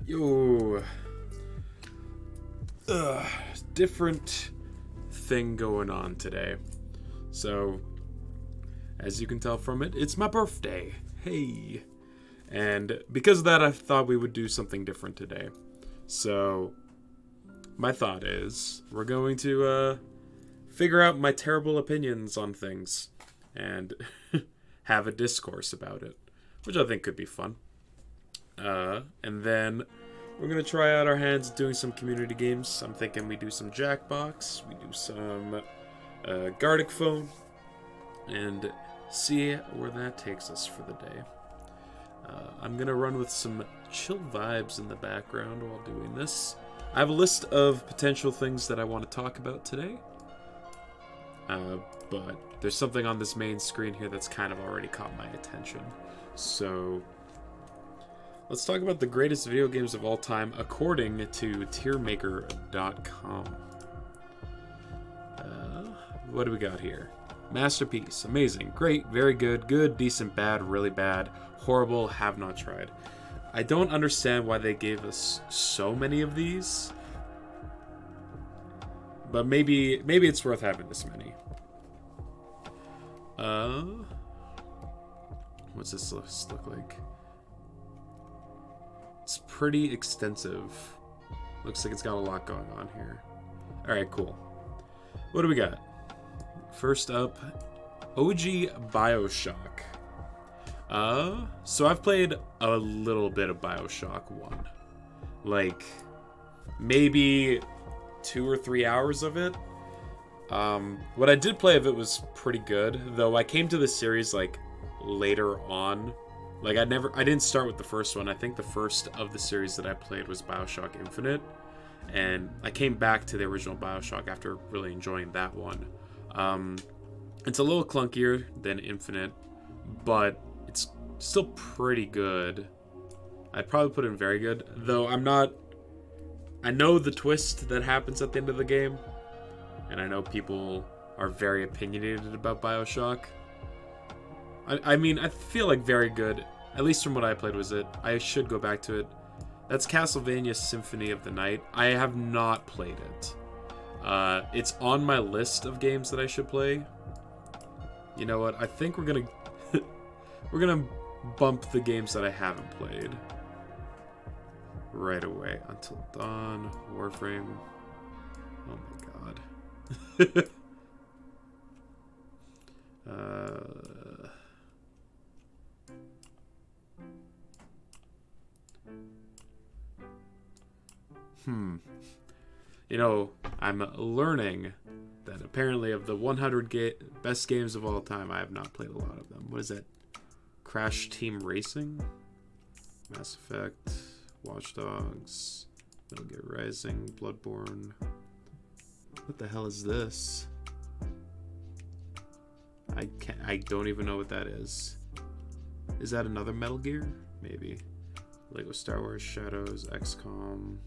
Yo, different thing going on today. So, as you can tell from it, it's my birthday. Hey. And because of that, I thought we would do something different today. So, my thought is, we're going to figure out my terrible opinions on things and have a discourse about it, which I think could be fun. And then we're going to try out our hands doing some community games. I'm thinking we do some Jackbox, we do some Gartic Phone, and see where that takes us for the day. I'm going to run with some chill vibes in the background while doing this. I have a list of potential things that I want to talk about today. But there's something on this main screen here that's kind of already caught my attention. So let's talk about the greatest video games of all time according to tiermaker.com. What do we got here? Masterpiece, amazing, great, very good, good, decent, bad, really bad, horrible, have not tried. I don't understand why they gave us so many of these, but maybe it's worth having this many. What's this list look like? It's pretty extensive. Looks like it's got a lot going on here. Alright, cool. What do we got? First up, OG BioShock. So I've played a little bit of BioShock 1. Like, maybe 2 or 3 hours of it. What I did play of it was pretty good, though I came to the series, like, later on. Like, I didn't start with the first one. I think the first of the series that I played was BioShock Infinite, and I came back to the original BioShock after really enjoying that one. It's a little clunkier than Infinite, but it's still pretty good. I'd probably put it in very good, though I know the twist that happens at the end of the game, and I know people are very opinionated about BioShock. I mean, I feel like very good, at least from what I played was it. I should go back to it. That's Castlevania Symphony of the Night. I have not played it. It's on my list of games that I should play. You know what? I think we're gonna bump the games that I haven't played right away. Until Dawn, Warframe. Oh my god. You know, I'm learning that apparently of the 100 best games of all time, I have not played a lot of them. What is that? Crash Team Racing? Mass Effect, Watch Dogs, Metal Gear Rising, Bloodborne. What the hell is this? I don't even know what that is. Is that another Metal Gear? Maybe. Lego Star Wars Shadows, XCOM,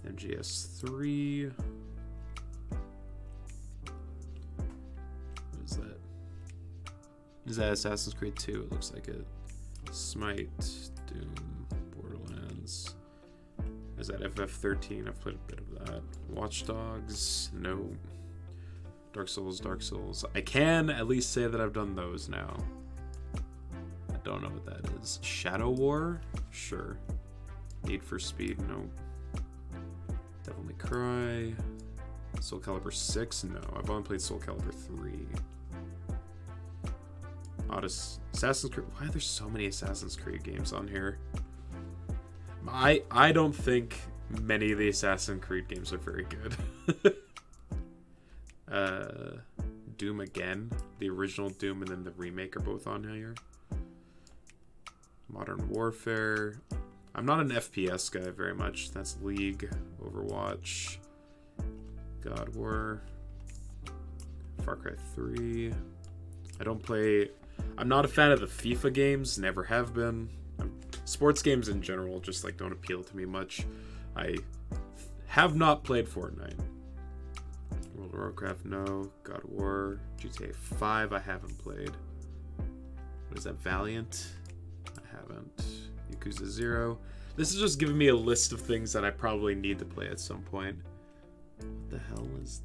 MGS3. What is that? Is that Assassin's Creed 2? It looks like it. Smite, Doom, Borderlands. Is that FF13? I've played a bit of that. Watch Dogs? No. Dark Souls. I can at least say that I've done those now. I don't know what that is. Shadow War? Sure. Need for Speed? No. Devil May Cry. Soul Calibur 6? No. I've only played Soul Calibur 3. Assassin's Creed. Why are there so many Assassin's Creed games on here? I don't think many of the Assassin's Creed games are very good. Doom again. The original Doom and then the remake are both on here. Modern Warfare. I'm not an FPS guy very much. That's League, Overwatch, God War, Far Cry 3. I'm not a fan of the FIFA games, never have been. Sports games in general just like don't appeal to me much. I have not played Fortnite. World of Warcraft, no. God of War, GTA 5, I haven't played. What is that, Valiant? I haven't. Yakuza 0. This is just giving me a list of things that I probably need to play at some point. What the hell is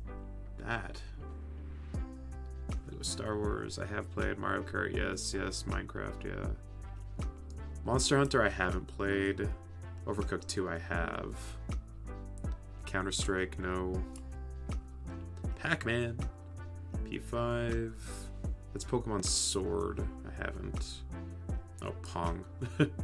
that? Lego Star Wars, I have played. Mario Kart, yes. Minecraft, yeah. Monster Hunter, I haven't played. Overcooked 2, I have. Counter-Strike, no. Pac-Man, P5. That's Pokemon Sword, I haven't. Oh, Pong.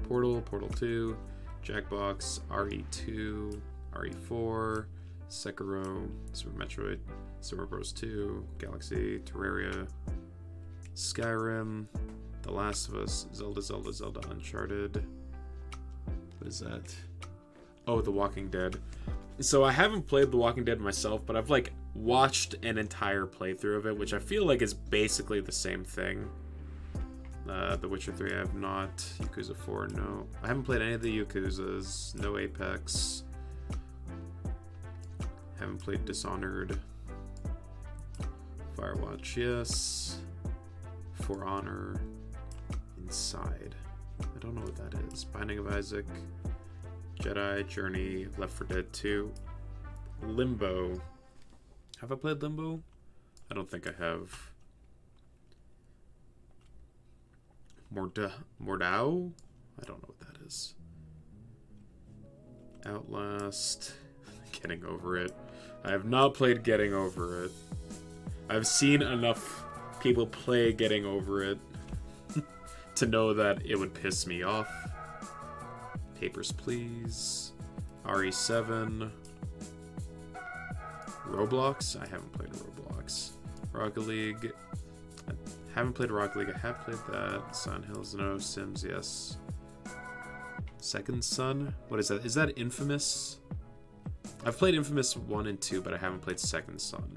Portal 2, Jackbox, RE2, RE4, Sekiro, Super Metroid, Super Bros 2, Galaxy, Terraria, Skyrim, The Last of Us, Zelda, Uncharted. What is that? Oh, The Walking Dead. So I haven't played The Walking Dead myself, but I've like watched an entire playthrough of it, which I feel like is basically the same thing. The Witcher 3 I have not. Yakuza 4, no. I haven't played any of the Yakuzas. No Apex. Haven't played Dishonored. Firewatch, yes. For Honor. Inside. I don't know what that is. Binding of Isaac. Jedi, Journey, Left 4 Dead 2. Limbo. Have I played Limbo? I don't think I have. Mordau? I don't know what that is. Outlast. Getting Over It. I have not played Getting Over It. I've seen enough people play Getting Over It to know that it would piss me off. Papers, Please. RE7. Roblox? I haven't played Roblox. Rocket League. I haven't played Rocket League. I have played that. Silent Hills, no. Sims, yes. Second Son? What is that? Is that Infamous? I've played Infamous 1 and 2, but I haven't played Second Son.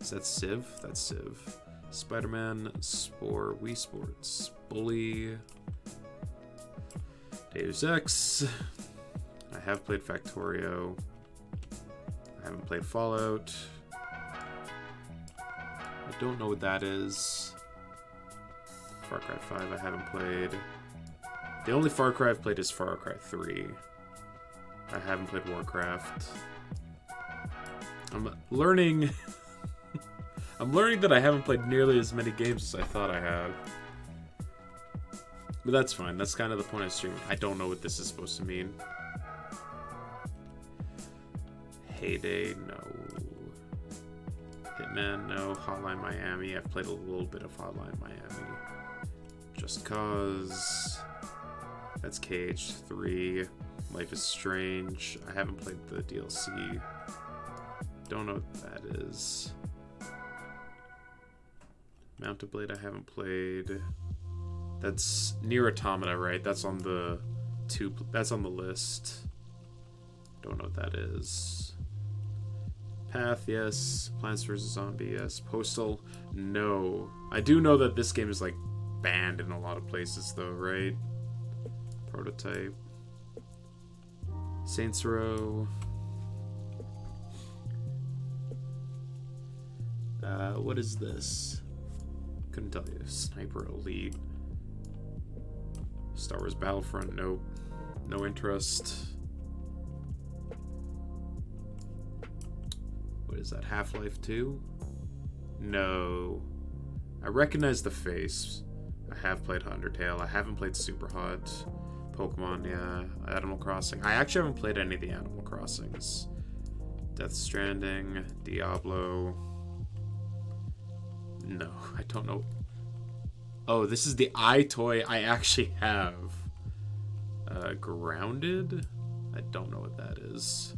Is that Civ? That's Civ. Spider-Man, Spore, Wii Sports, Bully, Deus Ex. I have played Factorio. I haven't played Fallout. I don't know what that is. Far Cry 5 I haven't played. The only Far Cry I've played is Far Cry 3. I haven't played Warcraft. I'm learning... I'm learning that I haven't played nearly as many games as I thought I had. But that's fine. That's kind of the point of streaming. I don't know what this is supposed to mean. Heyday, no. Hitman, no. Hotline Miami. I've played a little bit of Hotline Miami. Just Cause. That's Cage 3. Life is Strange. I haven't played the DLC. Don't know what that is. Mounted Blade I haven't played. That's Nier Automata, right? That's on the that's on the list. Don't know what that is. Path, yes. Plants vs. Zombie, yes. Postal, no. I do know that this game is like banned in a lot of places though, right? Prototype. Saints Row. What is this? Couldn't tell you. Sniper Elite. Star Wars Battlefront, nope. No interest. What is that? Half-Life 2? No. I recognize the face. I have played Undertale. I haven't played Superhot. Pokemon, yeah. Animal Crossing. I actually haven't played any of the Animal Crossings. Death Stranding. Diablo. No, I don't know. Oh, this is the iToy I actually have. Grounded? I don't know what that is.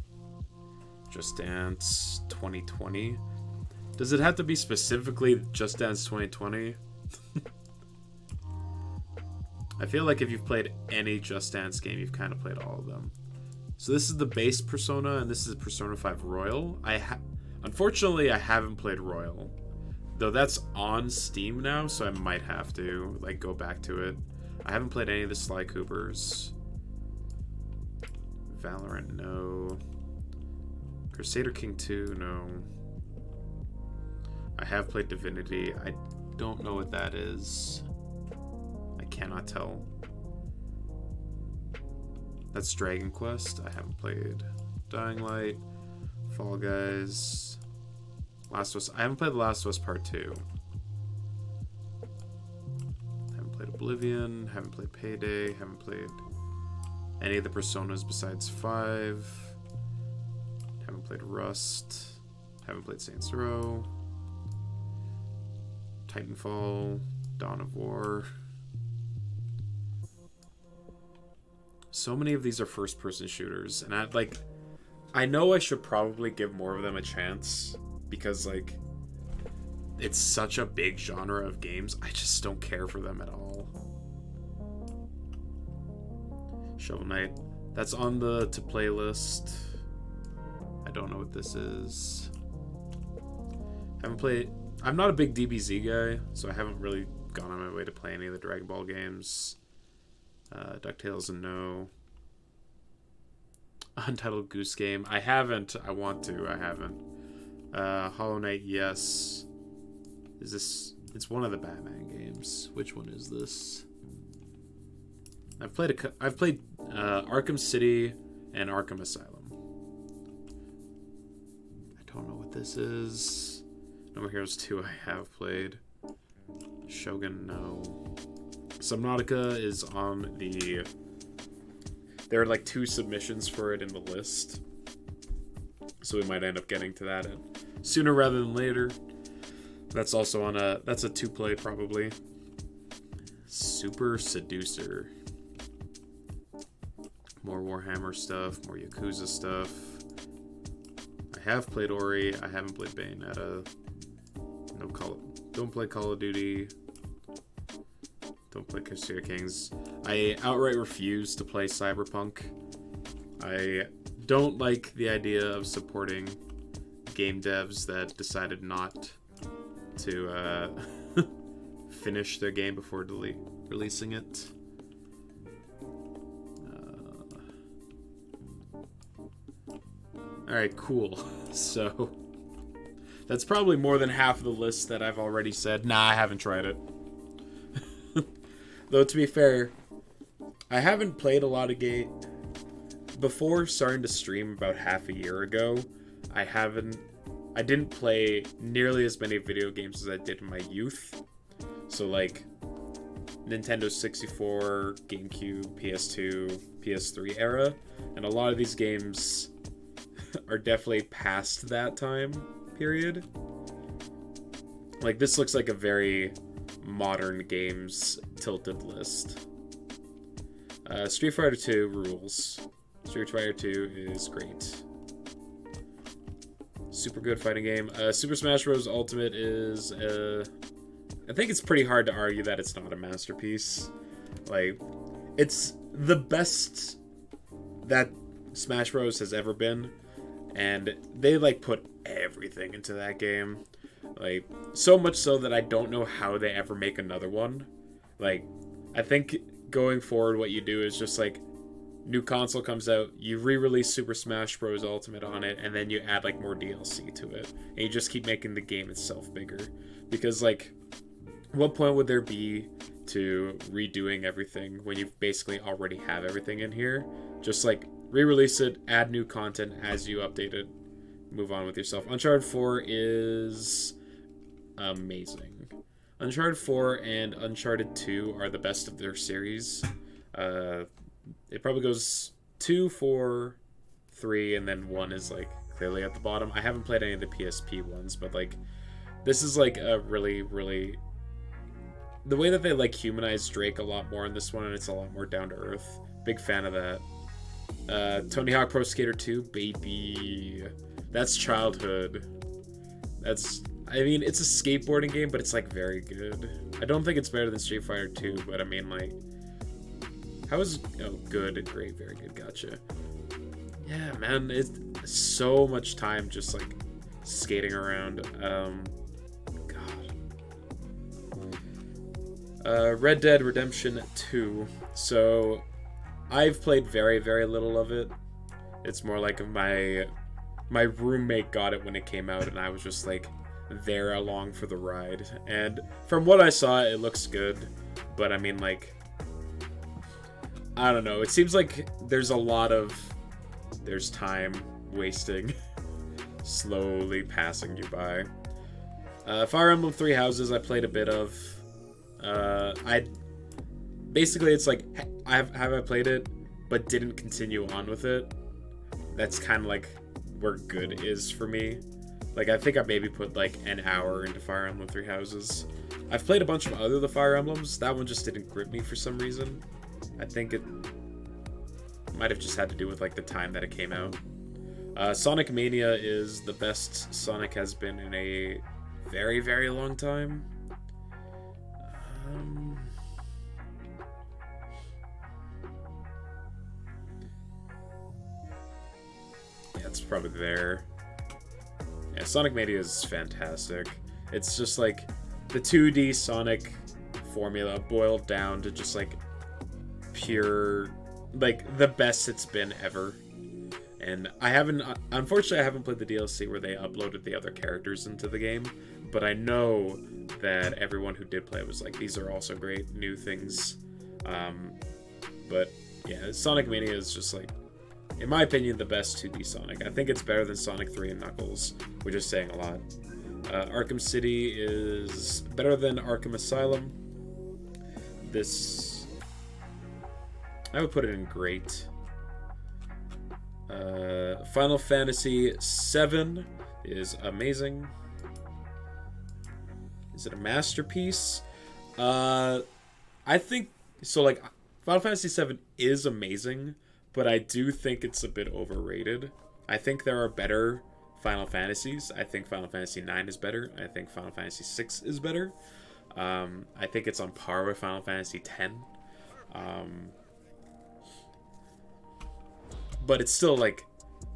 Just Dance 2020. Does it have to be specifically Just Dance 2020? I feel like if you've played any Just Dance game, you've kind of played all of them. So this is the base Persona, and this is Persona 5 Royal. Unfortunately, I haven't played Royal. Though that's on Steam now, so I might have to like go back to it. I haven't played any of the Sly Coopers. Valorant, no. Crusader King 2, no. I have played Divinity. I don't know what that is. I cannot tell. That's Dragon Quest. I haven't played. Dying Light, Fall Guys, Last of Us. I haven't played The Last of Us Part 2. Haven't played Oblivion. Haven't played Payday. Haven't played any of the Personas besides 5. Haven't played Rust. Haven't played Saints Row. Titanfall. Dawn of War. So many of these are first-person shooters, and I know I should probably give more of them a chance, because, like, it's such a big genre of games. I just don't care for them at all. Shovel Knight. That's on the to-play list. I don't know what this is. Haven't played... I'm not a big DBZ guy, so I haven't really gone on my way to play any of the Dragon Ball games. DuckTales and no. Untitled Goose Game. I haven't. I want to. I haven't. Hollow Knight, yes. Is this... It's one of the Batman games. Which one is this? I've played Arkham City and Arkham Asylum. I don't know what this is. No More Heroes 2 I have played. Shogun, no. Subnautica is on the... There are like 2 submissions for it in the list. So we might end up getting to that sooner rather than later. That's also on a... That's a 2-play probably. Super Seducer. More Warhammer stuff. More Yakuza stuff. I have played Ori. I haven't played Bayonetta. No Don't play Call of Duty. Don't play Crusader Kings. I outright refuse to play Cyberpunk. I don't like the idea of supporting game devs that decided not to finish their game before releasing it. Alright, cool. So, that's probably more than half of the list that I've already said. Nah, I haven't tried it. Though, to be fair, I haven't played a lot of games. Before starting to stream about half a year ago, I didn't play nearly as many video games as I did in my youth. So, like, Nintendo 64, GameCube, PS2, PS3 era. And a lot of these games are definitely past that time period. Like, this looks like a very modern games tilted list. Street Fighter 2 rules. Street Fighter 2 is great. Super good fighting game. Super Smash Bros. Ultimate is... I think it's pretty hard to argue that it's not a masterpiece. Like, it's the best that Smash Bros. Has ever been. And they, like, put everything into that game. Like, so much so that I don't know how they ever make another one. Like, I think going forward what you do is just, like, new console comes out, you re-release Super Smash Bros. Ultimate on it, and then you add, like, more DLC to it. And you just keep making the game itself bigger. Because, like, what point would there be to redoing everything when you basically already have everything in here? Just, like, re-release it, add new content as you update it, move on with yourself. Uncharted 4 is amazing. Uncharted 4 and Uncharted 2 are the best of their series. It probably goes 2, 4, 3, and then 1 is, like, clearly at the bottom. I haven't played any of the PSP ones, but, like, this is, like, a really, really... The way that they, like, humanize Drake a lot more in this one, and it's a lot more down to earth. Big fan of that. Tony Hawk Pro Skater 2, baby. That's childhood. I mean, it's a skateboarding game, but it's, like, very good. I don't think it's better than Street Fighter 2, but I mean, like... Oh, good, great, very good, gotcha. Yeah, man, it's so much time just, like, skating around. God. Red Dead Redemption 2. So... I've played very, very little of it. It's more like my roommate got it when it came out, and I was just, like, there along for the ride. And from what I saw, it looks good. But, I mean, like, I don't know. It seems like there's time wasting, slowly passing you by. Fire Emblem Three Houses I played a bit of. Basically it's like, have I played it, but didn't continue on with it. That's kind of like where good is for me. Like, I think I maybe put like an hour into Fire Emblem Three Houses. I've played a bunch of other the Fire Emblems. That one just didn't grip me for some reason. I think it might have just had to do with like the time that it came out. Sonic Mania is the best Sonic has been in a very, very long time. Yeah, it's probably there. Yeah, Sonic Mania is fantastic. It's just like the 2D Sonic formula boiled down to just like pure, like the best it's been ever. And unfortunately I haven't played the DLC where they uploaded the other characters into the game, but I know that everyone who did play it was like, these are also great new things. But yeah, Sonic Mania is just like, in my opinion, the best 2D Sonic. I think it's better than Sonic 3 and Knuckles, which is saying a lot. Arkham City is better than Arkham Asylum. I would put it in great. Final Fantasy VII is amazing. Is it a masterpiece? I think so. Like, Final Fantasy VII is amazing, but I do think it's a bit overrated. I think there are better Final Fantasies. I think Final Fantasy IX is better. I think Final Fantasy VI is better. I think it's on par with Final Fantasy X. But it's still like,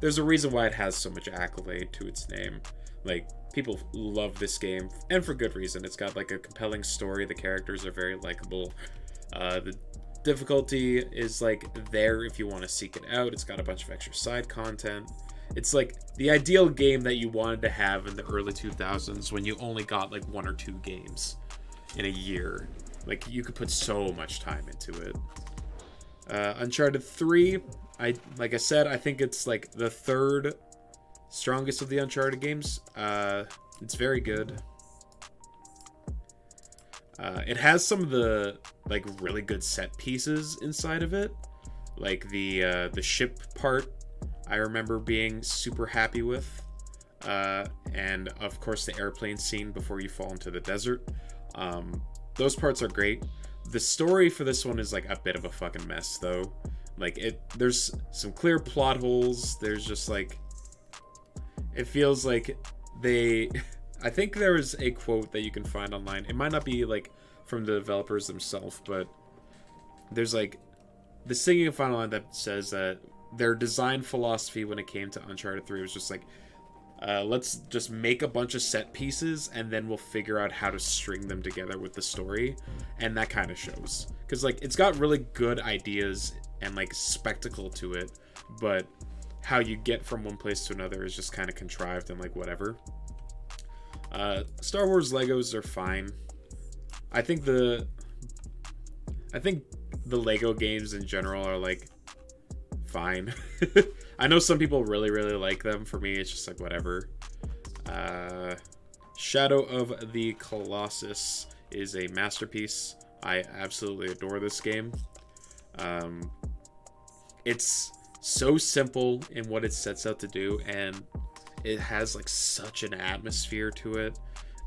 there's a reason why it has so much accolade to its name. Like, people love this game, and for good reason. It's got like a compelling story. The characters are very likable. The difficulty is like there if you want to seek it out. It's got a bunch of extra side content. It's like the ideal game that you wanted to have in the early 2000s when you only got like 1 or 2 games in a year. Like, you could put so much time into it. Uncharted 3, like I said, I think it's like the third strongest of the Uncharted games. It's very good. It has some of the like really good set pieces inside of it, like the ship part. I remember being super happy with, and of course the airplane scene before you fall into the desert. Those parts are great. The story for this one is like a bit of a fucking mess, though. Like, there's some clear plot holes. There's just like, it feels like I think there is a quote that you can find online. It might not be like from the developers themselves, but there's like the singing final line that says that their design philosophy when it came to Uncharted 3 was just like, let's just make a bunch of set pieces and then we'll figure out how to string them together with the story. And that kind of shows, because like it's got really good ideas and like spectacle to it, but how you get from one place to another is just kind of contrived and like whatever. Star Wars Legos are fine. I think the Lego games in general are like fine. I know some people really, really like them. For me, it's just like whatever. Shadow of the Colossus is a masterpiece. I absolutely adore this game. It's so simple in what it sets out to do, and it has like such an atmosphere to it,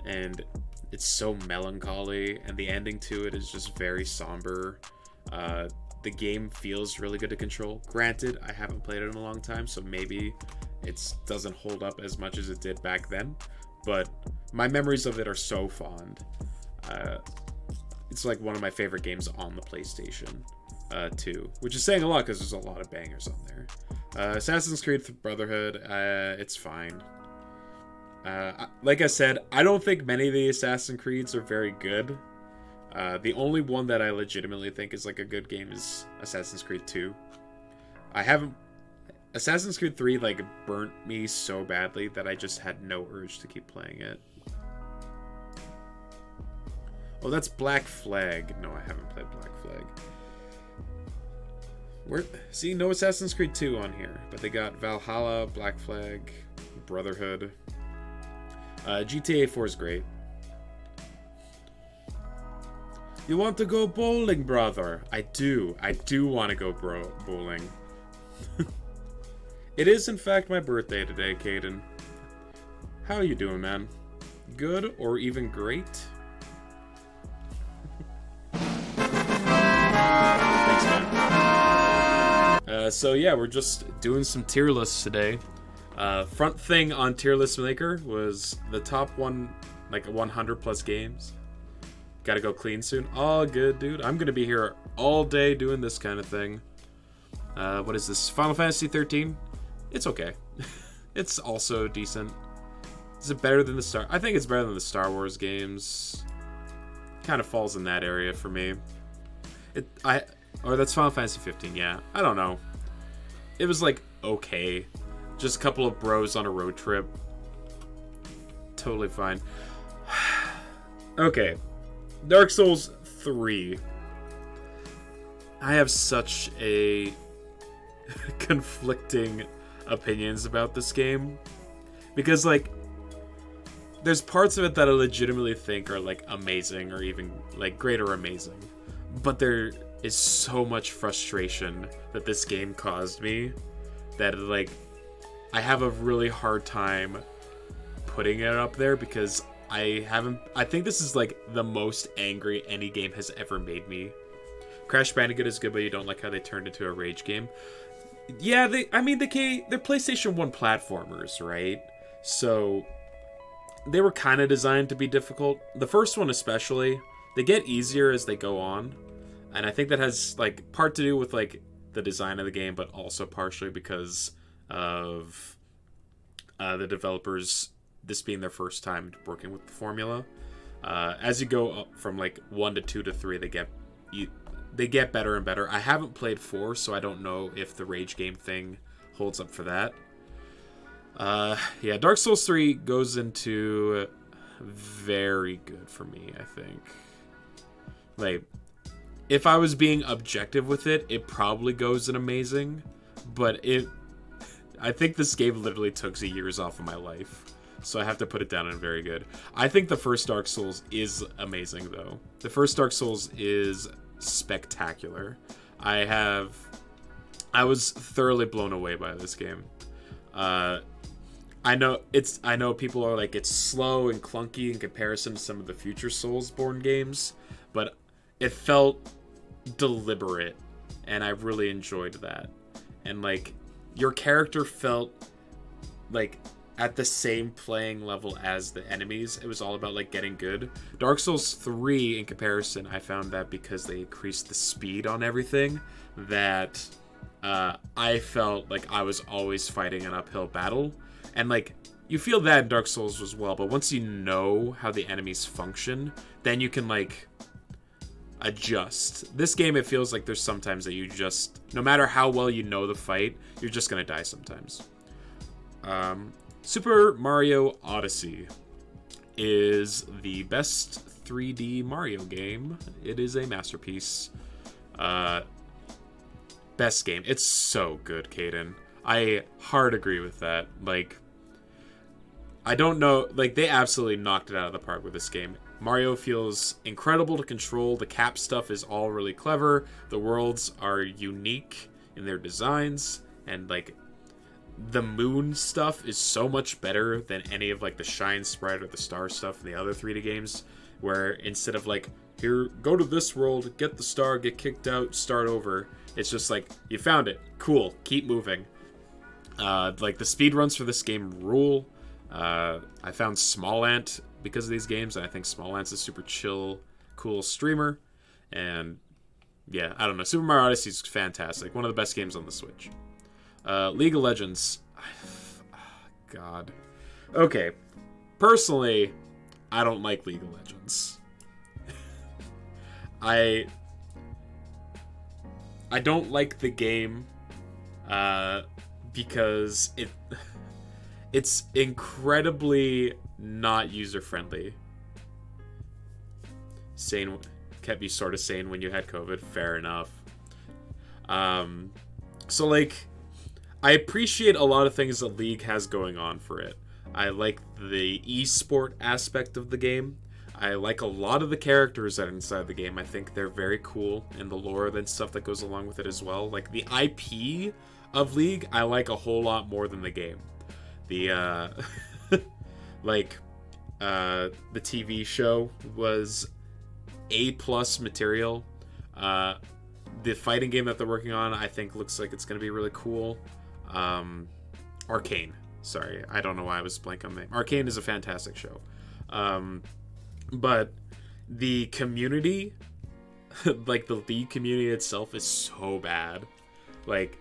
and it's so melancholy, and the ending to it is just very somber. The game feels really good to control. Granted, I haven't played it in a long time, so maybe it doesn't hold up as much as it did back then, but my memories of it are so fond. It's like one of my favorite games on the PlayStation 2, which is saying a lot because there's a lot of bangers on there. Assassin's Creed Brotherhood, it's fine. Like I said, I don't think many of the Assassin's Creeds are very good. The only one that I legitimately think is like a good game is Assassin's Creed 2. Assassin's Creed 3 like burnt me so badly that I just had no urge to keep playing it. Oh, that's Black Flag. No, I haven't played Black Flag. See, no Assassin's Creed 2 on here, but they got Valhalla, Black Flag, Brotherhood. GTA 4 is great. You want to go bowling, brother? I do want to go bowling. It is, in fact, my birthday today, Caden. How you doing, man? Good or even great? Thanks, man. So yeah, we're just doing some tier lists today. Front thing on Tier List Maker was the top 100 plus games. Gotta go clean soon. All good, dude. I'm gonna be here all day doing this kind of thing. What is this? Final Fantasy 13? It's okay. It's also decent. Is it better than the Star? I think it's better than the Star Wars games. Kind of falls in that area for me. Or that's Final Fantasy 15. Yeah, I don't know. It was like okay, just a couple of bros on a road trip. Totally fine. Okay, Dark Souls 3. I have such a conflicting opinions about this game because like there's parts of it that I legitimately think are like amazing or even like great or amazing, but there is so much frustration that this game caused me that like I have a really hard time putting it up there because I think this is like the most angry any game has ever made me. Crash Bandicoot is good, but you don't like how they turned into a rage game. Yeah, they're PlayStation 1 platformers, right? So they were kind of designed to be difficult. The first one especially, they get easier as they go on. And I think that has like part to do with like the design of the game, but also partially because of the developers, this being their first time working with the formula. As you go up from like 1 to 2 to 3, they get better and better. I haven't played 4, so I don't know if the rage game thing holds up for that. Yeah, Dark Souls 3 goes into very good for me, I think. Like, if I was being objective with it, it probably goes in amazing, but I think this game literally took years off of my life, so I have to put it down in very good. I think the first Dark Souls is amazing, though. The first Dark Souls is spectacular. I was thoroughly blown away by this game. I know people are like, it's slow and clunky in comparison to some of the future Soulsborne games, but it felt deliberate, and I really enjoyed that. And like, your character felt like at the same playing level as the enemies. It was all about like getting good. Dark Souls 3 in comparison, I found that because they increased the speed on everything, that I felt like I was always fighting an uphill battle. And like, you feel that in Dark Souls as well, but once you know how the enemies function, then you can like adjust. This game, it feels like there's sometimes that you just, no matter how well you know the fight, you're just gonna die sometimes. Super Mario Odyssey is the best 3D Mario game. It is a masterpiece. Best game. It's so good, Caden. I hard agree with that. Like, I don't know, like, they absolutely knocked it out of the park with this game. Mario feels incredible to control. The cap stuff is all really clever. The worlds are unique in their designs, and like, the moon stuff is so much better than any of like the shine sprite or the star stuff in the other 3D games, where instead of like, here, go to this world, get the star, get kicked out, start over, it's just like, you found it, cool, keep moving. Like, the speed runs for this game rule. I found Small Ant because of these games, and I think Small Ant's a super chill, cool streamer. And yeah, I don't know, Super Mario Odyssey is fantastic, one of the best games on the Switch. League of Legends. God. Okay. Personally, I don't like League of Legends. I don't like the game because it's incredibly not user-friendly. Sane kept you sort of sane when you had COVID. Fair enough. So, like, I appreciate a lot of things that League has going on for it. I like the esport aspect of the game. I like a lot of the characters that are inside the game. I think they're very cool, and the lore and stuff that goes along with it as well. Like, the IP of League, I like a whole lot more than the game. The, the TV show was A+ material. The fighting game that they're working on, I think, looks like it's going to be really cool. Arcane. Sorry, I don't know why I was blank on the name. Arcane is a fantastic show. But the community, like the League community itself, is so bad. Like,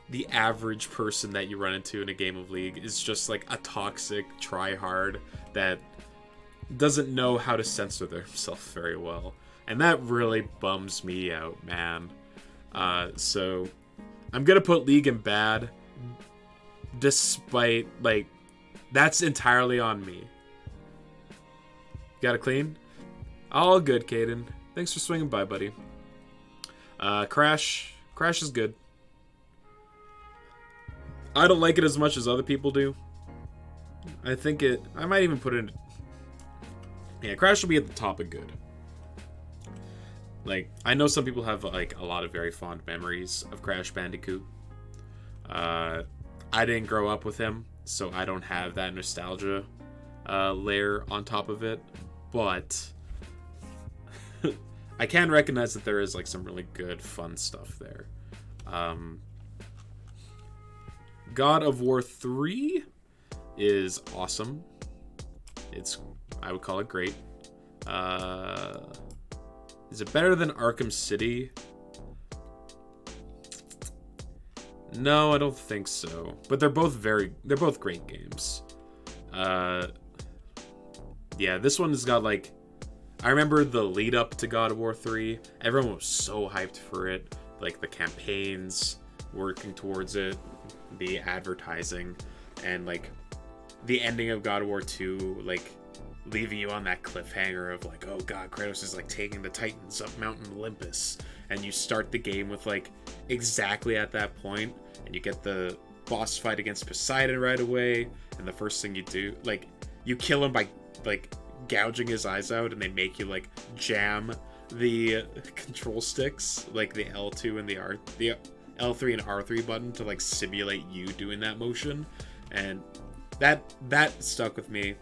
the average person that you run into in a game of League is just like a toxic tryhard that doesn't know how to censor themselves very well. And that really bums me out, man. So I'm going to put League in bad, despite, like, that's entirely on me. Got it clean? All good, Caden. Thanks for swinging by, buddy. Crash is good. I don't like it as much as other people do. I might even put it in... Yeah, Crash will be at the top of good. Like, I know some people have, like, a lot of very fond memories of Crash Bandicoot. I didn't grow up with him, so I don't have that nostalgia layer on top of it. But I can recognize that there is, like, some really good, fun stuff there. God of War 3 is awesome. I would call it great. Is it better than Arkham City? No, I don't think so. But they're both great games. Yeah, this one has got, like, I remember the lead up to God of War 3. Everyone was so hyped for it. Like, the campaigns working towards it, the advertising, and, like, the ending of God of War 2, like, leaving you on that cliffhanger of, like, oh god, Kratos is, like, taking the Titans up Mountain Olympus, and you start the game with, like, exactly at that point, and you get the boss fight against Poseidon right away, and the first thing you do, like, you kill him by, like, gouging his eyes out, and they make you, like, jam the control sticks, like the L2 and the L3 and R3 button to, like, simulate you doing that motion, and that stuck with me.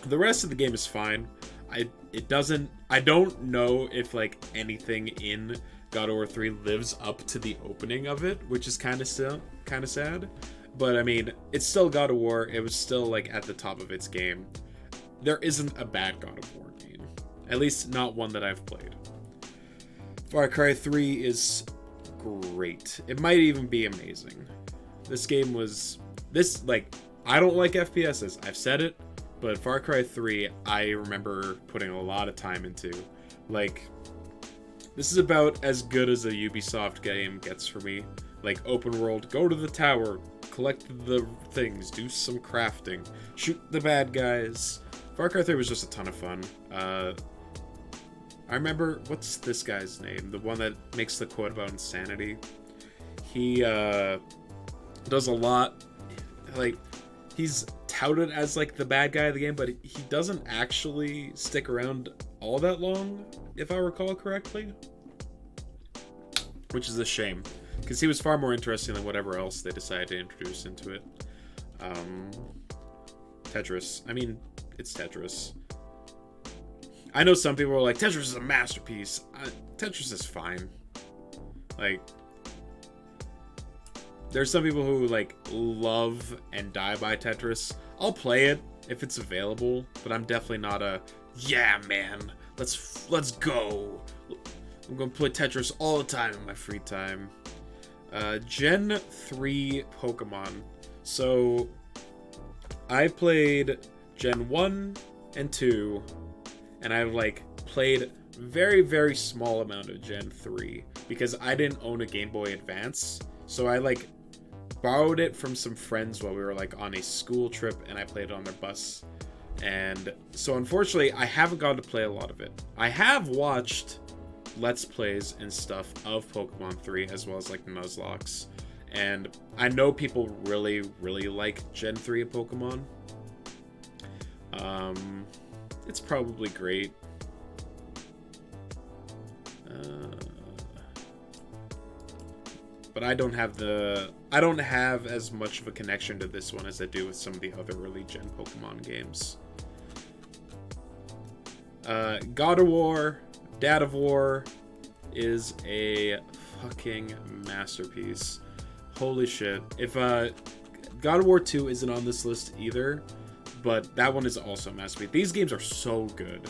The rest of the game is fine. I don't know if, like, anything in God of War 3 lives up to the opening of it, which is kind of sad. But I mean, it's still God of War. It was still, like, at the top of its game. There isn't a bad God of War game, at least not one that I've played. Far Cry 3 is great. It might even be amazing. This game was I don't like FPSs. I've said it. But Far Cry 3, I remember putting a lot of time into. Like, this is about as good as a Ubisoft game gets for me. Like, open world, go to the tower, collect the things, do some crafting, shoot the bad guys. Far Cry 3 was just a ton of fun. I remember, what's this guy's name? The one that makes the quote about insanity. He does a lot. Like, he's touted as, like, the bad guy of the game, but he doesn't actually stick around all that long, if I recall correctly. Which is a shame, because he was far more interesting than whatever else they decided to introduce into it. Tetris. I mean, it's Tetris. I know some people are like, Tetris is a masterpiece. Tetris is fine. Like, there's some people who, like, love and die by Tetris. I'll play it if it's available, but I'm definitely not a, yeah, man, let's go. I'm gonna play Tetris all the time in my free time. Gen 3 Pokemon. So, I played Gen 1 and 2, and I've, like, played very, very small amount of Gen 3, because I didn't own a Game Boy Advance, so I, like, borrowed it from some friends while we were, like, on a school trip, and I played it on their bus. And so, unfortunately, I haven't gotten to play a lot of it. I have watched Let's Plays and stuff of Pokemon 3, as well as like Nuzlocks. And I know people really, really like Gen 3 of Pokemon. It's probably great. But I don't have as much of a connection to this one as I do with some of the other early gen Pokemon games. God of War, Dad of War is a fucking masterpiece. Holy shit. If God of War 2 isn't on this list either, but that one is also a masterpiece. These games are so good.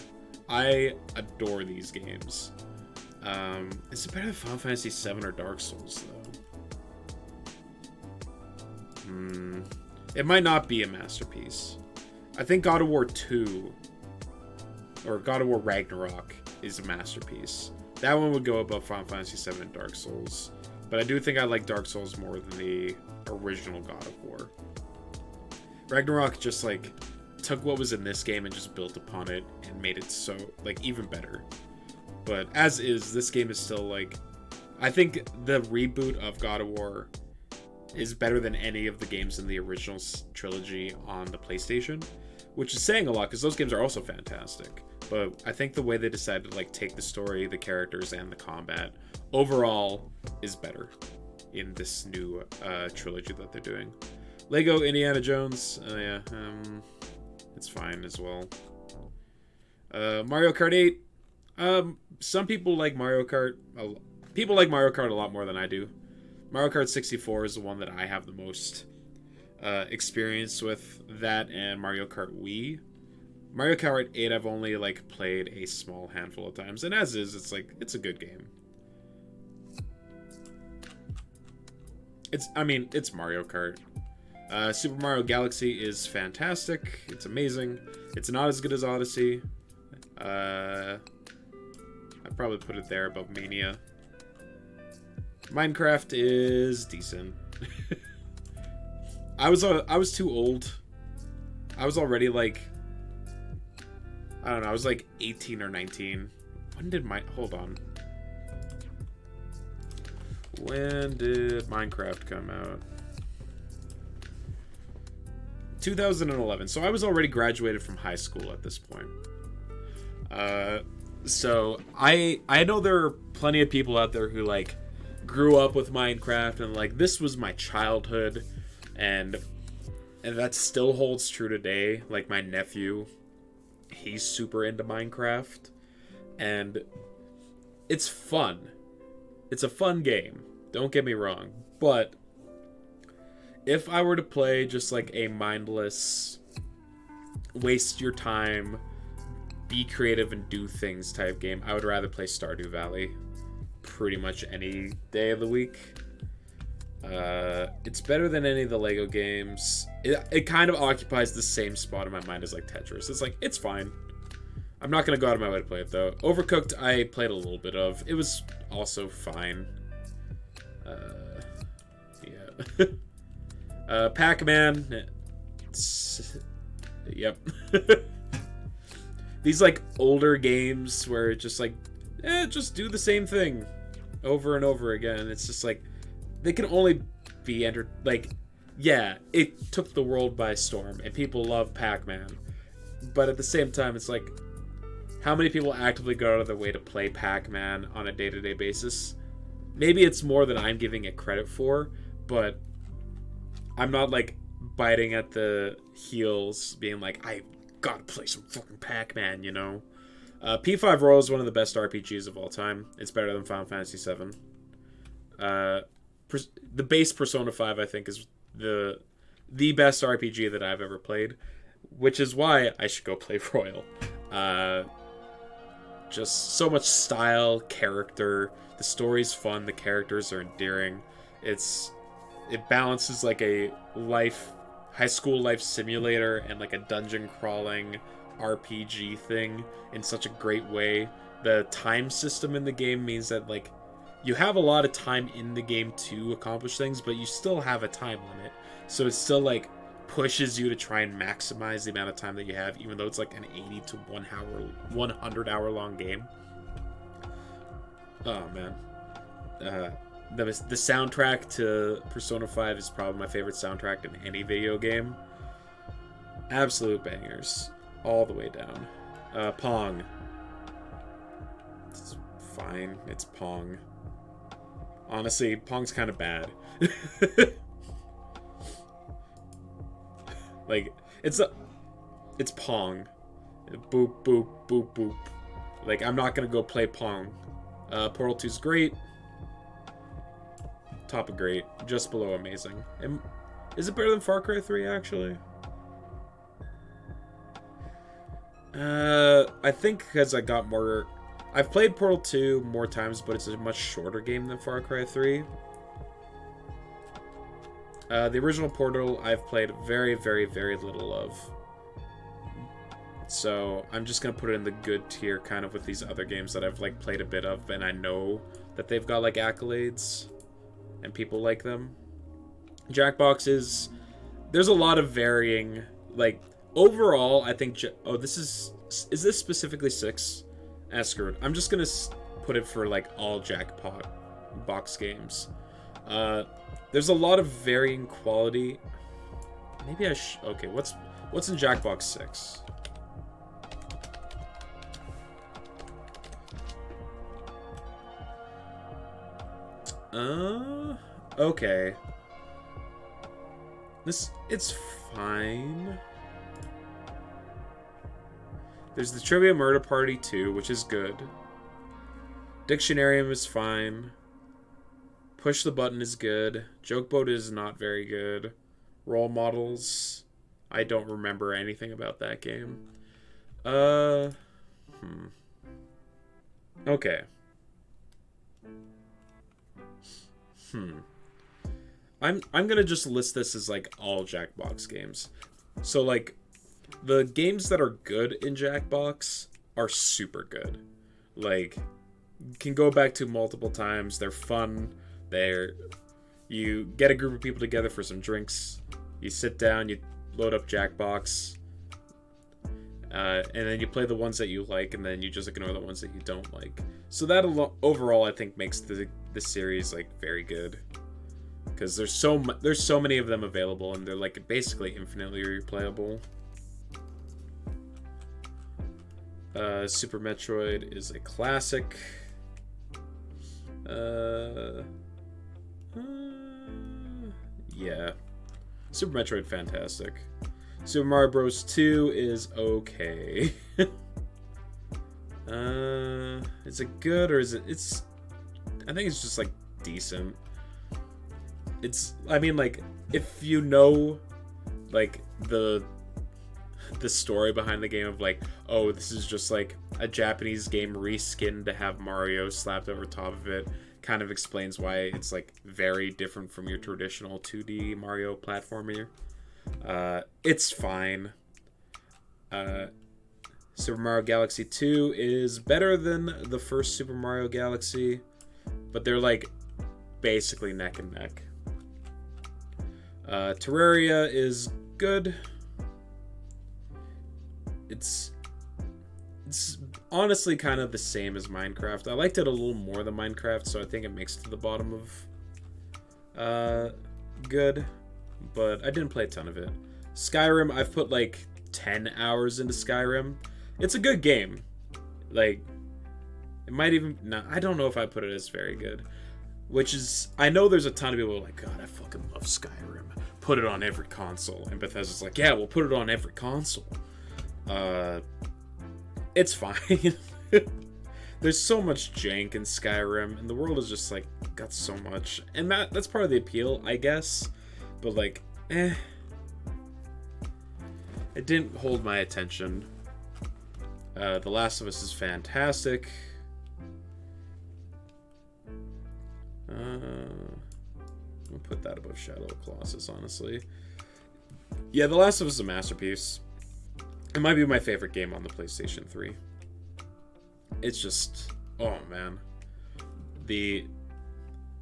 I adore these games. Is it better than Final Fantasy VII or Dark Souls, though? It might not be a masterpiece. I think God of War 2, or God of War Ragnarok, is a masterpiece. That one would go above Final Fantasy VII and Dark Souls. But I do think I like Dark Souls more than the original God of War. Ragnarok just, like, took what was in this game and just built upon it and made it so, like, even better. But as is, this game is still, like... I think the reboot of God of War is better than any of the games in the original trilogy on the PlayStation, which is saying a lot because those games are also fantastic. But I think the way they decided to, like, take the story, the characters, and the combat overall is better in this new trilogy that they're doing. Lego Indiana Jones, yeah, it's fine as well. Mario Kart 8. Some people like Mario Kart. People like Mario Kart a lot more than I do. Mario Kart 64 is the one that I have the most experience with. That and Mario Kart Wii. Mario Kart 8 I've only like played a small handful of times, and as is, it's like it's a good game. It's Mario Kart. Super Mario Galaxy is fantastic. It's amazing. It's not as good as Odyssey. I'd probably put it there above Mania. Minecraft is decent. I was too old. I was already like, I don't know, I was like 18 or 19. Hold on. When did Minecraft come out? 2011. So I was already graduated from high school at this point. So I know there are plenty of people out there who like grew up with Minecraft and like this was my childhood, and that still holds true today. Like my nephew, he's super into Minecraft, and it's fun. It's a fun game. Don't get me wrong, but if I were to play just like a mindless, waste your time, be creative and do things type game, I would rather play Stardew Valley pretty much any day of the week. It's better than any of the Lego games. It kind of occupies the same spot in my mind as like Tetris. It's like, it's fine. I'm not going to go out of my way to play it though. Overcooked, I played a little bit of. It was also fine. Yeah. Pac-Man. Yep. These like older games where it's just like, just do the same thing over and over again. It's just like, they can only be like, yeah, it took the world by storm and people love Pac-Man. But at the same time, it's like, how many people actively go out of their way to play Pac-Man on a day-to-day basis? Maybe it's more than I'm giving it credit for, but I'm not like biting at the heels being like, I gotta play some fucking Pac-Man, you know? P5 Royal is one of the best RPGs of all time. It's better than Final Fantasy VII. The base Persona 5, I think, is the best RPG that I've ever played, which is why I should go play Royal. Just so much style, character. The story's fun. The characters are endearing. It balances like a high school life simulator and like a dungeon crawling RPG thing in such a great way. The time system in the game means that like you have a lot of time in the game to accomplish things, but you still have a time limit. So it still like pushes you to try and maximize the amount of time that you have, even though it's like an 80 to 100 hour long game. Oh man, the soundtrack to Persona 5 is probably my favorite soundtrack in any video game. Absolute bangers, all the way down. Pong. It's fine. It's Pong. Honestly, Pong's kind of bad. Like, it's Pong. Boop, boop, boop, boop. Like, I'm not gonna go play Pong. Portal 2's great. Top of great. Just below amazing. And is it better than Far Cry 3, actually? I think because I got more... I've played Portal 2 more times, but it's a much shorter game than Far Cry 3. The original Portal, I've played very, very, very little of. So, I'm just gonna put it in the good tier, kind of with these other games that I've, like, played a bit of, and I know that they've got, like, accolades, and people like them. Jackbox is... There's a lot of varying, like... Overall, I think... Oh, this is... Is this specifically 6? Screwed. I'm just gonna put it for, like, all Jackpot box games. There's a lot of varying quality. Maybe I okay, what's in Jackbox 6? Okay. It's fine. There's the Trivia Murder Party 2, which is good. Dictionarium is fine. Push the Button is good. Joke Boat is not very good. Role Models, I don't remember anything about that game. Okay. I'm gonna just list this as, like, all Jackbox games. So, like, the games that are good in Jackbox are super good. Like, can go back to multiple times. They're fun. You get a group of people together for some drinks. You sit down, you load up Jackbox, and then you play the ones that you like, and then you just ignore the ones that you don't like. So that overall, I think, makes the series, like, very good, because there's so many of them available, and they're, like, basically infinitely replayable. Super Metroid is a classic. Yeah. Super Metroid, fantastic. Super Mario Bros. 2 is okay. Is it good, or is it... I think it's just, like, decent. I mean, like, if you know, like, the story behind the game of, like, oh, this is just, like, a Japanese game reskinned to have Mario slapped over top of it, kind of explains why it's, like, very different from your traditional 2D Mario platformer. It's fine. Super Mario Galaxy 2 is better than the first Super Mario Galaxy, but they're, like, basically neck and neck. Terraria is good. It's honestly kind of the same as Minecraft. I liked it a little more than Minecraft, so I think it makes it to the bottom of good, but I didn't play a ton of it. Skyrim, I've put like 10 hours into Skyrim. It's a good game. Like, it might even... No, I don't know if I put it as very good. Which is... I know there's a ton of people who are like, God, I fucking love Skyrim. Put it on every console. And Bethesda's like, yeah, we'll put it on every console. It's fine. There's so much jank in Skyrim, and the world is just, like, got so much. And that's part of the appeal, I guess. But, like, it didn't hold my attention. The Last of Us is fantastic. I'll put that above Shadow of the Colossus, honestly. Yeah, The Last of Us is a masterpiece. It might be my favorite game on the PlayStation 3. It's just... Oh, man. The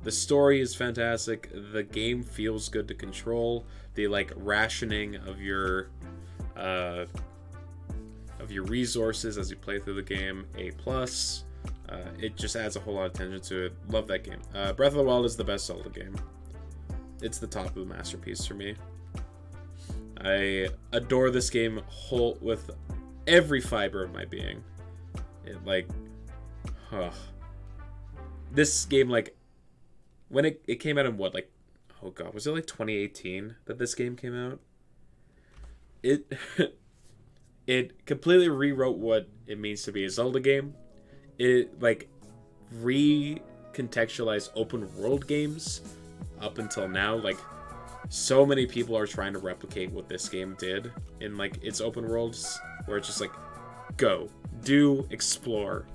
story is fantastic. The game feels good to control. The, like, rationing of your resources as you play through the game, A+. It just adds a whole lot of tension to it. Love that game. Breath of the Wild is the best Zelda game. It's the top of the masterpiece for me. I adore this game with every fiber of my being. This game, like, when it came out in what, like, oh god, was it like 2018 that this game came out? It completely rewrote what it means to be a Zelda game. It, like, recontextualized open world games up until now. Like, so many people are trying to replicate what this game did in, like, its open worlds, where it's just like, go, do, explore.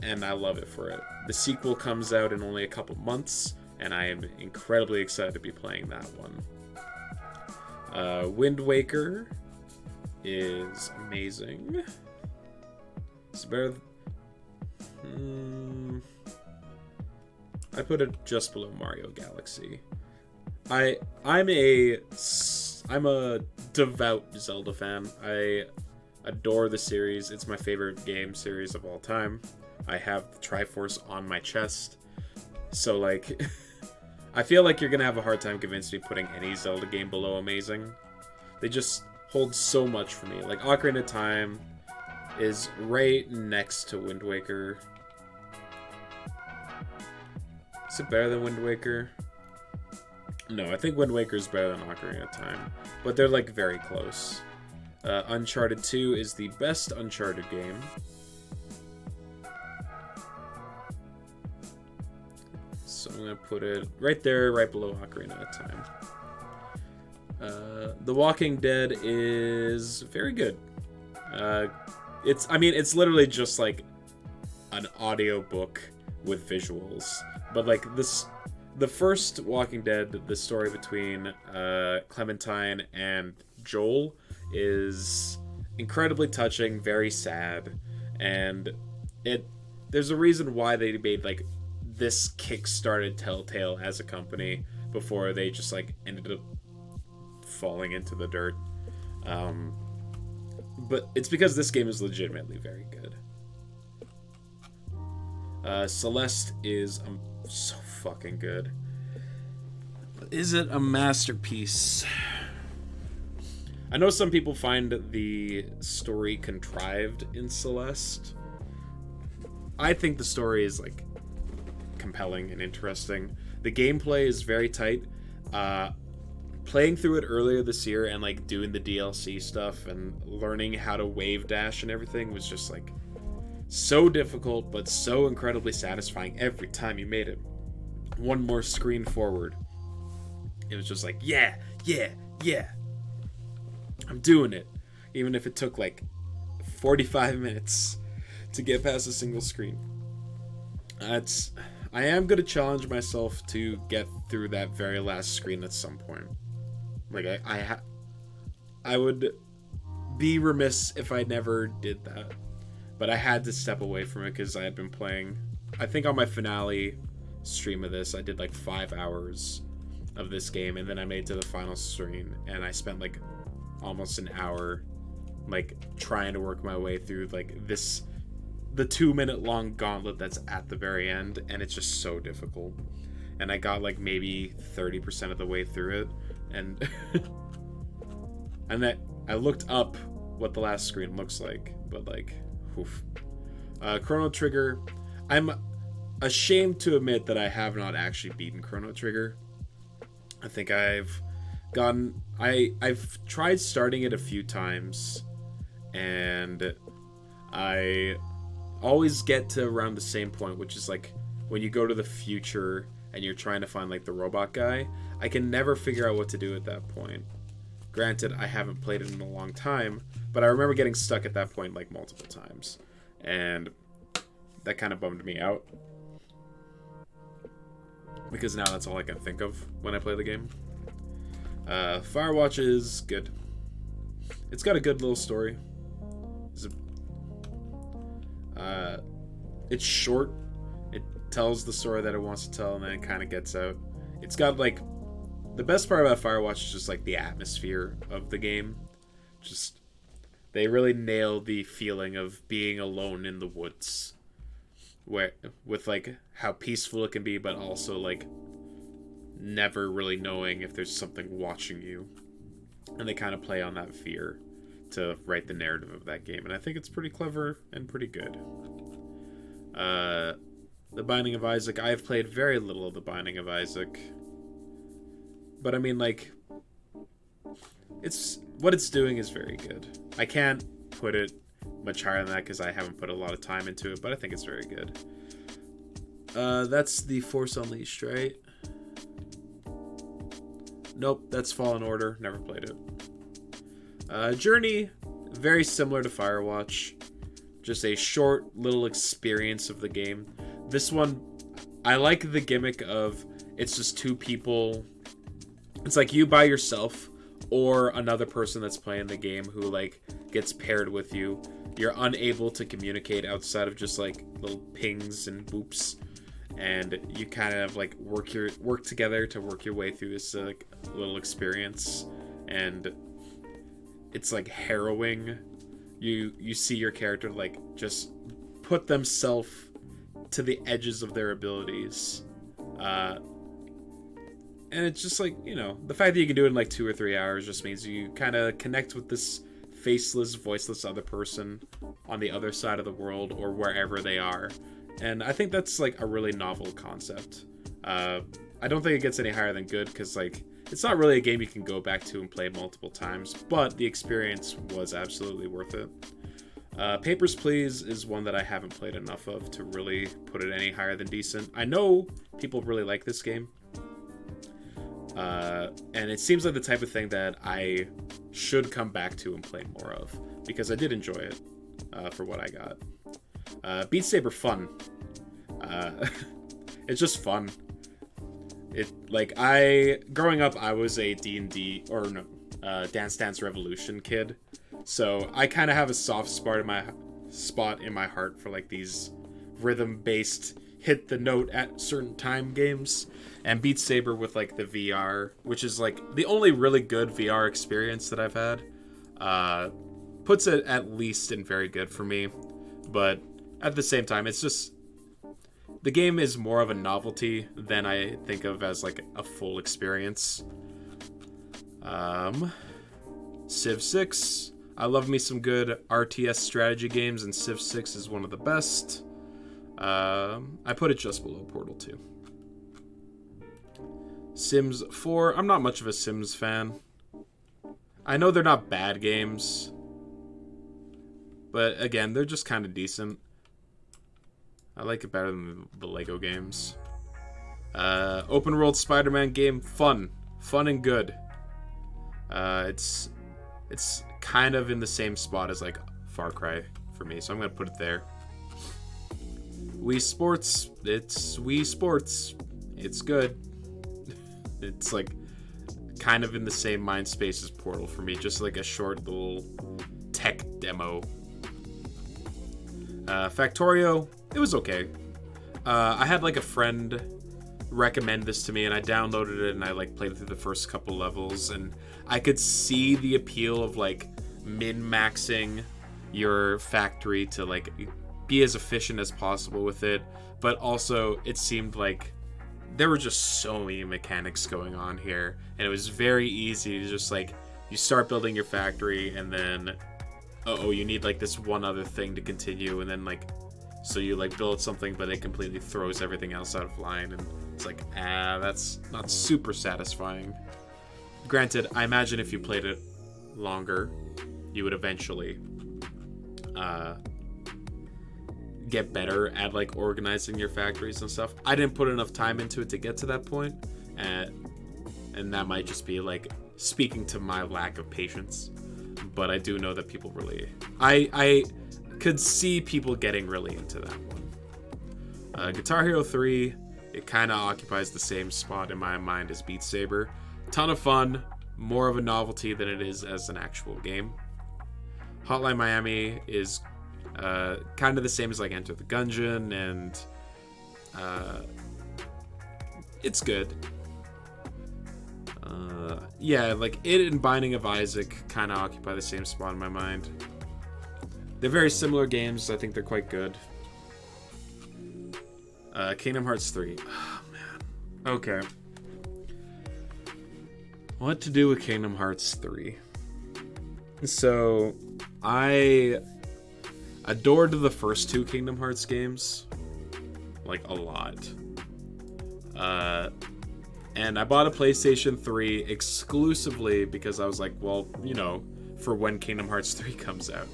And I love it for it. The sequel comes out in only a couple months, and I am incredibly excited to be playing that one. Wind Waker is amazing. It's better. I put it just below Mario Galaxy. I'm a devout Zelda fan. I adore the series. It's my favorite game series of all time. I have the Triforce on my chest. So, like, I feel like you're gonna have a hard time convincing me putting any Zelda game below amazing. They just hold so much for me. Like, Ocarina of Time is right next to Wind Waker. Is it better than Wind Waker? No, I think Wind Waker is better than Ocarina of Time. But they're, like, very close. Uncharted 2 is the best Uncharted game. So I'm going to put it right there, right below Ocarina of Time. The Walking Dead is very good. It's literally just like an audiobook with visuals. But like the first Walking Dead, the story between Clementine and Joel is incredibly touching, very sad, and there's a reason why they made like this kick-started Telltale as a company before they just like ended up falling into the dirt. But it's because this game is legitimately very good. Celeste is so fucking good. Is it a masterpiece? I know some people find the story contrived in Celeste. I think the story is like compelling and interesting. The gameplay is very tight. Playing through it earlier this year and like doing the DLC stuff and learning how to wave dash and everything was just like so difficult, but so incredibly satisfying every time you made it one more screen forward. It was just like, yeah, I'm doing it, even if it took like 45 minutes to get past a single screen. I am going to challenge myself to get through that very last screen at some point. Like, I would be remiss if I never did that. But I had to step away from it because I had been playing. I think on my finale stream of this, I did like 5 hours of this game, and then I made it to the final screen, and I spent like almost an hour like trying to work my way through like the 2-minute long gauntlet that's at the very end, and it's just so difficult. And I got like maybe 30% of the way through it, and and that I looked up what the last screen looks like, but like, oof. Chrono Trigger, I'm ashamed to admit that I have not actually beaten Chrono Trigger. I think I've tried starting it a few times, and I always get to around the same point, which is like when you go to the future and you're trying to find like the robot guy. I can never figure out what to do at that point. Granted, I haven't played it in a long time, but I remember getting stuck at that point like multiple times, and that kind of bummed me out because now that's all I can think of when I play the game. Firewatch is good. It's got a good little story. It's short. It tells the story that it wants to tell, and then it kind of gets out. It's got like, the best part about Firewatch is just like the atmosphere of the game. Just, they really nail the feeling of being alone in the woods where with like how peaceful it can be, but also like never really knowing if there's something watching you. And they kind of play on that fear to write the narrative of that game, and I think it's pretty clever and pretty good. The Binding of Isaac, I have played very little of The Binding of Isaac, but I mean, like, what it's doing is very good. I can't put it much higher than that because I haven't put a lot of time into it, but I think it's very good. That's the Force Unleashed, right? Nope, that's Fallen Order. Never played it. Journey, very similar to Firewatch. Just a short little experience of the game. This one, I like the gimmick of it's just two people. It's like you by yourself or another person that's playing the game who like gets paired with you. You're unable to communicate outside of just like little pings and boops, and you kind of like work together to work your way through this like little experience, and it's like harrowing. You see your character like just put themselves to the edges of their abilities, and it's just like, you know, the fact that you can do it in like 2 or 3 hours just means you kind of connect with this faceless, voiceless other person on the other side of the world or wherever they are. And I think that's like a really novel concept. I don't think it gets any higher than good because like it's not really a game you can go back to and play multiple times, but the experience was absolutely worth it. Papers, Please is one that I haven't played enough of to really put it any higher than decent. I know people really like this game. And it seems like the type of thing that I should come back to and play more of, because I did enjoy it for what I got. Beat Saber, fun. It's just fun. Growing up, I was a D&D, or no, Dance Dance Revolution kid. So I kind of have a soft spot in my heart for like these rhythm-based hit the note at certain time games. And Beat Saber with like the VR, which is like the only really good VR experience that I've had, puts it at least in very good for me. But at the same time, it's just, the game is more of a novelty than I think of as like a full experience. Civ 6. I love me some good RTS strategy games, and Civ 6 is one of the best. I put it just below Portal 2. Sims 4. I'm not much of a Sims fan. I know they're not bad games, but again, they're just kind of decent. I like it better than the Lego games. Open world Spider-Man game, fun and good. It's kind of in the same spot as like Far Cry for me, so I'm gonna put it there. Wii Sports, it's Wii Sports. It's good. It's like kind of in the same mind space as Portal for me, just like a short little tech demo. Factorio, it was okay. I had like a friend recommend this to me, and I downloaded it and I like played it through the first couple levels, and I could see the appeal of like min-maxing your factory to like be as efficient as possible with it, but also it seemed like there were just so many mechanics going on here, and it was very easy to just like, you start building your factory and then you need like this one other thing to continue, and then like, so you like build something but it completely throws everything else out of line, and it's like, that's not super satisfying. Granted, I imagine if you played it longer, you would eventually get better at like organizing your factories and stuff. I didn't put enough time into it to get to that point, and that might just be like speaking to my lack of patience. But I do know that people really, I could see people getting really into that one. Guitar Hero 3, it kind of occupies the same spot in my mind as Beat Saber. Ton of fun, more of a novelty than it is as an actual game. Hotline Miami is kind of the same as like Enter the Gungeon, and it's good. Yeah, like it and Binding of Isaac kind of occupy the same spot in my mind. They're very similar games. I think they're quite good. Kingdom Hearts 3. Oh, man. Okay. What to do with Kingdom Hearts 3? So, I adored the first two Kingdom Hearts games. Like, a lot. And I bought a PlayStation 3 exclusively because I was like, well, you know, for when Kingdom Hearts 3 comes out.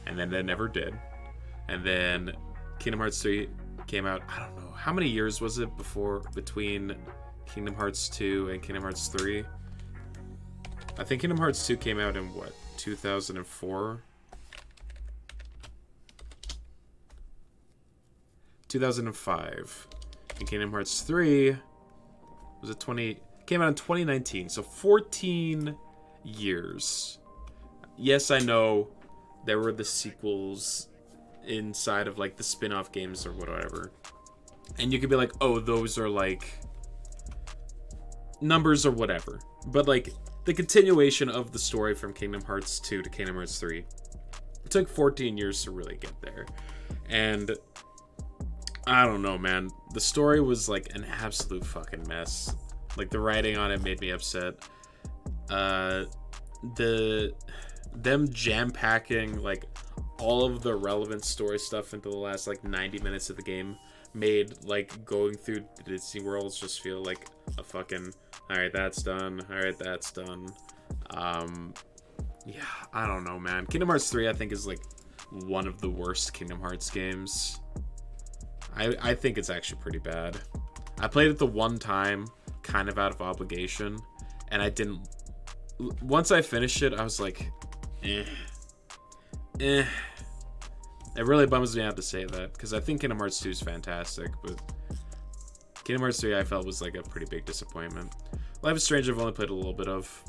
And then it never did. And then Kingdom Hearts 3 came out, I don't know, how many years was it between Kingdom Hearts 2 and Kingdom Hearts 3? I think Kingdom Hearts 2 came out in, what, 2004? 2005. And Kingdom Hearts 3 was it came out in 2019, so 14 years. Yes, I know there were the sequels inside of like the spin-off games or whatever. And you could be like, oh, those are like numbers or whatever. But like the continuation of the story from Kingdom Hearts 2 to Kingdom Hearts 3, it took 14 years to really get there. And I don't know, man. The story was like an absolute fucking mess. Like the writing on it made me upset. Them jam-packing like all of the relevant story stuff into the last like 90 minutes of the game made like going through the Disney worlds just feel like a fucking alright, that's done. Alright, that's done. Yeah, I don't know, man. Kingdom Hearts 3 I think is like one of the worst Kingdom Hearts games. I think it's actually pretty bad. I played it the one time, kind of out of obligation, and I didn't... Once I finished it, I was like, eh. It really bums me out to say that, because I think Kingdom Hearts 2 is fantastic, but Kingdom Hearts 3 I felt was like a pretty big disappointment. Life is Strange I've only played a little bit of.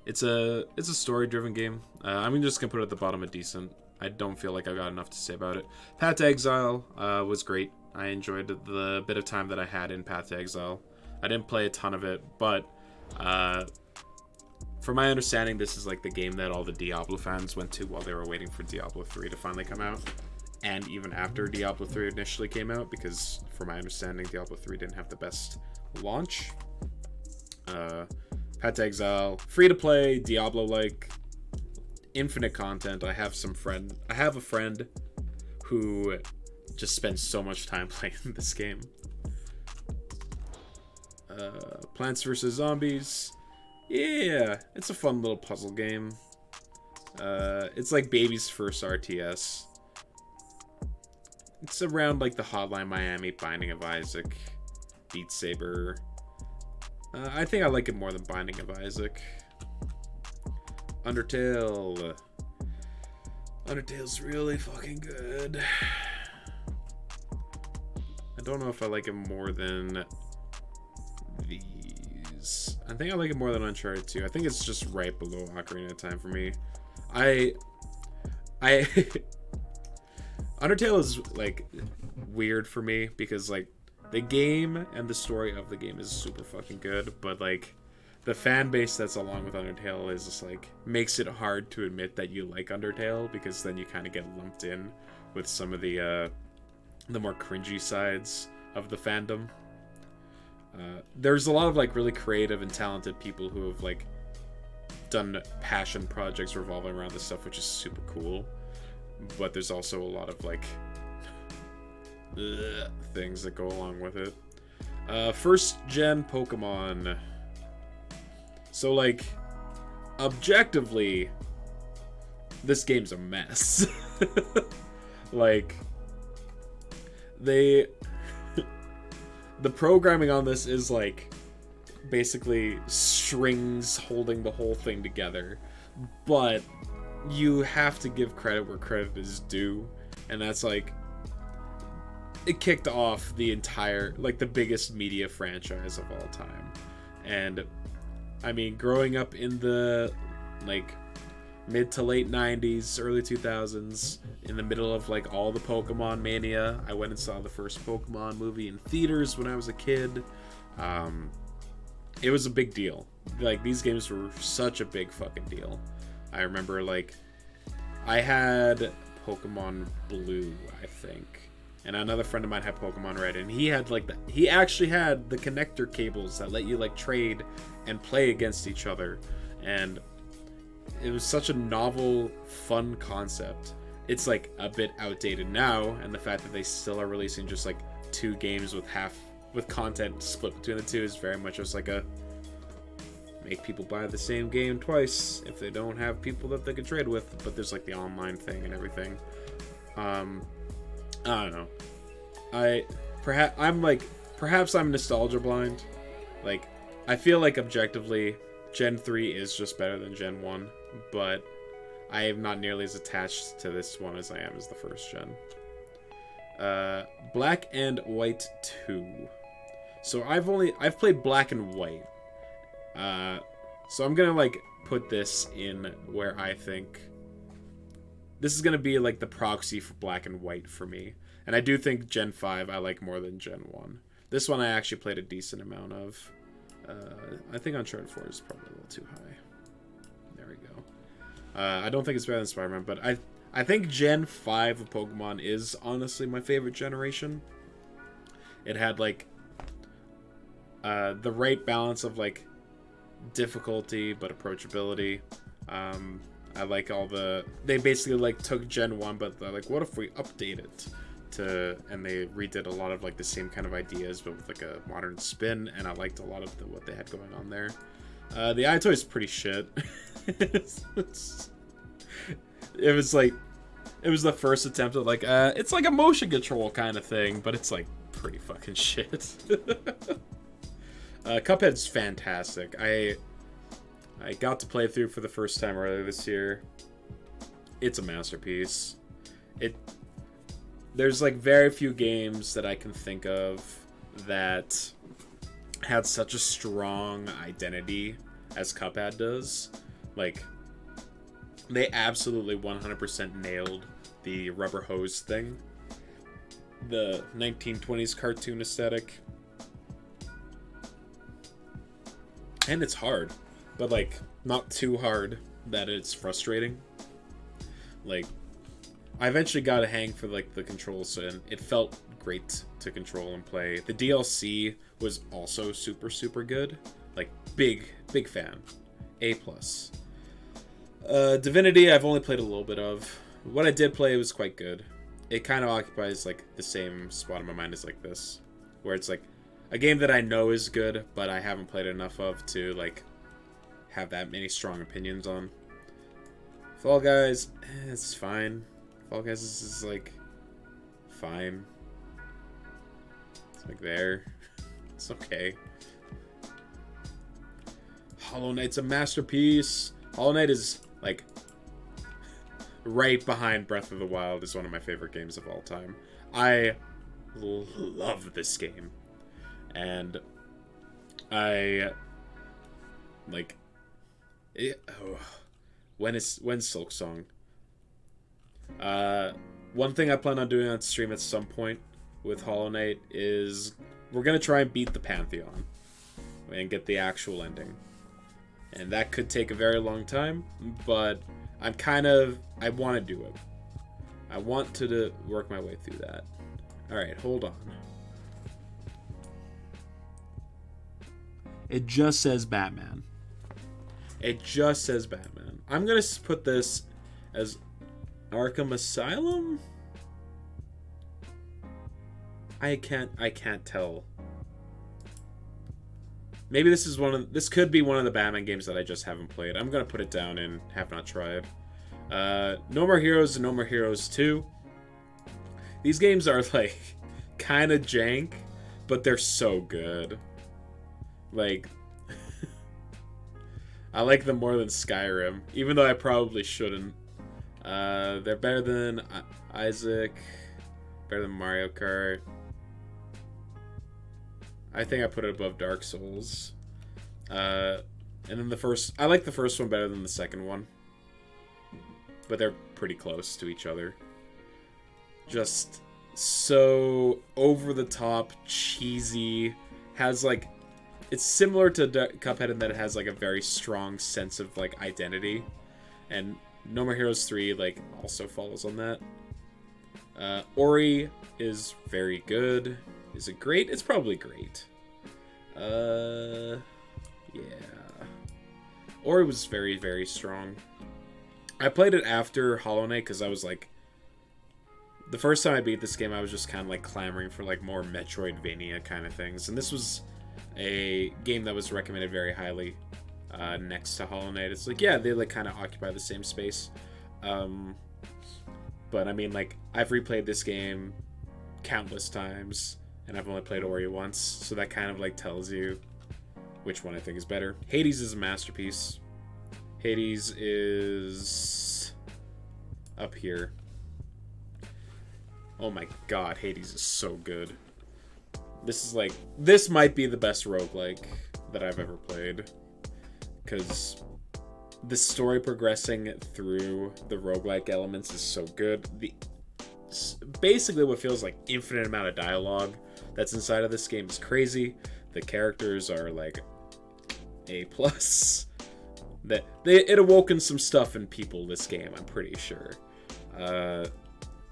It's a story-driven game. I'm just gonna put it at the bottom of decent. I don't feel like I've got enough to say about it. Path to Exile was great. I enjoyed the bit of time that I had in Path to Exile. I didn't play a ton of it, but from my understanding, this is like the game that all the Diablo fans went to while they were waiting for Diablo 3 to finally come out. And even after Diablo 3 initially came out, because from my understanding, Diablo 3 didn't have the best launch. Path to Exile, free to play, Diablo-like, infinite content. I have a friend who just spends so much time playing this game. Plants vs. Zombies. Yeah, it's a fun little puzzle game. It's like baby's first RTS. It's around like the Hotline Miami, Binding of Isaac, Beat Saber. I think I like it more than Binding of Isaac. Undertale. Undertale's really fucking good. I don't know if I like it more than these. I think I like it more than Uncharted 2. I think it's just right below Ocarina of Time for me. Undertale is like weird for me because like the game and the story of the game is super fucking good, but like the fan base that's along with Undertale is just like makes it hard to admit that you like Undertale, because then you kind of get lumped in with some of the more cringy sides of the fandom. There's a lot of like really creative and talented people who have like done passion projects revolving around this stuff, which is super cool. But there's also a lot of like things that go along with it. First gen Pokemon. So like objectively, this game's a mess. Like the programming on this is like basically strings holding the whole thing together, but you have to give credit where credit is due, and that's like it kicked off the entire, like, the biggest media franchise of all time. And I mean, growing up in the like mid to late 90s, early 2000s, in the middle of like all the Pokemon mania, I went and saw the first Pokemon movie in theaters when I was a kid. It was a big deal. Like, these games were such a big fucking deal. I remember, like, I had Pokemon Blue, I think, and another friend of mine had Pokemon Red, and he had like he actually had the connector cables that let you like trade and play against each other, and it was such a novel, fun concept. It's like a bit outdated now, and the fact that they still are releasing just like 2 games with content split between the two is very much just like a make people buy the same game twice if they don't have people that they can trade with. But there's like the online thing and everything. I don't know. Perhaps I'm nostalgia blind. Like, I feel like objectively Gen 3 is just better than Gen 1, but I am not nearly as attached to this one as I am as the first gen. Black and White 2. So I've played Black and White. So I'm gonna like put this in where I think this is gonna be like the proxy for Black and White for me. And I do think Gen 5 I like more than Gen 1. This one I actually played a decent amount of. I think Uncharted 4 is probably a little too high. There we go. I don't think it's better than Spider-Man, but I think Gen 5 of Pokemon is honestly my favorite generation. It had like the right balance of like difficulty but approachability. I like all they basically like took Gen 1, but they're like, what if we update it and they redid a lot of like the same kind of ideas but with like a modern spin, and I liked a lot of what they had going on there. The iToy is pretty shit. It was the first attempt at like it's like a motion control kind of thing, but it's like pretty fucking shit. Cuphead's fantastic. I got to play through for the first time earlier this year. It's a masterpiece. There's like very few games that I can think of that had such a strong identity as Cuphead does. Like, they absolutely 100% nailed the rubber hose thing. The 1920s cartoon aesthetic. And it's hard, but like not too hard that it's frustrating. Like, I eventually got a hang for like the controls, and it felt great to control and play. The DLC was also super, super good. Like, big fan. A+. Divinity, I've only played a little bit of. What I did play was quite good. It kind of occupies like the same spot in my mind as like this, where it's like a game that I know is good, but I haven't played enough of to like have that many strong opinions on. Fall Guys, it's fine. Fall Guys is like fine. It's like there. It's okay. Hollow Knight's a masterpiece. Hollow Knight is like right behind Breath of the Wild is one of my favorite games of all time. I love this game. And I like it. Oh, when's Silk Song? One thing I plan on doing on stream at some point with Hollow Knight is we're gonna try and beat the Pantheon and get the actual ending. And that could take a very long time, but I want to do it. I want to work my way through that. Alright, hold on. It just says Batman. It just says Batman. I'm going to put this as Arkham Asylum? I can't tell. Maybe this could be one of the Batman games that I just haven't played. I'm gonna put it down and have not tried. No More Heroes and No More Heroes 2. These games are like kind of jank, but they're so good. Like, I like them more than Skyrim, even though I probably shouldn't. They're better than Isaac, better than Mario Kart. I think I put it above Dark Souls. And then I like the first one better than the second one. But they're pretty close to each other. Just so over the top, cheesy. Has like, it's similar to Cuphead in that it has like a very strong sense of like identity. And No More Heroes 3 like also follows on that. Ori is very good. Is it great? It's probably great. Yeah. Ori was very, very strong. I played it after Hollow Knight because I was like... The first time I beat this game, I was just kind of like clamoring for like more Metroidvania kind of things. And this was a game that was recommended very highly next to Hollow Knight. It's like, yeah, they like kind of occupy the same space. But I mean, like, I've replayed this game countless times, and I've only played Ori once, so that kind of like tells you which one I think is better. Hades is a masterpiece. Hades is up here. Oh my god, Hades is so good. This might be the best roguelike that I've ever played. Because the story progressing through the roguelike elements is so good. Basically what feels like infinite amount of dialogue that's inside of this game is crazy. The characters are like A+. It awoken some stuff in people, this game, I'm pretty sure.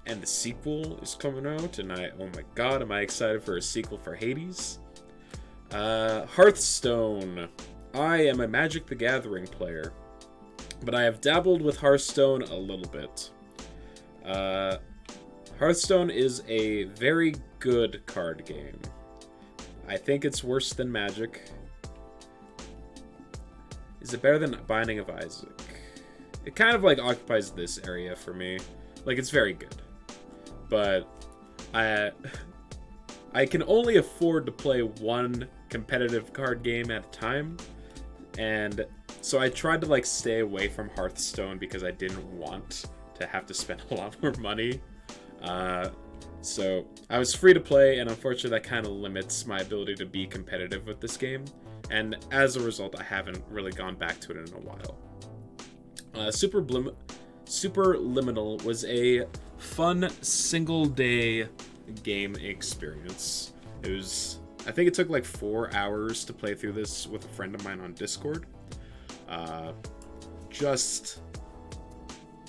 And the sequel is coming out, and oh my god, am I excited for a sequel for Hades. Hearthstone. I am a Magic the Gathering player, but I have dabbled with Hearthstone a little bit. Hearthstone is a very good card game. I think it's worse than Magic. Is it better than Binding of Isaac? It kind of like occupies this area for me. Like, it's very good. But I can only afford to play one competitive card game at a time, and so I tried to like stay away from Hearthstone because I didn't want to have to spend a lot more money. So I was free to play, and unfortunately that kind of limits my ability to be competitive with this game, and as a result I haven't really gone back to it in a while. Superliminal was a fun single-day game experience. I think it took like 4 hours to play through this with a friend of mine on Discord.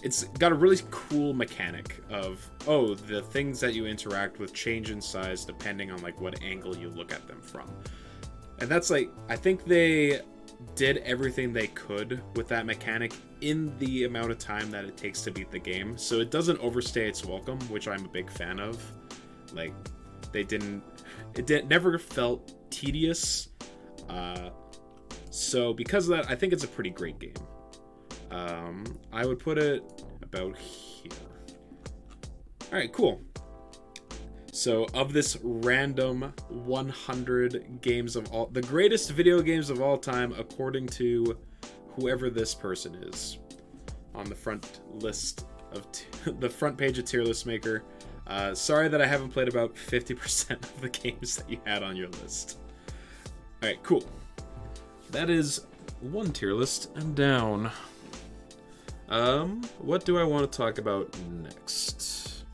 It's got a really cool mechanic of, the things that you interact with change in size depending on like what angle you look at them from. And that's like, I think they did everything they could with that mechanic in the amount of time that it takes to beat the game. So it doesn't overstay its welcome, which I'm a big fan of. Like, it never felt tedious. So because of that, I think it's a pretty great game. I would put it about here. Alright, cool. So, of this random 100 games the greatest video games of all time, according to whoever this person is, on the front list of the front page of Tier List Maker. Sorry that I haven't played about 50% of the games that you had on your list. Alright, cool. That is one tier list and down. What do I want to talk about next?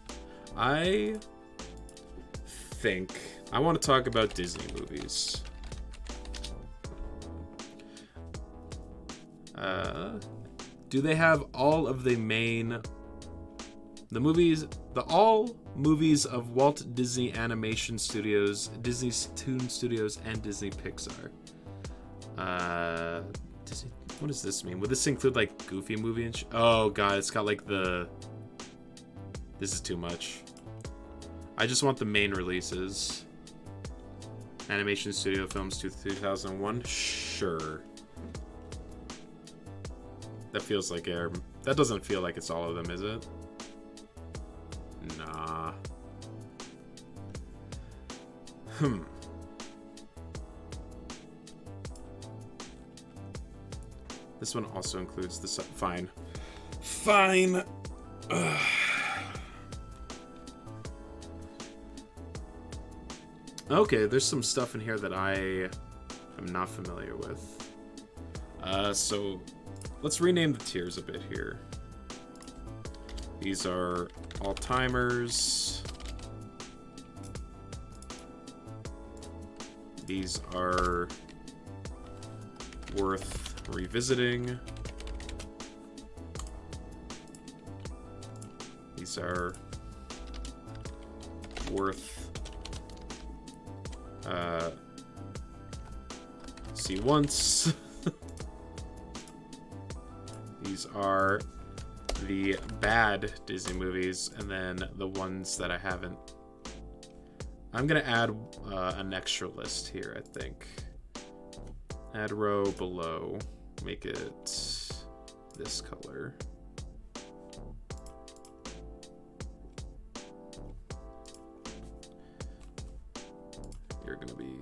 I think I want to talk about Disney movies. Do they have all of the all movies of Walt Disney Animation Studios, Disney's Toons Studios, and Disney Pixar? Disney, what does this mean? Would this include like Goofy movie and oh god, it's got like this is too much. I just want the main releases. Animation Studio Films 2001? Sure. That feels like that doesn't feel like it's all of them, is it? Nah. This one also includes the fine. Fine. Ugh. Okay, there's some stuff in here that I am not familiar with. So let's rename the tiers a bit here. These are all-timers. These are worth revisiting. These are worth see once. These are the bad Disney movies, and then the ones that I haven't. I'm gonna add an extra list here, I think. Add row below. Make it this color. You're gonna be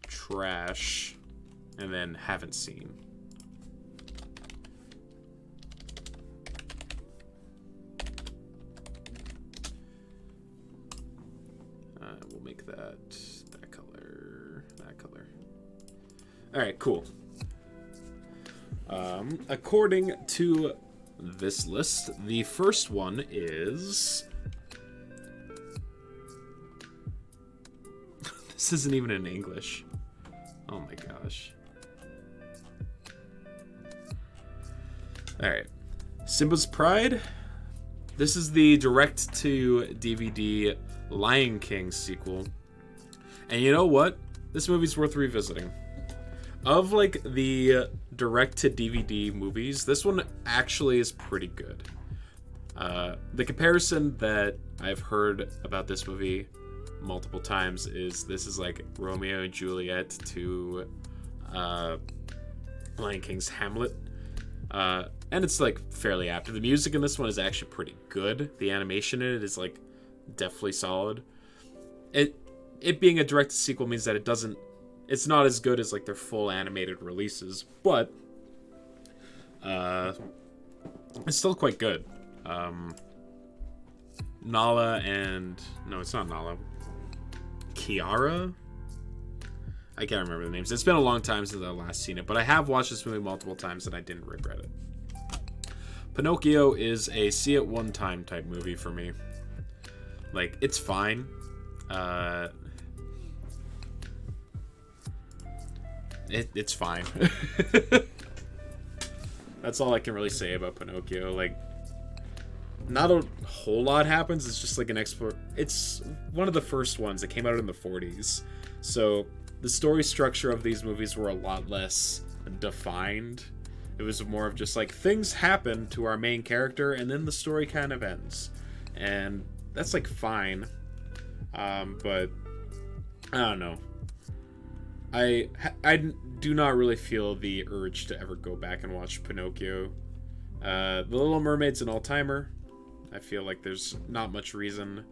trash, and then haven't seen. We'll make that color, that color. All right, cool. According to this list, the first one is... This isn't even in English. Oh my gosh. All right. Simba's Pride. This is the direct-to-DVD Lion King sequel. And you know what? This movie's worth revisiting. Of, like, the direct-to-DVD movies, this one actually is pretty good. The comparison that I've heard about this movie multiple times is this is like Romeo and Juliet to Lion King's Hamlet. And it's, like, fairly apt. The music in this one is actually pretty good. The animation in it is, like, definitely solid. It being a direct sequel means that it's not as good as, like, their full animated releases, but it's still quite good. Nala and... No, it's not Nala. Kiara? I can't remember the names. It's been a long time since I last seen it, but I have watched this movie multiple times and I didn't regret it. Pinocchio is a see-it-one-time type movie for me. Like, it's fine. It's fine. That's all I can really say about Pinocchio. Like, not a whole lot happens. It's just like an It's one of the first ones that came out in the 40s. So the story structure of these movies were a lot less defined. It was more of just like things happen to our main character and then the story kind of ends. And that's like fine. But I don't know. I do not really feel the urge to ever go back and watch Pinocchio. The Little Mermaid's an all-timer. I feel like there's not much reason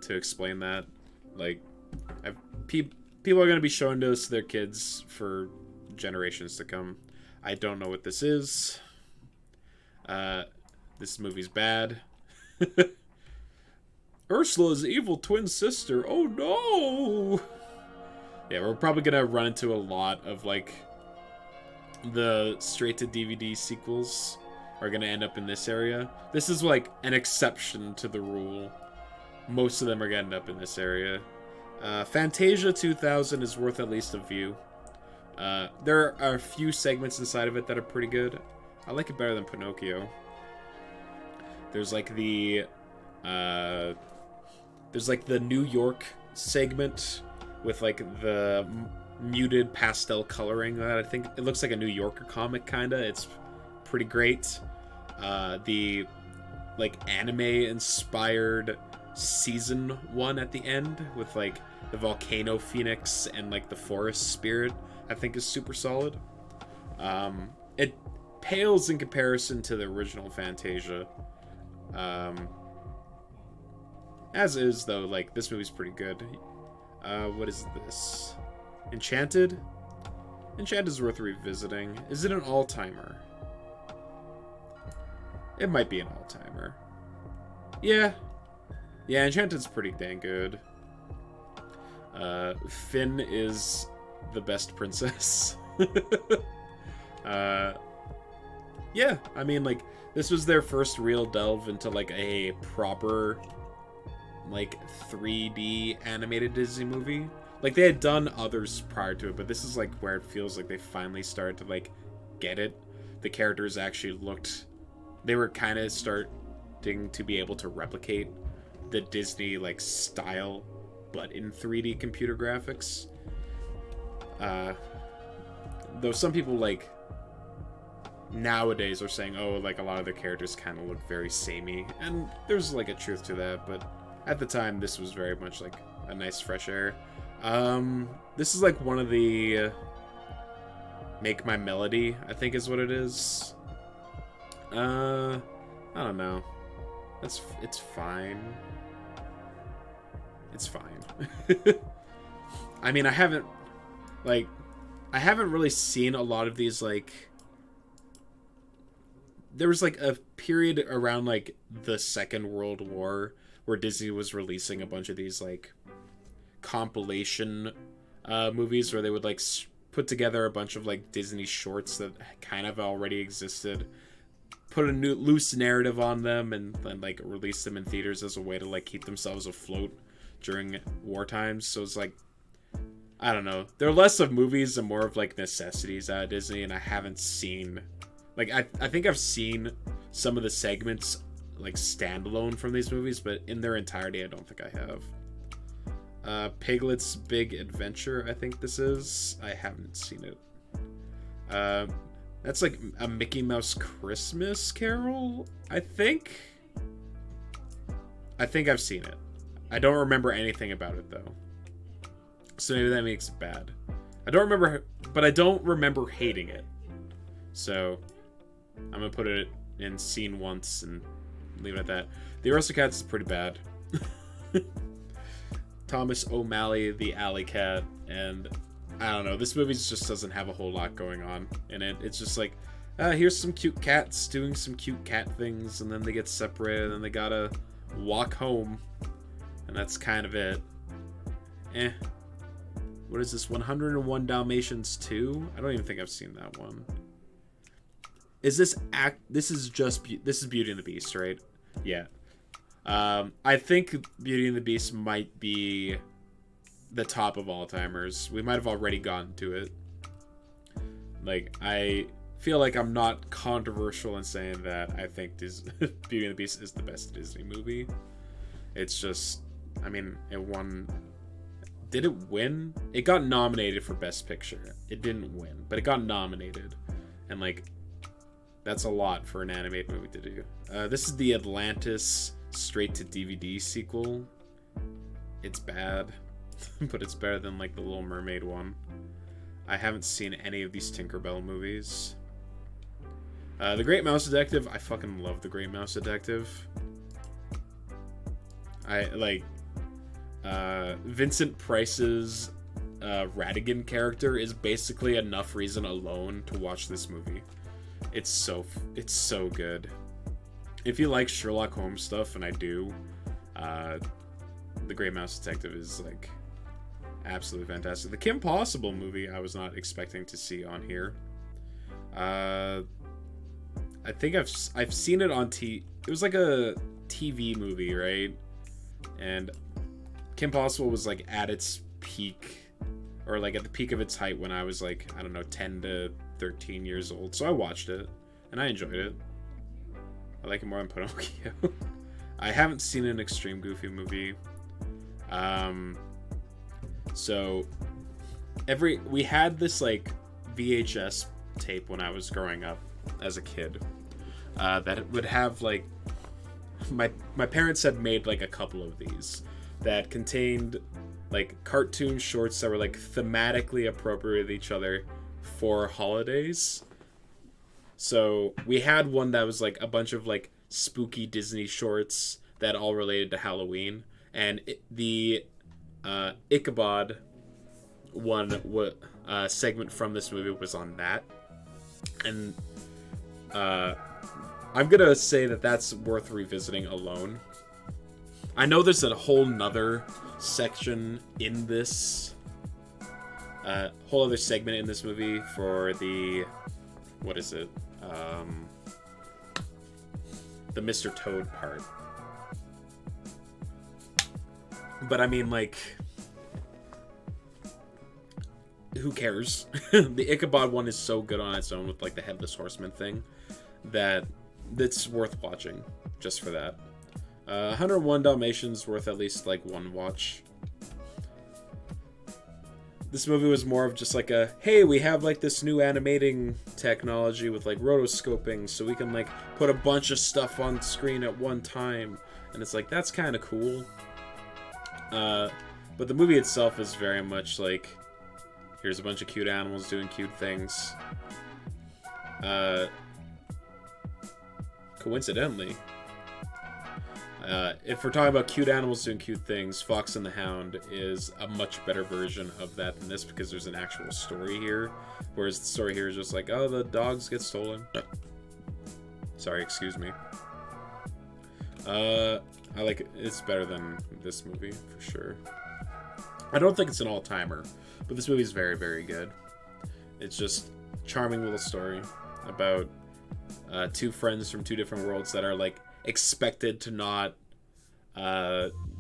to explain that. Like, people are going to be showing this to their kids for generations to come. I don't know what this is. This movie's bad. Ursula's evil twin sister. Oh no! Yeah, we're probably gonna run into a lot of, like, the straight-to-DVD sequels are gonna end up in this area. This is, like, an exception to the rule. Most of them are gonna end up in this area. Fantasia 2000 is worth at least a view. There are a few segments inside of it that are pretty good. I like it better than Pinocchio. There's, like, the New York segment with, like, the muted pastel coloring that I think it looks like a New Yorker comic kinda. It's pretty great. The, like, anime inspired season 1 at the end with, like, the volcano phoenix and, like, the forest spirit I think is super solid. It pales in comparison to the original Fantasia. As is, though, like, this movie's pretty good. What is this? Enchanted? Enchanted's worth revisiting. Is it an all-timer? It might be an all-timer. Yeah. Yeah, Enchanted's pretty dang good. Finn is the best princess. Yeah, I mean, like, this was their first real delve into, like, a proper, like, 3D animated Disney movie. Like, they had done others prior to it, but this is, like, where it feels like they finally started to, like, get it. The characters actually looked they were kind of starting to be able to replicate the Disney like style, but in 3D computer graphics. Though some people like nowadays are saying, oh, like a lot of the characters kind of look very samey, and there's like a truth to that, but at the time this was very much like a nice fresh air. This is like one of the Make My Melody, I think is what it is. I don't know. It's fine. It's fine. I mean, I haven't really seen a lot of these, like, there was like a period around like the Second World War where Disney was releasing a bunch of these like compilation movies where they would like put together a bunch of like Disney shorts that kind of already existed, put a new loose narrative on them, and then like release them in theaters as a way to like keep themselves afloat during war times. So it's like, I don't know, they're less of movies and more of like necessities at Disney, and I haven't seen, like, I think I've seen some of the segments like standalone from these movies, but in their entirety I don't think I have. Piglet's Big Adventure, I think this is. I haven't seen it. That's like a Mickey Mouse Christmas Carol, I think. I think I've seen it. I don't remember anything about it though, so maybe that makes it bad. I don't remember, but I don't remember hating it. So I'm gonna put it in scene once and leave it at that. The Aristocats is pretty bad. Thomas O'Malley, the Alley Cat, and I don't know, this movie just doesn't have a whole lot going on in it. It's just like, here's some cute cats doing some cute cat things, and then they get separated, and then they gotta walk home, and that's kind of it. What is this, 101 Dalmatians 2? I don't even think I've seen that one. Is this this is Beauty and the Beast, right? Yeah. I think Beauty and the Beast might be the top of all timers. We might have already gotten to it. Like, I feel like I'm not controversial in saying that I think Beauty and the Beast is the best Disney movie. It's just, I mean, it won. Did it win? It got nominated for Best Picture. It didn't win, but it got nominated. And, like, that's a lot for an animated movie to do. This is the Atlantis straight-to-DVD sequel. It's bad, but it's better than, like, the Little Mermaid one. I haven't seen any of these Tinkerbell movies. The Great Mouse Detective. I fucking love The Great Mouse Detective. I, like, Vincent Price's Ratigan character is basically enough reason alone to watch this movie. It's so good. If you like Sherlock Holmes stuff, and I do, The Great Mouse Detective is like absolutely fantastic. The Kim Possible movie I was not expecting to see on here. I think I've seen it on It was like a TV movie, right? And Kim Possible was like at its peak, or like at the peak of its height when I was like, I don't know, 10 to 13 years old. So I watched it and I enjoyed it. I like it more than Pinocchio. I haven't seen an Extreme Goofy movie. So we had this like VHS tape when I was growing up as a kid, that would have like, my parents had made like a couple of these that contained like cartoon shorts that were like thematically appropriate with each other for holidays. So we had one that was like a bunch of like spooky Disney shorts that all related to Halloween, and the Ichabod one segment from this movie was on that. And I'm gonna say that that's worth revisiting alone. I know there's a whole nother section in this, whole other segment in this movie for the, what is it? The Mr. Toad part. But I mean, like, who cares? The Ichabod one is so good on its own with like the Headless Horseman thing that that's worth watching just for that. 101 Dalmatians worth at least like one watch. This movie was more of just like a, hey, we have like this new animating technology with like rotoscoping, so we can like put a bunch of stuff on screen at one time, and it's like, that's kind of cool. But the movie itself is very much like, here's a bunch of cute animals doing cute things. Coincidentally, if we're talking about cute animals doing cute things, Fox and the Hound is a much better version of that than this, because there's an actual story here, whereas the story here is just like, oh, the dogs get stolen. Sorry, excuse me. I like it. It's better than this movie, for sure. I don't think it's an all-timer, but this movie is very, very good. It's just a charming little story about two friends from two different worlds that are, like, expected to not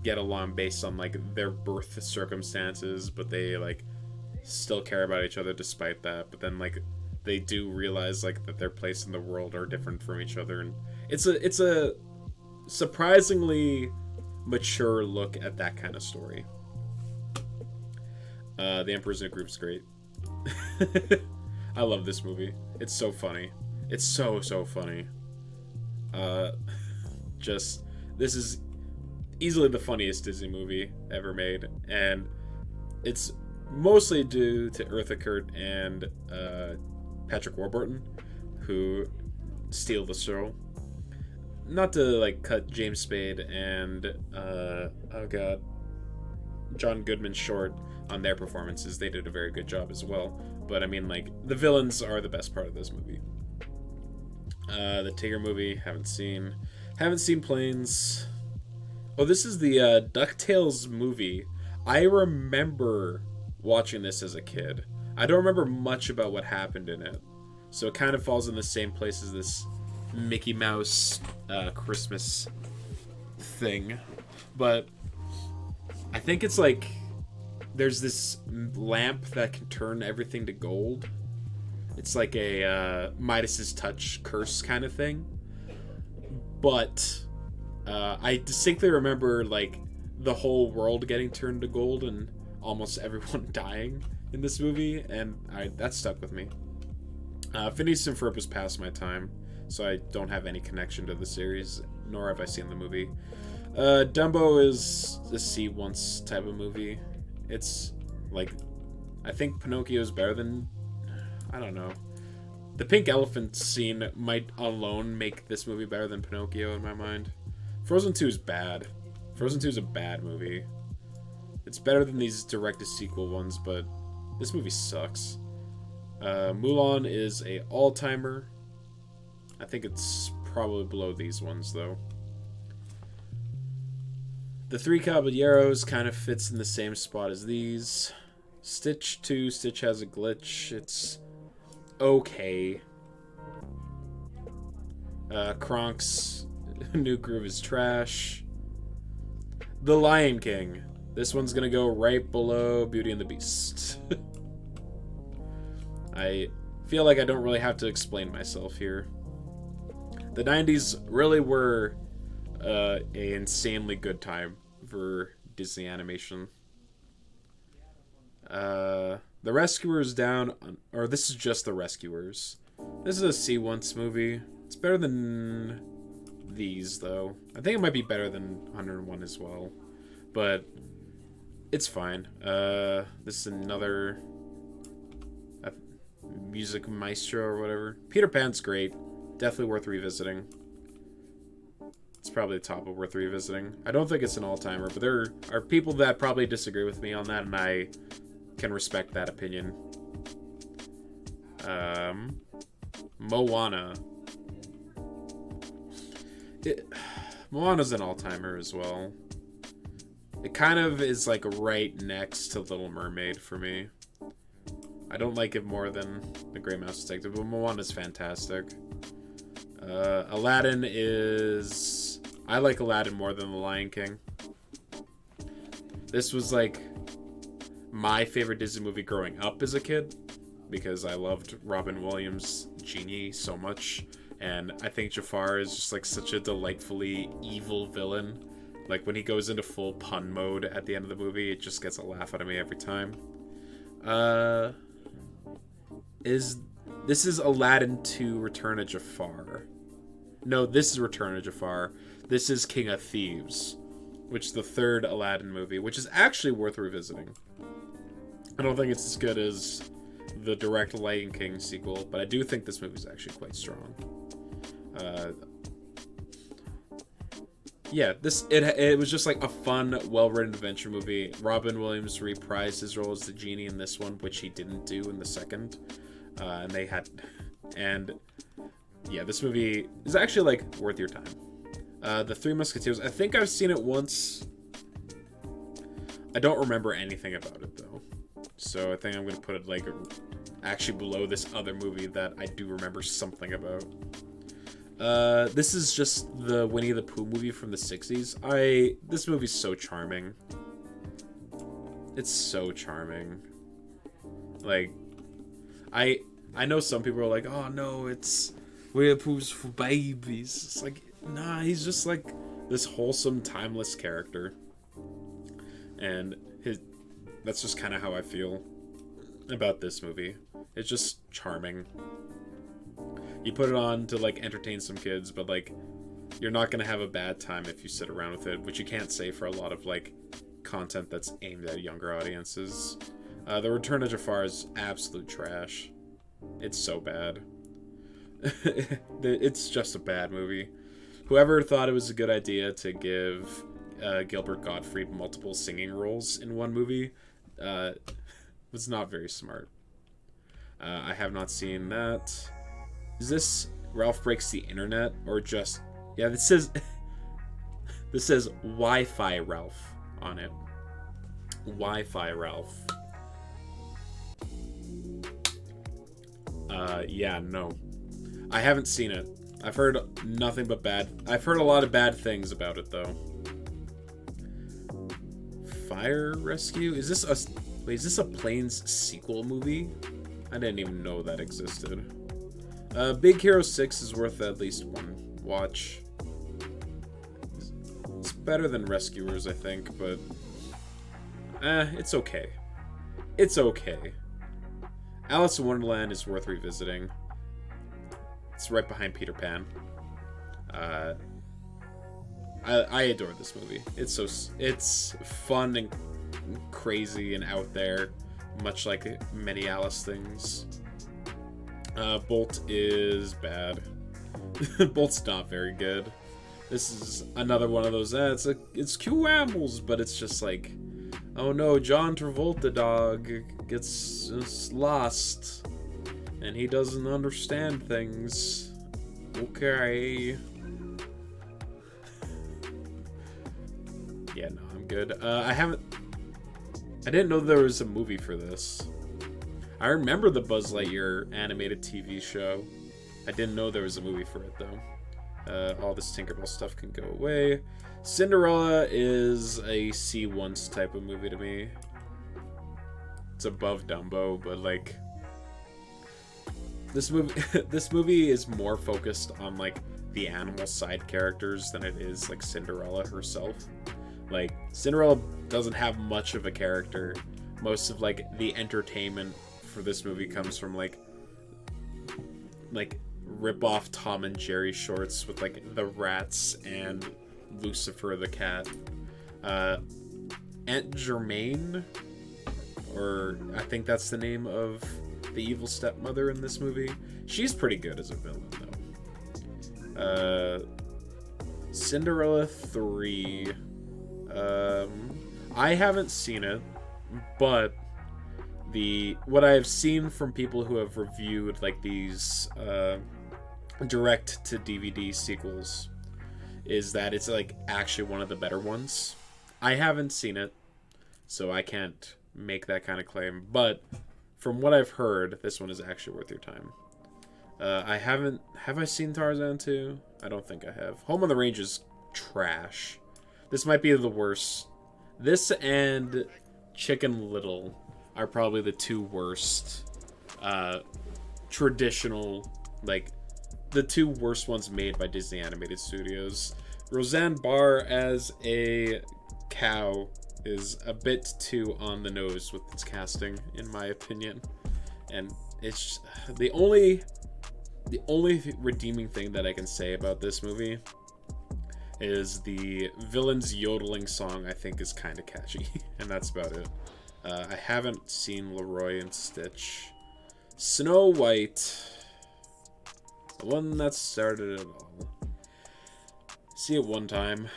get along based on, like, their birth circumstances, but they, like, still care about each other despite that. But then, like, they do realize, like, that their place in the world are different from each other, and it's a surprisingly mature look at that kind of story. The Emperor's New Group's great. I love this movie. It's so funny. It's so funny. This is easily the funniest Disney movie ever made, and it's mostly due to Eartha Kitt and Patrick Warburton, who steal the show. Not to like cut James Spade and John Goodman short on their performances. They did a very good job as well. But I mean, like, the villains are the best part of this movie. The Tigger movie, haven't seen Planes. Oh, this is the DuckTales movie. I remember watching this as a kid. I don't remember much about what happened in it, so it kind of falls in the same place as this Mickey Mouse Christmas thing. But I think it's like there's this lamp that can turn everything to gold. It's like a Midas's touch curse kind of thing. But I distinctly remember like the whole world getting turned to gold and almost everyone dying in this movie, and that stuck with me. Phineas and Ferb was past my time, so I don't have any connection to the series, nor have I seen the movie. Dumbo is a see once type of movie. It's like, I think Pinocchio is better than, I don't know. The pink elephant scene might alone make this movie better than Pinocchio in my mind. Frozen 2 is bad. Frozen 2 is a bad movie. It's better than these direct-to-sequel ones, but this movie sucks. Mulan is a all-timer. I think it's probably below these ones, though. The Three Caballeros kind of fits in the same spot as these. Stitch 2, Stitch has a glitch. It's okay. Kronk's New Groove is trash. The Lion King. This one's gonna go right below Beauty and the Beast. I feel like I don't really have to explain myself here. The 90s really were an insanely good time for Disney animation. The Rescuers down, or this is just The Rescuers. This is a see once movie. It's better than these, though. I think it might be better than 101 as well, but it's fine. This is another Music Maestro or whatever. Peter Pan's great. Definitely worth revisiting. It's probably the top of worth revisiting. I don't think it's an all-timer, but there are people that probably disagree with me on that, and I can respect that opinion. Moana. Moana's an all-timer as well. It kind of is like right next to Little Mermaid for me. I don't like it more than The Great Mouse Detective, but Moana's fantastic. Aladdin is... I like Aladdin more than The Lion King. This was like my favorite Disney movie growing up as a kid, because I loved Robin Williams' Genie so much And I think Jafar is just like such a delightfully evil villain. Like when he goes into full pun mode at the end of the movie, it just gets a laugh out of me every time. This is Aladdin 2 Return of Jafar. No, this is Return of Jafar. This is King of Thieves, which is the third Aladdin movie, which is actually worth revisiting. I don't think it's as good as the direct Lion King sequel, but I do think this movie is actually quite strong. Yeah, it was just like a fun, well-written adventure movie. Robin Williams reprised his role as the genie in this one, which he didn't do in the second. And yeah, this movie is actually like worth your time. The Three Musketeers, I think I've seen it once. I don't remember anything about it though, so I think I'm gonna put it like actually below this other movie that I do remember something about. This is just the Winnie the Pooh movie from the 60s. This movie's so charming. It's so charming. Like, I know some people are like, oh no, it's Winnie the Pooh's for babies. It's like, nah, he's just like this wholesome, timeless character. And that's just kind of how I feel about this movie. It's just charming. You put it on to like entertain some kids, but like you're not gonna have a bad time if you sit around with it, which you can't say for a lot of like content that's aimed at younger audiences. The Return of Jafar is absolute trash. It's so bad. It's just a bad movie. Whoever thought it was a good idea to give Gilbert Gottfried multiple singing roles in one movie was not very smart. I have not seen that. Is this Ralph Breaks the Internet or just... Yeah, this says Wi-Fi Ralph on it. Wi-Fi Ralph. Yeah, no. I haven't seen it. I've heard nothing but bad... I've heard a lot of bad things about it, though. Fire Rescue? Is this a... Wait, is this a Planes sequel movie? I didn't even know that existed. Big Hero 6 is worth at least one watch. It's better than Rescuers, I think, but... it's okay. It's okay. Alice in Wonderland is worth revisiting. It's right behind Peter Pan. I adore this movie. It's fun and crazy and out there, much like many Alice things. Bolt is bad. Bolt's not very good. This is another one of those. It's cute animals, but it's just like, oh no, John Travolta dog gets lost, and he doesn't understand things. Okay. Yeah, no, I'm good. I didn't know there was a movie for this. I remember the Buzz Lightyear animated TV show. I didn't know there was a movie for it, though. All this Tinkerbell stuff can go away. Cinderella is a C1 type of movie to me. It's above Dumbo, but, like... This movie is more focused on, like, the animal side characters than it is, like, Cinderella herself. Like, Cinderella doesn't have much of a character. Most of, like, the entertainment for this movie comes from like rip-off Tom and Jerry shorts with like the rats and Lucifer the cat. Aunt Germaine, or I think that's the name of the evil stepmother in this movie. She's pretty good as a villain though. Cinderella 3. I haven't seen it, but what I have seen from people who have reviewed like these direct to DVD sequels is that it's like actually one of the better ones. I haven't seen it, so I can't make that kind of claim, but from what I've heard, this one is actually worth your time. Have I seen Tarzan 2? I don't think I have. Home on the Range is trash. This might be the worst. This and Chicken Little are probably the two worst traditional, like, the two worst ones made by Disney Animated Studios. Roseanne Barr as a cow is a bit too on the nose with its casting, in my opinion. And it's the only redeeming thing that I can say about this movie is the villain's yodeling song. I think is kind of catchy, and that's about it. I haven't seen Leroy and Stitch. Snow White, the one that started it all. See it one time.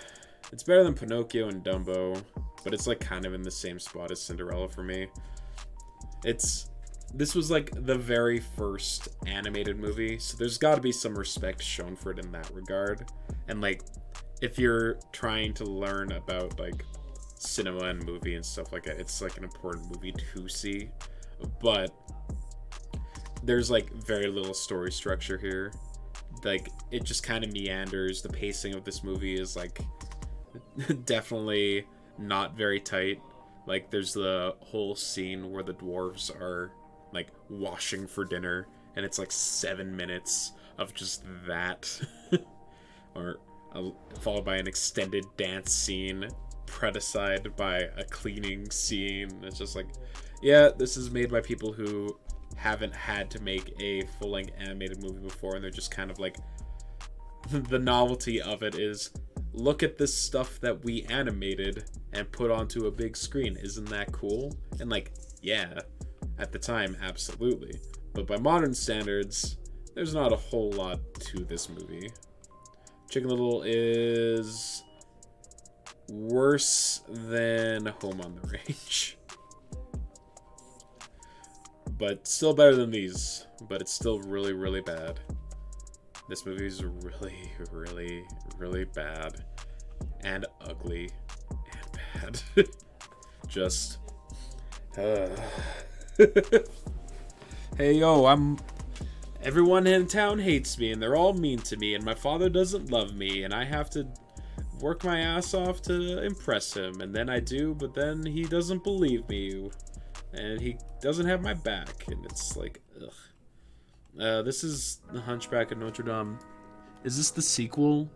It's better than Pinocchio and Dumbo, but it's like kind of in the same spot as Cinderella for me. This was like the very first animated movie, so there's got to be some respect shown for it in that regard. And like, if you're trying to learn about like cinema and movie and stuff like that, it's like an important movie to see. But there's like very little story structure here. Like, it just kind of meanders. The pacing of this movie is like definitely not very tight. Like, there's the whole scene where the dwarves are like washing for dinner, and it's like 7 minutes of just that or followed by an extended dance scene predecessed by a cleaning scene. It's just like, yeah, this is made by people who haven't had to make a full-length animated movie before, and they're just kind of like, the novelty of it is, look at this stuff that we animated and put onto a big screen. Isn't that cool? And like, yeah, at the time, absolutely. But by modern standards, there's not a whole lot to this movie. Chicken Little is worse than Home on the Range. But still better than these. But it's still really, really bad. This movie is really, really, really bad. And ugly. And bad. Just... Hey, yo, everyone in town hates me, and they're all mean to me, and my father doesn't love me, and I have to work my ass off to impress him, and then I do, but then he doesn't believe me, and he doesn't have my back, and it's like, ugh. This is The Hunchback of Notre Dame. Is this the sequel?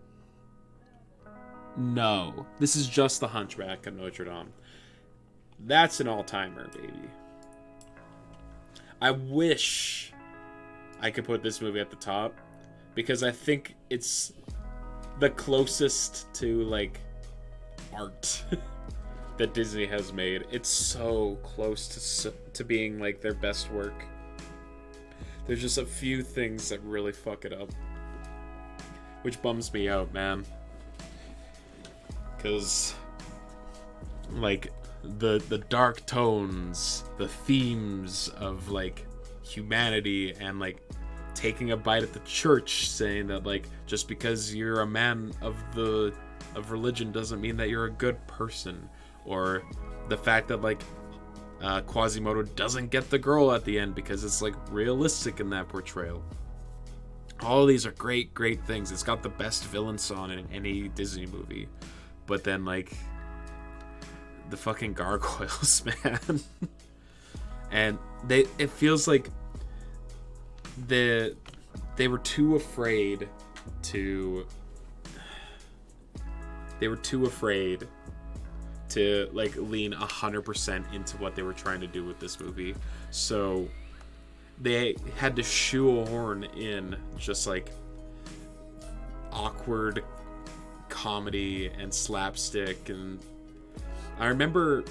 No. This is just The Hunchback of Notre Dame. That's an all-timer, baby. I wish I could put this movie at the top, because I think it's the closest to, like, art that Disney has made. It's so close to being, like, their best work. There's just a few things that really fuck it up, which bums me out, man. Because, like, the dark tones, the themes of like humanity, and like taking a bite at the church, saying that like just because you're a man of religion doesn't mean that you're a good person, or the fact that like Quasimodo doesn't get the girl at the end because it's like realistic in that portrayal. All of these are great things. It's got the best villain song in any Disney movie, but then like the fucking gargoyles, man. And it feels like they were too afraid to like lean 100% into what they were trying to do with this movie. So they had to shoehorn in just like awkward comedy and slapstick. And I remember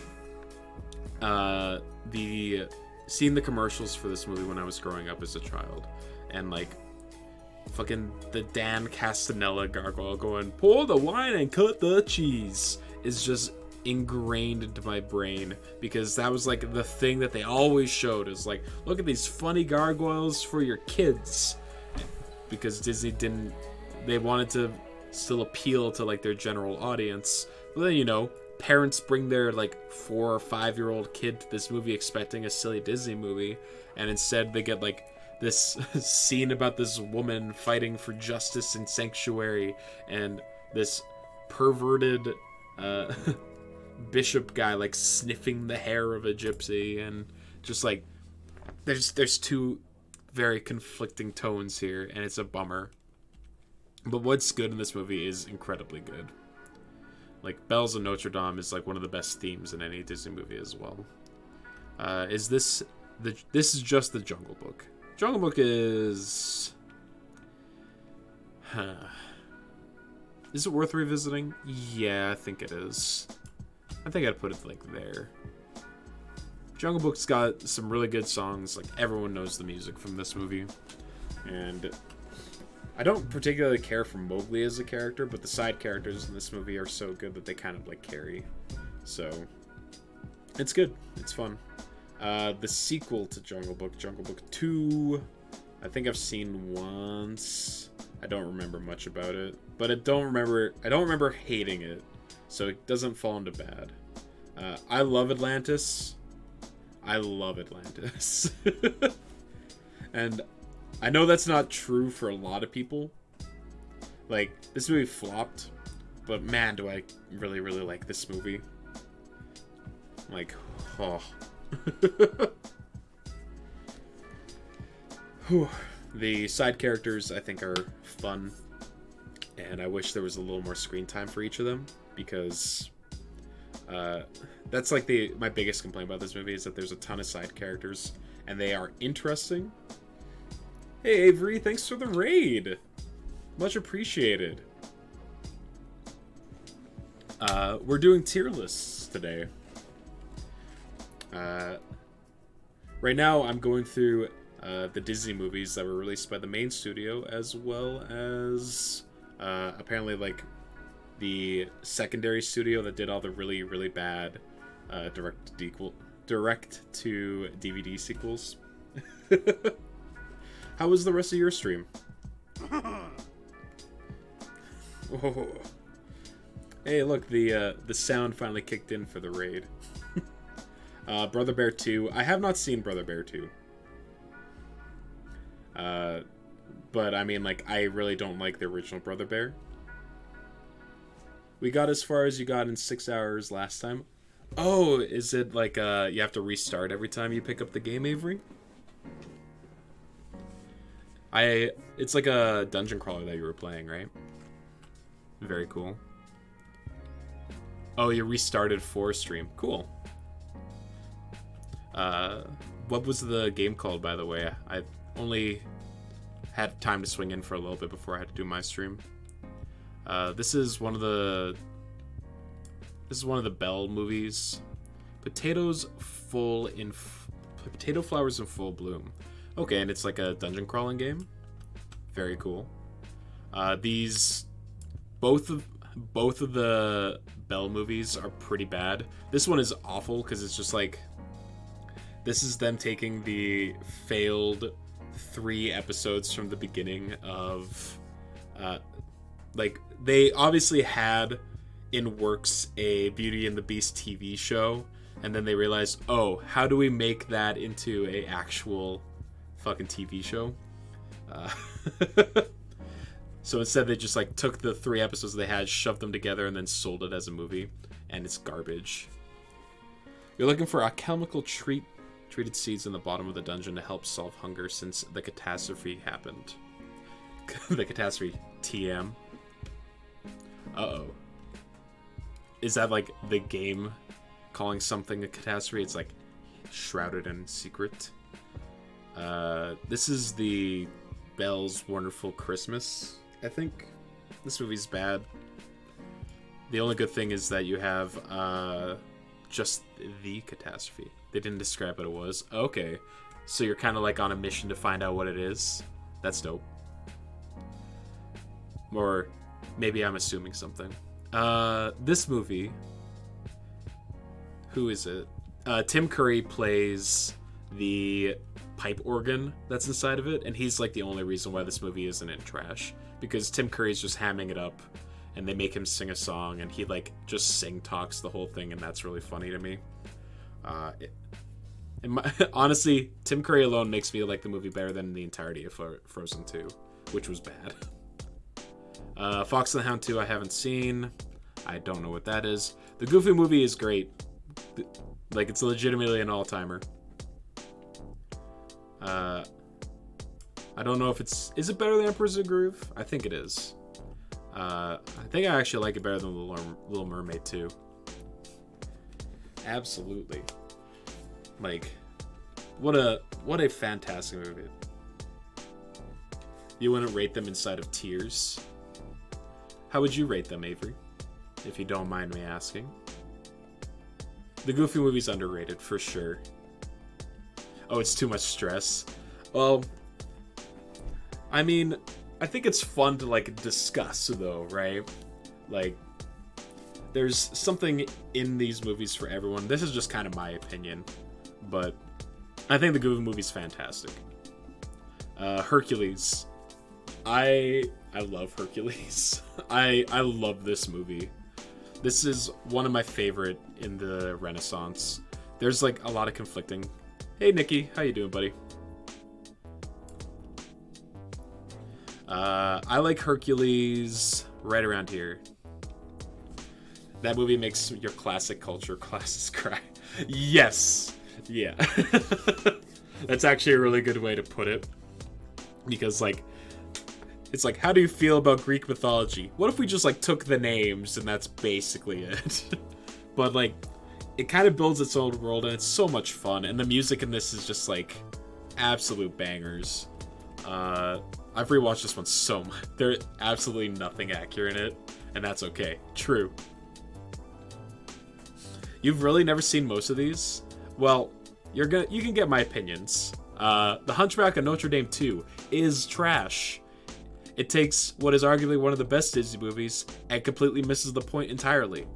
seeing the commercials for this movie when I was growing up as a child, and like fucking the Dan Castanella gargoyle going, pour the wine and cut the cheese, is just ingrained into my brain, because that was like the thing that they always showed, is like, look at these funny gargoyles for your kids, because Disney they wanted to still appeal to like their general audience. But then, you know, parents bring their like 4 or 5-year-old kid to this movie expecting a silly Disney movie, and instead they get like this scene about this woman fighting for justice and sanctuary, and this perverted bishop guy like sniffing the hair of a gypsy, and just like there's two very conflicting tones here, and it's a bummer. But what's good in this movie is incredibly good. Like, Bells of Notre Dame is like one of the best themes in any Disney movie as well. This is just the Jungle Book. Jungle Book is... Is it worth revisiting? Yeah, I think it is. I think I'd put it like there. Jungle Book's got some really good songs. Like, everyone knows the music from this movie. And I don't particularly care for Mowgli as a character, but the side characters in this movie are so good that they kind of like carry. So it's good. It's fun. The sequel to Jungle Book 2, I think I've seen once. I don't remember much about it, but I don't remember hating it, so it doesn't fall into bad. I love Atlantis. And I know that's not true for a lot of people. Like, this movie flopped, but man, do I really, really like this movie. Like, oh. Whew. The side characters, I think, are fun, and I wish there was a little more screen time for each of them, because that's like my biggest complaint about this movie, is that there's a ton of side characters, and they are interesting. Hey, Avery, thanks for the raid. Much appreciated. We're doing tier lists today. Right now, I'm going through the Disney movies that were released by the main studio, as well as apparently like the secondary studio that did all the really, really bad direct to DVD sequels. How was the rest of your stream? Oh. Hey, look, the sound finally kicked in for the raid. Brother Bear 2. I have not seen Brother Bear 2. But I mean, like, I really don't like the original Brother Bear. We got as far as you got in 6 hours last time. Oh, is it like you have to restart every time you pick up the game, Avery? It's like a dungeon crawler that you were playing, right? Very cool. Oh, you restarted for stream. Cool. What was the game called, by the way? I only had time to swing in for a little bit before I had to do my stream. This is one of the Belle movies. Potato flowers in full bloom. Okay, and it's like a dungeon crawling game. Very cool. Both of the Belle movies are pretty bad. This one is awful because it's just like, this is them taking the failed 3 episodes from the beginning of like, they obviously had in works a Beauty and the Beast TV show, and then they realized, oh, how do we make that into a actual fucking TV show? So instead they just like took the 3 episodes they had, shoved them together, and then sold it as a movie, and it's garbage. You're looking for alchemical treated seeds in the bottom of the dungeon to help solve hunger since the catastrophe happened. The catastrophe TM. Uh-oh. Is that like the game calling something a catastrophe? It's like shrouded in secret. This is the Belle's Wonderful Christmas, I think. This movie's bad. The only good thing is that you have just the catastrophe. They didn't describe what it was. Okay, so you're kind of like on a mission to find out what it is. That's dope. Or maybe I'm assuming something. This movie, who is it? Tim Curry plays the pipe organ that's inside of it, and he's like the only reason why this movie isn't in trash, because Tim Curry's just hamming it up, and they make him sing a song, and he like just sing talks the whole thing, and that's really funny to me. Honestly, Tim Curry alone makes me like the movie better than the entirety of Frozen 2, which was bad. Fox and the Hound 2 I haven't seen. I don't know what that is. The Goofy movie is great. Like, it's legitimately an all-timer. I don't know if is it better than Emperor's New Groove? I think it is. I think I actually like it better than Little Mermaid too. Absolutely. Like, what a fantastic movie. You wouldn't rate them inside of tears? How would you rate them, Avery? If you don't mind me asking. The Goofy movie's underrated, for sure. Oh, it's too much stress. Well, I mean, I think it's fun to, like, discuss, though, right? Like, there's something in these movies for everyone. This is just kind of my opinion, but I think the Goofy movie's fantastic. Hercules. I love Hercules. I love this movie. This is one of my favorite in the Renaissance. There's like a lot of conflicting. Hey Nikki, how you doing, buddy? I like Hercules right around here. That movie makes your classic culture classes cry. Yes. Yeah. That's actually a really good way to put it. Because, like, it's like, how do you feel about Greek mythology? What if we just, like, took the names and that's basically it? But, like, it kind of builds its own world and it's so much fun. And the music in this is just, like, absolute bangers. I've rewatched this one so much. There's absolutely nothing accurate in it. And that's okay. True. You've really never seen most of these? Well, you can get my opinions. The Hunchback of Notre Dame 2 is trash. It takes what is arguably one of the best Disney movies and completely misses the point entirely.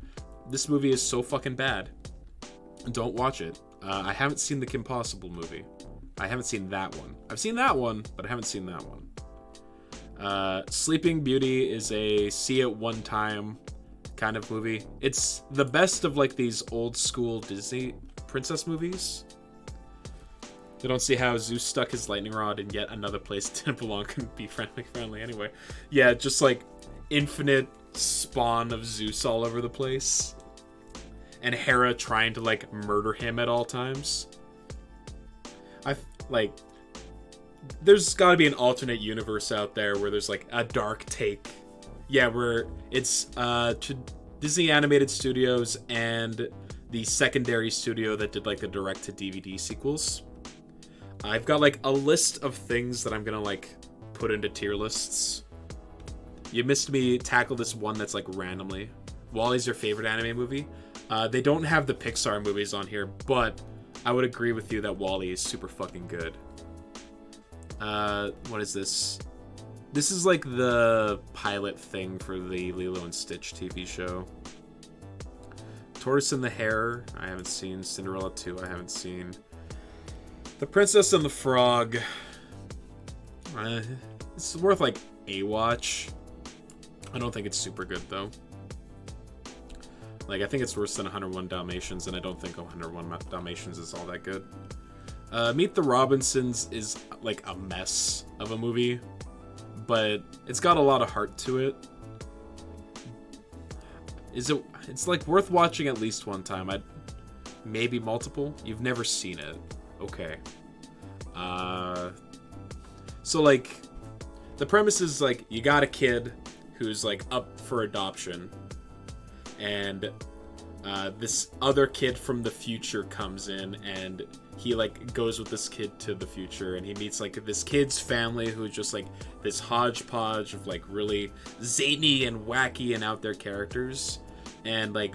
This movie is so fucking bad. Don't watch it. I haven't seen the Kim Possible movie. I haven't seen that one. I've seen that one, but I haven't seen that one. Sleeping Beauty is a see it one time kind of movie. It's the best of like these old school Disney princess movies. I don't see how Zeus stuck his lightning rod in yet another place it didn't belong and be friendly anyway. Yeah, just like infinite spawn of Zeus all over the place. And Hera trying to like murder him at all times. There's gotta be an alternate universe out there where there's like a dark take. Yeah, where it's Disney Animated Studios and the secondary studio that did like the direct-to-DVD sequels. I've got like a list of things that I'm gonna like put into tier lists. You missed me tackle this one that's like randomly. WALL-E's your favorite anime movie? They don't have the Pixar movies on here, but I would agree with you that WALL-E is super fucking good. What is this? This is like the pilot thing for the Lilo and Stitch TV show. Tortoise and the Hare, I haven't seen. Cinderella 2, I haven't seen. The Princess and the Frog. It's worth like a watch. I don't think it's super good though. Like, I think it's worse than 101 Dalmatians, and I don't think 101 Dalmatians is all that good. Meet the Robinsons is like a mess of a movie, but it's got a lot of heart to it. It's like worth watching at least one time. Maybe multiple. You've never seen it. Okay. So like the premise is like you got a kid who's like up for adoption, and this other kid from the future comes in, and he like goes with this kid to the future, and he meets like this kid's family who's just like this hodgepodge of like really zany and wacky and out there characters. And like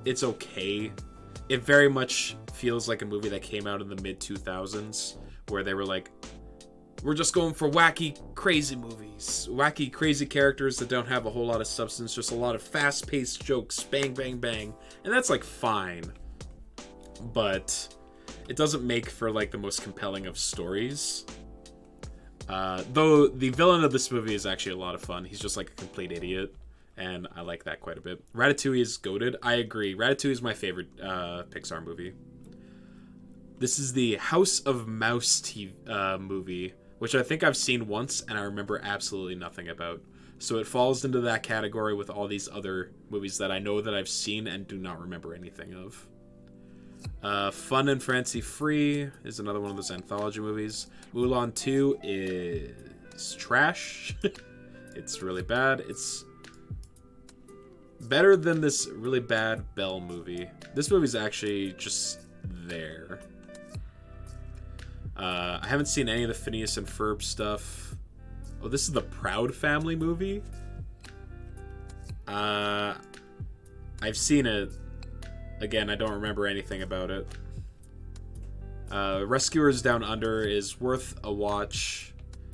it's okay. It very much feels like a movie that came out in the mid 2000s where they were like, we're just going for wacky crazy movies, wacky crazy characters that don't have a whole lot of substance, just a lot of fast paced jokes, bang bang bang. And that's like fine, but it doesn't make for like the most compelling of stories. Though the villain of this movie is actually a lot of fun. He's just like a complete idiot, and I like that quite a bit. Ratatouille is goated. I agree. Ratatouille is my favorite Pixar movie. This is the House of Mouse movie, which I think I've seen once and I remember absolutely nothing about. So it falls into that category with all these other movies that I know that I've seen and do not remember anything of. Fun and Fancy Free is another one of those anthology movies. Mulan 2 is trash. It's really bad. It's Better than this really bad Belle movie. This movie's actually just there. I haven't seen any of the Phineas and Ferb stuff. Oh, this is the Proud Family movie? I've seen it. Again, I don't remember anything about it. Rescuers Down Under is worth a watch.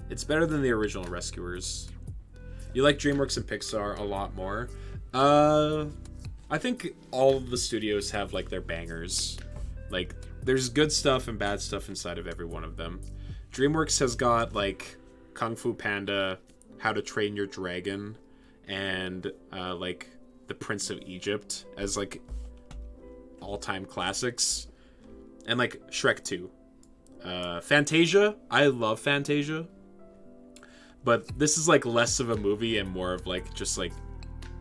It's better than the original Rescuers. You like DreamWorks and Pixar a lot more. I think all of the studios have, like, their bangers. Like, there's good stuff and bad stuff inside of every one of them. DreamWorks has got, like, Kung Fu Panda, How to Train Your Dragon, and, like, The Prince of Egypt as, like, all-time classics. And, like, Shrek 2. Fantasia. I love Fantasia. But this is, like, less of a movie and more of, like, just, like,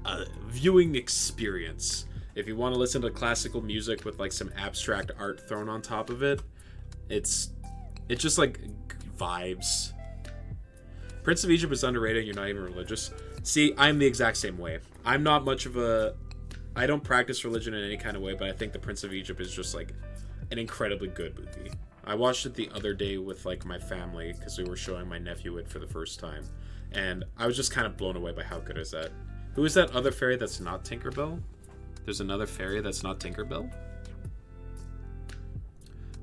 a viewing experience. If you want to listen to classical music with, like, some abstract art thrown on top of it, it's just, like, vibes. Prince of Egypt is underrated. You're not even religious. See, I'm the exact same way. I'm not much of a... I don't practice religion in any kind of way, but I think The Prince of Egypt is just, like, an incredibly good movie. I watched it the other day with, like, my family because we were showing my nephew it for the first time. And I was just kind of blown away by how good is that. Who is that other fairy that's not Tinkerbell? There's another fairy that's not Tinkerbell?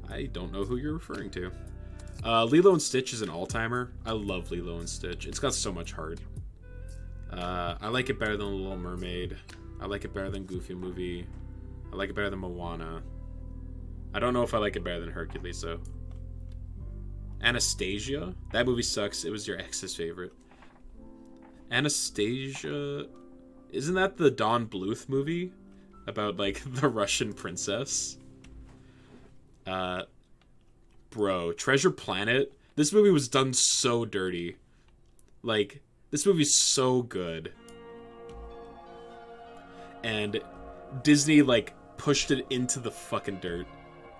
I don't know who you're referring to. Lilo and Stitch is an all-timer. I love Lilo and Stitch. It's got so much heart. I like it better than The Little Mermaid. I like it better than Goofy Movie. I like it better than Moana. I don't know if I like it better than Hercules, though. Anastasia? That movie sucks. It was your ex's favorite. Anastasia... Isn't that the Don Bluth movie? About, like, the Russian princess? Bro, Treasure Planet? This movie was done so dirty. Like, this movie's so good. And Disney, like, pushed it into the fucking dirt.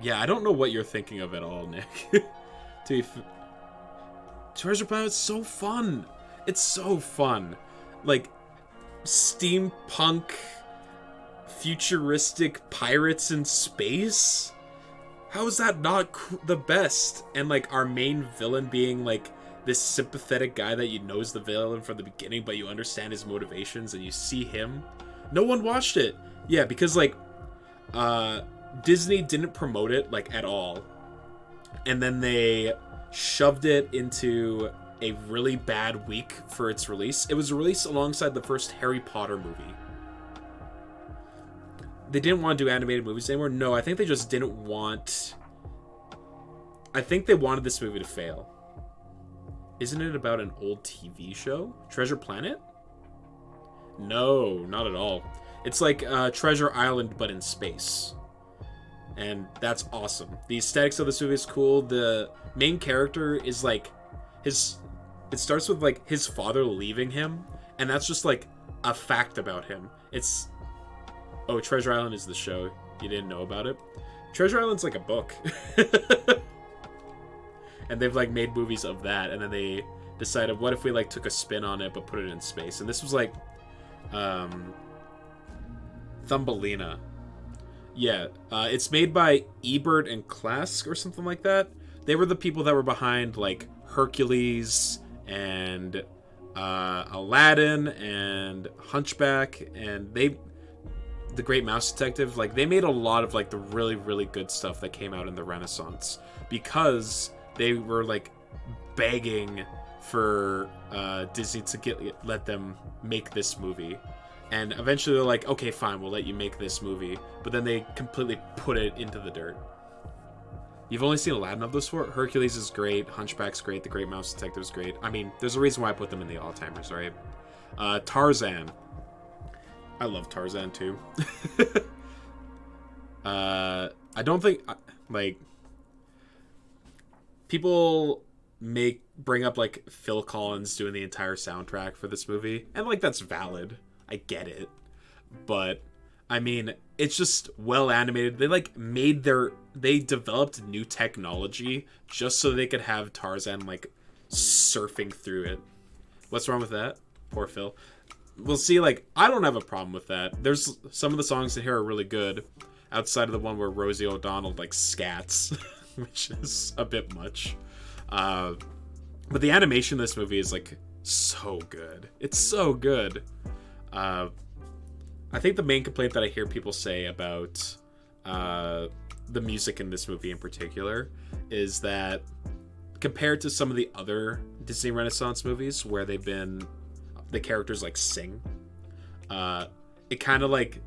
Yeah, I don't know what you're thinking of at all, Nick. Treasure Planet's so fun. It's so fun. Like, steampunk, futuristic pirates in space? How is that not the best? And, like, our main villain being, like, this sympathetic guy that you know is the villain from the beginning, but you understand his motivations and you see him. No one watched it. Yeah, because, like, Disney didn't promote it, like, at all. And then they shoved it into a really bad week for its release. It was released alongside the first Harry Potter movie. They didn't want to do animated movies anymore. No, I think they just didn't want... I think they wanted this movie to fail. Isn't it about an old TV show? Treasure Planet? No, not at all. It's like Treasure Island, but in space. And that's awesome. The aesthetics of this movie is cool. The main character is like... It starts with, like, his father leaving him. And that's just, like, a fact about him. It's... Oh, Treasure Island is the show. You didn't know about it? Treasure Island's like a book. And they've, like, made movies of that. And then they decided, what if we, like, took a spin on it, but put it in space? And this was, like... Thumbelina. Yeah. It's made by Ebert and Klask or something like that. They were the people that were behind, like, Hercules and Aladdin and Hunchback, and The Great Mouse Detective. Like, they made a lot of, like, the really, really good stuff that came out in the Renaissance because they were, like, begging for Disney to let them make this movie. And eventually they're like, okay, fine, we'll let you make this movie. But then they completely put it into the dirt. You've only seen Aladdin of those four? Hercules is great, Hunchback's great, The Great Mouse Detective is great. I mean, there's a reason why I put them in the all-timers, right? Tarzan. I love Tarzan, too. I don't think... Like... People bring up, like, Phil Collins doing the entire soundtrack for this movie. And, like, that's valid. I get it. But... I mean, it's just well animated. They, like, they developed new technology just so they could have Tarzan, like, surfing through it. What's wrong with that? Poor Phil. we'll see. Like, I don't have a problem with that. There's some of the songs in here are really good, outside of the one where Rosie O'Donnell like scats, which is a bit much. But the animation in this movie is like so good. It's so good. I think the main complaint that I hear people say about the music in this movie in particular is that compared to some of the other Disney Renaissance movies where they've been the characters like sing, it kind of like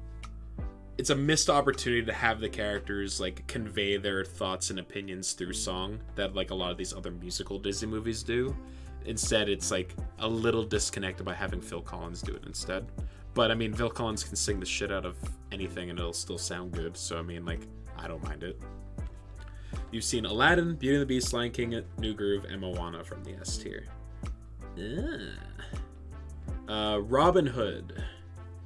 it's a missed opportunity to have the characters like convey their thoughts and opinions through song that like a lot of these other musical Disney movies do. Instead, it's like a little disconnected by having Phil Collins do it instead. But I mean, Phil Collins can sing the shit out of anything and it'll still sound good. So I mean, like, I don't mind it. You've seen Aladdin, Beauty and the Beast, Lion King, New Groove, and Moana from the S tier. Robin Hood.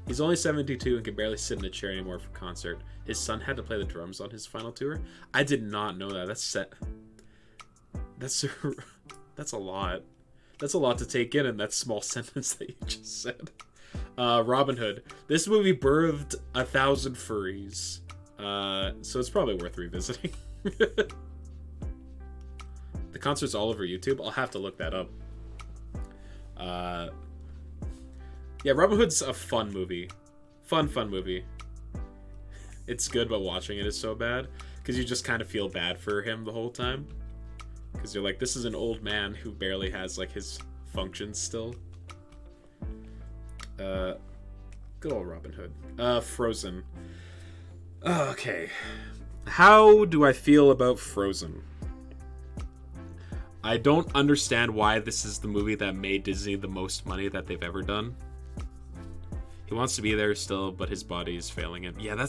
He's only 72 and can barely sit in a chair anymore for concert. His son had to play the drums on his final tour. I did not know that. That's a lot. That's a lot to take in that small sentence that you just said. Robin Hood. This movie birthed 1,000 furries. So it's probably worth revisiting. The concert's all over YouTube. I'll have to look that up. Yeah, Robin Hood's a fun movie. Fun movie. It's good, but watching it is so bad. Because you just kind of feel bad for him the whole time. Because you're like, this is an old man who barely has, like, his functions still. Good old Robin Hood. Frozen. Okay. How do I feel about Frozen? I don't understand why this is the movie that made Disney the most money that they've ever done. He wants to be there still, but his body is failing him. Yeah,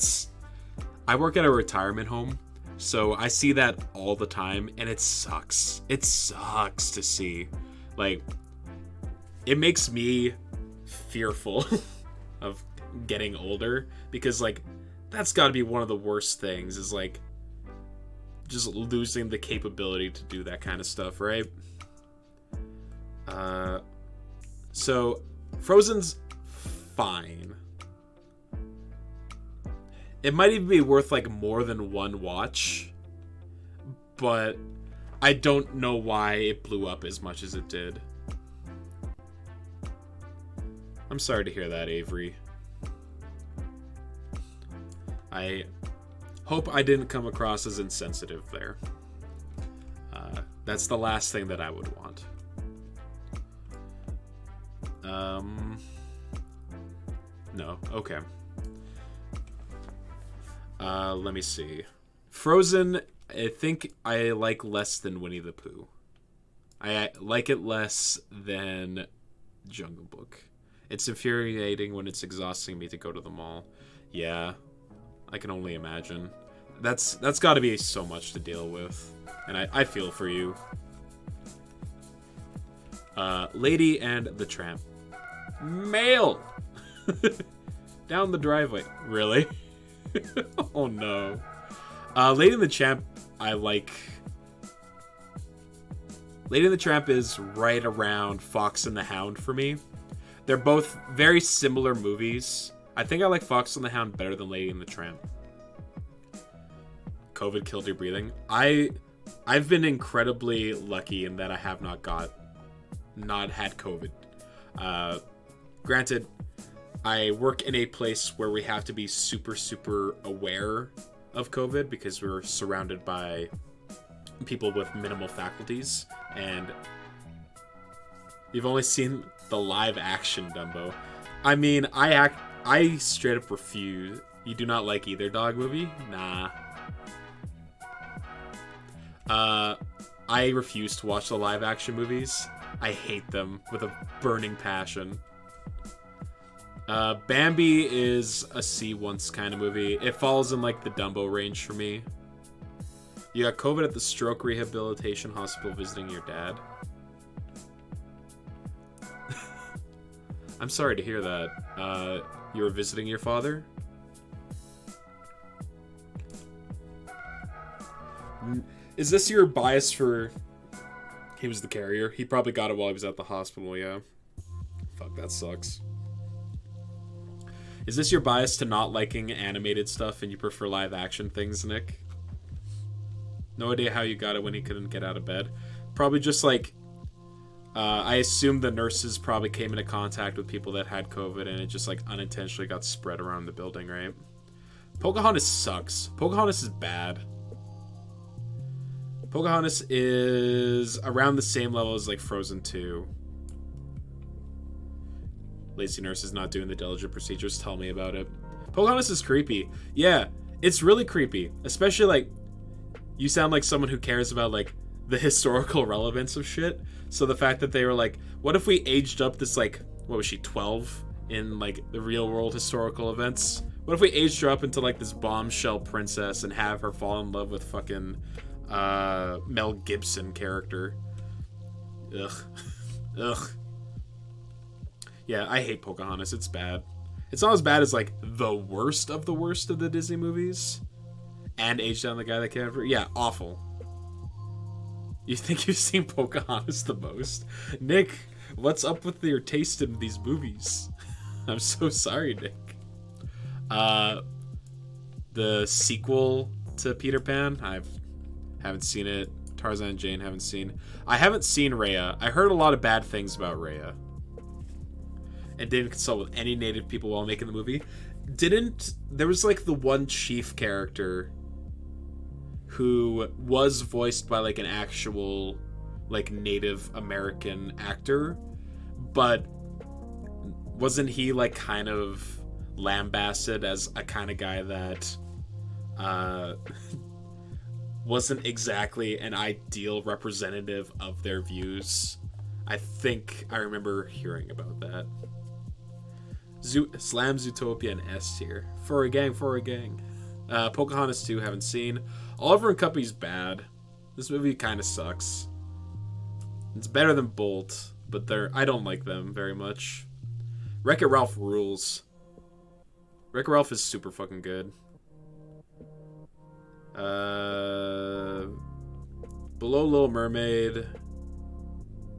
I work at a retirement home, so I see that all the time, and it sucks. It sucks to see. Like, it makes me fearful of getting older, because, like, that's got to be one of the worst things, is, like, just losing the capability to do that kind of stuff, right? So, Frozen's fine. It might even be worth, like, more than one watch, but I don't know why it blew up as much as it did. I'm sorry to hear that, Avery. I hope I didn't come across as insensitive there. That's the last thing that I would want. No, okay. Let me see. Frozen, I think I like less than Winnie the Pooh. I like it less than Jungle Book. It's infuriating when it's exhausting me to go to the mall. Yeah, I can only imagine. That's got to be so much to deal with, and I feel for you. Lady and the Tramp. Mail! Down the driveway. Really? Oh no. Lady and the Tramp, I like. Lady and the Tramp is right around Fox and the Hound for me. They're both very similar movies. I think I like Fox and the Hound better than Lady and the Tramp. COVID killed your breathing. I've been incredibly lucky in that I have not had COVID. Granted, I work in a place where we have to be super, super aware of COVID because we're surrounded by people with minimal faculties, and you've only seen the live action Dumbo. I mean, I straight up refuse. You do not like either dog movie? Nah. I refuse to watch the live action movies. I hate them with a burning passion. Bambi is a see once kind of movie. It falls in like the Dumbo range for me. You got COVID at the stroke rehabilitation hospital visiting your dad. I'm sorry to hear that. You were visiting your father? Is this your bias for... He was the carrier. He probably got it while he was at the hospital, yeah. Fuck, that sucks. Is this your bias to not liking animated stuff and you prefer live action things, Nick? No idea how you got it when he couldn't get out of bed. Probably just like, I assume the nurses probably came into contact with people that had COVID and it just like unintentionally got spread around the building, right? Pocahontas sucks. Pocahontas is bad. Pocahontas is around the same level as like Frozen 2. Lazy nurse is not doing the diligent procedures. Tell me about it. Pocahontas is creepy. Yeah, it's really creepy. Especially like, you sound like someone who cares about like the historical relevance of shit. So the fact that they were like, what if we aged up this like, what was she, 12 in like the real world historical events? What if we aged her up into like this bombshell princess and have her fall in love with fucking Mel Gibson character? Ugh. Ugh. Yeah, I hate Pocahontas. It's bad. It's not as bad as like the worst of the Disney movies. And Age Down the Guy That Can't... Yeah, awful. You think you've seen Pocahontas the most? Nick, what's up with your taste in these movies? I'm so sorry, Nick. The sequel to Peter Pan, I haven't seen it. Tarzan and Jane, haven't seen. I haven't seen Raya. I heard a lot of bad things about Raya. And didn't consult with any native people while making the movie. There was like the one chief character who was voiced by like an actual like Native American actor, but wasn't he like kind of lambasted as a kind of guy that wasn't exactly an ideal representative of their views? I think I remember hearing about that. Slam Zootopia and S tier. For a gang. Pocahontas 2, haven't seen. Oliver and Company's bad. This movie kind of sucks. It's better than Bolt, but I don't like them very much. Wreck-It Ralph rules. Wreck-It Ralph is super fucking good. Below Little Mermaid.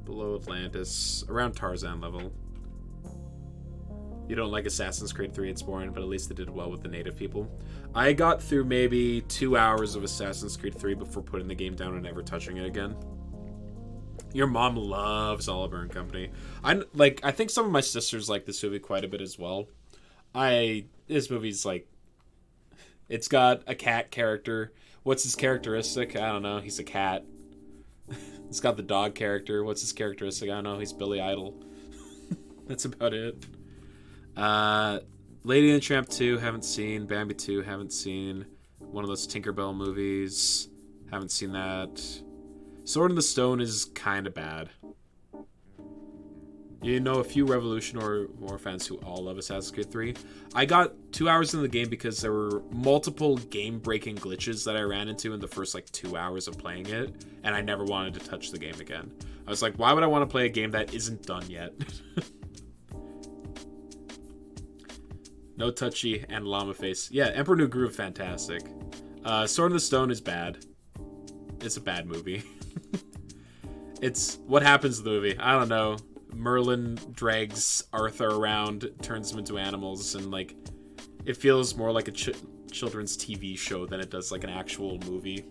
Below Atlantis. Around Tarzan level. You don't like Assassin's Creed 3, it's boring, but at least they did well with the native people. I got through maybe 2 hours of Assassin's Creed 3 before putting the game down and never touching it again. Your mom loves Oliver and Company. I think some of my sisters like this movie quite a bit as well. This movie's like, it's got a cat character. What's his characteristic? I don't know. He's a cat. It's got the dog character. What's his characteristic? I don't know. He's Billy Idol. That's about it. Lady and the Tramp 2, haven't seen. Bambi 2, haven't seen. One of those Tinkerbell movies, haven't seen that. Sword in the Stone is kind of bad. You know a few Revolution or War fans who all love Assassin's Creed 3. I got 2 hours into the game because there were multiple game-breaking glitches that I ran into in the first like 2 hours of playing it, and I never wanted to touch the game again. I was like, why would I want to play a game that isn't done yet? No Touchy and Llama Face. Yeah, Emperor New Groove, fantastic. Sword in the Stone is bad. It's a bad movie. It's what happens in the movie. I don't know. Merlin drags Arthur around, turns them into animals, and like it feels more like a children's TV show than it does like an actual movie.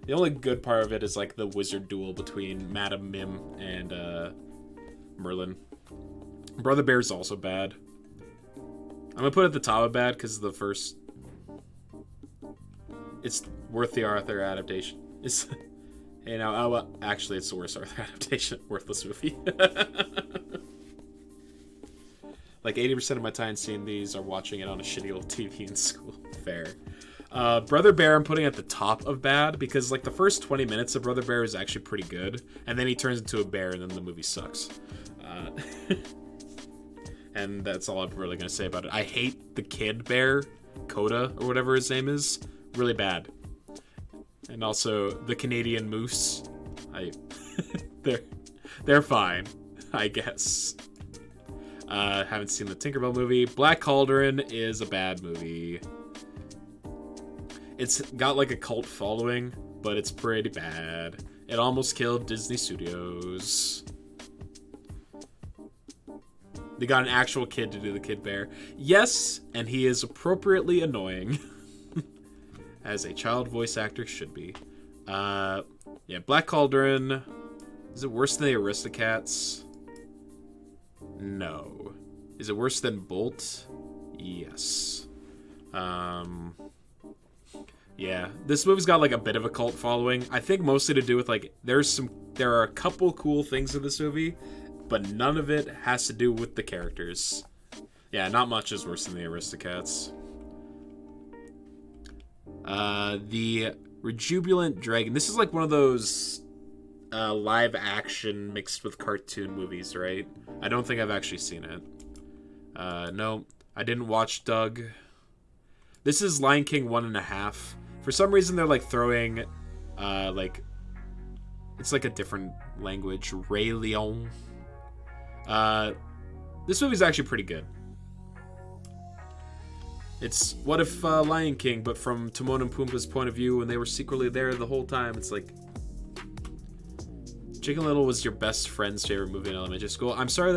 The only good part of it is like the wizard duel between Madame Mim and Merlin. Brother Bear's also bad. I'm gonna put it at the top of bad because the first. It's worth the Arthur adaptation. It's, you know, actually, it's the worst Arthur adaptation. Worthless movie. Like 80% of my time seeing these are watching it on a shitty old TV in school. Fair. Brother Bear, I'm putting at the top of bad because like the first 20 minutes of Brother Bear is actually pretty good, and then he turns into a bear, and then the movie sucks. And that's all I'm really going to say about it. I hate the kid bear, Coda, or whatever his name is. Really bad. And also, the Canadian moose. They're fine, I guess. Haven't seen the Tinkerbell movie. Black Cauldron is a bad movie. It's got like a cult following, but it's pretty bad. It almost killed Disney Studios. They got an actual kid to do the Kid Bear. Yes, and he is appropriately annoying. As a child voice actor should be. Yeah, Black Cauldron. Is it worse than the Aristocats? No. Is it worse than Bolt? Yes. Yeah, this movie's got like a bit of a cult following. I think mostly to do with like there are a couple cool things in this movie, but none of it has to do with the characters. Yeah, not much is worse than the Aristocats. The Rejubilant Dragon. This is like one of those live action mixed with cartoon movies, right? I don't think I've actually seen it. No, I didn't watch Doug. This is Lion King 1.5. For some reason, they're like throwing, like, it's like a different language. Rey Leon. This movie's actually pretty good. It's what if Lion King, but from Timon and Pumbaa's point of view, and they were secretly there the whole time. It's like, Chicken Little was your best friend's favorite movie in elementary school. I'm sorry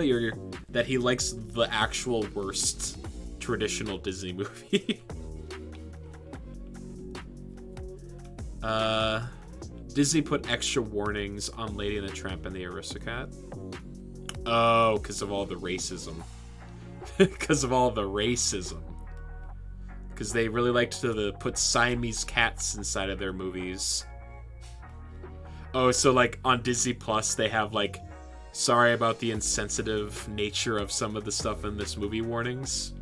that he likes the actual worst traditional Disney movie. Disney put extra warnings on Lady and the Tramp and the Aristocrat. Oh, because of all the racism. Because of all the racism. Because they really liked to put Siamese cats inside of their movies. Oh, so like on Disney Plus, they have like, sorry about the insensitive nature of some of the stuff in this movie warnings.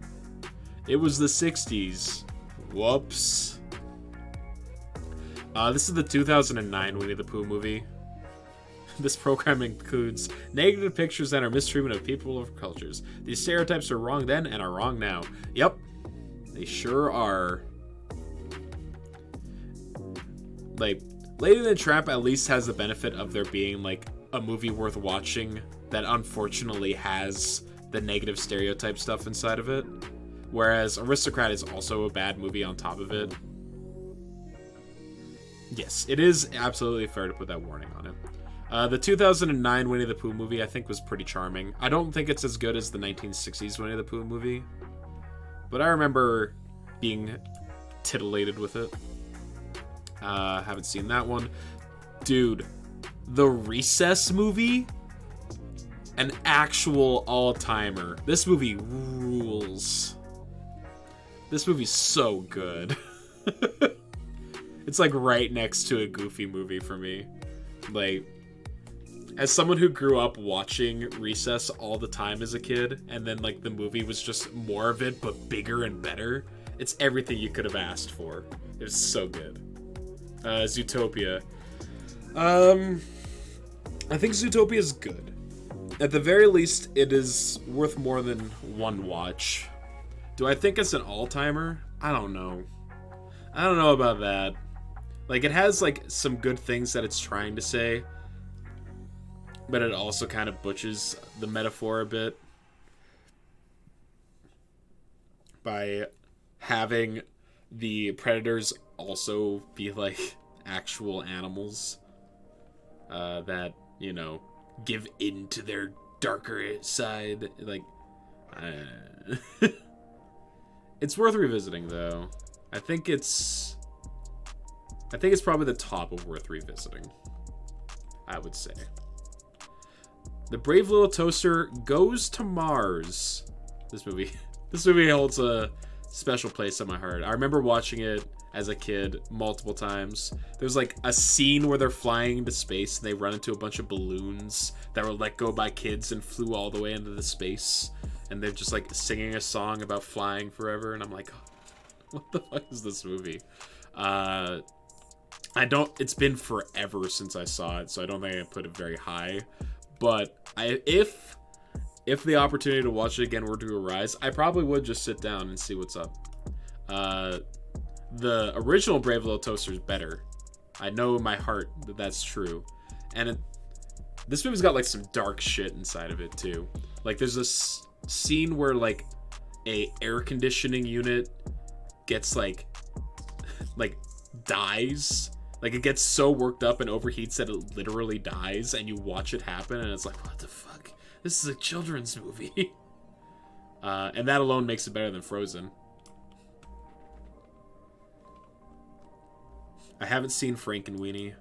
It was the 60s. Whoops. This is the 2009 Winnie the Pooh movie. This program includes negative pictures and our mistreatment of people of cultures. These stereotypes are wrong then and are wrong now. Yep. They sure are. Like, Lady and the Tramp at least has the benefit of there being, like, a movie worth watching that unfortunately has the negative stereotype stuff inside of it. Whereas Aristocrat is also a bad movie on top of it. Yes, it is absolutely fair to put that warning on it. The 2009 Winnie the Pooh movie, I think, was pretty charming. I don't think it's as good as the 1960s Winnie the Pooh movie. But I remember being titillated with it. Haven't seen that one. Dude, the Recess movie? An actual all-timer. This movie rules. This movie's so good. It's like right next to a Goofy movie for me. Like, as someone who grew up watching Recess all the time as a kid, and then like the movie was just more of it but bigger and better, it's everything you could have asked for. It's so good. Zootopia. I think Zootopia is good. At the very least, it is worth more than one watch. Do I think it's an all-timer? I don't know. I don't know about that. Like, it has, like, some good things that it's trying to say, but it also kind of butches the metaphor a bit by having the predators also be, like, actual animals that, you know, give in to their darker side. Like, it's worth revisiting, though. I think it's probably the top of worth revisiting, I would say. The Brave Little Toaster Goes to Mars. This movie holds a special place in my heart. I remember watching it as a kid multiple times. There's like a scene where they're flying into space and they run into a bunch of balloons that were let go by kids and flew all the way into the space. And they're just like singing a song about flying forever. And I'm like, what the fuck is this movie? It's been forever since I saw it, so I don't think I put it very high. But if the opportunity to watch it again were to arise, I probably would just sit down and see what's up. The original Brave Little Toaster is better. I know in my heart that that's true. And this movie's got like some dark shit inside of it too. Like there's this scene where like a air conditioning unit gets like dies. Like, it gets so worked up and overheats that it literally dies, and you watch it happen, and it's like, what the fuck? This is a children's movie. And that alone makes it better than Frozen. I haven't seen Frankenweenie.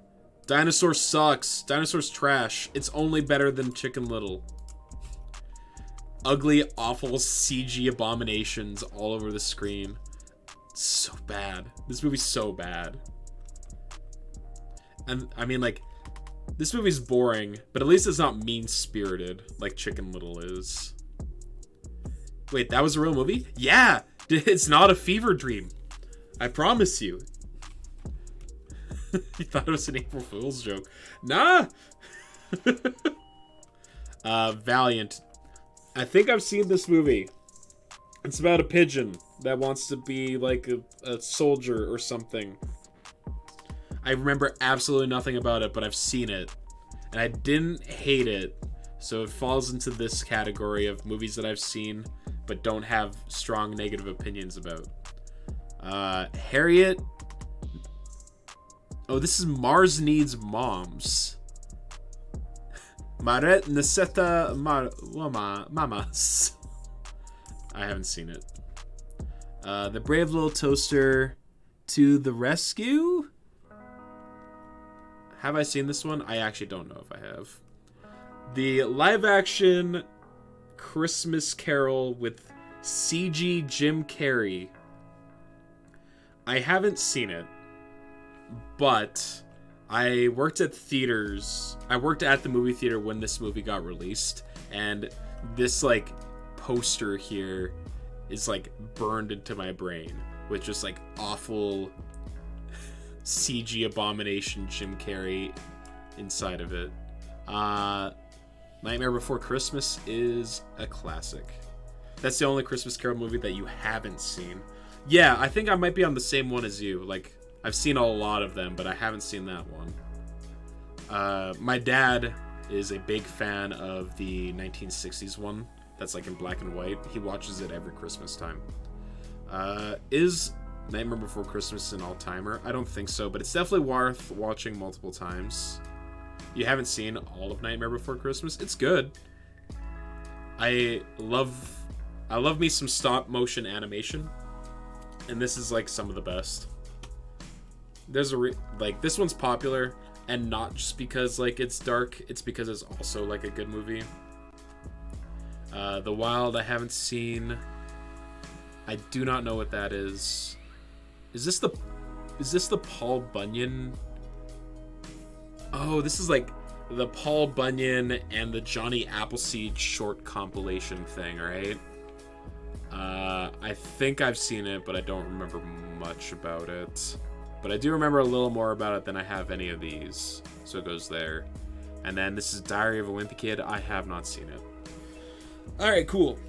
Dinosaur sucks. Dinosaur's trash. It's only better than Chicken Little. Ugly, awful CG abominations all over the screen. It's so bad. This movie's so bad. And I mean, like, this movie's boring, but at least it's not mean-spirited like Chicken Little is. Wait, that was a real movie? Yeah! It's not a fever dream. I promise you. You thought it was an April Fool's joke. Nah! Valiant. I think I've seen this movie. It's about a pigeon that wants to be like a soldier or something. I remember absolutely nothing about it, but I've seen it. And I didn't hate it. So it falls into this category of movies that I've seen, but don't have strong negative opinions about. Harriet. Oh, this is Mars Needs Moms. Maret necesita mamas. I haven't seen it. The Brave Little Toaster to the Rescue? Have I seen this one? I actually don't know if I have. The live-action Christmas Carol with CG Jim Carrey. I haven't seen it, but I worked at theaters. I worked at the movie theater when this movie got released, and this, like, poster here is, like, burned into my brain with just, like, awful CG abomination Jim Carrey inside of it. Nightmare Before Christmas is a classic. That's the only Christmas Carol movie that you haven't seen. Yeah, I think I might be on the same one as you. Like, I've seen a lot of them, but I haven't seen that one. My dad is a big fan of the 1960s one that's like in black and white. He watches it every Christmas time. Is Nightmare Before Christmas an all-timer? I don't think so, but it's definitely worth watching multiple times. You haven't seen all of Nightmare Before Christmas? It's good. I love me some stop-motion animation, and this is like some of the best. There's this one's popular, and not just because like it's dark, it's because it's also like a good movie. The Wild I haven't seen. I do not know what that is. Is this the Paul Bunyan? Oh, this is like the Paul Bunyan and the Johnny Appleseed short compilation thing, right? I think I've seen it, but I don't remember much about it. But I do remember a little more about it than I have any of these. So it goes there. And then this is Diary of a Wimpy Kid. I have not seen it. Alright, cool.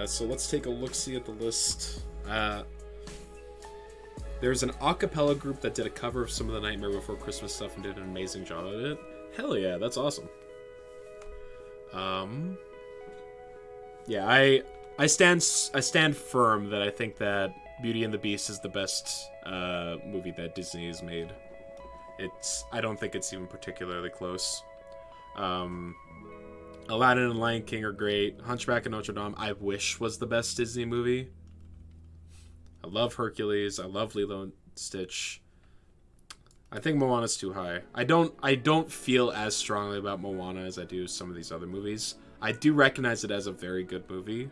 So let's take a look-see at the list. There's an a cappella group that did a cover of some of the Nightmare Before Christmas stuff and did an amazing job of it. Hell yeah, that's awesome. Yeah, I stand firm that I think that Beauty and the Beast is the best movie that Disney has made. I don't think it's even particularly close. Aladdin and Lion King are great. Hunchback of Notre Dame, I wish was the best Disney movie. I love Hercules. I love Lilo and Stitch. I think Moana's too high. I don't feel as strongly about Moana as I do some of these other movies. I do recognize it as a very good movie.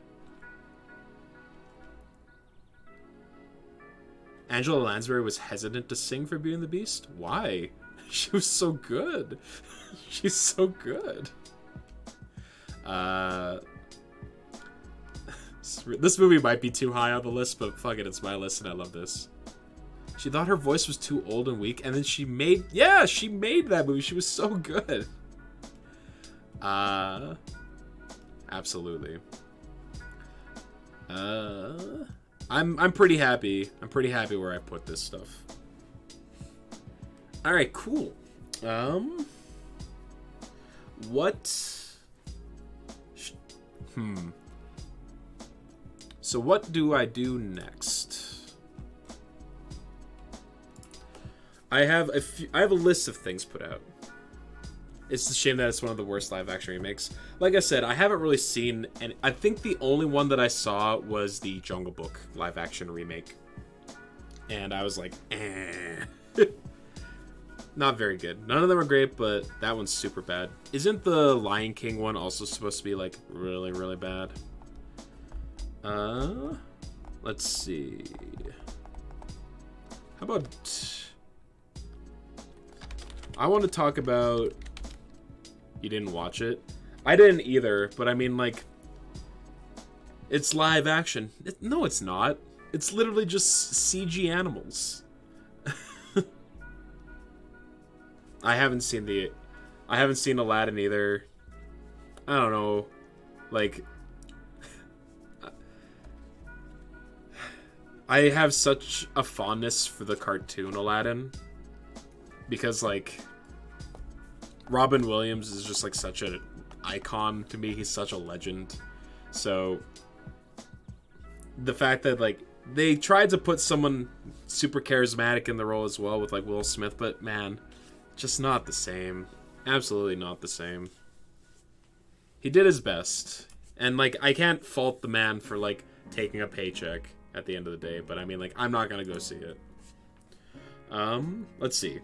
Angela Lansbury was hesitant to sing for Beauty and the Beast? Why? She was so good. She's so good. This movie might be too high on the list, but fuck it, it's my list and I love this. She thought her voice was too old and weak, and then she made that movie. She was so good. Absolutely. I'm pretty happy. I'm pretty happy where I put this stuff. All right, cool. So what do I do next? I have a list of things put out. It's a shame that it's one of the worst live-action remakes. Like I said, I haven't really seen... And I think the only one that I saw was the Jungle Book live-action remake. And I was like, eh. Not very good. None of them are great, but that one's super bad. Isn't the Lion King one also supposed to be, like, really, really bad? Let's see. How about... I want to talk about... You didn't watch it? I didn't either, but I mean, like... It's live action. No, it's not. It's literally just CG animals. I haven't seen Aladdin either. I don't know. Like... I have such a fondness for the cartoon Aladdin. Because, like... Robin Williams is just, like, such an icon to me. He's such a legend. So... The fact that, like... They tried to put someone super charismatic in the role as well with, like, Will Smith. But, man... Just not the same. Absolutely not the same. He did his best. And, like, I can't fault the man for, like, taking a paycheck at the end of the day. But, I mean, like, I'm not gonna go see it. Let's see.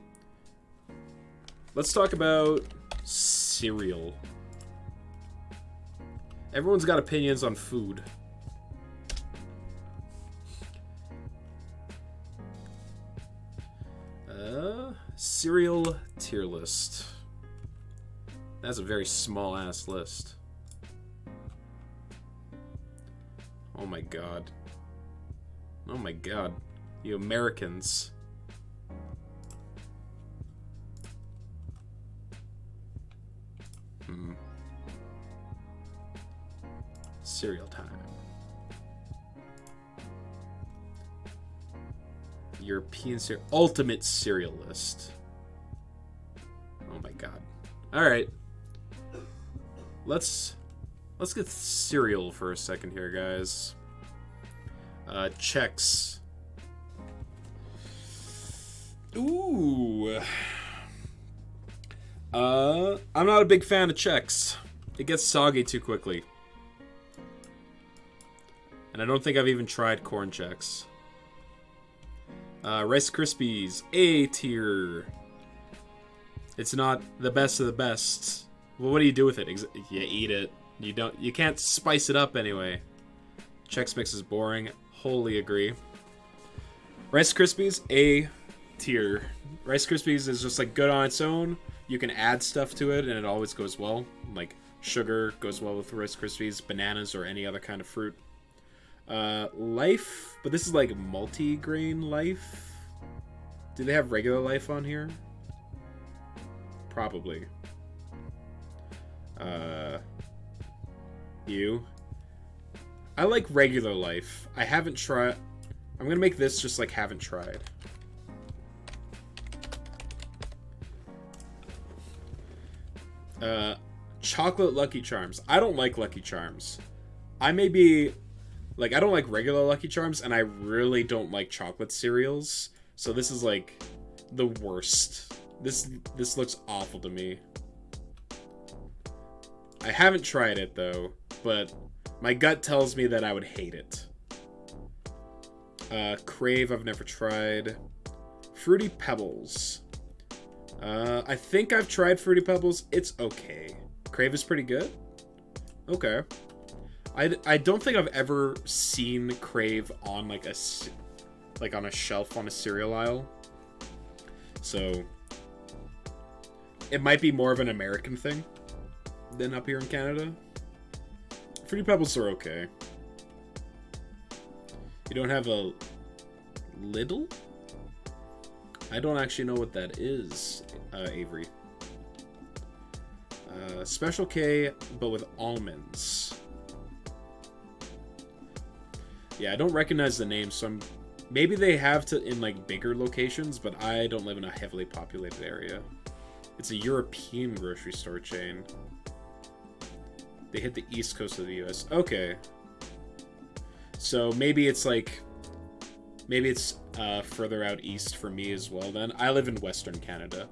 Let's talk about cereal. Everyone's got opinions on food. Cereal tier list. That's a very small ass list. Oh my god. Oh my god. You Americans. Cereal time. European cereal. Ultimate cereal list. Oh my god. Alright. Let's get cereal for a second here, guys. Chex. Ooh. I'm not a big fan of Chex. It gets soggy too quickly. And I don't think I've even tried corn Chex. Rice Krispies, A tier. It's not the best of the best. Well, what do you do with it? You eat it. You can't spice it up anyway. Chex Mix is boring. Wholly agree. Rice Krispies, A tier. Rice Krispies is just like good on its own. You can add stuff to it and it always goes well. Like sugar goes well with Rice Krispies, bananas, or any other kind of fruit. Life, but this is like multi-grain Life. Do they have regular Life on here? Probably. I like regular Life. I haven't tried. I'm gonna make this just like haven't tried. Chocolate Lucky Charms. I don't like Lucky Charms. I may be... Like, I don't like regular Lucky Charms, and I really don't like chocolate cereals. So this is, like, the worst. This looks awful to me. I haven't tried it, though, but my gut tells me that I would hate it. Crave, I've never tried. Fruity Pebbles. I think I've tried Fruity Pebbles. It's okay. Crave is pretty good. Okay. I don't think I've ever seen Crave on like on a shelf on a cereal aisle. So it might be more of an American thing than up here in Canada. Fruity Pebbles are okay. You don't have a Lidl? I don't actually know what that is, Avery. Special K, but with almonds. Yeah, I don't recognize the name, so maybe they have to in like bigger locations, but I don't live in a heavily populated area. It's a European grocery store chain. They hit the east coast of the US. Okay. So maybe it's like... Maybe it's further out east for me as well then. I live in Western Canada.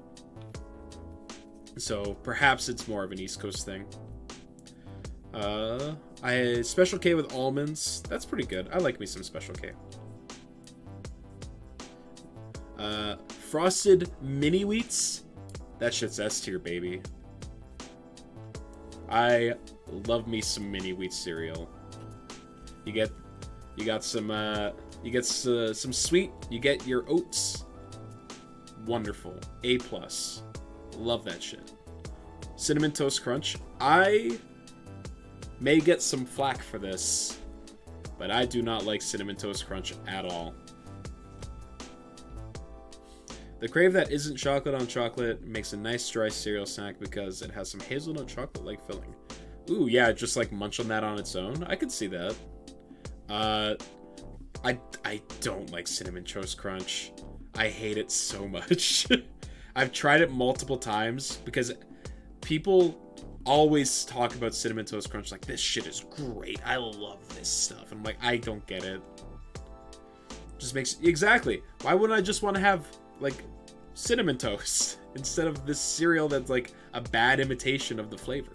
So perhaps it's more of an East Coast thing. I Special K with almonds. That's pretty good. I like me some Special K. Frosted mini wheats. That shit's S tier, baby. I love me some mini wheat cereal. You get some sweet. You get your oats. Wonderful. A+. Love that shit. Cinnamon Toast Crunch. I may get some flack for this, but I do not like Cinnamon Toast Crunch at all. The Crave that isn't chocolate on chocolate makes a nice dry cereal snack because it has some hazelnut chocolate-like filling. Ooh, yeah, just like munch on that on its own. I could see that. I don't like Cinnamon Toast Crunch. I hate it so much. I've tried it multiple times because people always talk about Cinnamon Toast Crunch like, this shit is great. I love this stuff. And I'm like, I don't get it. Just makes... Exactly. Why wouldn't I just want to have, like, cinnamon toast instead of this cereal that's, like, a bad imitation of the flavor?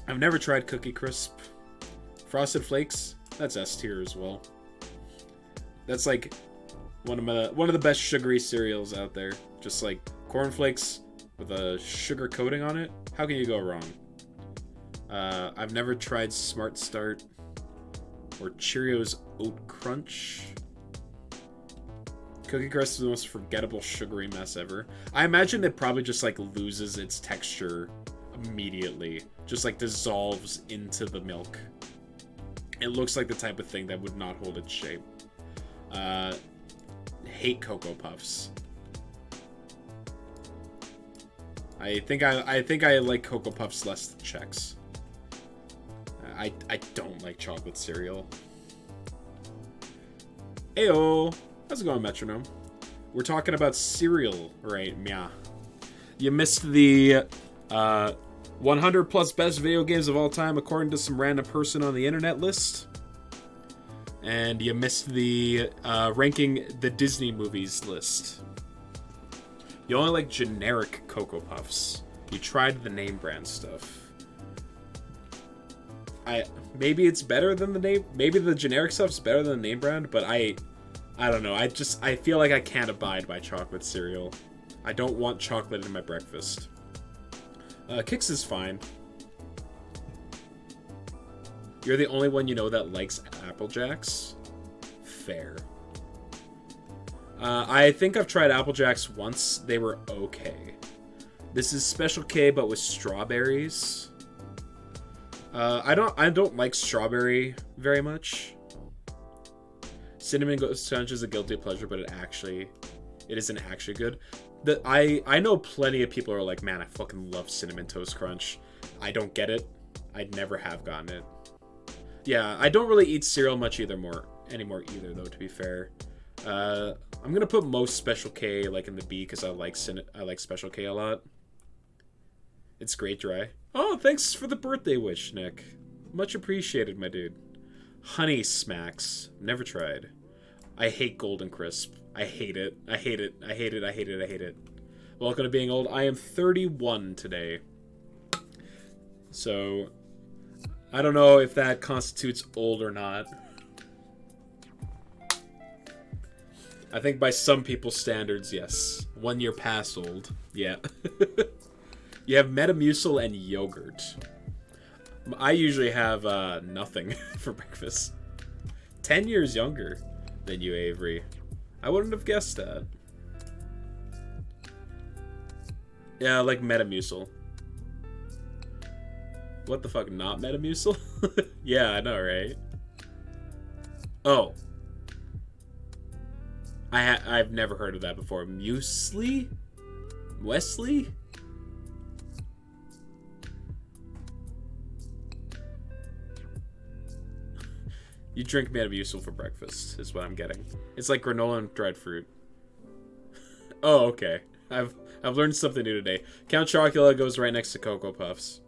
I've never tried Cookie Crisp. Frosted Flakes, that's S tier as well. That's, like, one of the best sugary cereals out there. Just, like, cornflakes with a sugar coating on it. How can you go wrong? I've never tried Smart Start or Cheerios Oat Crunch. Cookie Crisp is the most forgettable sugary mess ever. I imagine it probably just like loses its texture immediately. Just like dissolves into the milk. It looks like the type of thing that would not hold its shape. Hate Cocoa Puffs. I think I like Cocoa Puffs less than Chex. I don't like chocolate cereal. Ayo! How's it going, Metronome? We're talking about cereal, right? Yeah. You missed the 100 plus best video games of all time according to some random person on the internet list. And you missed the ranking the Disney movies list. You only like generic Cocoa Puffs. You tried the name brand stuff. Maybe it's better than the name. Maybe the generic stuff's better than the name brand, but I don't know. I feel like I can't abide by chocolate cereal. I don't want chocolate in my breakfast. Kix is fine. You're the only one you know that likes Apple Jacks. Fair. I think I've tried Apple Jacks once. They were okay. This is Special K, but with strawberries. I don't like strawberry very much. Cinnamon Toast Crunch is a guilty pleasure, but it isn't actually good. I know plenty of people who are like, man, I fucking love Cinnamon Toast Crunch. I don't get it. I never have gotten it. Yeah, I don't really eat cereal much anymore either, though, to be fair. I'm gonna put most Special K like in the B because I like Special K a lot. It's great dry. Oh, thanks for the birthday wish, Nick. Much appreciated, my dude. Honey Smacks. Never tried. I hate Golden Crisp. I hate it. I hate it. I hate it. I hate it. I hate it. Welcome to being old. I am 31 today. So, I don't know if that constitutes old or not. I think by some people's standards, yes. 1 year past old. Yeah. You have Metamucil and yogurt. I usually have nothing for breakfast. 10 years younger than you, Avery. I wouldn't have guessed that. Yeah, I like Metamucil. What the fuck, not Metamucil? Yeah, I know, right? Oh. I've never heard of that before. Muesli? Wesley? You drink Metamucil for breakfast, is what I'm getting. It's like granola and dried fruit. Oh, okay. I've learned something new today. Count Chocula goes right next to Cocoa Puffs.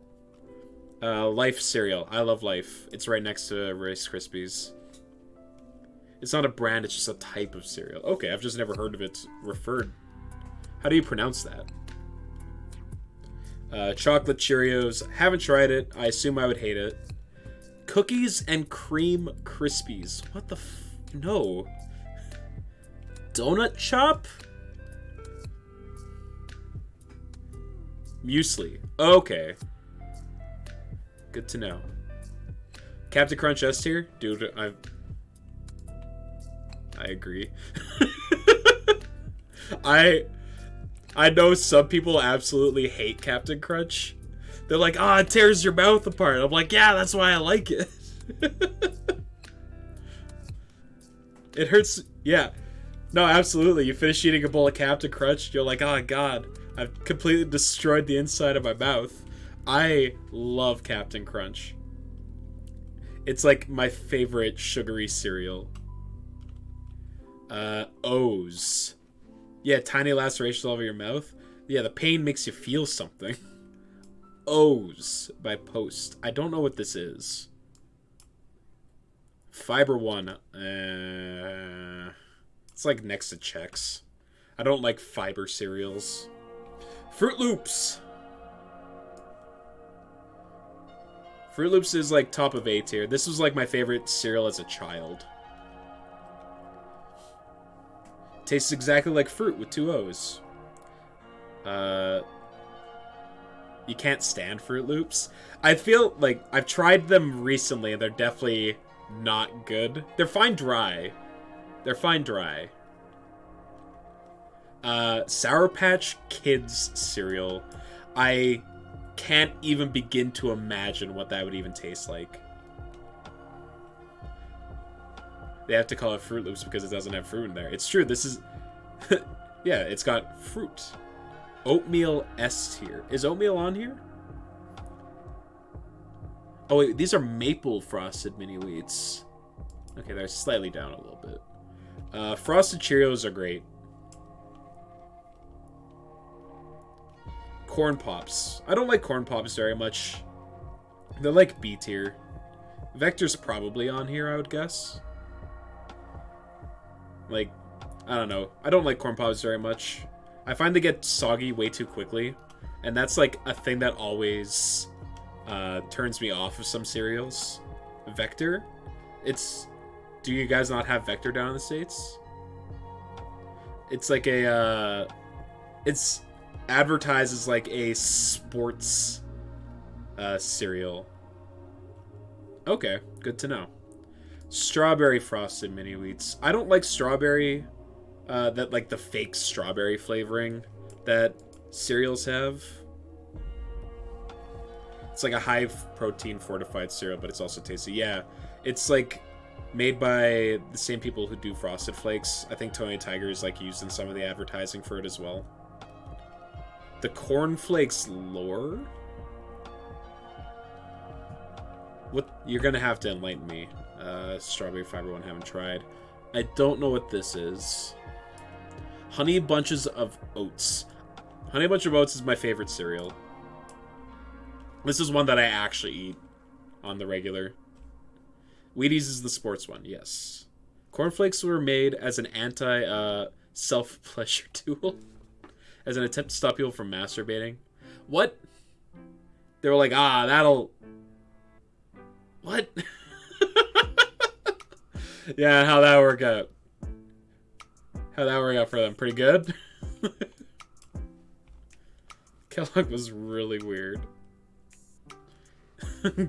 Life cereal. I love Life. It's right next to Rice Krispies. It's not a brand, it's just a type of cereal. Okay, I've just never heard of it referred. How do you pronounce that? Chocolate Cheerios. Haven't tried it. I assume I would hate it. Cookies and Cream Krispies. What the no. Donut Chop? Muesli. Okay. Good to know. Captain Crunch S tier? Dude, I agree. I know some people absolutely hate Captain Crunch. They're like, ah, it tears your mouth apart. I'm like, yeah, that's why I like it. It hurts. Yeah. No, absolutely. You finish eating a bowl of Captain Crunch, you're like, oh, God, I've completely destroyed the inside of my mouth. I love Captain Crunch. It's like my favorite sugary cereal. O's. Yeah, tiny lacerations all over your mouth. Yeah, the pain makes you feel something. O's by Post. I don't know what this is. Fiber One. It's like next to Chex. I don't like fiber cereals. Fruit Loops. Fruit Loops is like top of A tier. This was like my favorite cereal as a child. Tastes exactly like fruit with 2 O's. You can't stand Fruit Loops. I feel like I've tried them recently and they're definitely not good. They're fine dry. They're fine dry. Sour Patch Kids cereal. I can't even begin to imagine what that would even taste like. They have to call it Fruit Loops because it doesn't have fruit in there. It's true, this is... yeah, it's got fruit. Oatmeal S tier. Is oatmeal on here? Oh wait, these are maple frosted mini wheats. Okay, they're slightly down a little bit. Frosted Cheerios are great. Corn Pops. I don't like Corn Pops very much. They're like B tier. Vector's probably on here, I would guess. Like, I don't know. I don't like Corn Pops very much. I find they get soggy way too quickly. And that's like a thing that always turns me off of some cereals. Vector? It's... Do you guys not have Vector down in the States? It's like a... it's advertised as like a sports cereal. Okay, good to know. Strawberry frosted mini wheats. I don't like strawberry, that like the fake strawberry flavoring that cereals have. It's like a high protein fortified cereal, but it's also tasty. Yeah, it's like made by the same people who do Frosted Flakes. I think Tony Tiger is like used in some of the advertising for it as well. The Corn Flakes lore? What? You're gonna have to enlighten me. Strawberry Fiber One, haven't tried. I don't know what this is. Honey Bunches of Oats. Honey Bunch of Oats is my favorite cereal. This is one that I actually eat on the regular. Wheaties is the sports one, yes. Cornflakes were made as an anti-self-pleasure tool. As an attempt to stop people from masturbating. What? They were like, ah, that'll... What? Yeah, how'd that work out? How'd that work out for them? Pretty good? Kellogg was really weird.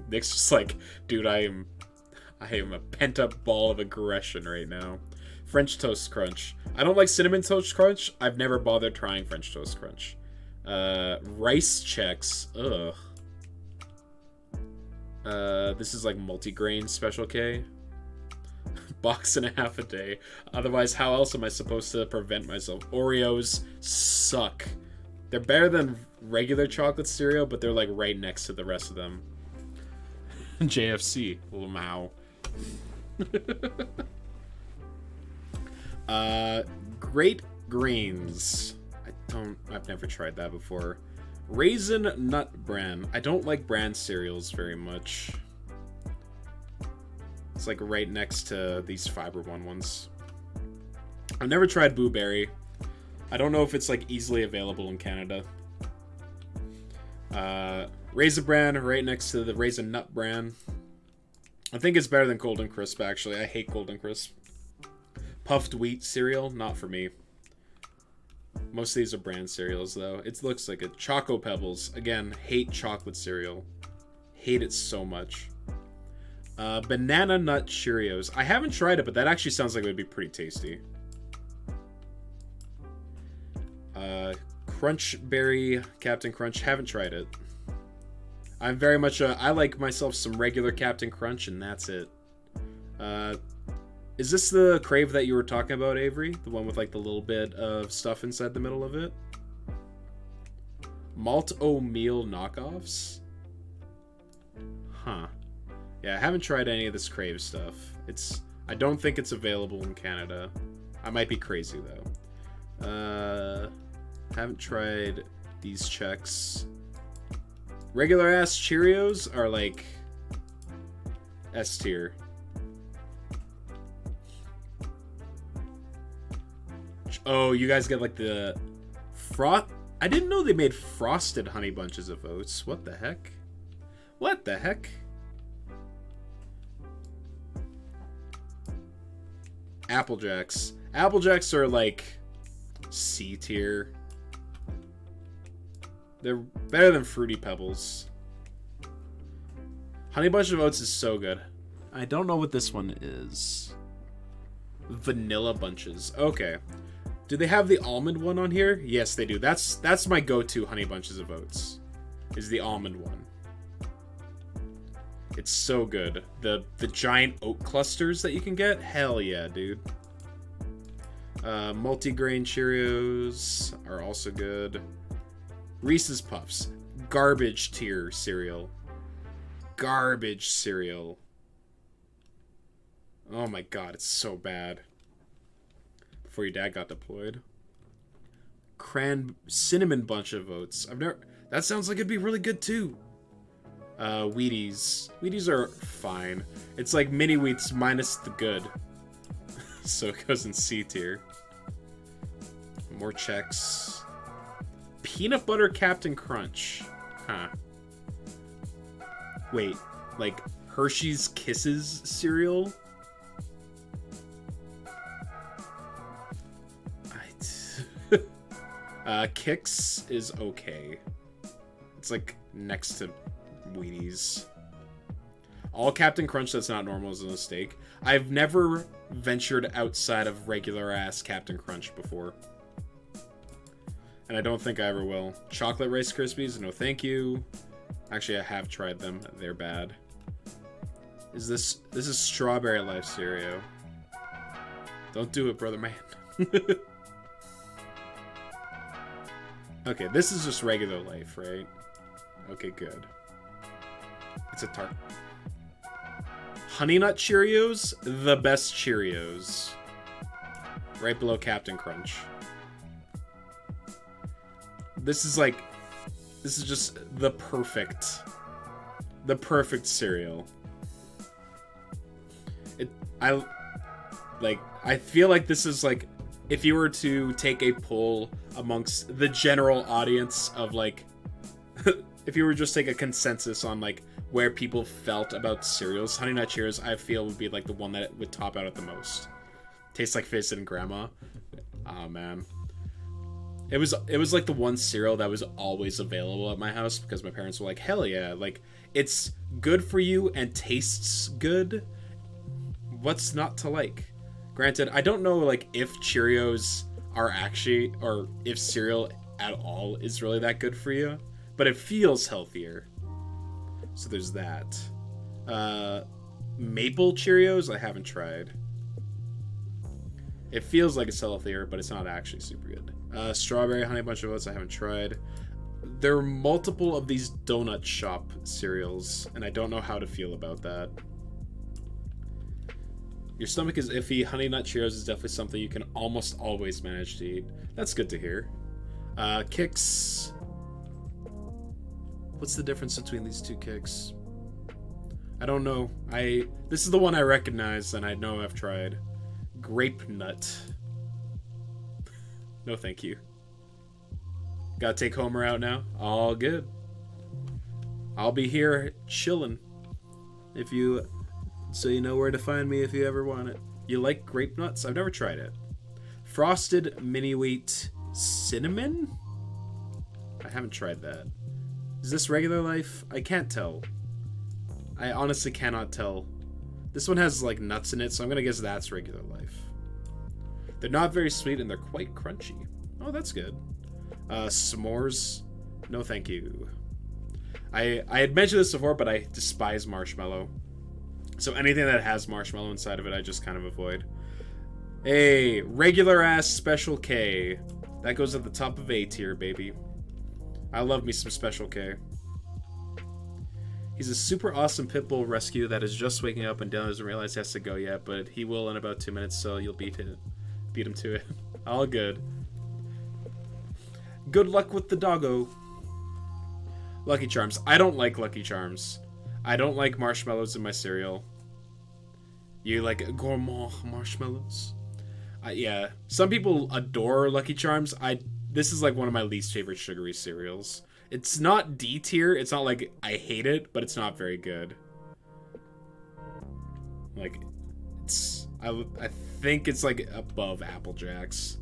Nick's just like, dude, I am a pent-up ball of aggression right now. French Toast Crunch. I don't like Cinnamon Toast Crunch. I've never bothered trying French Toast Crunch. Rice Chex. Ugh. This is like multigrain Special K. Box and a half a day. Otherwise, how else am I supposed to prevent myself? Oreos suck. They're better than regular chocolate cereal, but they're like right next to the rest of them. JFC. Lamau. Great Grains. I've never tried that before. Raisin Nut Bran. I don't like bran cereals very much. It's like right next to these Fiber One ones. I've never tried Boo Berry. I don't know if it's like easily available in Canada. Raisin Bran right next to the Raisin Nut Bran. I think it's better than Golden Crisp, actually. I hate Golden Crisp. Puffed wheat cereal, not for me. Most of these are brand cereals, though. It looks like it. Choco Pebbles. Again, hate chocolate cereal. Hate it so much. Banana Nut Cheerios. I haven't tried it, but that actually sounds like it would be pretty tasty. Crunch Berry Captain Crunch. Haven't tried it. I'm very much I like myself some regular Captain Crunch, and that's it. Is this the Crave that you were talking about, Avery? The one with like the little bit of stuff inside the middle of it? Malt-O-Meal knockoffs? Huh. Yeah, I haven't tried any of this Crave stuff. I don't think it's available in Canada. I might be crazy though. Haven't tried these Chex. Regular ass Cheerios are like S tier. Oh, you guys get like the I didn't know they made frosted honey bunches of oats. What the heck? What the heck? Apple Jacks. Apple Jacks are like C tier. They're better than Fruity Pebbles. Honey Bunch of Oats is so good. I don't know what this one is. Vanilla Bunches. Okay. Do they have the almond one on here? Yes, they do. That's my go-to Honey Bunches of Oats. Is the almond one. It's so good. The giant oat clusters that you can get? Hell yeah, dude. Multigrain Cheerios are also good. Reese's Puffs. Garbage tier cereal. Garbage cereal. Oh my god, it's so bad. Before your dad got deployed. Cinnamon Bunch of Oats. That sounds like it'd be really good too. Wheaties. Wheaties are fine. It's like mini wheats minus the good. So it goes in C tier. More Chex. Peanut Butter Captain Crunch. Huh. Wait, like Hershey's Kisses cereal? Kix is okay. It's like next to Wheaties. All Captain Crunch that's not normal is a mistake. I've never ventured outside of regular ass Captain Crunch before. And I don't think I ever will. Chocolate Rice Krispies, no thank you. Actually, I have tried them. They're bad. This is Strawberry Life cereal. Don't do it, brother man. Okay, this is just regular life, right? Okay, good. It's a tart. Honey Nut Cheerios, the best Cheerios. Right below Captain Crunch. This is just the perfect cereal. I feel like this is like, if you were to take a poll amongst the general audience of like, if you were just take a consensus on like where people felt about cereals, Honey Nut Cheerios I feel would be like the one that would top out at the most. Tastes like Face It and Grandma. Oh man. It was like the one cereal that was always available at my house because my parents were like, hell yeah, like it's good for you and tastes good. What's not to like? Granted, I don't know like if Cheerios are actually, or if cereal at all is really that good for you, but it feels healthier. So there's that. Maple Cheerios I haven't tried. It feels like it's healthier, but it's not actually super good. Strawberry Honey Bunch of Oats I haven't tried. There are multiple of these donut shop cereals, and I don't know how to feel about that. Your stomach is iffy. Honey Nut Cheerios is definitely something you can almost always manage to eat. That's good to hear. Kix. What's the difference between these two Kix? I don't know. This is the one I recognize and I know I've tried. Grape Nut. No thank you. Gotta take Homer out now. All good. I'll be here chilling. So you know where to find me if you ever want it. You like grape nuts? I've never tried it. Frosted mini wheat cinnamon? I haven't tried that. Is this regular life? I can't tell. I honestly cannot tell. This one has like nuts in it, so I'm gonna guess that's regular life. They're not very sweet and they're quite crunchy. Oh, that's good. S'mores? No, thank you. I had mentioned this before, but I despise marshmallow. So anything that has marshmallow inside of it, I just kind of avoid. Hey, regular ass Special K. That goes at the top of A tier, baby. I love me some Special K. He's a super awesome pit bull rescue that is just waking up and doesn't realize he has to go yet, but he will in about 2 minutes, so you'll beat him to it. All good. Good luck with the doggo. Lucky Charms. I don't like Lucky Charms. I don't like marshmallows in my cereal. You like gourmand marshmallows? Yeah. Some people adore Lucky Charms. This is like one of my least favorite sugary cereals. It's not D tier. It's not like I hate it, but it's not very good. Like, I think it's like above Apple Jacks.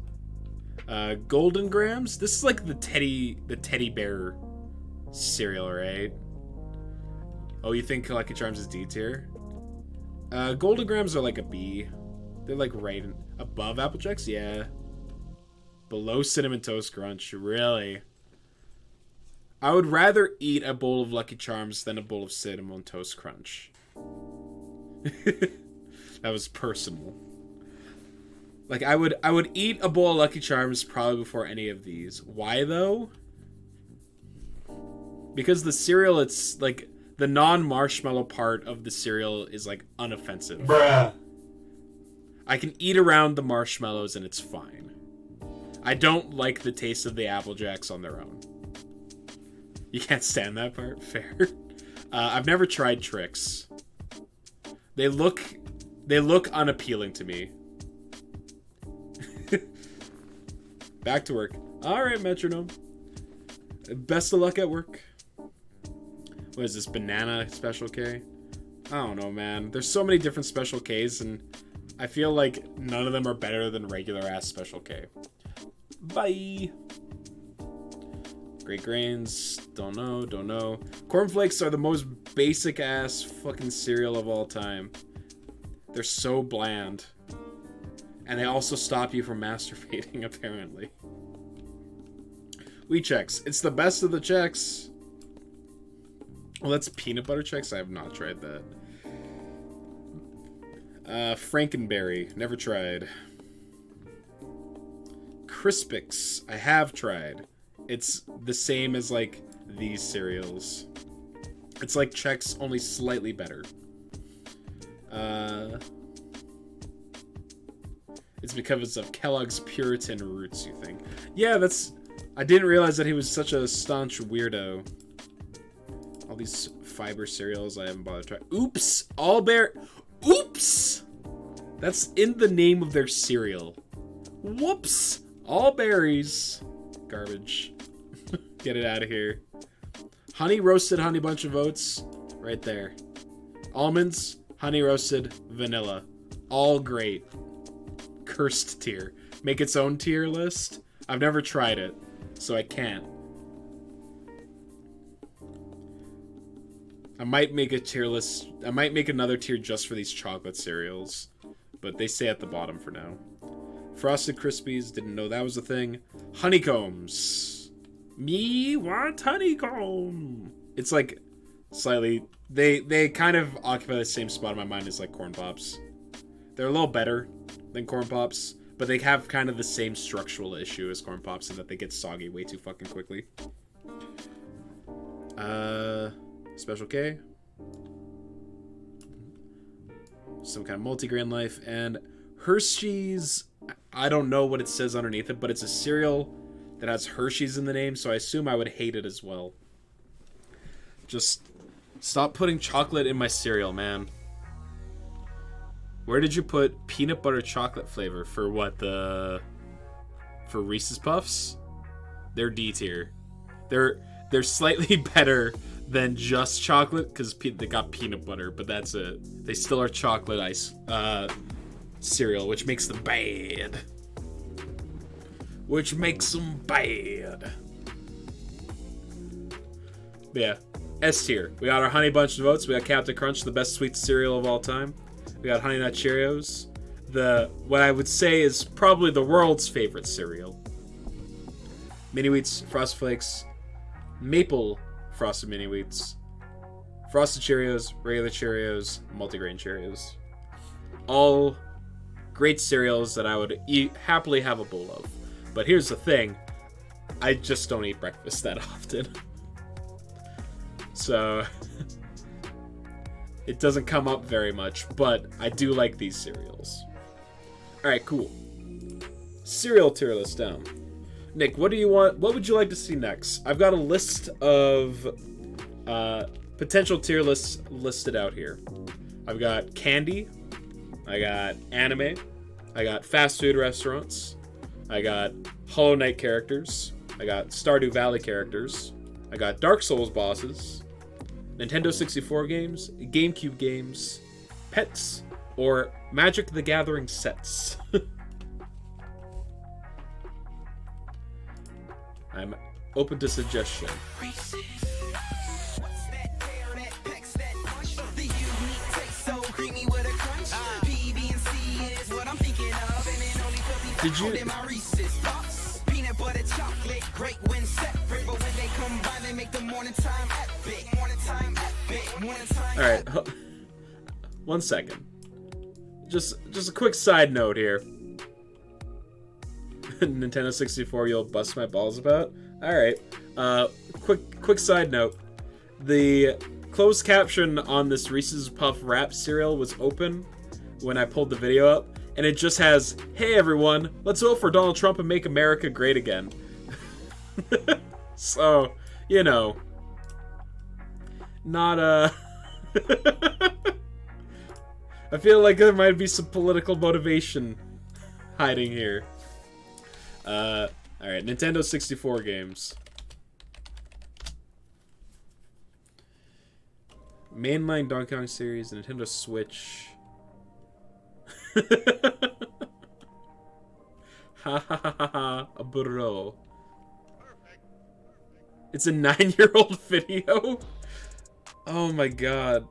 Golden Grams. This is like the teddy bear cereal, right? Oh, you think Lucky Charms is D tier? Golden Grams are like a B. They're like right above Apple Jacks, yeah. Below Cinnamon Toast Crunch, really? I would rather eat a bowl of Lucky Charms than a bowl of Cinnamon Toast Crunch. That was personal. Like, I would eat a bowl of Lucky Charms probably before any of these. Why, though? Because the cereal, it's, like, the non-marshmallow part of the cereal is, like, unoffensive. Bruh. I can eat around the marshmallows and it's fine. I don't like the taste of the Apple Jacks on their own. You can't stand that part? Fair. I've never tried Trix. They look unappealing to me. Back to work. Alright, Metronome. Best of luck at work. What is this, banana Special K? I don't know, man. There's so many different Special Ks, and I feel like none of them are better than regular-ass Special K. Bye! Great Grains, don't know. Cornflakes are the most basic-ass fucking cereal of all time. They're so bland. And they also stop you from masturbating, apparently. Wheat Chex. It's the best of the Chex. Well, that's peanut butter Chex. I have not tried that. Frankenberry. Never tried. Crispix. I have tried. It's the same as, like, these cereals. It's like Chex, only slightly better. It's because of Kellogg's Puritan roots, you think? Yeah, I didn't realize that he was such a staunch weirdo. All these fiber cereals I haven't bothered to try. Oops! Oops! That's in the name of their cereal. Whoops! All berries. Garbage. Get it out of here. Honey roasted honey bunch of oats. Right there. Almonds, honey roasted, vanilla. All great. Cursed tier. Make its own tier list. I've never tried it, so I can't. I might make a tier list. I might make another tier just for these chocolate cereals, but they stay at the bottom for now. Frosted Krispies, didn't know that was a thing. Honeycombs. Me want honeycomb. It's like slightly, they kind of occupy the same spot in my mind as like Corn Pops. They're a little better than Corn Pops, but they have kind of the same structural issue as Corn Pops in that they get soggy way too fucking quickly. Special K. Some kind of multigrain life. And Hershey's, I don't know what it says underneath it, but it's a cereal that has Hershey's in the name, so I assume I would hate it as well. Just stop putting chocolate in my cereal, man. Where did you put peanut butter chocolate flavor for what, for Reese's Puffs? They're D tier. They're slightly better than just chocolate, because they got peanut butter, but that's it. They still are chocolate ice cereal, which makes them bad. Which makes them bad. But yeah, S tier. We got our Honey Bunch of Oats. We got Captain Crunch, the best sweet cereal of all time. We got Honey Nut Cheerios, what I would say is probably the world's favorite cereal. Mini Wheats, Frosted Flakes, Maple Frosted Mini Wheats, Frosted Cheerios, regular Cheerios, multigrain Cheerios. All great cereals that I would happily have a bowl of. But here's the thing, I just don't eat breakfast that often. So it doesn't come up very much, but I do like these cereals. Alright, cool. Cereal tier list down. Nick, what do you want? What would you like to see next? I've got a list of potential tier lists listed out here. I've got candy. I got anime. I got fast food restaurants. I got Hollow Knight characters. I got Stardew Valley characters. I got Dark Souls bosses. Nintendo 64 games. GameCube games. Pets. Or Magic the Gathering sets. I'm open to suggestion. Did you? Peanut butter chocolate, great when separate, but when they combine, they make the morning time epic. Morning time epic. Morning time. All right, 1 second. Just a quick side note here. Nintendo 64, you'll bust my balls about. All right. Quick side note. The closed caption on this Reese's Puff Wrap cereal was open when I pulled the video up, and it just has, "Hey everyone, let's vote for Donald Trump and make America great again." So, you know, not I feel like there might be some political motivation hiding here. Alright, Nintendo 64 games. Mainline Donkey Kong series, Nintendo Switch. Ha ha ha ha, a bro. It's a 9-year-old video? Oh my god.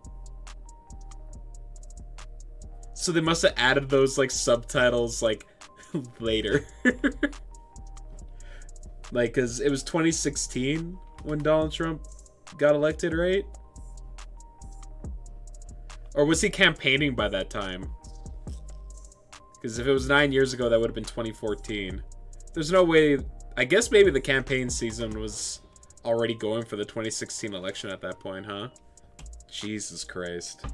So they must have added those, like, subtitles, like, later. Like, cause it was 2016 when Donald Trump got elected, right? Or was he campaigning by that time? Because if it was 9 years ago, that would have been 2014. There's no way. I guess maybe the campaign season was already going for the 2016 election at that point, huh? Jesus Christ.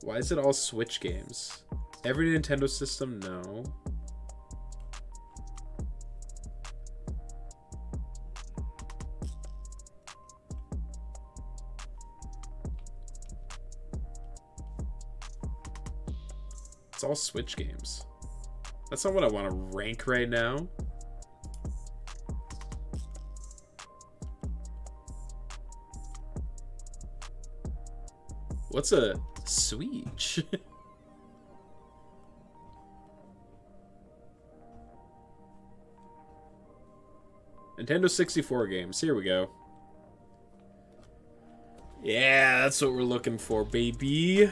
Why is it all Switch games? Every Nintendo system? No. It's all Switch games. That's not what I want to rank right now. What's a Switch? Nintendo 64 games. Here we go. Yeah, that's what we're looking for, baby.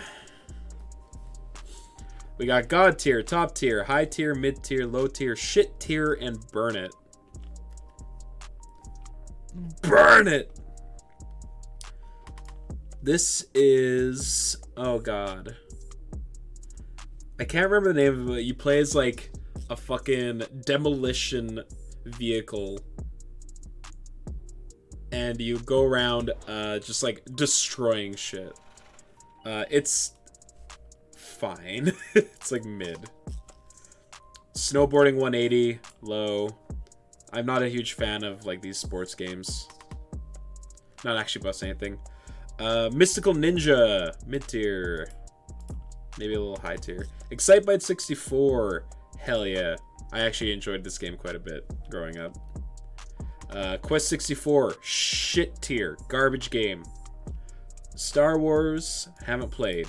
We got God tier, top tier, high tier, mid tier, low tier, shit tier, and burn it. Burn it! This is... oh god. I can't remember the name of it. You play as like a fucking demolition vehicle. And you go around just like destroying shit. It's fine. It's like mid. Snowboarding 180, low. I'm not a huge fan of like these sports games. Not actually busting anything. Mystical Ninja, mid tier. Maybe a little high tier. Excitebike 64, hell yeah. I actually enjoyed this game quite a bit growing up. Quest 64, shit tier, garbage game. Star Wars, haven't played.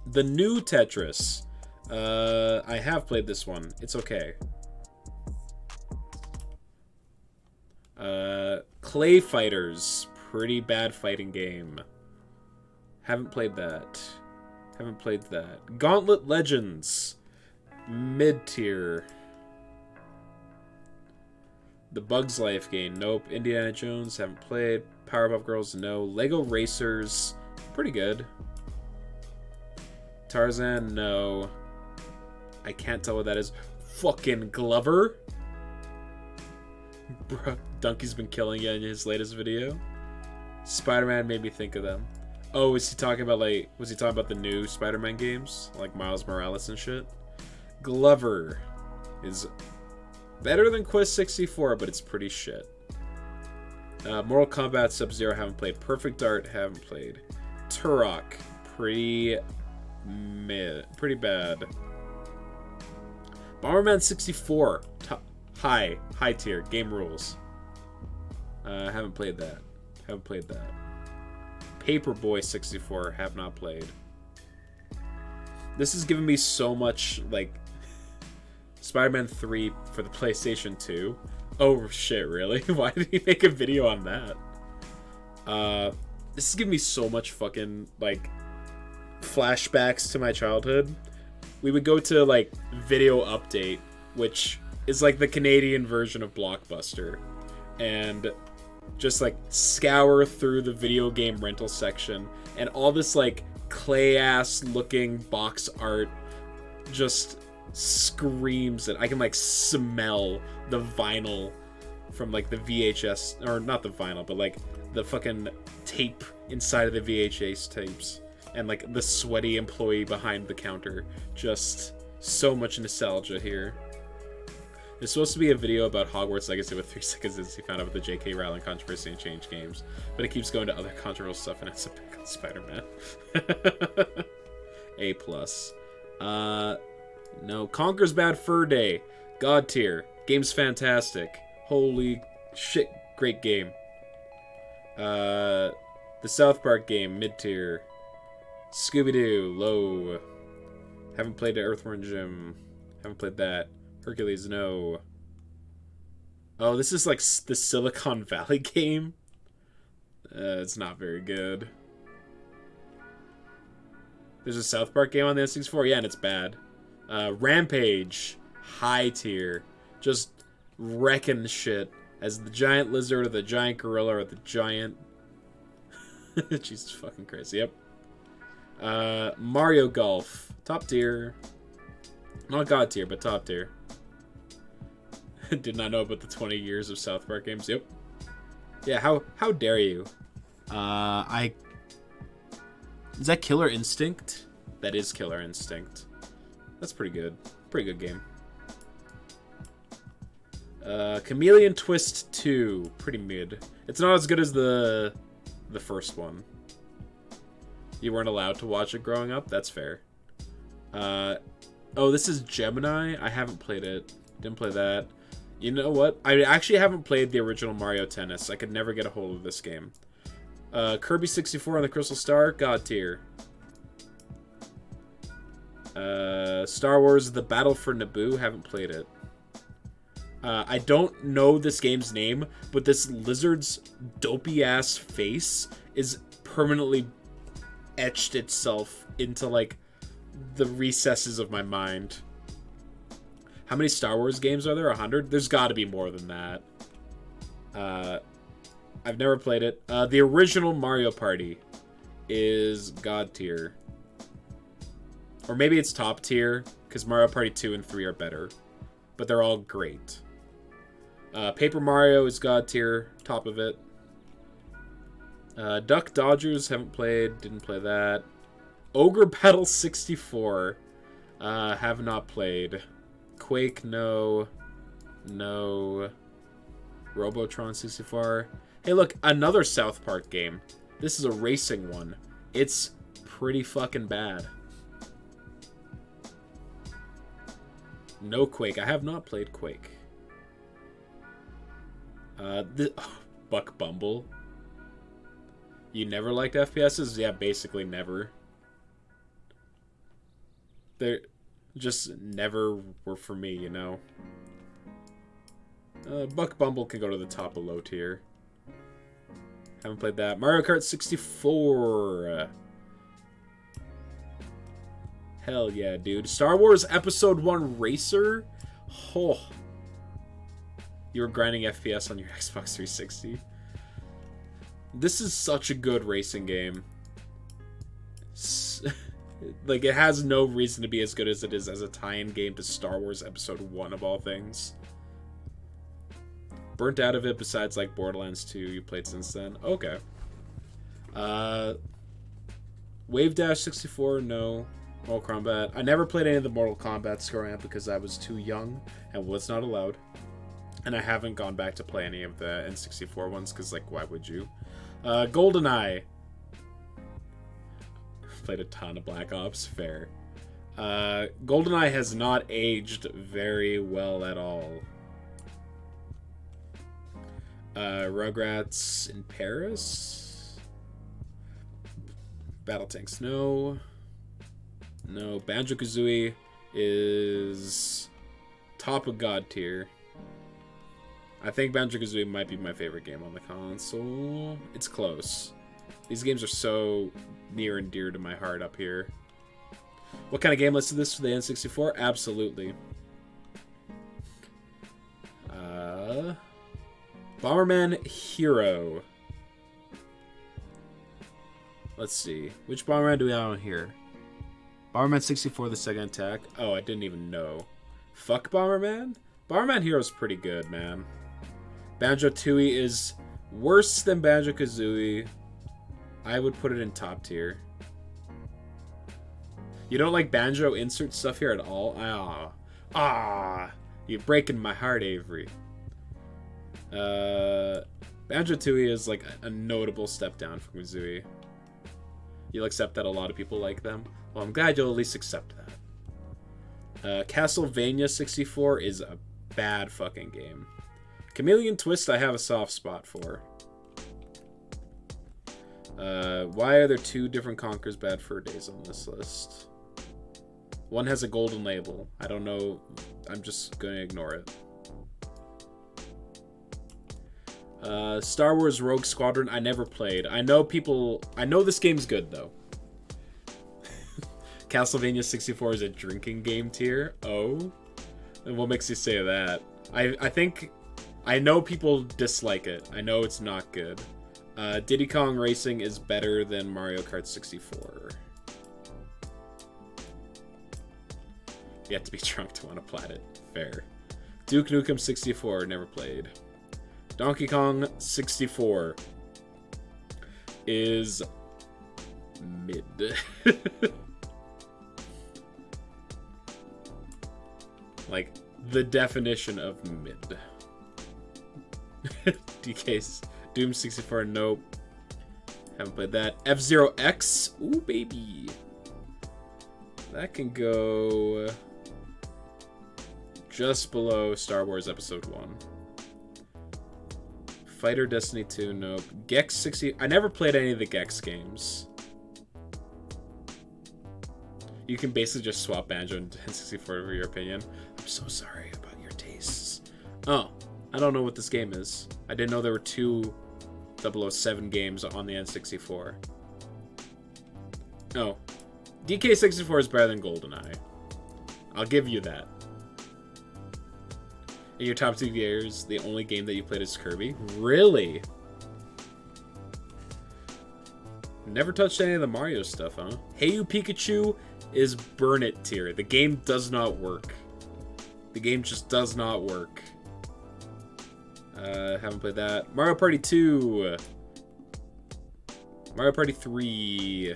The new Tetris, I have played this one. It's okay. Clay Fighters, pretty bad fighting game. Haven't played that. Haven't played that. Gauntlet Legends, mid-tier. The Bugs Life game, nope. Indiana Jones, haven't played. Powerpuff Girls, no. Lego Racers, pretty good. Tarzan, no. I can't tell what that is. Fucking Glover. Bro, Donkey's been killing you in his latest video. Spider-Man made me think of them. Oh, was he talking about the new Spider-Man games? Like Miles Morales and shit? Glover is better than Quest 64, but it's pretty shit. Mortal Kombat Sub-Zero, haven't played. Perfect Art, haven't played. Turok, pretty bad. Bomberman 64, high tier, game rules. Haven't played that. Haven't played that. Paperboy 64, have not played. This has given me so much, like, Spider-Man 3 for the PlayStation 2. Oh, shit, really? Why did he make a video on that? This has given me so much fucking, like, flashbacks to my childhood. We would go to, like, Video Update, which is, like, the Canadian version of Blockbuster. And just, like, scour through the video game rental section. And all this, like, clay-ass looking box art just screams that I can, like, smell the vinyl from, like, the VHS, or not the vinyl, but, like, the fucking tape inside of the VHS tapes, and, like, the sweaty employee behind the counter. Just so much nostalgia here. It's supposed to be a video about Hogwarts Legacy with 3 seconds as he found out about the J.K. Rowling controversy and changed games, but it keeps going to other controversial stuff and ends up back on Spider-Man. A+. No. Conker's Bad Fur Day. God tier. Game's fantastic. Holy shit, great game. The South Park game, mid-tier. Scooby-Doo, low. Haven't played the Earthworm Jim. Haven't played that. Hercules, no. Oh, this is like the Silicon Valley game? It's not very good. There's a South Park game on the N64? Yeah, and it's bad. Rampage, high tier. Just wrecking shit as the giant lizard or the giant gorilla or the giant... Jesus fucking Christ, yep. Mario Golf, top tier. Not god tier, but top tier. Did not know about the 20 years of South Park games, yep. Yeah, how dare you? Is that Killer Instinct? That is Killer Instinct. That's pretty good. Pretty good game. Chameleon Twist 2. Pretty mid. It's not as good as the first one. You weren't allowed to watch it growing up? That's fair. Oh, this is Gemini? I haven't played it. Didn't play that. You know what? I actually haven't played the original Mario Tennis. I could never get a hold of this game. Kirby 64 on the Crystal Star? God tier. Star Wars The Battle for Naboo? Haven't played it. I don't know this game's name, but this lizard's dopey-ass face is permanently etched itself into, like, the recesses of my mind. How many Star Wars games are there? 100? There's got to be more than that. I've never played it. The original Mario Party is god tier. Or maybe it's top tier, because Mario Party 2 and 3 are better. But they're all great. Paper Mario is god tier, top of it. Duck Dodgers, haven't played, didn't play that. Ogre Battle 64, have not played. Quake, no. No. Robotron 64. Hey, look, another South Park game. This is a racing one. It's pretty fucking bad. No Quake. I have not played Quake. Buck Bumble. You never liked FPSs? Yeah, basically never. They're just never were for me, you know. Buck Bumble can go to the top of low tier. Haven't played that. Mario Kart 64. Hell yeah, dude. Star Wars Episode 1 Racer? Oh. You were grinding FPS on your Xbox 360. This is such a good racing game. Like, it has no reason to be as good as it is as a tie-in game to Star Wars Episode 1 of all things. Burnt out of it besides, like, Borderlands 2 you played since then. Okay. Wave Dash 64, no. Mortal Kombat. I never played any of the Mortal Kombat growing up because I was too young and was not allowed. And I haven't gone back to play any of the N64 ones because, like, why would you? GoldenEye. Played a ton of Black Ops. Fair. GoldenEye has not aged very well at all. Rugrats in Paris. Battle Tanks, no. No. Banjo-Kazooie is top of God tier. I think Banjo-Kazooie might be my favorite game on the console. It's close. These games are so near and dear to my heart up here. What kind of game list is this for the N64? Absolutely. Bomberman Hero. Let's see. Which Bomberman do we have on here? Bomberman 64, the second attack. Oh, I didn't even know. Fuck Bomberman? Bomberman Hero's pretty good, man. Banjo-Tooie is worse than Banjo-Kazooie. I would put it in top tier. You don't like Banjo insert stuff here at all? You're breaking my heart, Avery. Banjo-Tooie is like a notable step down from Kazooie. You'll accept that a lot of people like them? Well, I'm glad you'll at least accept that. Castlevania 64 is a bad fucking game. Chameleon Twist I have a soft spot for. Why are there two different Conker's Bad Fur Days on this list? One has a golden label. I don't know. I'm just going to ignore it. Star Wars Rogue Squadron I never played. I know this game's good, though. Castlevania 64 is a drinking game tier. Oh? And what makes you say that? I think... I know people dislike it. I know it's not good. Diddy Kong Racing is better than Mario Kart 64. You have to be drunk to want to plat it. Fair. Duke Nukem 64, never played. Donkey Kong 64 is mid. Like, the definition of mid. DK's Doom 64, nope. Haven't played that. F-Zero X, ooh baby. That can go just below Star Wars Episode 1. Fighter Destiny 2, nope. Gex 60, I never played any of the Gex games. You can basically just swap Banjo and N64 for your opinion. I'm so sorry about your tastes. Oh, I don't know what this game is. I didn't know there were two 007 games on the N64. Oh. DK64 is better than GoldenEye. I'll give you that. In your top 2 years, the only game that you played is Kirby? Really? Never touched any of the Mario stuff, huh? Hey You Pikachu is burn it tier. The game does not work. The game just does not work. Haven't played that. Mario Party 2. Mario Party 3.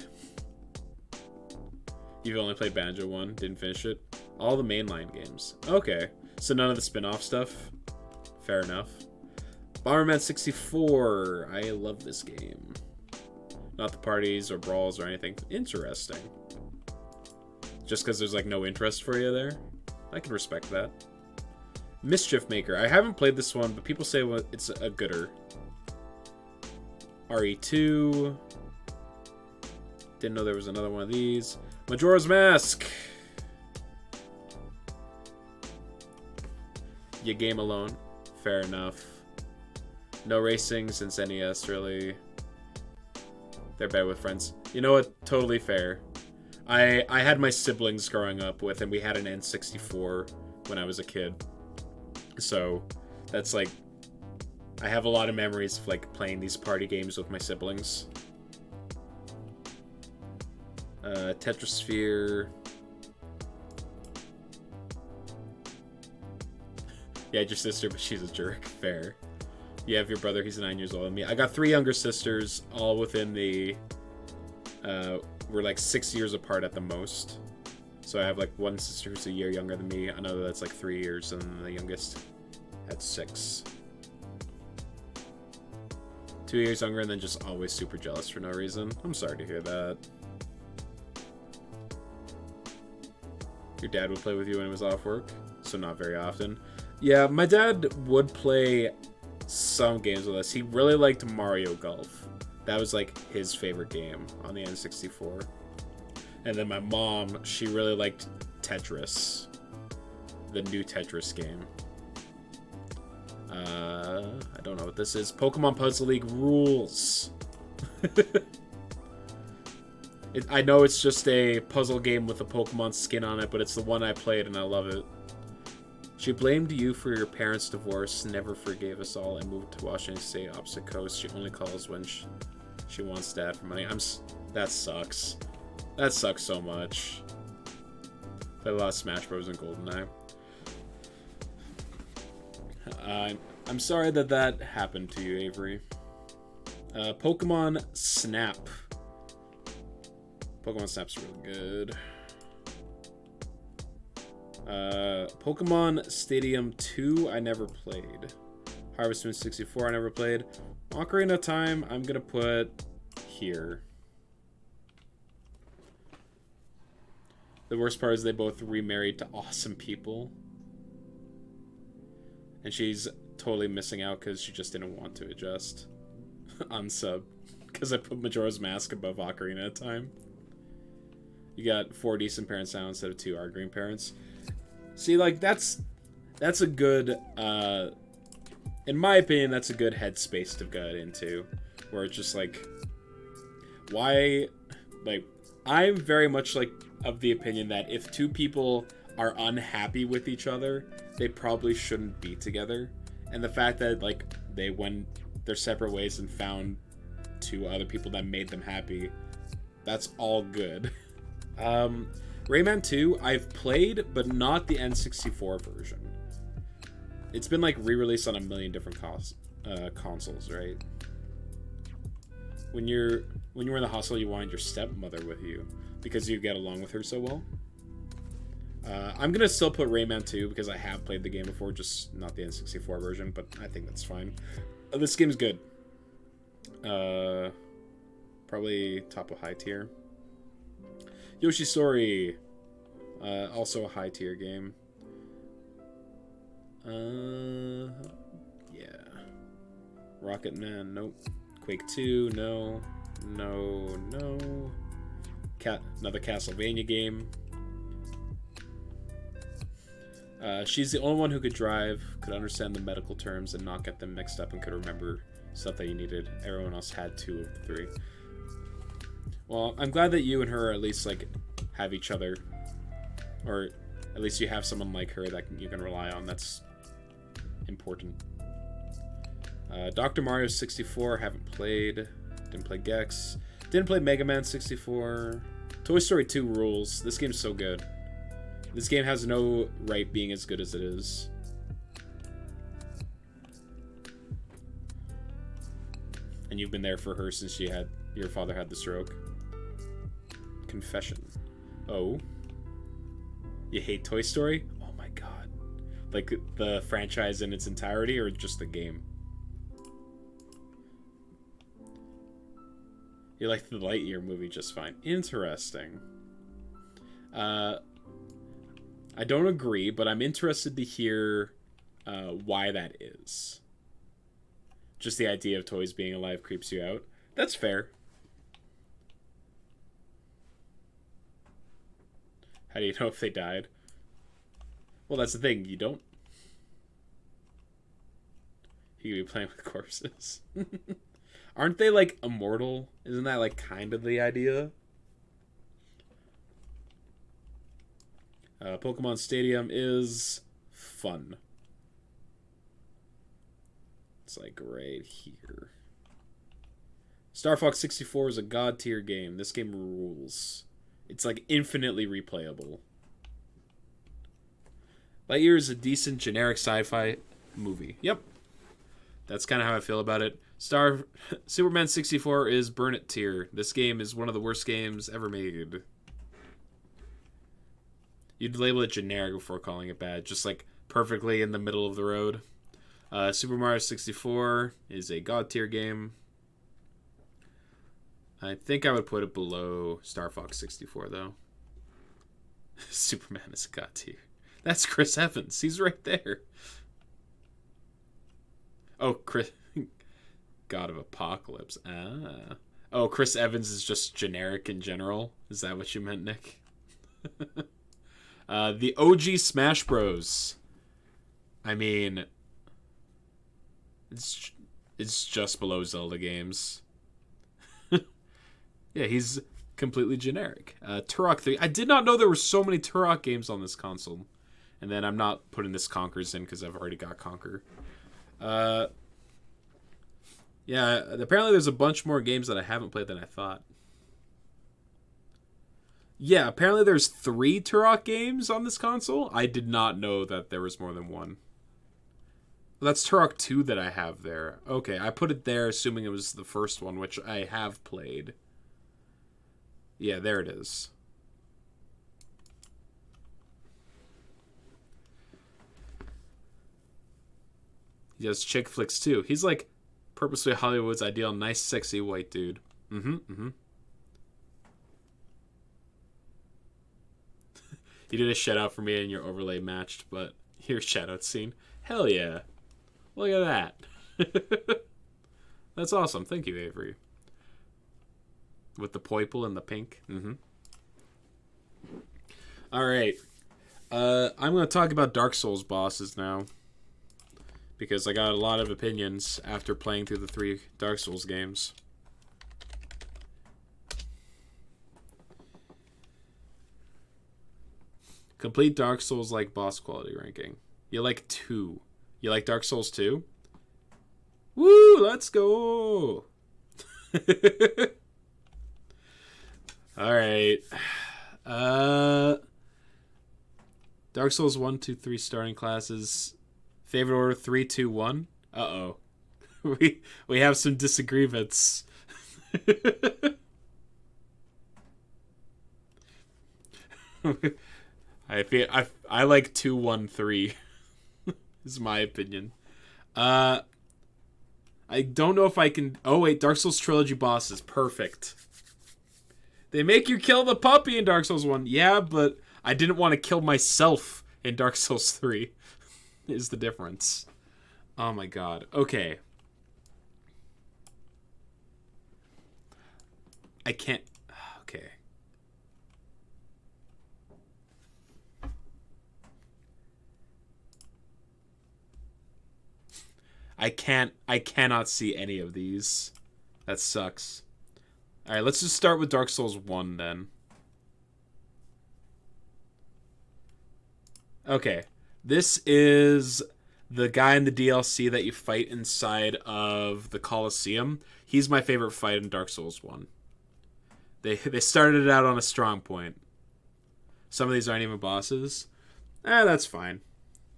You've only played Banjo 1, didn't finish it. All the mainline games. Okay. So none of the spin-off stuff. Fair enough. Bomberman 64. I love this game. Not the parties or brawls or anything. Interesting. Just because there's like no interest for you there? I can respect that. Mischief Maker. I haven't played this one, but people say it's a gooder. RE2. Didn't know there was another one of these. Majora's Mask. You game alone. Fair enough. No racing since NES, really. They're better with friends. You know what? Totally fair. I had my siblings growing up with, and we had an N64 when I was a kid. So that's like, I have a lot of memories of like playing these party games with my siblings. Tetrasphere. Yeah, your sister, but she's a jerk. Fair. You have your brother, he's 9 years older than me. I got 3 younger sisters, all within the... we're like 6 years apart at the most. So I have like one sister who's a year younger than me, another that's like 3 years, and the youngest at 6. 2 years younger, and then just always super jealous for no reason. I'm sorry to hear that. Your dad would play with you when he was off work, so not very often. Yeah, my dad would play some games with us. He really liked Mario Golf. That was like his favorite game on the N64. And then my mom, she really liked Tetris. The new Tetris game. I don't know what this is. Pokemon Puzzle League rules. I know it's just a puzzle game with a Pokemon skin on it, but it's the one I played and I love it. She blamed you for your parents' divorce, never forgave us all, and moved to Washington State, opposite coast. She only calls when she wants dad for money. That sucks. That sucks so much. Played a lot of Smash Bros. And GoldenEye. I'm sorry that happened to you, Avery. Pokemon Snap. Pokemon Snap's really good. Pokemon Stadium 2, I never played. Harvest Moon 64, I never played. Ocarina of Time, I'm gonna put here. The worst part is they both remarried to awesome people. And she's totally missing out because she just didn't want to adjust. Unsub. Because I put Majora's Mask above Ocarina of Time. You got 4 decent parents now instead of 2 arguing parents. See, like, that's a good, in my opinion, that's a good headspace to get into. Where it's just like, why, like, I'm very much, like, of the opinion that if 2 people are unhappy with each other, they probably shouldn't be together. And the fact that, like, they went their separate ways and found 2 other people that made them happy, that's all good. Rayman 2, I've played, but not the N64 version. It's been, like, re-released on a million different consoles, right? When you're in the hostel, you wanted your stepmother with you because you get along with her so well. I'm gonna still put Rayman 2 because I have played the game before, just not the N64 version, but I think that's fine. This game's good. Probably top of high tier. Yoshi's Story, also a high tier game. Yeah. Rocket Man, nope. Quake 2, no. Another Castlevania game. She's the only one who could drive, could understand the medical terms and not get them mixed up, and could remember stuff that you needed. Everyone else had 2 of the 3. Well, I'm glad that you and her at least, like, have each other. Or at least you have someone like her that you can rely on. That's important. Dr. Mario 64, haven't played. Didn't play Gex. Didn't play Mega Man 64. Toy Story 2 rules. This game's so good. This game has no right being as good as it is. And you've been there for her since your father had the stroke. Confession. Oh. You hate Toy Story? Oh my god. Like the franchise in its entirety or just the game? You like the Lightyear movie just fine. Interesting. I don't agree, but I'm interested to hear why that is. Just the idea of toys being alive creeps you out. That's fair. How do you know if they died? Well, that's the thing. You don't. You could be playing with corpses. Aren't they, like, immortal? Isn't that, like, kind of the idea? Pokemon Stadium is fun. It's, like, right here. Star Fox 64 is a god tier game. This game rules. It's, like, infinitely replayable. Lightyear is a decent generic sci-fi movie. Yep. That's kind of how I feel about it. Superman 64 is burn it tier. This game is one of the worst games ever made. You'd label it generic before calling it bad. Just like perfectly in the middle of the road. Super Mario 64 is a god tier game. I think I would put it below Star Fox 64 though. Superman is a god tier. That's Chris Evans. He's right there. Oh, Chris... God of Apocalypse. Ah. Oh, Chris Evans is just generic in general? Is that what you meant, Nick? The OG Smash Bros. I mean... It's just below Zelda games. Yeah, he's completely generic. Turok 3. I did not know there were so many Turok games on this console. And then I'm not putting this Conkers in because I've already got Conker. Yeah, apparently there's a bunch more games that I haven't played than I thought. Yeah, apparently there's 3 Turok games on this console. I did not know that there was more than one. Well, that's Turok 2 that I have there. Okay, I put it there assuming it was the first one, which I have played. Yeah, there it is. He does chick flicks too. He's like purposely Hollywood's ideal nice, sexy white dude. You did a shout out for me and your overlay matched, but here's shout out scene. Hell yeah. Look at that. That's awesome. Thank you, Avery. With the purple and the pink. Alright. I'm going to talk about Dark Souls bosses now. Because I got a lot of opinions after playing through the 3 Dark Souls games. Complete Dark Souls like boss quality ranking. You like 2. You like Dark Souls 2? Woo! Let's go! Alright. Dark Souls 1, 2, 3 starting classes. Favorite order 3, 2, 1. Uh-oh. We have some disagreements. I like 2, 1, 3. Is my opinion. I don't know if I can... Oh, wait. Dark Souls Trilogy bosses. Perfect. They make you kill the puppy in Dark Souls 1. Yeah, but I didn't want to kill myself in Dark Souls 3. Is the difference. Oh my god. Okay. I can't... Okay. I cannot see any of these. That sucks. Alright, let's just start with Dark Souls 1 then. Okay. This is the guy in the DLC that you fight inside of the Colosseum. He's my favorite fight in Dark Souls 1. They started it out on a strong point. Some of these aren't even bosses. That's fine.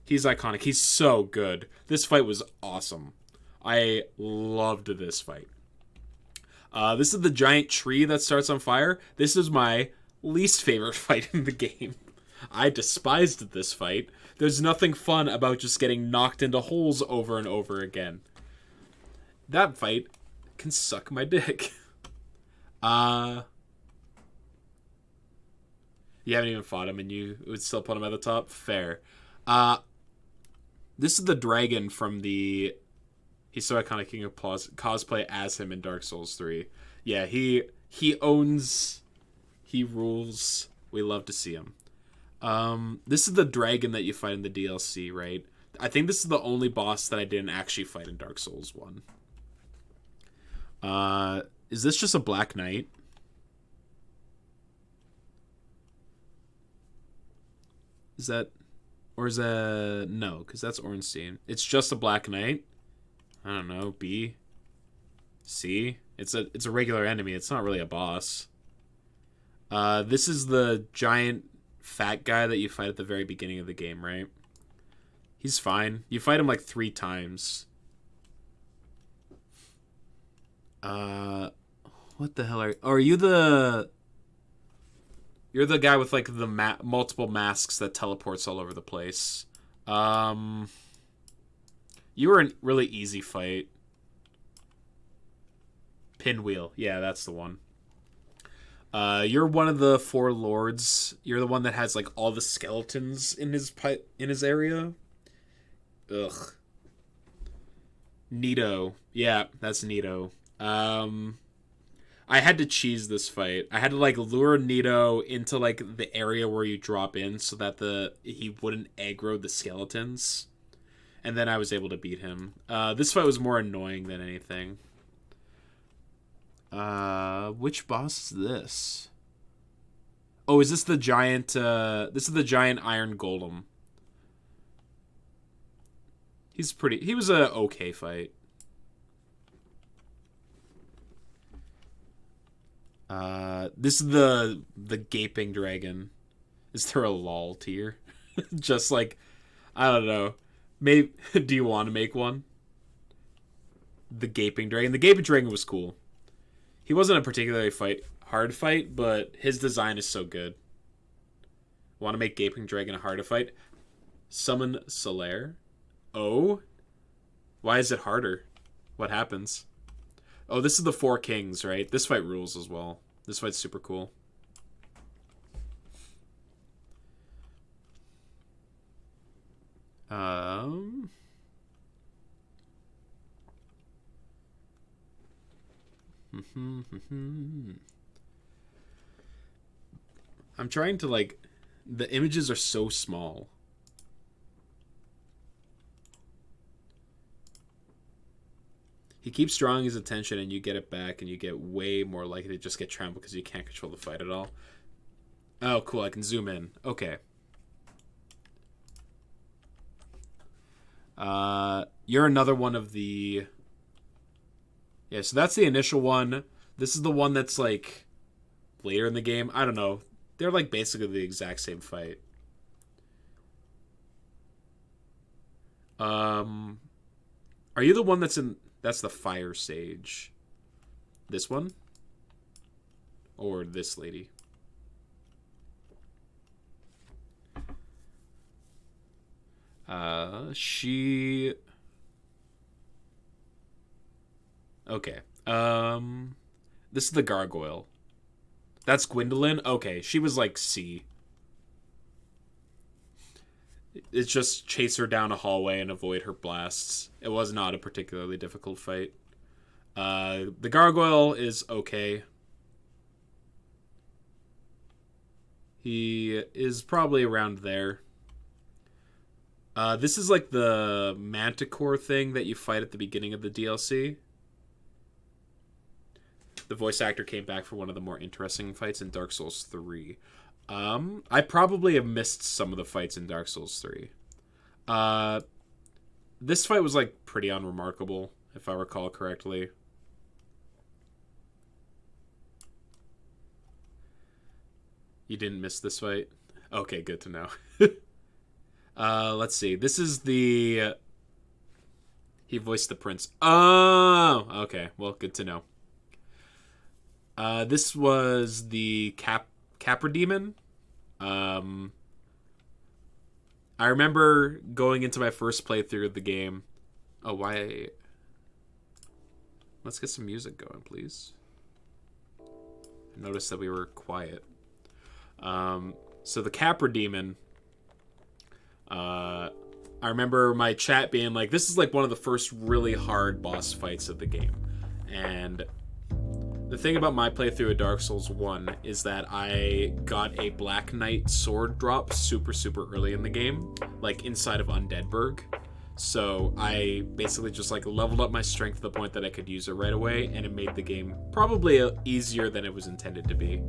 He's iconic. He's so good. This fight was awesome. I loved this fight. This is the giant tree that starts on fire. This is my least favorite fight in the game. I despised this fight. There's nothing fun about just getting knocked into holes over and over again. That fight can suck my dick. Yeah, You haven't even fought him, and you would still put him at the top? Fair. This is the dragon from the... He's so iconic, you can cosplay as him in Dark Souls 3. Yeah, he owns... He rules. We love to see him. This is the dragon that you fight in the DLC, right? I think this is the only boss that I didn't actually fight in Dark Souls 1. Is this just a Black Knight? Is that... Or is that... No, because that's Ornstein. It's just a Black Knight? I don't know. B? C? It's a regular enemy. It's not really a boss. This is the giant fat guy that you fight at the very beginning of the game, right? He's fine. You fight him like 3 times. What the hell are... Oh, are you the... You're the guy with, like, the multiple masks that teleports all over the place. You were a really easy fight. Pinwheel. Yeah, that's the one. You're one of the 4 lords. You're the one that has, like, all the skeletons in his area. Ugh. Nito. Yeah, that's Nito. I had to cheese this fight. I had to, like, lure Nito into, like, the area where you drop in so that he wouldn't aggro the skeletons. And then I was able to beat him. This fight was more annoying than anything. Which boss is this? Oh, is this the giant, this is the giant iron golem. He was a okay fight. This is the gaping dragon. Is there a lol tier? Just like, I don't know. Maybe, do you want to make one? The gaping dragon. The gaping dragon was cool. He wasn't a particularly hard fight, but his design is so good. Want to make gaping dragon a harder fight? Summon Solaire. Oh? Why is it harder? What happens? Oh, this is the 4 kings, right? This fight rules as well. This fight's super cool. I'm trying to, like... The images are so small. He keeps drawing his attention and you get it back and you get way more likely to just get trampled because you can't control the fight at all. Oh, cool. I can zoom in. Okay. You're another one of the... Yeah, so that's the initial one. This is the one that's, like, later in the game. I don't know. They're, like, basically the exact same fight. Are you the one that's in... That's the fire sage. This one? Or this lady? She... Okay. This is the gargoyle. That's Gwendolyn? Okay, she was like C. It's just chase her down a hallway and avoid her blasts. It was not a particularly difficult fight. The gargoyle is okay. He is probably around there. This is like the manticore thing that you fight at the beginning of the DLC. The voice actor came back for one of the more interesting fights in Dark Souls 3. I probably have missed some of the fights in Dark Souls 3. This fight was, like, pretty unremarkable, if I recall correctly. You didn't miss this fight? Okay, good to know. Let's see. This is the... He voiced the prince. Oh! Okay, well, good to know. This was the Capra Demon. I remember going into my first playthrough of the game. Oh, why? Let's get some music going, please. I noticed that we were quiet. So So the Capra Demon, I remember my chat being like, this is like one of the first really hard boss fights of the game. And the thing about my playthrough of Dark Souls 1 is that I got a Black Knight sword drop super early in the game, like inside of Undeadburg. So I basically just like leveled up my strength to the point that I could use it right away, and it made the game probably easier than it was intended to be.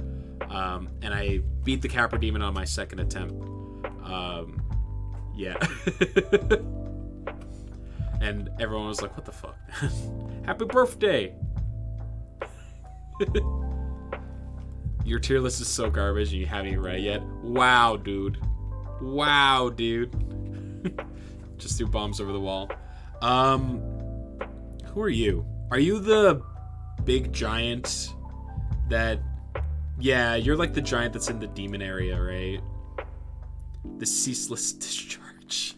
And I beat the Capra Demon on my second attempt. Yeah. And everyone was like, what the fuck? Happy birthday! Your tier list is so garbage and you haven't even read it yet. Wow, dude. Wow, dude. Just threw bombs over the wall. Who are you? Are you the big giant that... Yeah, you're like the giant that's in the demon area, right? The ceaseless discharge.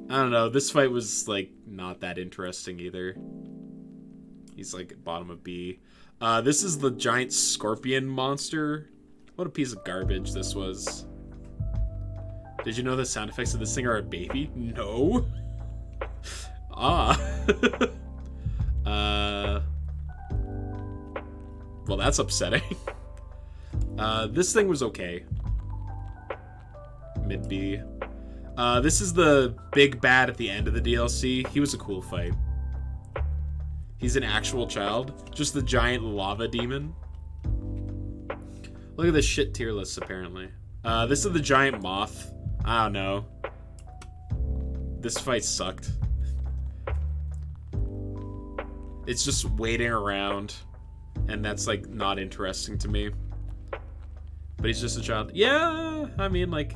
I don't know. This fight was, like, not that interesting either. He's, like, bottom of B. This is the giant scorpion monster. What a piece of garbage this was. Did you know the sound effects of this thing are a baby? No. Well, that's upsetting. This thing was okay. Mid B. This is the big bad at the end of the DLC. He was a cool fight. He's an actual child. Just the giant lava demon. Look at this shit tier list, apparently. This is the giant moth. I don't know. This fight sucked. It's just waiting around. And that's, like, not interesting to me. But he's just a child. Yeah, I mean, like...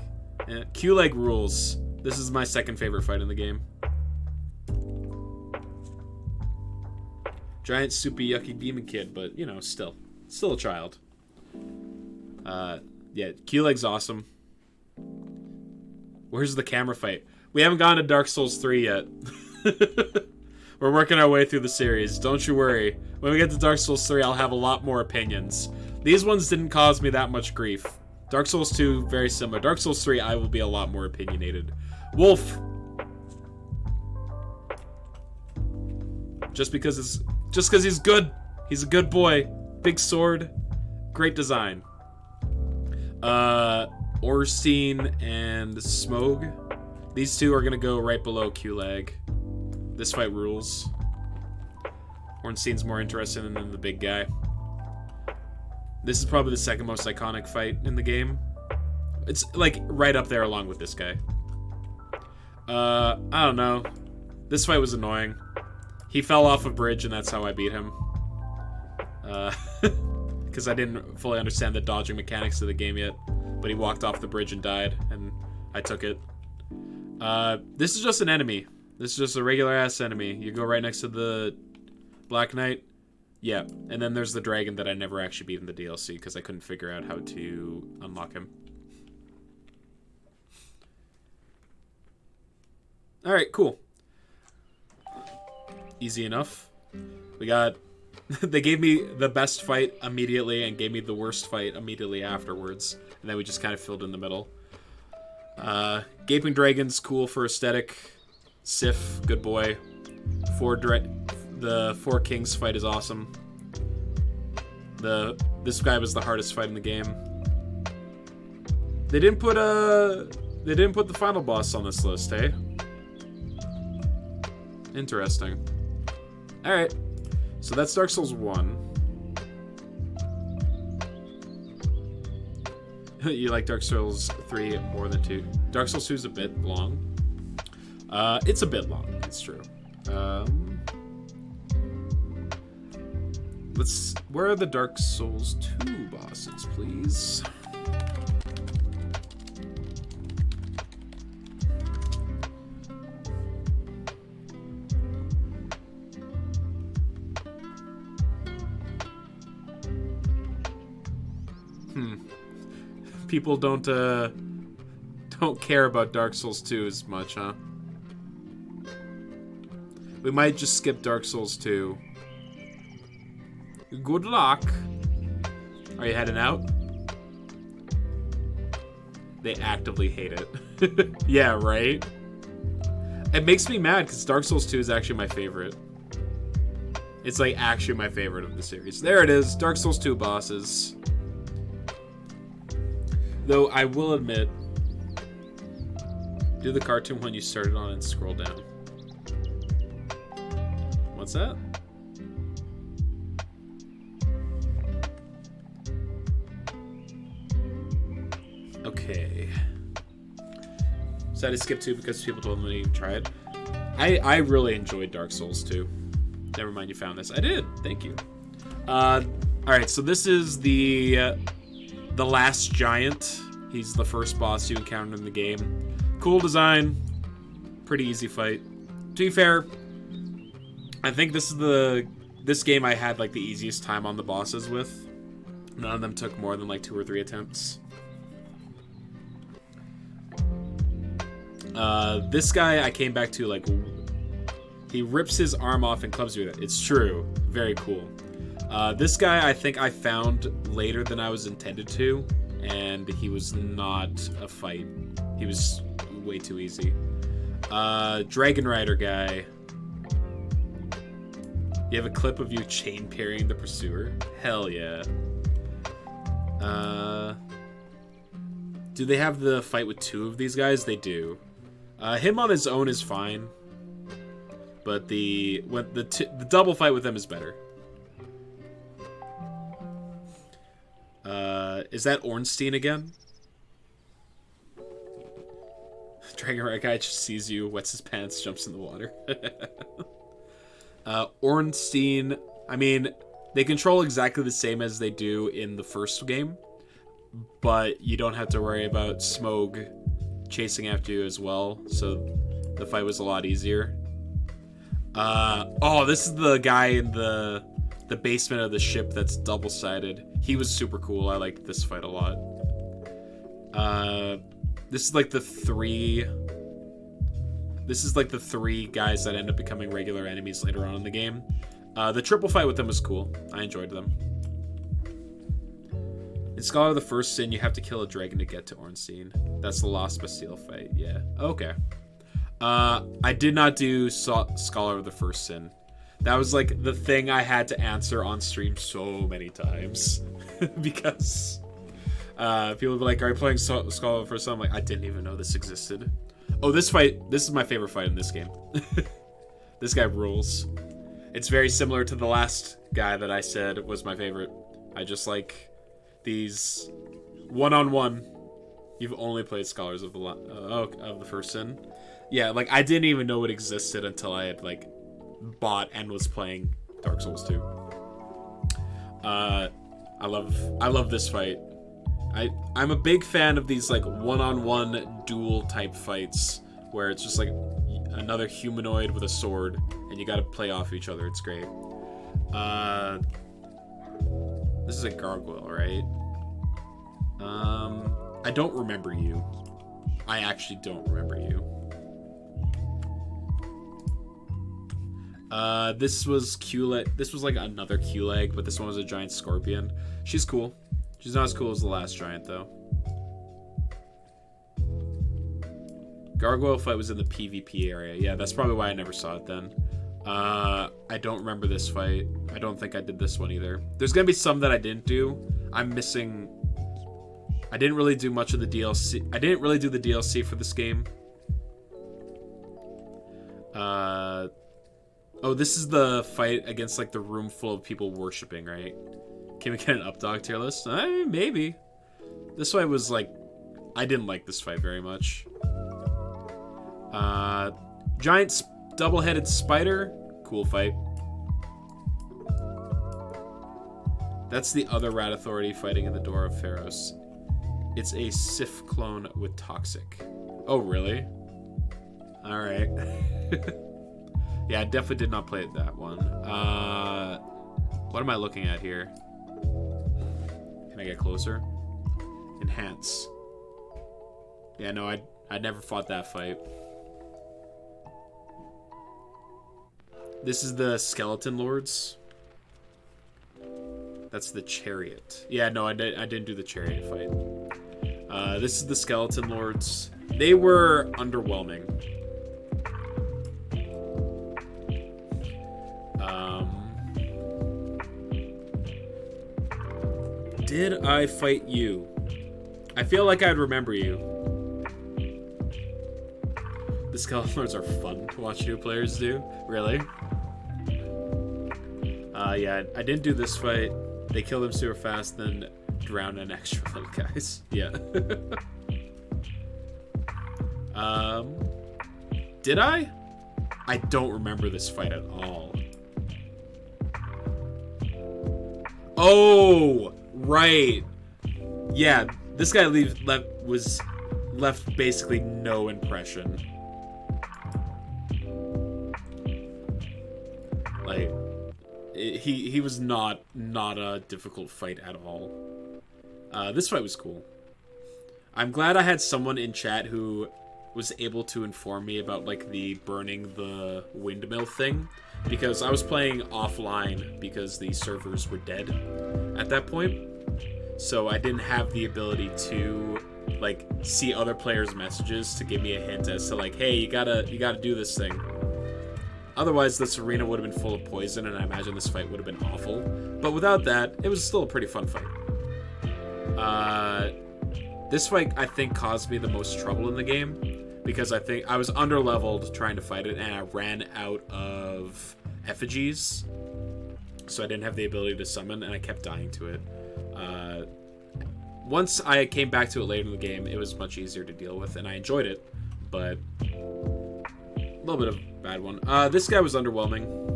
Q-Leg rules. This is my second favorite fight in the game. Giant, soupy, yucky demon kid, but, you know, still a child. Yeah, Q-Leg's awesome. Where's the camera fight? We haven't gotten to Dark Souls 3 yet. We're working our way through the series. Don't you worry. When we get to Dark Souls 3, I'll have a lot more opinions. These ones didn't cause me that much grief. Dark Souls 2, very similar. Dark Souls 3, I will be a lot more opinionated. Wolf! Just because he's good. He's a good boy. Big sword. Great design. Orstein and Smog. These two are gonna go right below Q-Leg. This fight rules. Ornstein's more interesting than the big guy. This is probably the second most iconic fight in the game. It's, like, right up there along with this guy. I don't know. This fight was annoying. He fell off a bridge, and that's how I beat him. Because I didn't fully understand the dodging mechanics of the game yet. But he walked off the bridge and died, and I took it. This is just an enemy. This is just a regular-ass enemy. You go right next to the Black Knight. Yeah, and then there's the dragon that I never actually beat in the DLC because I couldn't figure out how to unlock him. Alright, cool. Easy enough. We got... They gave me the best fight immediately and gave me the worst fight immediately afterwards. And then we just kind of filled in the middle. Gaping Dragon's cool for aesthetic. Sif, good boy. The Four Kings fight is awesome. This guy was the hardest fight in the game. They didn't put the final boss on this list, hey? Interesting. Alright. So that's Dark Souls 1. You like Dark Souls 3 more than 2. Dark Souls 2 is a bit long. It's a bit long, it's true. Where are the Dark Souls 2 bosses, please? People don't care about Dark Souls 2 as much, huh? We might just skip Dark Souls 2. Good luck. Are you heading out? They actively hate it. Yeah, right? It makes me mad because Dark Souls 2 is actually my favorite. It's like actually my favorite of the series. There it is, Dark Souls 2 bosses. Though I will admit, do the cartoon when you started on and scroll down. What's that? Okay. So I had to skip 2 because people told me to try it. I really enjoyed Dark Souls 2. Never mind, you found this. I did. Thank you. Alright, so this is the last giant. He's the first boss you encounter in the game. Cool design. Pretty easy fight. To be fair, I think this is this game I had like the easiest time on the bosses with. None of them took more than like 2 or 3 attempts. This guy I came back to, like, he rips his arm off and clubs you with it. It's true. Very cool. This guy I think I found later than I was intended to, and he was not a fight. He was way too easy. Dragon Rider guy. You have a clip of you chain parrying the pursuer? Hell yeah. Do they have the fight with 2 of these guys? They do. Him on his own is fine, but the double fight with them is better. Is that Ornstein again? Dragon Rider guy just sees you, wets his pants, jumps in the water. Ornstein, I mean, they control exactly the same as they do in the first game, but you don't have to worry about Smough chasing after you as well, so the fight was a lot easier. Oh, this is the guy in the basement of the ship that's double-sided. He was super cool. I liked this fight a lot. This is like the 3 guys that end up becoming regular enemies later on in the game. The triple fight with them was cool. I enjoyed them. In Scholar of the First Sin, you have to kill a dragon to get to Ornstein. That's the Lost Bastille fight, yeah. Okay. I did not do Scholar of the First Sin. That was like the thing I had to answer on stream so many times. Because people would be like, are you playing Scholar of the First Sin? I'm like, I didn't even know this existed. Oh, this is my favorite fight in this game. This guy rules. It's very similar to the last guy that I said was my favorite. I just like these one-on-one. You've only played Scholars of the First Sin. Yeah, like I didn't even know it existed until I had like bought and was playing Dark Souls 2. I love this fight. I'm a big fan of these like one-on-one duel type fights where it's just like another humanoid with a sword and you gotta play off each other. It's great. This is a gargoyle, right? I don't remember you. I actually don't remember you. This was Q-Leg. This was like another Q-Leg, but this one was a giant scorpion. She's cool. She's not as cool as the last giant, though. Gargoyle fight was in the PvP area. Yeah, that's probably why I never saw it then. I don't remember this fight. I don't think I did this one either. There's gonna be some that I didn't do. I'm missing... I didn't really do much of the DLC. I didn't really do the DLC for this game. Oh, this is the fight against like the room full of people worshipping, right? Can we get an up-dog tier list? Maybe. This fight was like... I didn't like this fight very much. Giant double-headed spider. Cool fight. That's the other Rat Authority fighting in the Door of Pharos. It's a Sif clone with Toxic. Oh, really? Alright. Yeah, I definitely did not play that one. What am I looking at here? Can I get closer? Enhance. Yeah, no, I never fought that fight. This is the Skeleton Lords. That's the Chariot. Yeah, no, I didn't do the Chariot fight. This is the Skeleton Lords. They were underwhelming. Did I fight you? I feel like I'd remember you. The Skeleton Lords are fun to watch new players do. Really? Yeah, I didn't do this fight. They killed him super fast, then drowned an extra little guys. Yeah. Did I? I don't remember this fight at all. Oh, right. Yeah, this guy was left basically no impression. Like, he was not a difficult fight at all. This fight was cool. I'm glad I had someone in chat who was able to inform me about, like, the burning the windmill thing, because I was playing offline because the servers were dead at that point, so I didn't have the ability to, like, see other players' messages to give me a hint as to, like, hey, you gotta do this thing. Otherwise, this arena would have been full of poison, and I imagine this fight would have been awful. But without that, it was still a pretty fun fight. This fight, I think, caused me the most trouble in the game, because I think I was underleveled trying to fight it, and I ran out of effigies, so I didn't have the ability to summon, and I kept dying to it. Once I came back to it later in the game, it was much easier to deal with, and I enjoyed it, but a little bit of a bad one. This guy was underwhelming.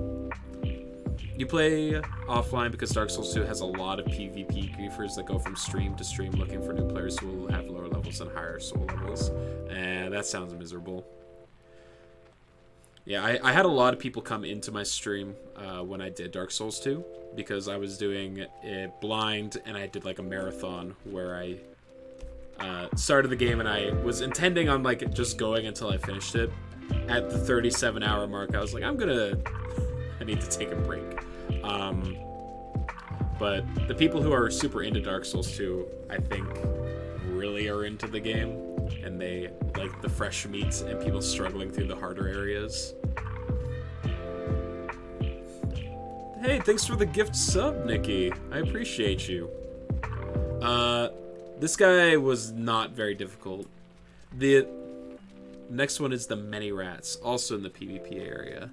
You play offline because Dark Souls 2 has a lot of PvP griefers that go from stream to stream looking for new players who will have lower levels and higher soul levels. And that sounds miserable. Yeah, I had a lot of people come into my stream when I did Dark Souls 2, because I was doing it blind, and I did like a marathon where I started the game and I was intending on like just going until I finished it. At the 37-hour mark, I was like, I need to take a break. But the people who are super into Dark Souls 2, I think, really are into the game, and they like the fresh meats and people struggling through the harder areas. Hey, thanks for the gift sub, Nikki. I appreciate you. This guy was not very difficult. The next one is the Many Rats, also in the PvP area.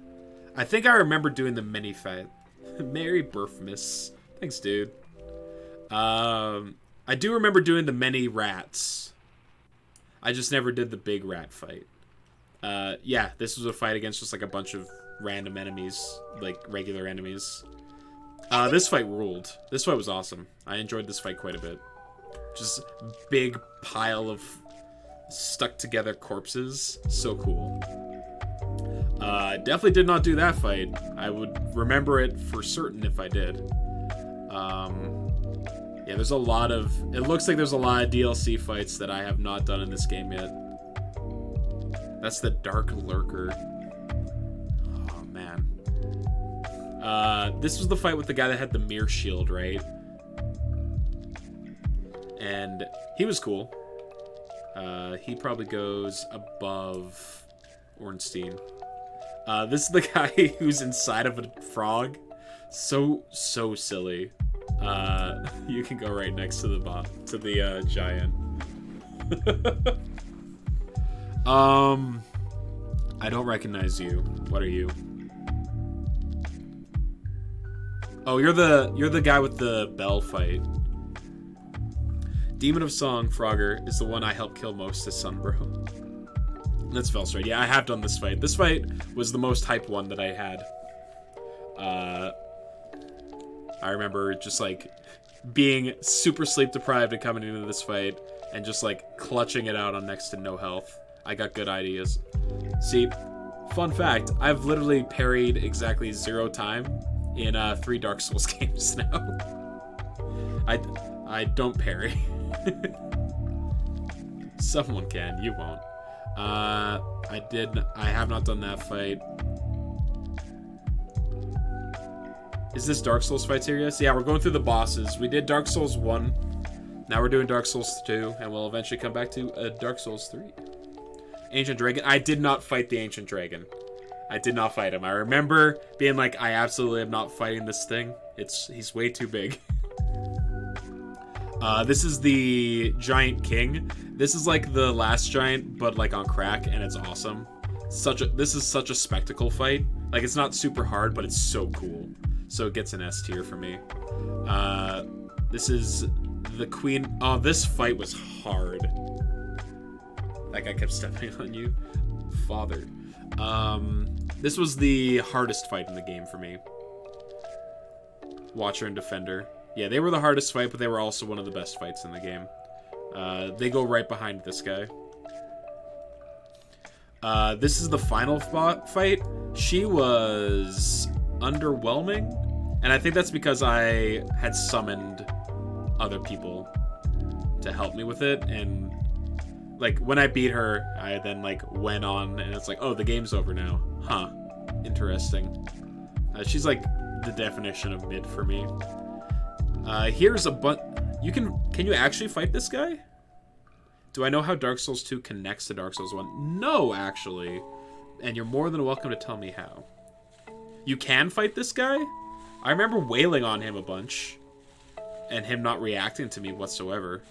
I think I remember doing the mini fight. Merry Birthmas. Thanks, dude. I do remember doing the Many Rats. I just never did the big rat fight. Yeah, this was a fight against just like a bunch of random enemies, like regular enemies. This fight ruled. This fight was awesome. I enjoyed this fight quite a bit. Just big pile of stuck together corpses. So cool. Definitely did not do that fight. I would remember it for certain if I did. Yeah, there's a lot of... It looks like there's a lot of DLC fights that I have not done in this game yet. That's the Dark Lurker. Oh, man. This was the fight with the guy that had the mirror shield, right? And he was cool. He probably goes above Ornstein. This is the guy who's inside of a frog. So silly. You can go right next to the giant. I don't recognize you. What are you? Oh, you're the guy with the bell fight. Demon of Song, Frogger, is the one I helped kill most this Sunbro. That's Felstride. Yeah, I have done this fight. This fight was the most hype one that I had. I remember just, like, being super sleep-deprived and coming into this fight and just, like, clutching it out on next to no health. I got good ideas. See, fun fact, I've literally parried exactly 0 time in 3 Dark Souls games now. I don't parry. Someone can, you won't. I have not done that fight. Is this Dark Souls fight series? Yeah, we're going through the bosses. We did Dark Souls 1. Now we're doing Dark Souls 2, and we'll eventually come back to Dark Souls 3. Ancient Dragon. I did not fight the Ancient Dragon. I did not fight him. I remember being like, I absolutely am not fighting this thing. He's way too big. This is the Giant King. This is like the last giant, but like on crack, and it's awesome. This is such a spectacle fight. Like, it's not super hard, but it's so cool. So it gets an S tier for me. This is the Queen. Oh, this fight was hard. That guy kept stepping on you. Father. This was the hardest fight in the game for me. Watcher and Defender. Yeah, they were the hardest fight, but they were also one of the best fights in the game. They go right behind this guy. This is the final fight. She was underwhelming, and I think that's because I had summoned other people to help me with it, and like when I beat her, I then like went on, and it's like, oh, the game's over now. Huh. Interesting. She's like the definition of mid for me. Here's a Can you actually fight this guy? Do I know how Dark Souls 2 connects to Dark Souls 1? No, actually. And you're more than welcome to tell me how. You can fight this guy? I remember wailing on him a bunch. And him not reacting to me whatsoever.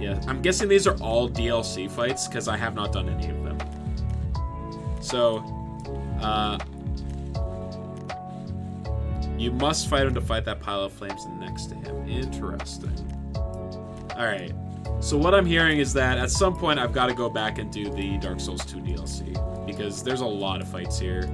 Yeah, I'm guessing these are all DLC fights, because I have not done any of them. So, you must fight him to fight that pile of flames next to him. Interesting. Alright. So what I'm hearing is that at some point I've got to go back and do the Dark Souls 2 DLC. Because there's a lot of fights here.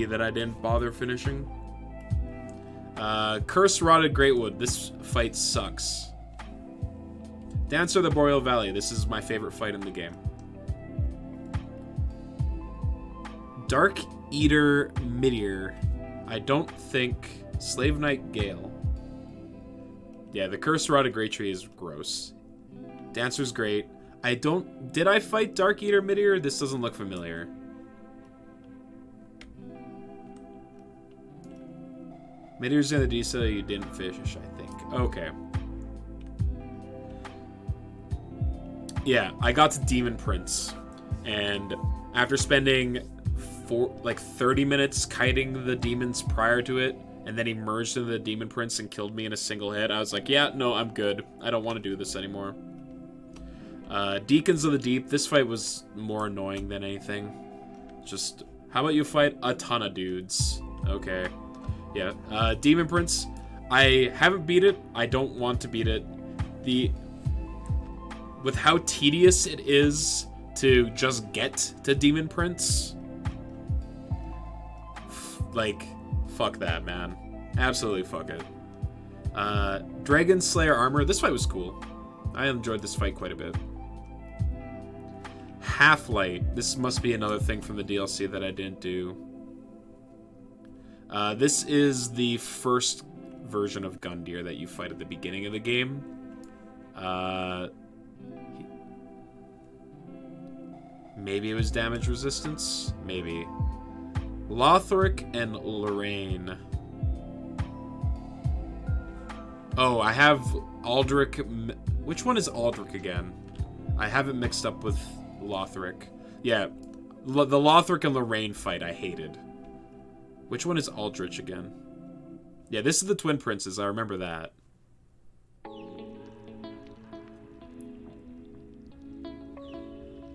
that I didn't bother finishing. Cursed Rotted Greatwood. This fight sucks. Dancer of the Boreal Valley. This is my favorite fight in the game. Dark Eater Midir. I don't think... Slave Knight Gale. Yeah, the Cursed Rotted Great Tree is gross. Dancer's great. I don't... Did I fight Dark Eater Midir? This doesn't look familiar. Midir's in the diesel you didn't fish, I think. Okay. Yeah, I got to Demon Prince. And after spending 30 minutes kiting the demons prior to it, and then he merged into the Demon Prince and killed me in a single hit, I was like, yeah, no, I'm good. I don't want to do this anymore. Deacons of the Deep. This fight was more annoying than anything. Just, how about you fight a ton of dudes? Okay. Yeah. Demon Prince. I haven't beat it. I don't want to beat it. With how tedious it is to just get to Demon Prince, like, fuck that, man. Absolutely fuck it. Dragon Slayer Armor. This fight was cool. I enjoyed this fight quite a bit. Half-Light. This must be another thing from the DLC that I didn't do. This is the first version of Gundyr that you fight at the beginning of the game. Maybe it was damage resistance? Maybe. Lothric and Lorraine. Oh, I have Aldrich. Which one is Aldrich again? I have it mixed up with Lothric. Yeah, the Lothric and Lorraine fight I hated. Which one is Aldrich again? Yeah, this is the Twin Princes. I remember that.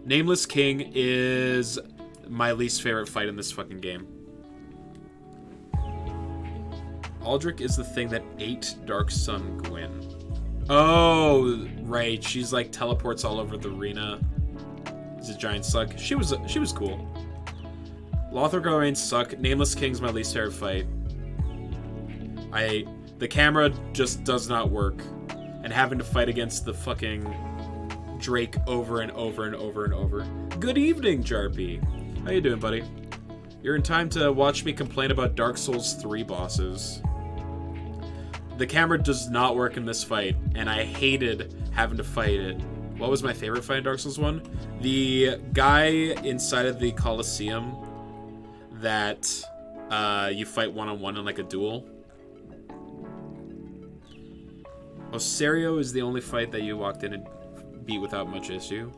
Nameless King is my least favorite fight in this fucking game. Aldrich is the thing that ate Dark Sun Gwyn. Oh, right. She's like teleports all over the arena. She's a giant slug. She was cool. Lothric and Lorraine suck. Nameless King's my least favorite fight. The camera just does not work. And having to fight against the fucking Drake over and over and over and over. Good evening, Jarpy. How you doing, buddy? You're in time to watch me complain about Dark Souls 3 bosses. The camera does not work in this fight, and I hated having to fight it. What was my favorite fight in Dark Souls 1? The guy inside of the Colosseum that you fight one-on-one in like a duel. Osario is the only fight that you walked in and beat without much issue.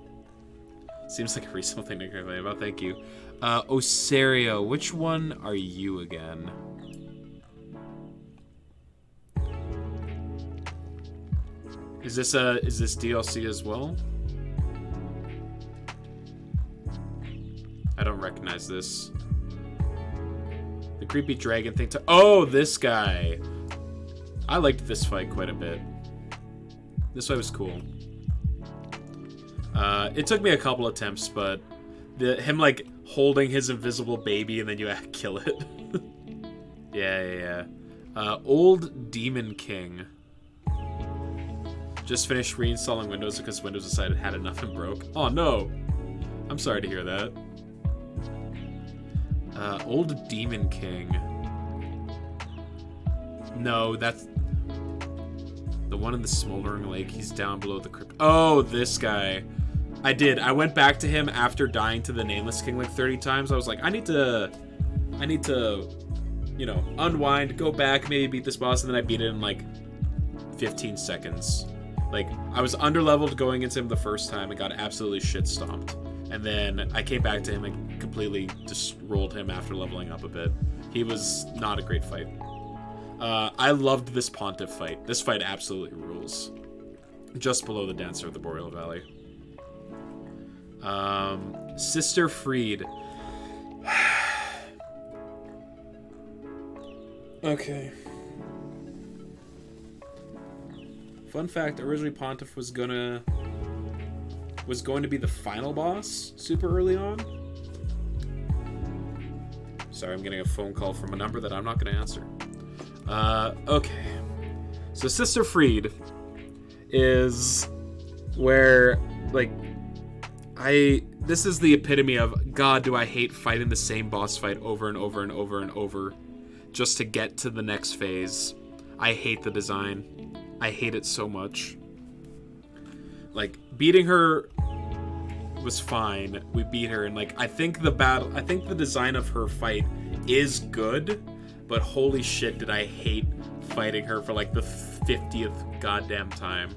Seems like a reasonable thing to complain about. Thank you. Osario, which one are you again? Is this DLC as well? I don't recognize this. The creepy dragon thing to... Oh, this guy! I liked this fight quite a bit. This fight was cool. It took me a couple attempts, but him like holding his invisible baby and then you kill it. Yeah. Old Demon King. Just finished reinstalling Windows because Windows decided it had enough and broke. Oh no! I'm sorry to hear that. Old Demon King. No, that's... The one in the Smoldering Lake. He's down below the crypt. Oh, this guy. I went back to him after dying to the Nameless King like 30 times. I was like, I need to, you know, unwind, go back, maybe beat this boss, and then I beat it in like 15 seconds. Like, I was underleveled going into him the first time and got absolutely shit stomped. And then I came back to him and completely just rolled him after leveling up a bit. He was not a great fight. I loved this Pontiff fight. This fight absolutely rules. Just below the Dancer of the Boreal Valley. Sister Freed. Okay. Fun fact, originally Pontiff was going to be the final boss super early on. Sorry, I'm getting a phone call from a number that I'm not going to answer. Okay. So Sister Freed is where, like, this is the epitome of, God, do I hate fighting the same boss fight over and over and over and over just to get to the next phase. I hate the design. I hate it so much. Like, beating her was fine. We beat her, and like, I think the design of her fight is good, but holy shit did I hate fighting her for like the 50th goddamn time.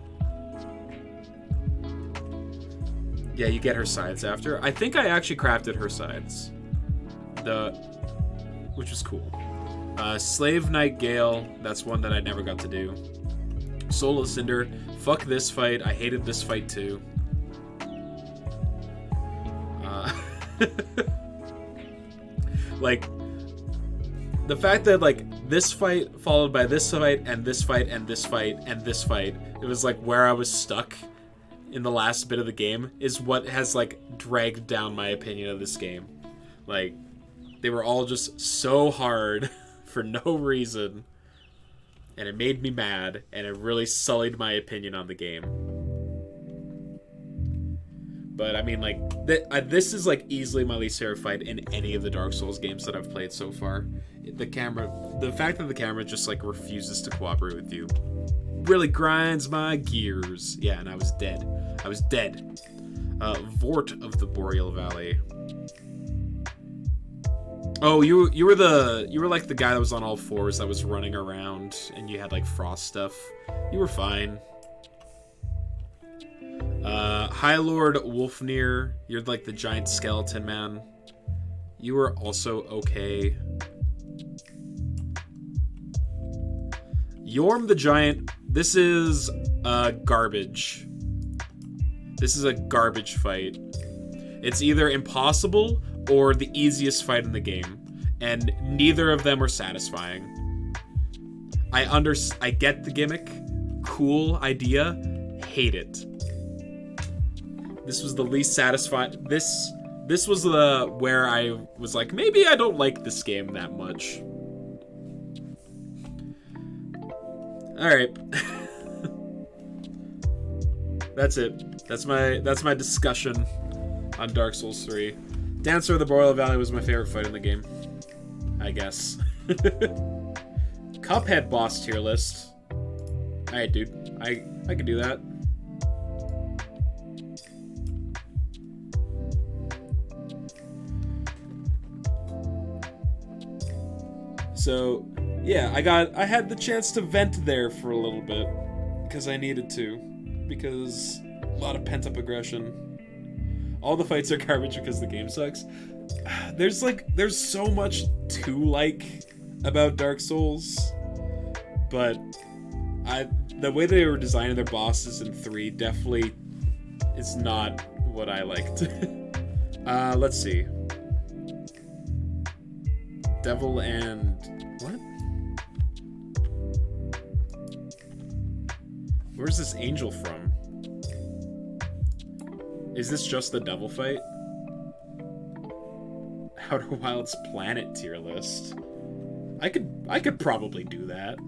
Yeah, you get her sides after. I think I actually crafted her sides. Which was cool. Slave Knight Gale, that's one that I never got to do. Soul of Cinder, fuck this fight. I hated this fight too. Like, the fact that like this fight followed by this fight and this fight and this fight and this fight, it was like where I was stuck in the last bit of the game is what has like dragged down my opinion of this game. Like, they were all just so hard for no reason, and it made me mad, and it really sullied my opinion on the game. But I mean, like, this is like easily my least favorite fight in any of the Dark Souls games that I've played so far. The fact that the camera just like refuses to cooperate with you really grinds my gears. Yeah, and I was dead. I was dead. Vort of the Boreal Valley. Oh, you were like the guy that was on all fours that was running around, and you had like frost stuff. You were fine. High Lord Wolfnir, you're like the giant skeleton man. You were also okay. Yorm the Giant, this is garbage. This is a garbage fight. It's either impossible or the easiest fight in the game, and neither of them are satisfying. I get the gimmick, cool idea, hate it. This was the least satisfying. This was the where I was like, maybe I don't like this game that much. All right. That's it. That's my discussion on Dark Souls 3. Dancer of the Boreal Valley was my favorite fight in the game, I guess. Cuphead boss tier list. Alright, dude. I can do that. So, yeah, I had the chance to vent there for a little bit because I needed to, because a lot of pent-up aggression. All the fights are garbage because the game sucks. There's so much to like about Dark Souls, but the way they were designing their bosses in 3 definitely is not what I liked. Let's see. Devil and what? Where's this angel from? Is this just the devil fight? Outer Wilds Planet tier list. I could probably do that.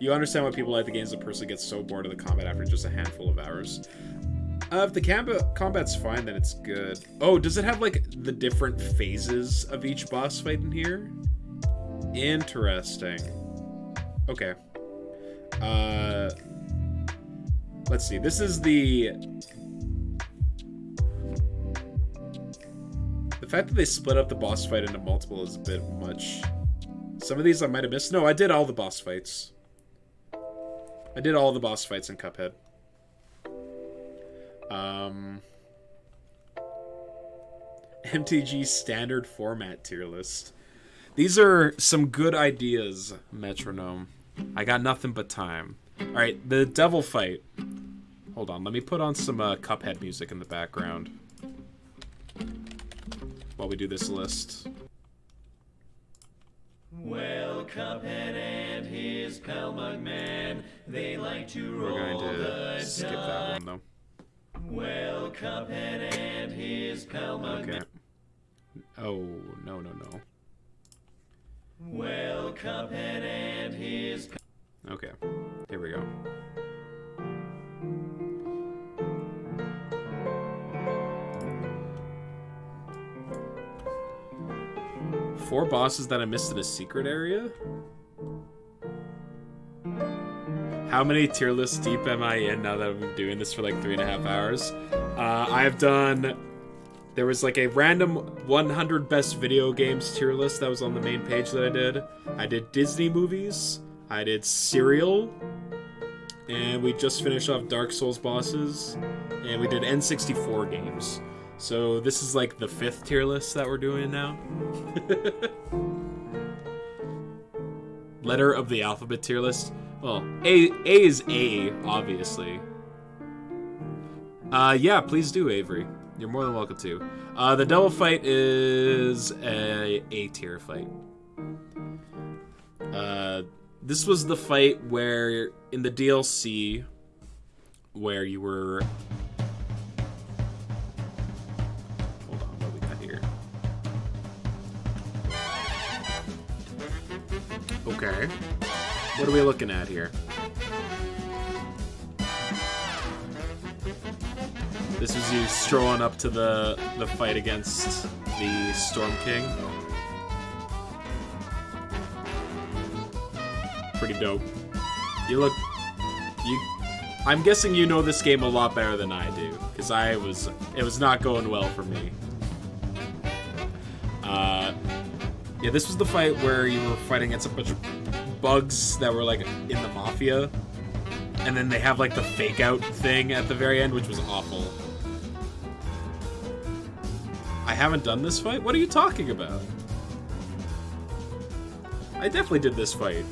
You understand why people like the games that person gets so bored of the combat after just a handful of hours. If the combat's fine, then it's good. Oh, does it have like the different phases of each boss fight in here? Interesting. Okay. Let's see. This is the fact that they split up the boss fight into multiple is a bit much. Some of these I might have missed. No, I did all the boss fights. I did all the boss fights in Cuphead. MTG standard format tier list. These are some good ideas, Metronome. I got nothing but time. Alright, the devil fight. Hold on, let me put on some Cuphead music in the background while we do this list. Well, Cuphead and his pal Mugman, they like to roll. We're going to skip that one though. Well, Cuphead and his pal Mugman. Okay. Oh, no. Cuphead and his... Okay, here we go. Four bosses that I missed in a secret area? How many tier lists deep am I in now that I've been doing this for like 3.5 hours? I've done... There was like a random 100 best video games tier list that was on the main page that I did. I did Disney movies. I did Serial. And we just finished off Dark Souls bosses. And we did N64 games. So this is like the 5th tier list that we're doing now. Letter of the alphabet tier list. Well, A is A, obviously. Yeah, please do, Avery. You're more than welcome to. The devil fight is a tier fight. This was the fight where, in the DLC, where you were... Hold on, what do we got here? Okay. What are we looking at here? This was you strolling up to the fight against the Storm King. Pretty dope. I'm guessing you know this game a lot better than I do, because it was not going well for me. Yeah, this was the fight where you were fighting against a bunch of bugs that were like in the mafia, and then they have like the fake out thing at the very end, which was awful. I haven't done this fight? What are you talking about? I definitely did this fight.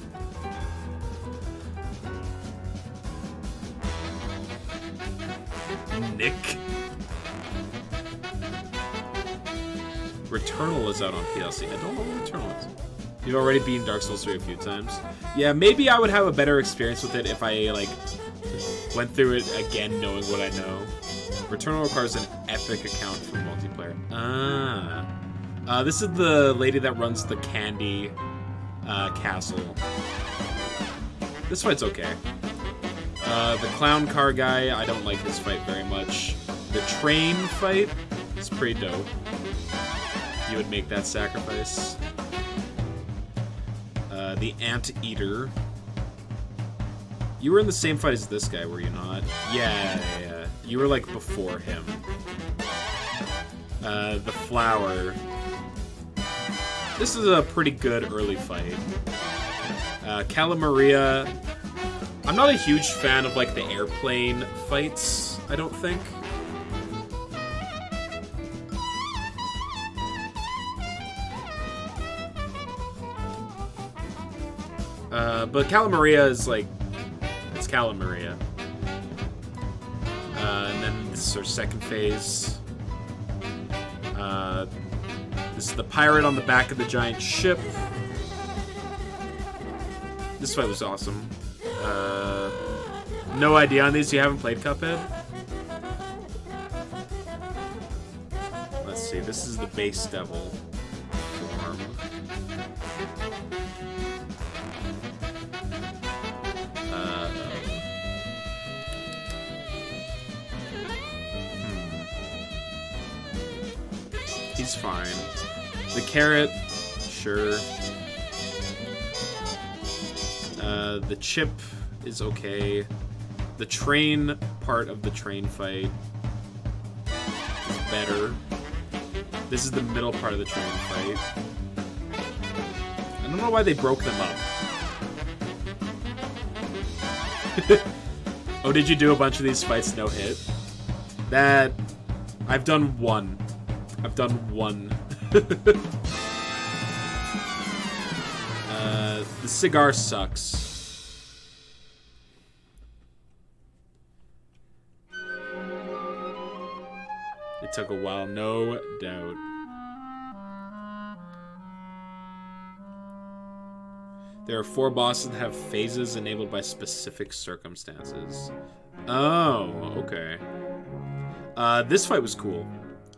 Nick. Returnal is out on PLC. I don't know what Returnal is. You've already beaten Dark Souls 3 a few times. Yeah, maybe I would have a better experience with it if I, like, went through it again knowing what I know. Returnal requires an Epic account for multiplayer. This is the lady that runs the candy castle. This fight's okay. The clown car guy, I don't like his fight very much. The train fight is pretty dope. You would make that sacrifice. The Anteater. You were in the same fight as this guy, were you not? Yeah. You were like before him. The Flower. This is a pretty good early fight. Calamaria. I'm not a huge fan of like the airplane fights, I don't think. But Calamaria is like, it's Calamaria. And then this is our second phase. This is the pirate on the back of the giant ship. This fight was awesome. No idea on these. You haven't played Cuphead? Let's see. This is the base devil form. He's fine. The carrot, sure. The chip is okay. The train part of the train fight is better. This is the middle part of the train fight. I don't know why they broke them up. Oh, did you do a bunch of these fights no hit? That... I've done one. I've done one. The cigar sucks. It took a while, no doubt. There are 4 bosses that have phases enabled by specific circumstances. Oh, okay. This fight was cool.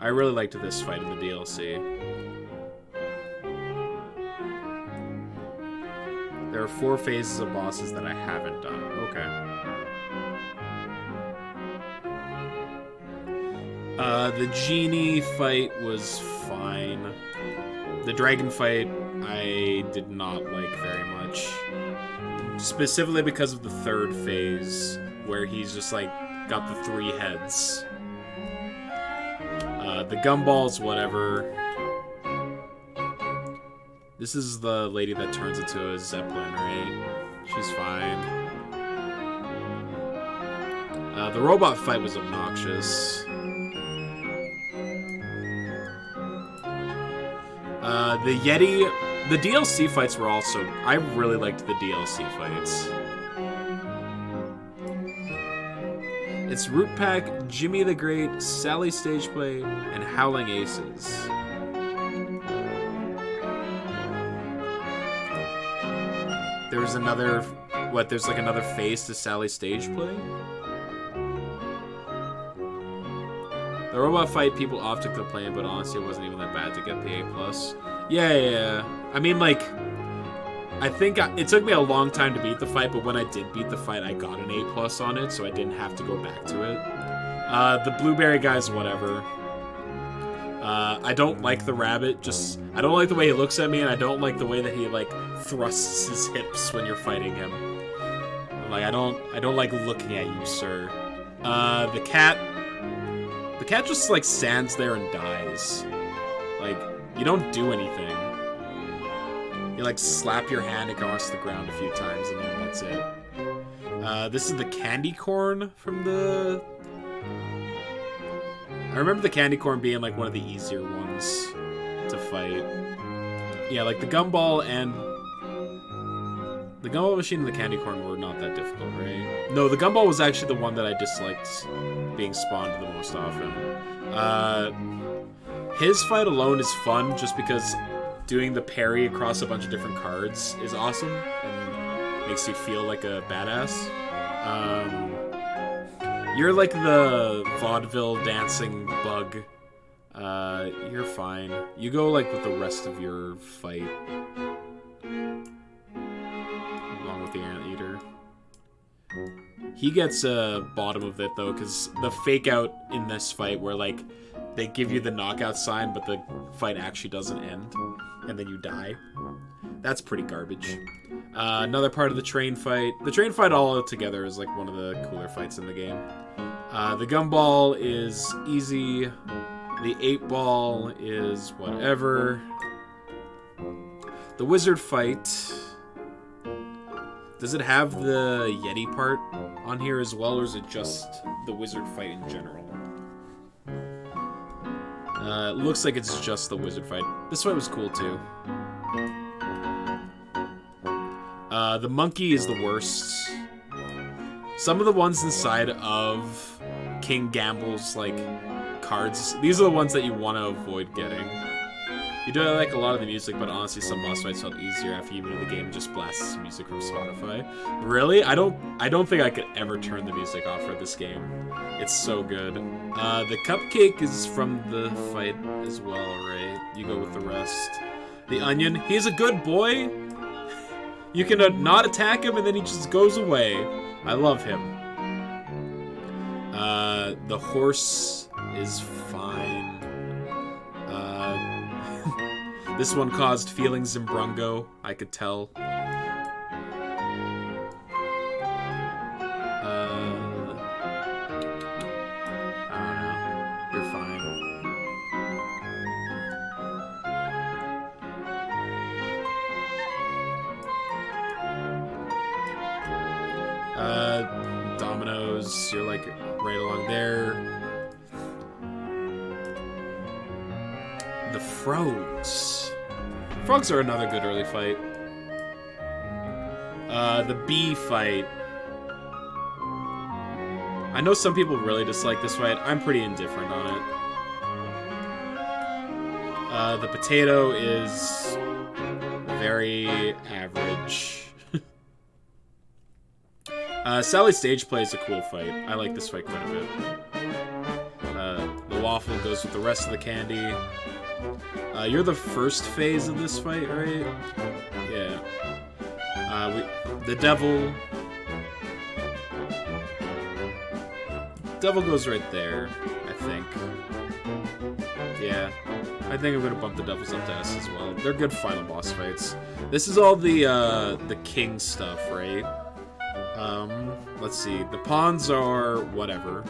I really liked this fight in the DLC. There are 4 phases of bosses that I haven't done. Okay. The genie fight was fine. The dragon fight I did not like very much. Specifically because of the 3rd phase, where he's just like got the 3 heads. The gumballs, whatever. This is the lady that turns into a zeppelin, right? She's fine. The robot fight was obnoxious. The Yeti... The DLC fights were also... I really liked the DLC fights. It's Root Pack, Jimmy the Great, Sally Stageplay, and Howling Aces. There's another... What, there's like another phase to Sally Stageplay? The robot fight people often complain, but honestly it wasn't even that bad to get the A+. Yeah. I mean, like... I think it took me a long time to beat the fight, but when I did beat the fight, I got an A+ on it, so I didn't have to go back to it. The blueberry guy's whatever. I don't like the rabbit, I don't like the way he looks at me, and I don't like the way that he, like, thrusts his hips when you're fighting him. Like, I don't like looking at you, sir. The cat just, like, stands there and dies. Like, you don't do anything. You, like, slap your hand across the ground a few times, and then that's it. This is the candy corn from the... I remember the candy corn being, like, one of the easier ones to fight. Yeah, like, the gumball and... The gumball machine and the candy corn were not that difficult, right? No, the gumball was actually the one that I disliked being spawned the most often. His fight alone is fun just because doing the parry across a bunch of different cards is awesome and makes you feel like a badass. You're like the vaudeville dancing bug. You're fine. You go like with the rest of your fight. Along with the anteater. He gets bottom of it though, because the fake out in this fight where like they give you the knockout sign but the fight actually doesn't end and then you die. That's pretty garbage. Another part of the train fight. The train fight all together is like one of the cooler fights in the game. The gumball is easy. The 8-ball is whatever. The wizard fight. Does it have the Yeti part on here as well, or is it just the wizard fight in general? It looks like it's just the wizard fight. This fight was cool too. The monkey is the worst. Some of the ones inside of King Gamble's like cards, these are the ones that you want to avoid getting. You do like a lot of the music, but honestly some boss fights felt easier after you move the game and just blasts music from Spotify. Really? I don't think I could ever turn the music off for this game. It's so good. The cupcake is from the fight as well, right? You go with the rest. The onion, he's a good boy. You can not attack him and then he just goes away. I love him. The horse is fine. This one caused feelings in Brungo, I could tell. I don't know. You're fine. Dominoes, you're like right along there. The frogs. Frogs are another good early fight. The bee fight. I know some people really dislike this fight. I'm pretty indifferent on it. The potato is very average. Sally Stageplay is a cool fight. I like this fight quite a bit. The waffle goes with the rest of the candy. You're the first phase of this fight, right? Yeah. The devil... Devil goes right there, I think. Yeah. I think I'm gonna bump the devils up to S as well. They're good final boss fights. This is all the king stuff, right? Let's see. The pawns are whatever.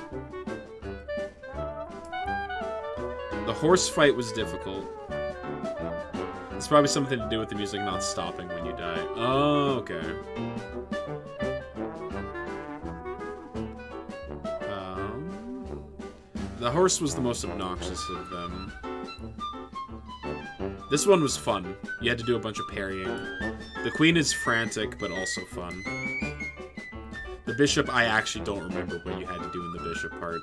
The horse fight was difficult. It's probably something to do with the music not stopping when you die. Oh, okay. The horse was the most obnoxious of them. This one was fun. You had to do a bunch of parrying. The queen is frantic, but also fun. The bishop, I actually don't remember what you had to do in the bishop part.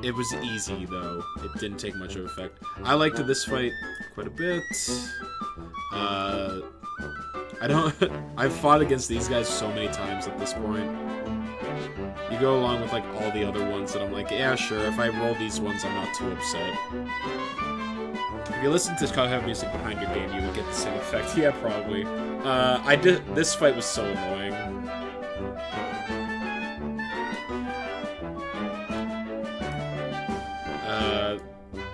It was easy, though. It didn't take much of effect. I liked this fight quite a bit. I've fought against these guys so many times at this point. You go along with, like, all the other ones, and I'm like, yeah, sure, if I roll these ones, I'm not too upset. If you listen to Cuphead music behind your game, you would get the same effect. Yeah, probably. This fight was so annoying.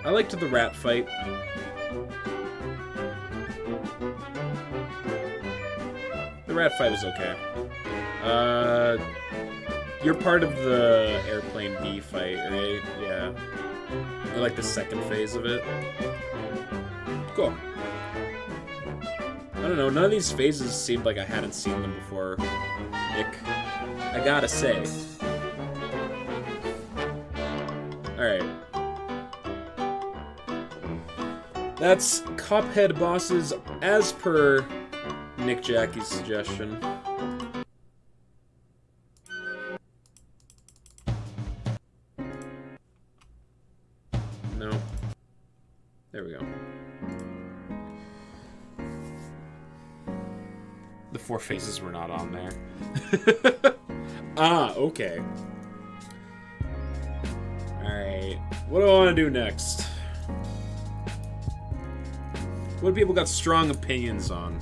I liked the rat fight. The rat fight was okay. You're part of the airplane B fight, right? Yeah. Or like the second phase of it. Cool. I don't know, none of these phases seemed like I hadn't seen them before, Nick. I gotta say. Alright. That's Cuphead Bosses as per Nick Jackie's suggestion. No. There we go. The 4 phases were not on there. Ah, okay. Alright. What do I want to do next? What do people got strong opinions on?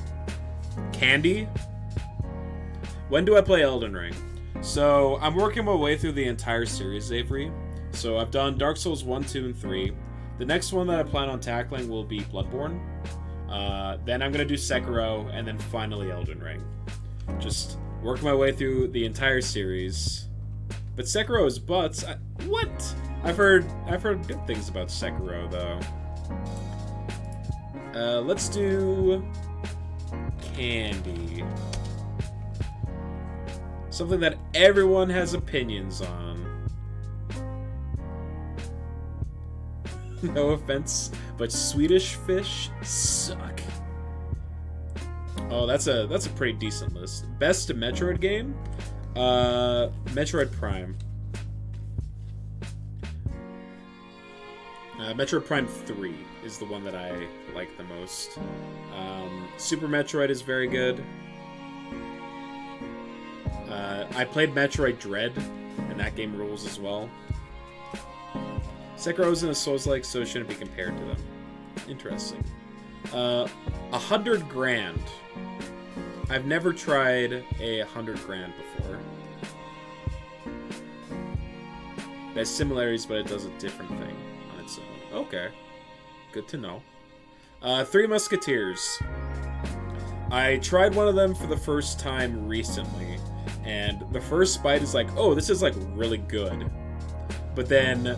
Candy? When do I play Elden Ring? So, I'm working my way through the entire series, Avery. So, I've done Dark Souls 1, 2, and 3. The next one that I plan on tackling will be Bloodborne. Then I'm going to do Sekiro, and then finally Elden Ring. Just work my way through the entire series. But Sekiro is butts. What? I've heard good things about Sekiro, though. Let's do candy. Something that everyone has opinions on. No offense, but Swedish fish suck. Oh, that's a pretty decent list. Best Metroid game? Metroid Prime. Metroid Prime 3 is the one that I like the most. Super Metroid is very good. I played Metroid Dread, and that game rules as well. Sekiro's in a Souls-like, so it shouldn't be compared to them. Interesting. 100 grand. I've never tried a 100 grand before. It has similarities, but it does a different thing on its own. Okay. Good to know. Three Musketeers. I tried one of them for the first time recently, and the first bite is like, oh, this is like really good. But then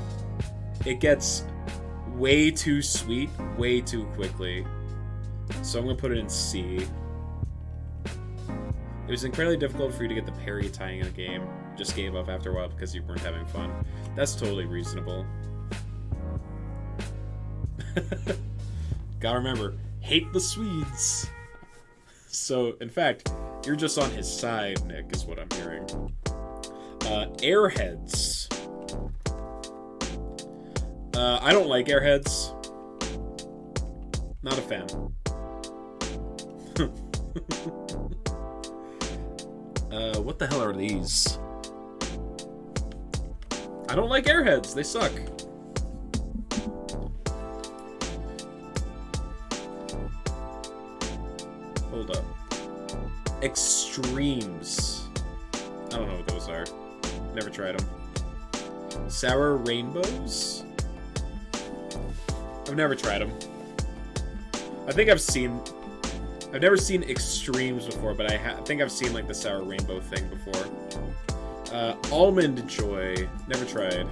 it gets way too sweet way too quickly. So I'm going to put it in C. It was incredibly difficult for you to get the parry tying in a game. Just gave up after a while because you weren't having fun. That's totally reasonable. Gotta remember, hate the Swedes. So, in fact, you're just on his side, Nick, is what I'm hearing. Airheads. I don't like Airheads. Not a fan. What the hell are these? I don't like Airheads. They suck. Hold up. Extremes. I don't know what those are. Never tried them. Sour Rainbows? I've never tried them. I think I've never seen Extremes before, but I think I've seen like the Sour Rainbow thing before. Almond Joy. Never tried.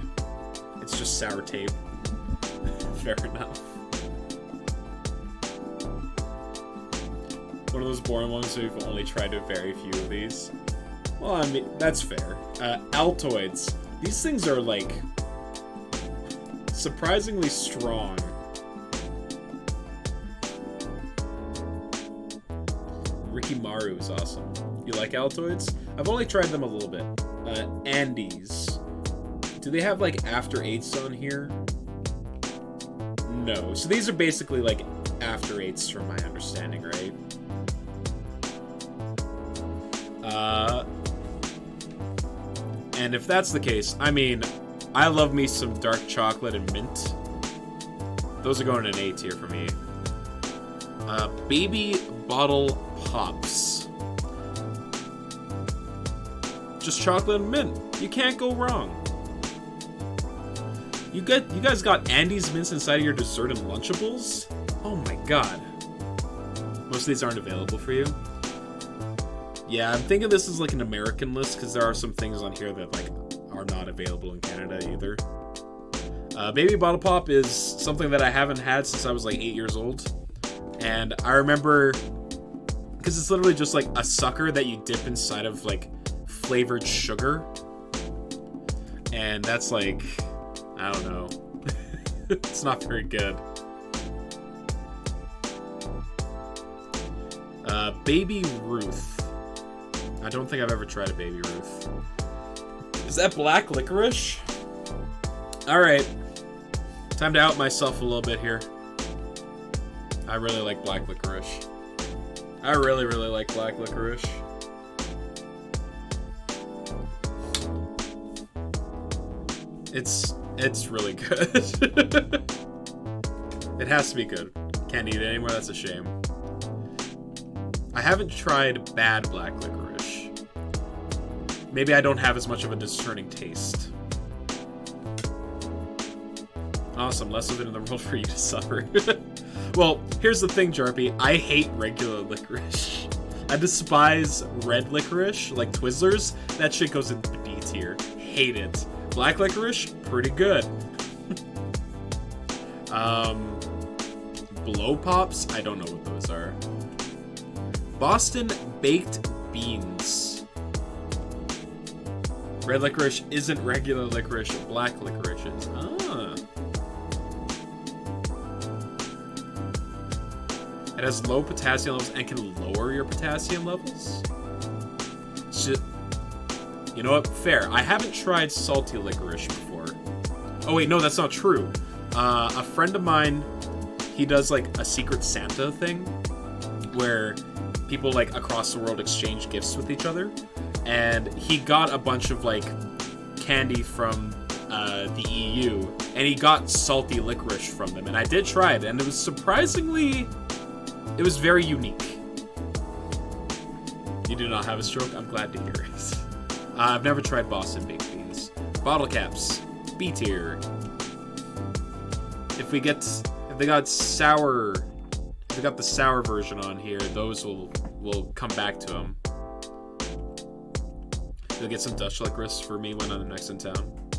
It's just sour tape. Fair enough. One of those boring ones so we've only tried a very few of these. Well, I mean, that's fair. Altoids. These things are, like, surprisingly strong. Ricky Maru is awesome. You like Altoids? I've only tried them a little bit. Andes. Do they have, like, After 8s on here? No. So these are basically, like, After 8s from my understanding, right? And if that's the case, I mean, I love me some dark chocolate and mint. Those are going in A tier for me. Baby Bottle Pops. Just chocolate and mint. You can't go wrong. You guys got Andes mints inside of your dessert and Lunchables? Oh my god. Most of these aren't available for you. Yeah, I'm thinking this is like an American list because there are some things on here that like are not available in Canada either. Baby Bottle Pop is something that I haven't had since I was like 8 years old. And I remember, because it's literally just like a sucker that you dip inside of like flavored sugar. And that's like, I don't know. It's not very good. Baby Ruth. I don't think I've ever tried a Baby Ruth. Is that black licorice? Alright. Time to out myself a little bit here. I really like black licorice. I really, really like black licorice. It's really good. It has to be good. Can't eat it anymore, that's a shame. I haven't tried bad black licorice. Maybe I don't have as much of a discerning taste. Awesome, less of it in the world for you to suffer. Well, here's the thing, Jarpy. I hate regular licorice. I despise red licorice, like Twizzlers. That shit goes in B tier. Hate it. Black licorice, pretty good. Blow Pops? I don't know what those are. Boston Baked Beans. Red licorice isn't regular licorice, black licorice is. Ah. It has low potassium levels and can lower your potassium levels? You know what? Fair. I haven't tried salty licorice before. Oh wait, no, that's not true. A friend of mine, he does like a Secret Santa thing where people like across the world exchange gifts with each other. And he got a bunch of like candy from the EU, and he got salty licorice from them. And I did try it, and it was surprisingly, it was very unique. You do not have a stroke? I'm glad to hear it. I've never tried Boston Baked Beans. Bottle caps, B tier. If they got the sour version on here, those will come back to them. You'll get some Dutch licorice for me when I'm next in town.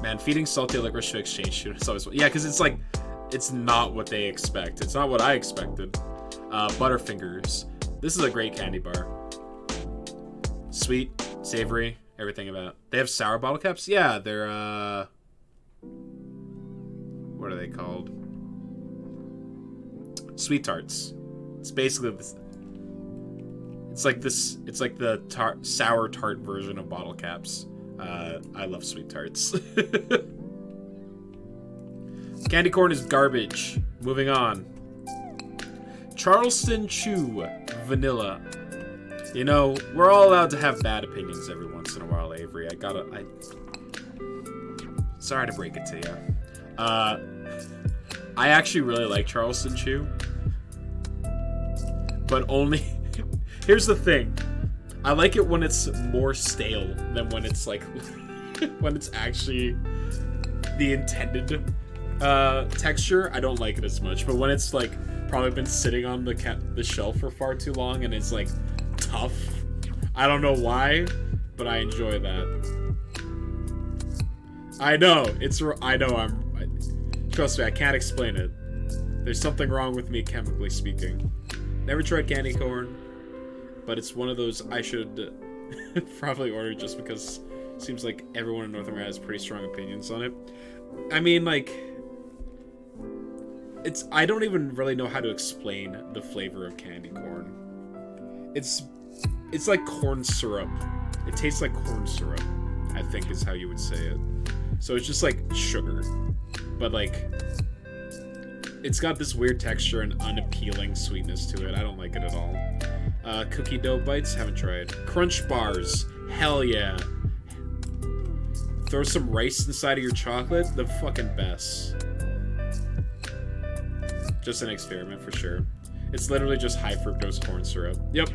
Man, feeding salty licorice to exchange students always. Yeah, because it's like, it's not what they expect. It's not what I expected. Butterfingers. This is a great candy bar. Sweet, savory, everything about it. They have sour bottle caps? Yeah, they're, what are they called? Sweet tarts. It's basically this. It's like this. It's like the sour tart version of bottle caps. I love sweet tarts. Candy corn is garbage. Moving on. Charleston Chew Vanilla. You know, we're all allowed to have bad opinions every once in a while, Avery. Sorry to break it to you. I actually really like Charleston Chew. But only... Here's the thing. I like it when it's more stale than when it's like when it's actually the intended texture. I don't like it as much, but when it's like probably been sitting on the shelf for far too long and it's like tough, I don't know why, but I enjoy that. I know trust me, I can't explain it. There's something wrong with me chemically speaking. Never tried candy corn, but it's one of those I should probably order just because it seems like everyone in North America has pretty strong opinions on it. I mean, like, I don't even really know how to explain the flavor of candy corn. It's like corn syrup. It tastes like corn syrup, I think is how you would say it. So it's just like sugar, but like it's got this weird texture and unappealing sweetness to it. I don't like it at all. Cookie dough bites, haven't tried. Crunch bars, hell yeah. Throw some rice inside of your chocolate, the fucking best. Just an experiment for sure. It's literally just high fructose corn syrup. Yep.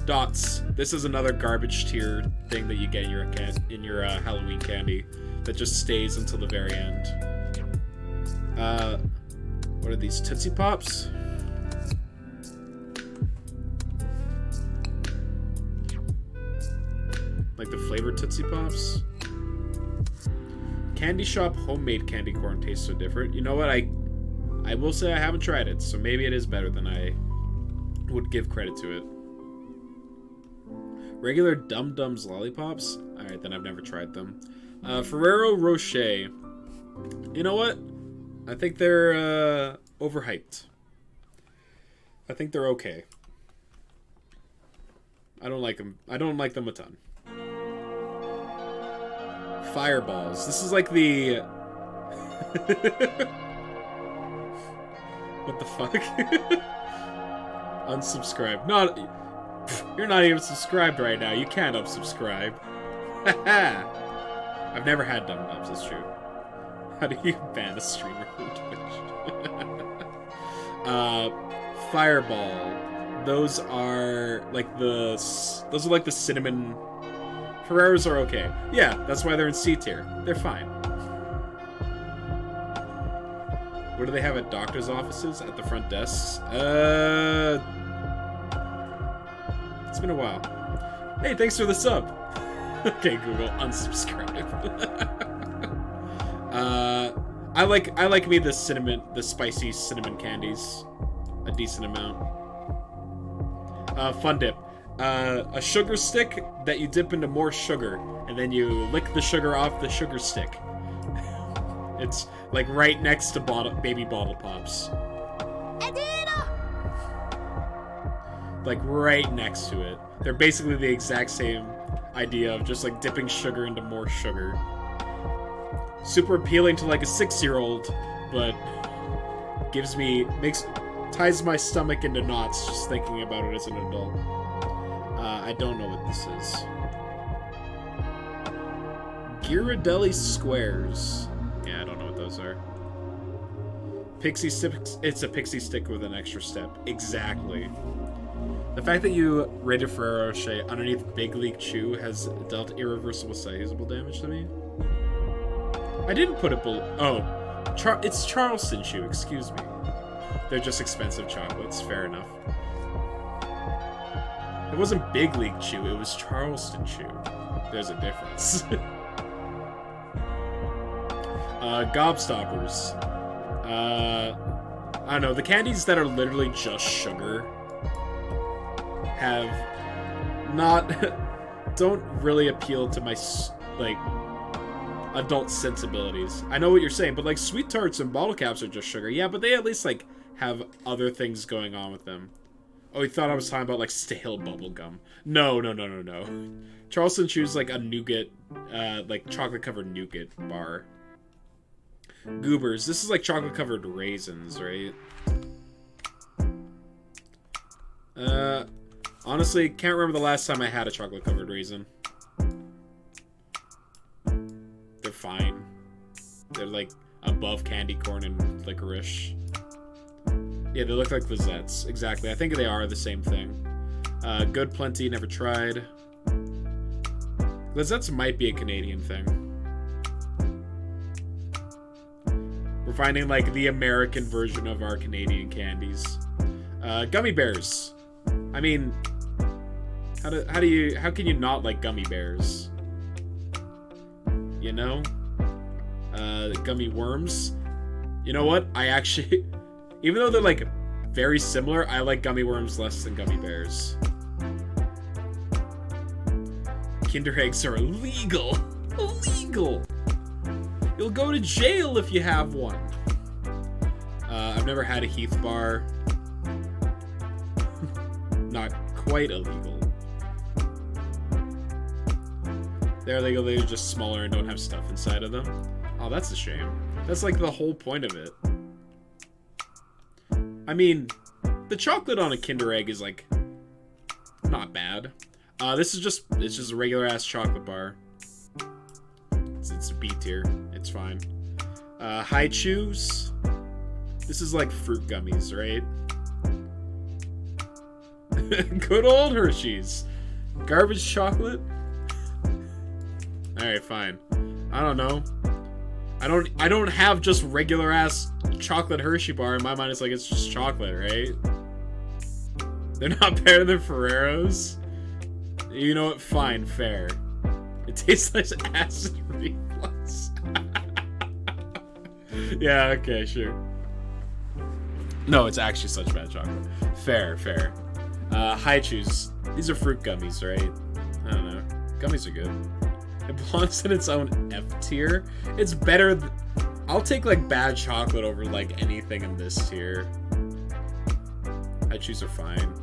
Dots. This is another garbage tier thing that you get in your Halloween candy that just stays until the very end. What are these? Tootsie Pops? Like the flavored Tootsie Pops? Candy shop homemade candy corn tastes so different. You know what? I will say I haven't tried it, so maybe it is better than I would give credit to it. Regular Dum Dums lollipops? Alright, then I've never tried them. Ferrero Rocher. You know what? I think they're overhyped. I think they're okay. I don't like them. I don't like them a ton. Fireballs. This is like the... What the fuck? Unsubscribe. Not... You're not even subscribed right now. You can't unsubscribe. I've never had Dum Dums, that's true. How do you ban a streamer from Twitch? Fireball. Those are like the cinnamon... Ferreros are okay. Yeah, that's why they're in C tier. They're fine. What do they have at doctor's offices? At the front desks? It's been a while. Hey, thanks for the sub. Okay, Google, unsubscribe. I like me the spicy cinnamon candies, a decent amount. Fun dip. A sugar stick that you dip into more sugar, and then you lick the sugar off the sugar stick. It's like right next to baby bottle pops. Like right next to it. They're basically the exact same idea of just like dipping sugar into more sugar. Super appealing to like a 6-year-old, but ties my stomach into knots just thinking about it as an adult. I don't know what this is. Ghirardelli squares. Yeah, I don't know what those are. Pixie sticks. It's a pixie stick with an extra step. Exactly. The fact that you rated Ferrero Rocher underneath Big League Chew has dealt irreversible sizable damage to me. I didn't put it below. Oh, it's Charleston Chew. Excuse me. They're just expensive chocolates. Fair enough. It wasn't Big League Chew. It was Charleston Chew. There's a difference. Gobstoppers. I don't know. The candies that are literally just sugar don't really appeal to my like adult sensibilities. I know what you're saying, but like sweet tarts and bottle caps are just sugar. Yeah, but they at least like have other things going on with them. Oh, you thought I was talking about like stale bubble gum? No. Charleston Chew's like a nougat, like chocolate covered nougat bar. Goobers. This is like chocolate covered raisins, right? Honestly, can't remember the last time I had a chocolate covered raisin. They're fine. They're like above candy corn and licorice. Yeah, they look like Lizette's. Exactly. I think they are the same thing. Good Plenty, never tried. Lizettes might be a Canadian thing. We're finding like the American version of our Canadian candies. Gummy bears. I mean, how can you not like gummy bears? You know? Gummy worms. You know what? I actually, even though they're like very similar, I like gummy worms less than gummy bears. Kinder eggs are illegal. Illegal. You'll go to jail if you have one. I've never had a Heath bar. Not quite illegal. They're illegal, they're just smaller and don't have stuff inside of them. Oh, that's a shame. That's like the whole point of it. I mean, the chocolate on a Kinder Egg is like not bad. This is just, it's just a regular ass chocolate bar. It's a B tier. It's fine. High Chews. This is like fruit gummies, right? Good old Hershey's. Garbage chocolate. All right, fine. I don't know. I don't have just regular ass chocolate Hershey bar. In my mind, it's like it's just chocolate, right? They're not better than Ferrero's. You know what? Fine, fair. It tastes like acid reflux. Yeah, okay, sure. No, it's actually such bad chocolate. Fair, fair. High Chews. These are fruit gummies, right? I don't know. Gummies are good. It belongs in its own F tier. It's better. I'll take like bad chocolate over like anything in this tier. High Chews are fine.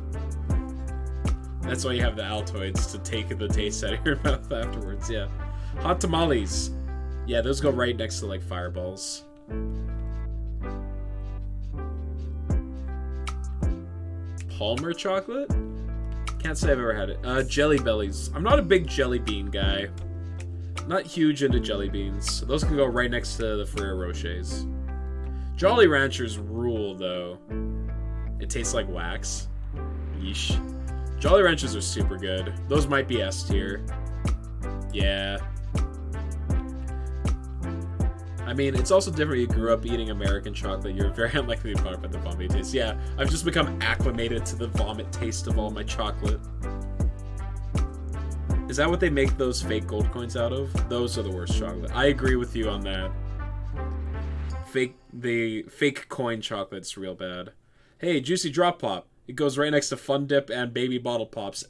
That's why you have the Altoids, to take the taste out of your mouth afterwards, yeah. Hot tamales. Yeah, those go right next to, like, Fireballs. Palmer chocolate? Can't say I've ever had it. Jelly Bellies. I'm not a big jelly bean guy. Not huge into jelly beans. Those can go right next to the Ferrero Rochers. Jolly Ranchers rule, though. It tastes like wax. Yeesh. Jolly Ranchers are super good. Those might be S tier. Yeah. I mean, it's also different. You grew up eating American chocolate. You're very unlikely to talk about the vomit taste. Yeah, I've just become acclimated to the vomit taste of all my chocolate. Is that what they make those fake gold coins out of? Those are the worst chocolate. I agree with you on that. The fake coin chocolate's real bad. Hey, Juicy Drop Pop. It goes right next to Fun Dip and Baby Bottle Pops.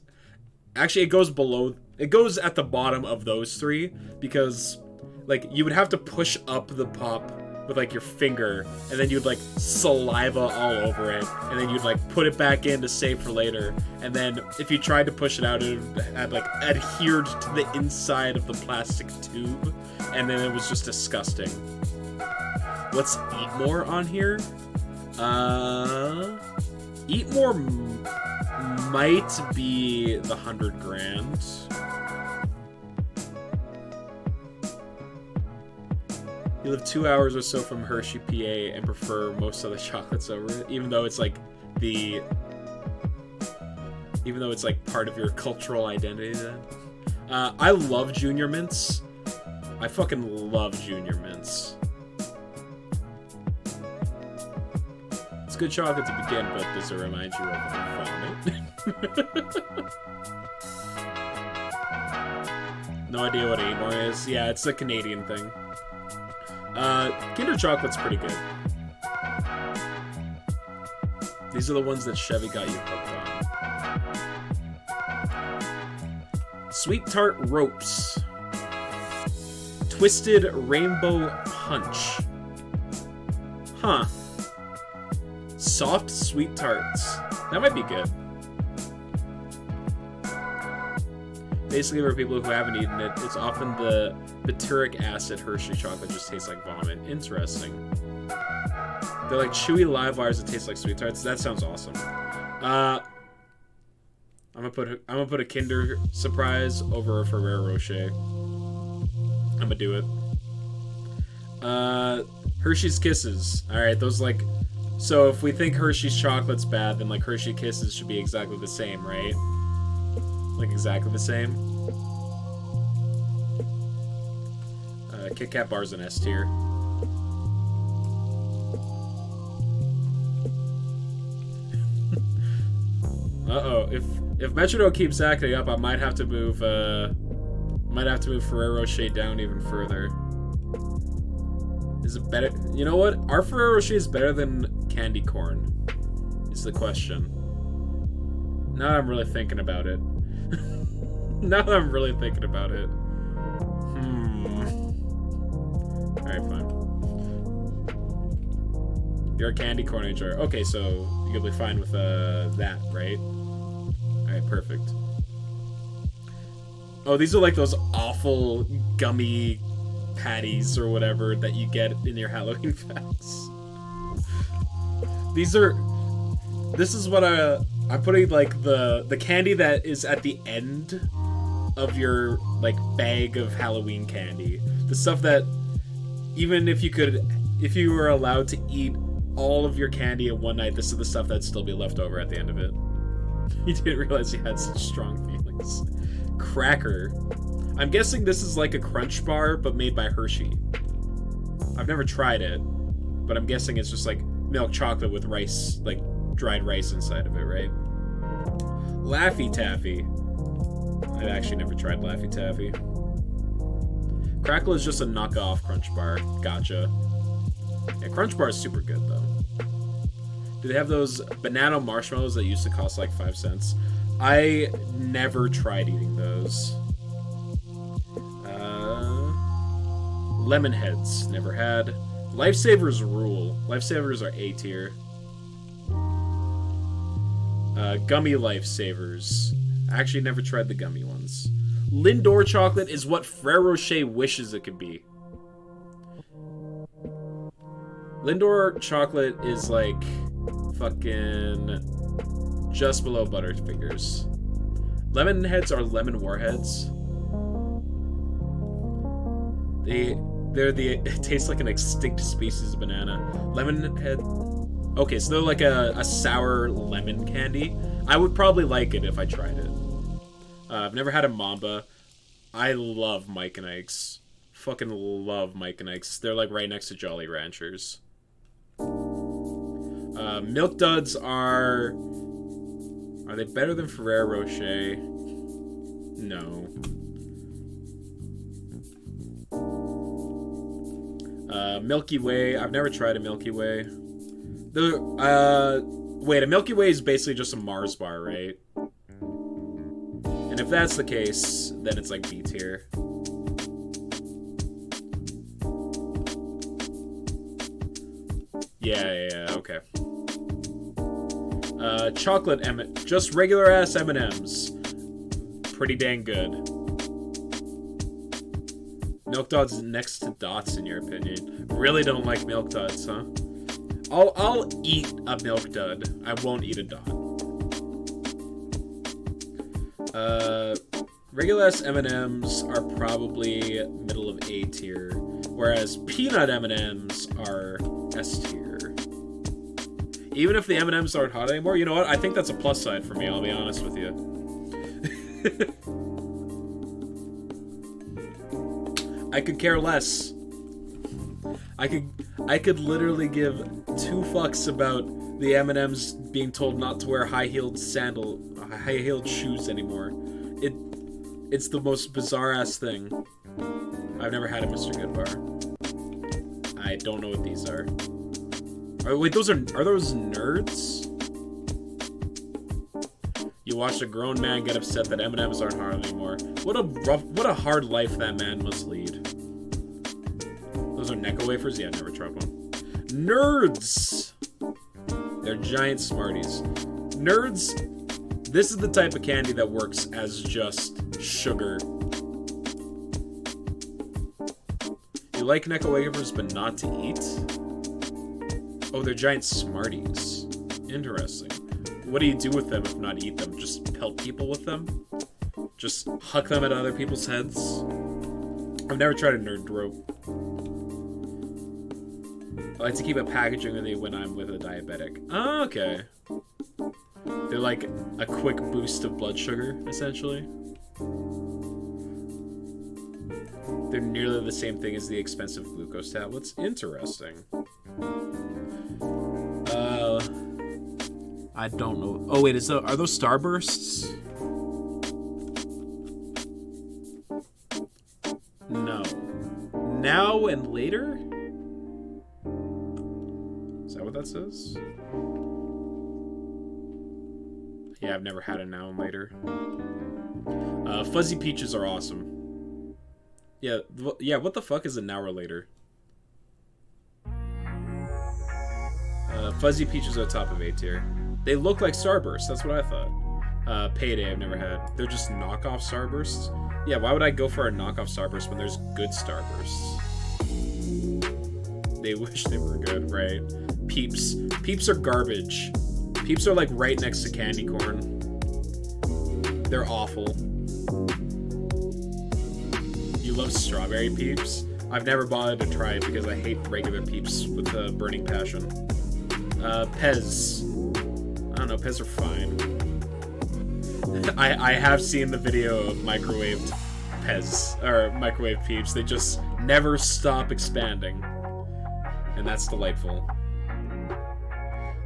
Actually, it goes below. It goes at the bottom of those three because, like, you would have to push up the pop with, like, your finger, and then you'd, like, saliva all over it, and then you'd, like, put it back in to save for later, and then if you tried to push it out, it had, like, adhered to the inside of the plastic tube, and then it was just disgusting. Let's eat more on here. Eat More might be the 100 grand. You live 2 hours or so from Hershey, PA, and prefer most of the chocolates over it, even though it's like part of your cultural identity then. I love Junior Mints. I fucking love Junior Mints. It's good chocolate to begin, but does it remind you of vomit? No idea what Eat More is. Yeah, it's a Canadian thing. Kinder Chocolate's pretty good. These are the ones that Chevy got you hooked on. Sweet Tart Ropes. Twisted Rainbow Punch. Huh. Soft Sweet Tarts. That might be good. Basically, for people who haven't eaten it, it's often the butyric acid Hershey chocolate just tastes like vomit. Interesting. They're like chewy live wires that taste like Sweet Tarts. That sounds awesome. I'm gonna put a Kinder Surprise over a Ferrero Rocher. I'm gonna do it. Hershey's Kisses. All right, those like. So if we think Hershey's chocolate's bad, then like Hershey Kisses should be exactly the same, right? Like exactly the same. Kit Kat bar's an S tier. Uh-oh. If Metronome keeps acting up, I might have to move Ferrero Rocher down even further. Is it better? You know what? Our Ferrero Rocher is better than candy corn. Is the question. Now that I'm really thinking about it. Now that I'm really thinking about it. Alright, fine. You're a candy corn enjoyer. Okay, so you'll be fine with that, right? Alright, perfect. Oh, these are like those awful gummy patties or whatever that you get in your Halloween packs. This is what I'm putting, like, the candy that is at the end of your, like, bag of Halloween candy. The stuff that, even if you were allowed to eat all of your candy in one night, this is the stuff that'd still be left over at the end of it. You didn't realize you had such strong feelings. Cracker. I'm guessing this is like a Crunch bar, but made by Hershey. I've never tried it, but I'm guessing it's just like milk chocolate with rice, like dried rice inside of it, right? Laffy Taffy. I've actually never tried Laffy Taffy. Crackle is just a knockoff Crunch bar. Gotcha. Yeah, Crunch bar is super good, though. Do they have those banana marshmallows that used to cost like 5 cents? I never tried eating those. Lemon Heads, never had. Lifesavers rule. Lifesavers are A tier. Gummy Lifesavers. I actually never tried the gummy ones. Lindor chocolate is what Ferrero Rocher wishes it could be. Lindor chocolate is like fucking just below Butterfingers. Lemon Heads are lemon warheads. It tastes like an extinct species of banana. Lemon Head. Okay, so they're like a sour lemon candy. I would probably like it if I tried it. I've never had a Mamba. I love Mike and Ike's. Fucking love Mike and Ike's. They're like right next to Jolly Ranchers. Milk Duds are they better than Ferrero Rocher? No. Milky Way. I've never tried a Milky Way. Wait, a Milky Way is basically just a Mars bar, right? And if that's the case, then it's like B tier. Yeah, okay. Chocolate just regular ass M&Ms. Pretty dang good. Milk Duds next to Dots, in your opinion. Really don't like Milk Duds, huh? I'll eat a Milk Dud. I won't eat a Dot. Regular ass M&Ms are probably middle of A tier, whereas peanut M&Ms are S tier. Even if the M&Ms aren't hot anymore, you know what? I think that's a plus side for me, I'll be honest with you. I could care less. I could literally give 2 fucks about the M&Ms being told not to wear high-heeled shoes anymore. It's the most bizarre-ass thing. I've never had a Mr. Goodbar. I don't know what these are. Oh, wait, are those nerds? You watched a grown man get upset that M&Ms aren't hard anymore. What a hard life that man must lead. Those are Necco wafers? Yeah, never tried one. Nerds! They're giant Smarties. Nerds, this is the type of candy that works as just sugar. You like Necco wafers, but not to eat? Oh, they're giant Smarties. Interesting. What do you do with them if not eat them? Just pelt people with them? Just huck them at other people's heads? I've never tried a nerd rope. I like to keep a packaging with me when I'm with a diabetic. Oh, okay. They're like a quick boost of blood sugar, essentially. They're nearly the same thing as the expensive glucose tablets. Interesting. I don't know. Oh wait, are those Starbursts? No. Now and later? Is that what that says? Yeah, I've never had a now and later. Fuzzy peaches are awesome. Yeah, what the fuck is a now or later? Fuzzy peaches are top of A tier. They look like Starbursts, that's what I thought. Payday I've never had. They're just knockoff Starbursts? Yeah, why would I go for a knockoff Starburst when there's good Starbursts? They wish they were good, right? Peeps. Peeps are garbage. Peeps are like right next to candy corn. They're awful. You love strawberry Peeps? I've never bothered to try it because I hate regular Peeps with a burning passion. Pez. I don't know, Pez are fine. I have seen the video of microwaved Pez, or microwave Peeps. They just never stop expanding. And that's delightful.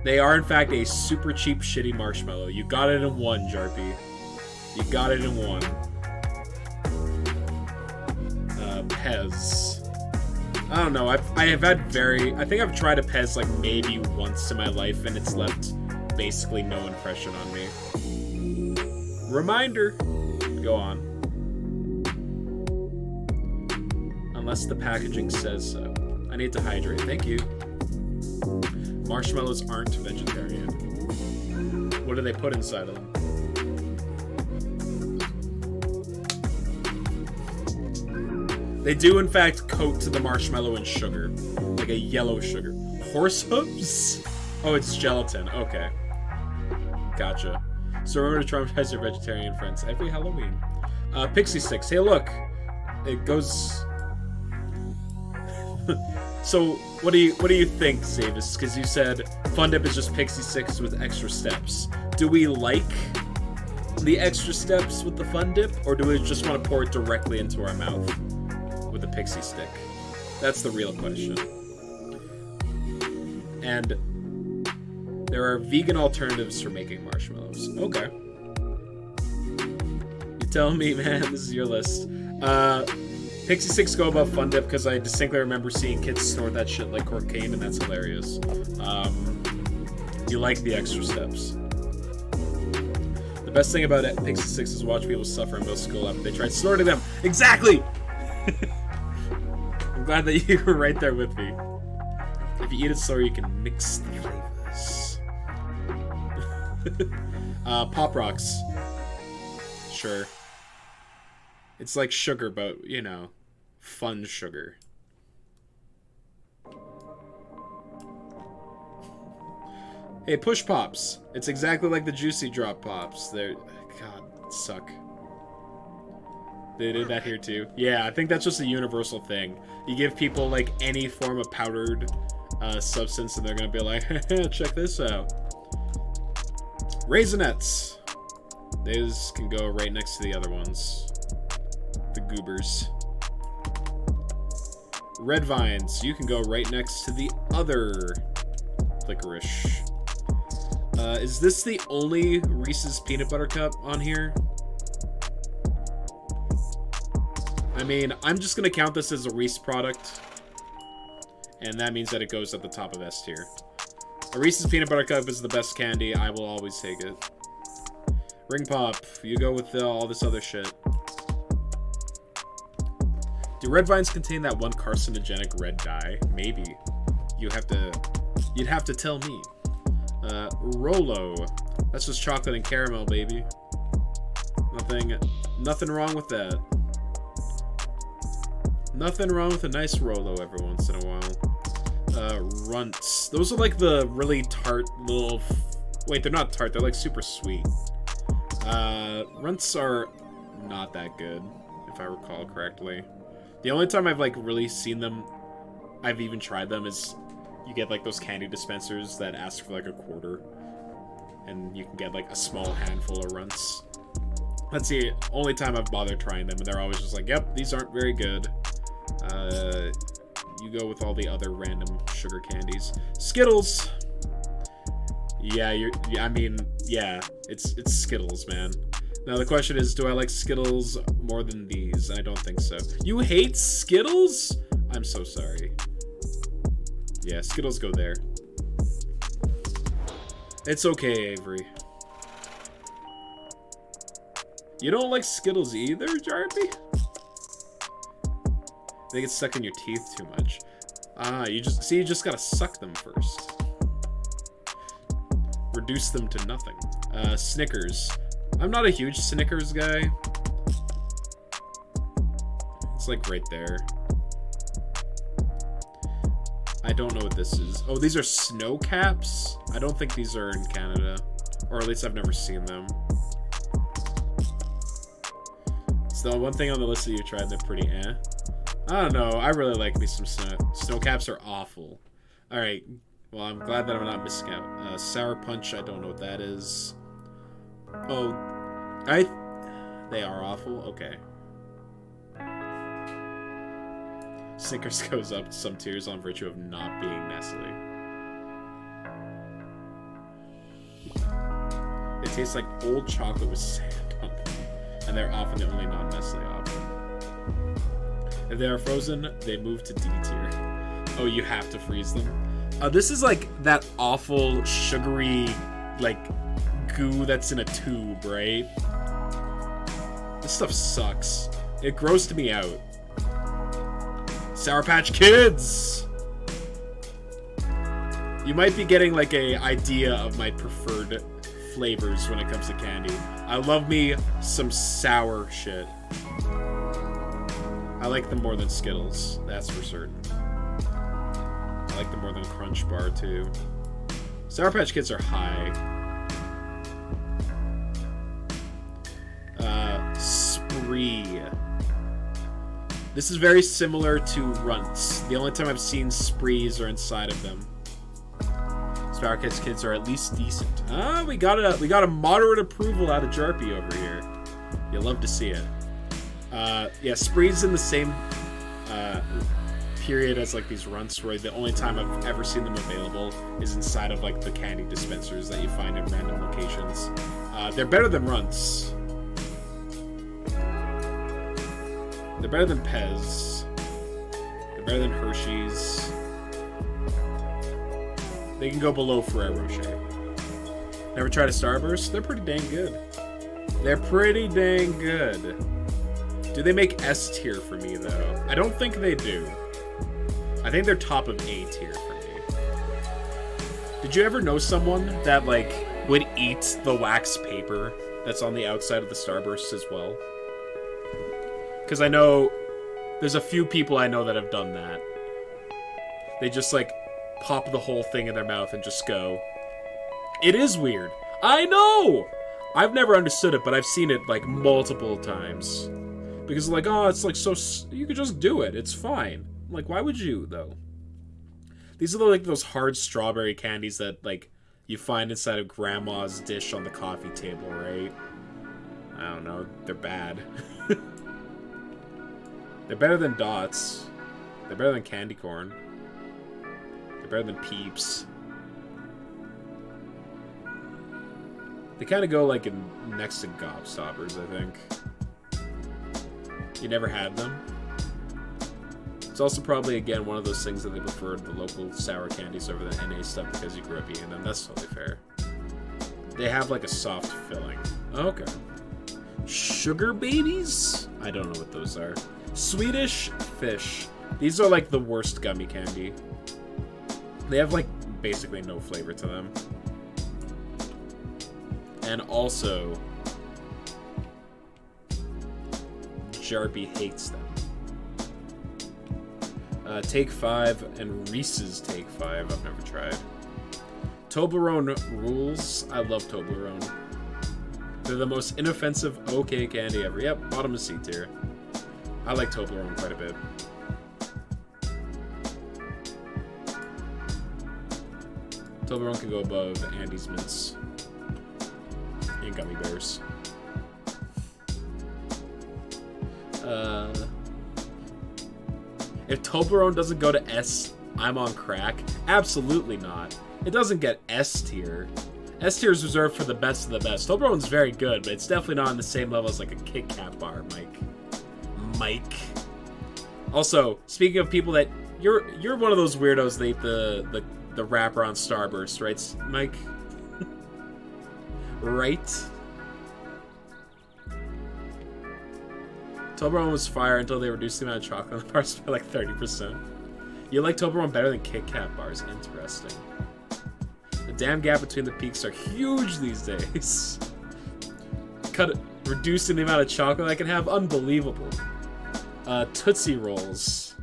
They are, in fact, a super cheap, shitty marshmallow. You got it in one, Jarpy. You got it in one. Pez. I don't know. I have had I think I've tried a Pez like maybe once in my life, and it's left basically no impression on me. Reminder. Go on. Unless the packaging says so. I need to hydrate. Thank you. Marshmallows aren't vegetarian. What do they put inside of them? They do, in fact, coat the marshmallow in sugar. Like a yellow sugar. Horse hooves? Oh, it's gelatin. Okay. Gotcha. So remember to traumatize your vegetarian friends every Halloween. Pixie sticks. Hey, look. It goes... So, what do you think, Zavis? Because you said Fun Dip is just Pixie Sticks with extra steps. Do we like the extra steps with the Fun Dip, or do we just want to pour it directly into our mouth with a Pixie Stick? That's the real question. And there are vegan alternatives for making marshmallows. Okay. You tell me, man. This is your list. Pixie Sticks go above Fun Dip because I distinctly remember seeing kids snort that shit like cocaine, and that's hilarious. You like the extra steps. The best thing about Pixie Sticks is watch people suffer in middle school after they tried snorting them. Exactly! I'm glad that you were right there with me. If you eat it slower, you can mix the flavors. Pop Rocks. Sure. It's like sugar, but, you know, fun sugar. Hey, Push Pops. It's exactly like the Juicy Drop Pops. They're... God, suck. They did that here, too. Yeah, I think that's just a universal thing. You give people, like, any form of powdered substance, and they're gonna be like, check this out. Raisinets. These can go right next to the other ones. The goobers. Red Vines, you can go right next to the other licorice. Is this the only Reese's Peanut Butter Cup on here? I mean, I'm just gonna count this as a Reese product, and that means that it goes at the top of S tier. A Reese's Peanut Butter Cup is the best candy. I will always take it. Ring Pop, you go with all this other shit. Do Red Vines contain that one carcinogenic red dye? Maybe. You'd have to tell me. Rolo. That's just chocolate and caramel, baby. Nothing wrong with that. Nothing wrong with a nice Rolo every once in a while. Runts. Those are like the really tart little... Wait, they're not tart. They're like super sweet. Runts are not that good, if I recall correctly. The only time I've, like, really seen them, I've even tried them, is you get, like, those candy dispensers that ask for, like, a quarter. and you can get like a small handful of runts. That's the only time I've bothered trying them, and they're always just like, yep, these aren't very good. You go with all the other random sugar candies. Skittles! Yeah, it's Skittles, man. Now the question is, do I like Skittles more than these? I don't think so. You hate Skittles? I'm so sorry. Yeah, Skittles go there. It's okay, Avery. You don't like Skittles either, Jarby? They get stuck in your teeth too much. Ah, you just gotta suck them first. Reduce them to nothing. Snickers. I'm not a huge Snickers guy. It's like right there. I don't know what this is. Oh, these are snow caps? I don't think these are in Canada. Or at least I've never seen them. It's the one thing on the list that you tried, they're pretty eh. I don't know. I really like me some snow. Snow caps are awful. Alright. Well, I'm glad that I'm not missing out. Sour Punch, I don't know what that is. Oh, they are awful? Okay. Snickers goes up some tiers on virtue of not being Nestle. They taste like old chocolate with sand on them, and they're often the only non-Nestle option. If they are frozen, they move to D tier. Oh, you have to freeze them? This is like that awful sugary, like, goo that's in a tube, right? This stuff sucks. It grossed me out. Sour Patch Kids! You might be getting like a idea of my preferred flavors when it comes to candy. I love me some sour shit. I like them more than Skittles, that's for certain. I like them more than Crunch Bar too. Sour Patch Kids are high. Spree. This is very similar to Runts. The only time I've seen Sprees are inside of them. Sour Patch Kids are at least decent. Ah, we got a moderate approval out of Jarpy over here. You'll love to see it. Yeah, Sprees in the same period as like these Runts, where the only time I've ever seen them available is inside of like the candy dispensers that you find in random locations. They're better than Runts. They're better than Pez. They're better than Hershey's. They can go below Ferrero Rocher. Never tried a Starburst? They're pretty dang good. They're pretty dang good. Do they make S tier for me, though? I don't think they do. I think they're top of A tier for me. Did you ever know someone that, like, would eat the wax paper that's on the outside of the Starbursts as well? Because I know there's a few people I know that have done that. They just, like, pop the whole thing in their mouth and just go. It is weird. I know! I've never understood it, but I've seen it, like, multiple times. Because, like, oh, it's, like, so... You could just do it. It's fine. Like, why would you, though? These are, like, those hard strawberry candies that, like, you find inside of Grandma's dish on the coffee table, right? I don't know. They're bad. They're better than Dots. They're better than Candy Corn. They're better than Peeps. They kind of go like in next to Gobstoppers, I think. You never had them? It's also probably, again, one of those things that they preferred the local sour candies over the NA stuff because you grew up eating them. That's totally fair. They have like a soft filling. Okay. Sugar babies? I don't know what those are. Swedish Fish. These are like the worst gummy candy. They have like basically no flavor to them. And also, Jarpy hates them. Take 5 and Reese's Take 5 I've never tried. Toblerone rules. I love Toblerone. They're the most inoffensive okay candy ever. Yep, bottom of C tier. I like Toblerone quite a bit. Toblerone can go above Andy's Mints. gummy bears. If Toblerone doesn't go to S, I'm on crack. Absolutely not. It doesn't get S tier. S tier is reserved for the best of the best. Toblerone's very good, but it's definitely not on the same level as like a Kit Kat bar, Mike. Also, speaking of people that you're one of those weirdos that eat the wrapper on Starburst, right, Mike? Right? Toblerone was fire until they reduced the amount of chocolate in the bars by like 30%. You like Toblerone better than Kit Kat bars. Interesting. The damn gap between the peaks are huge these days. Reducing the amount of chocolate I can have? Unbelievable. Tootsie Rolls.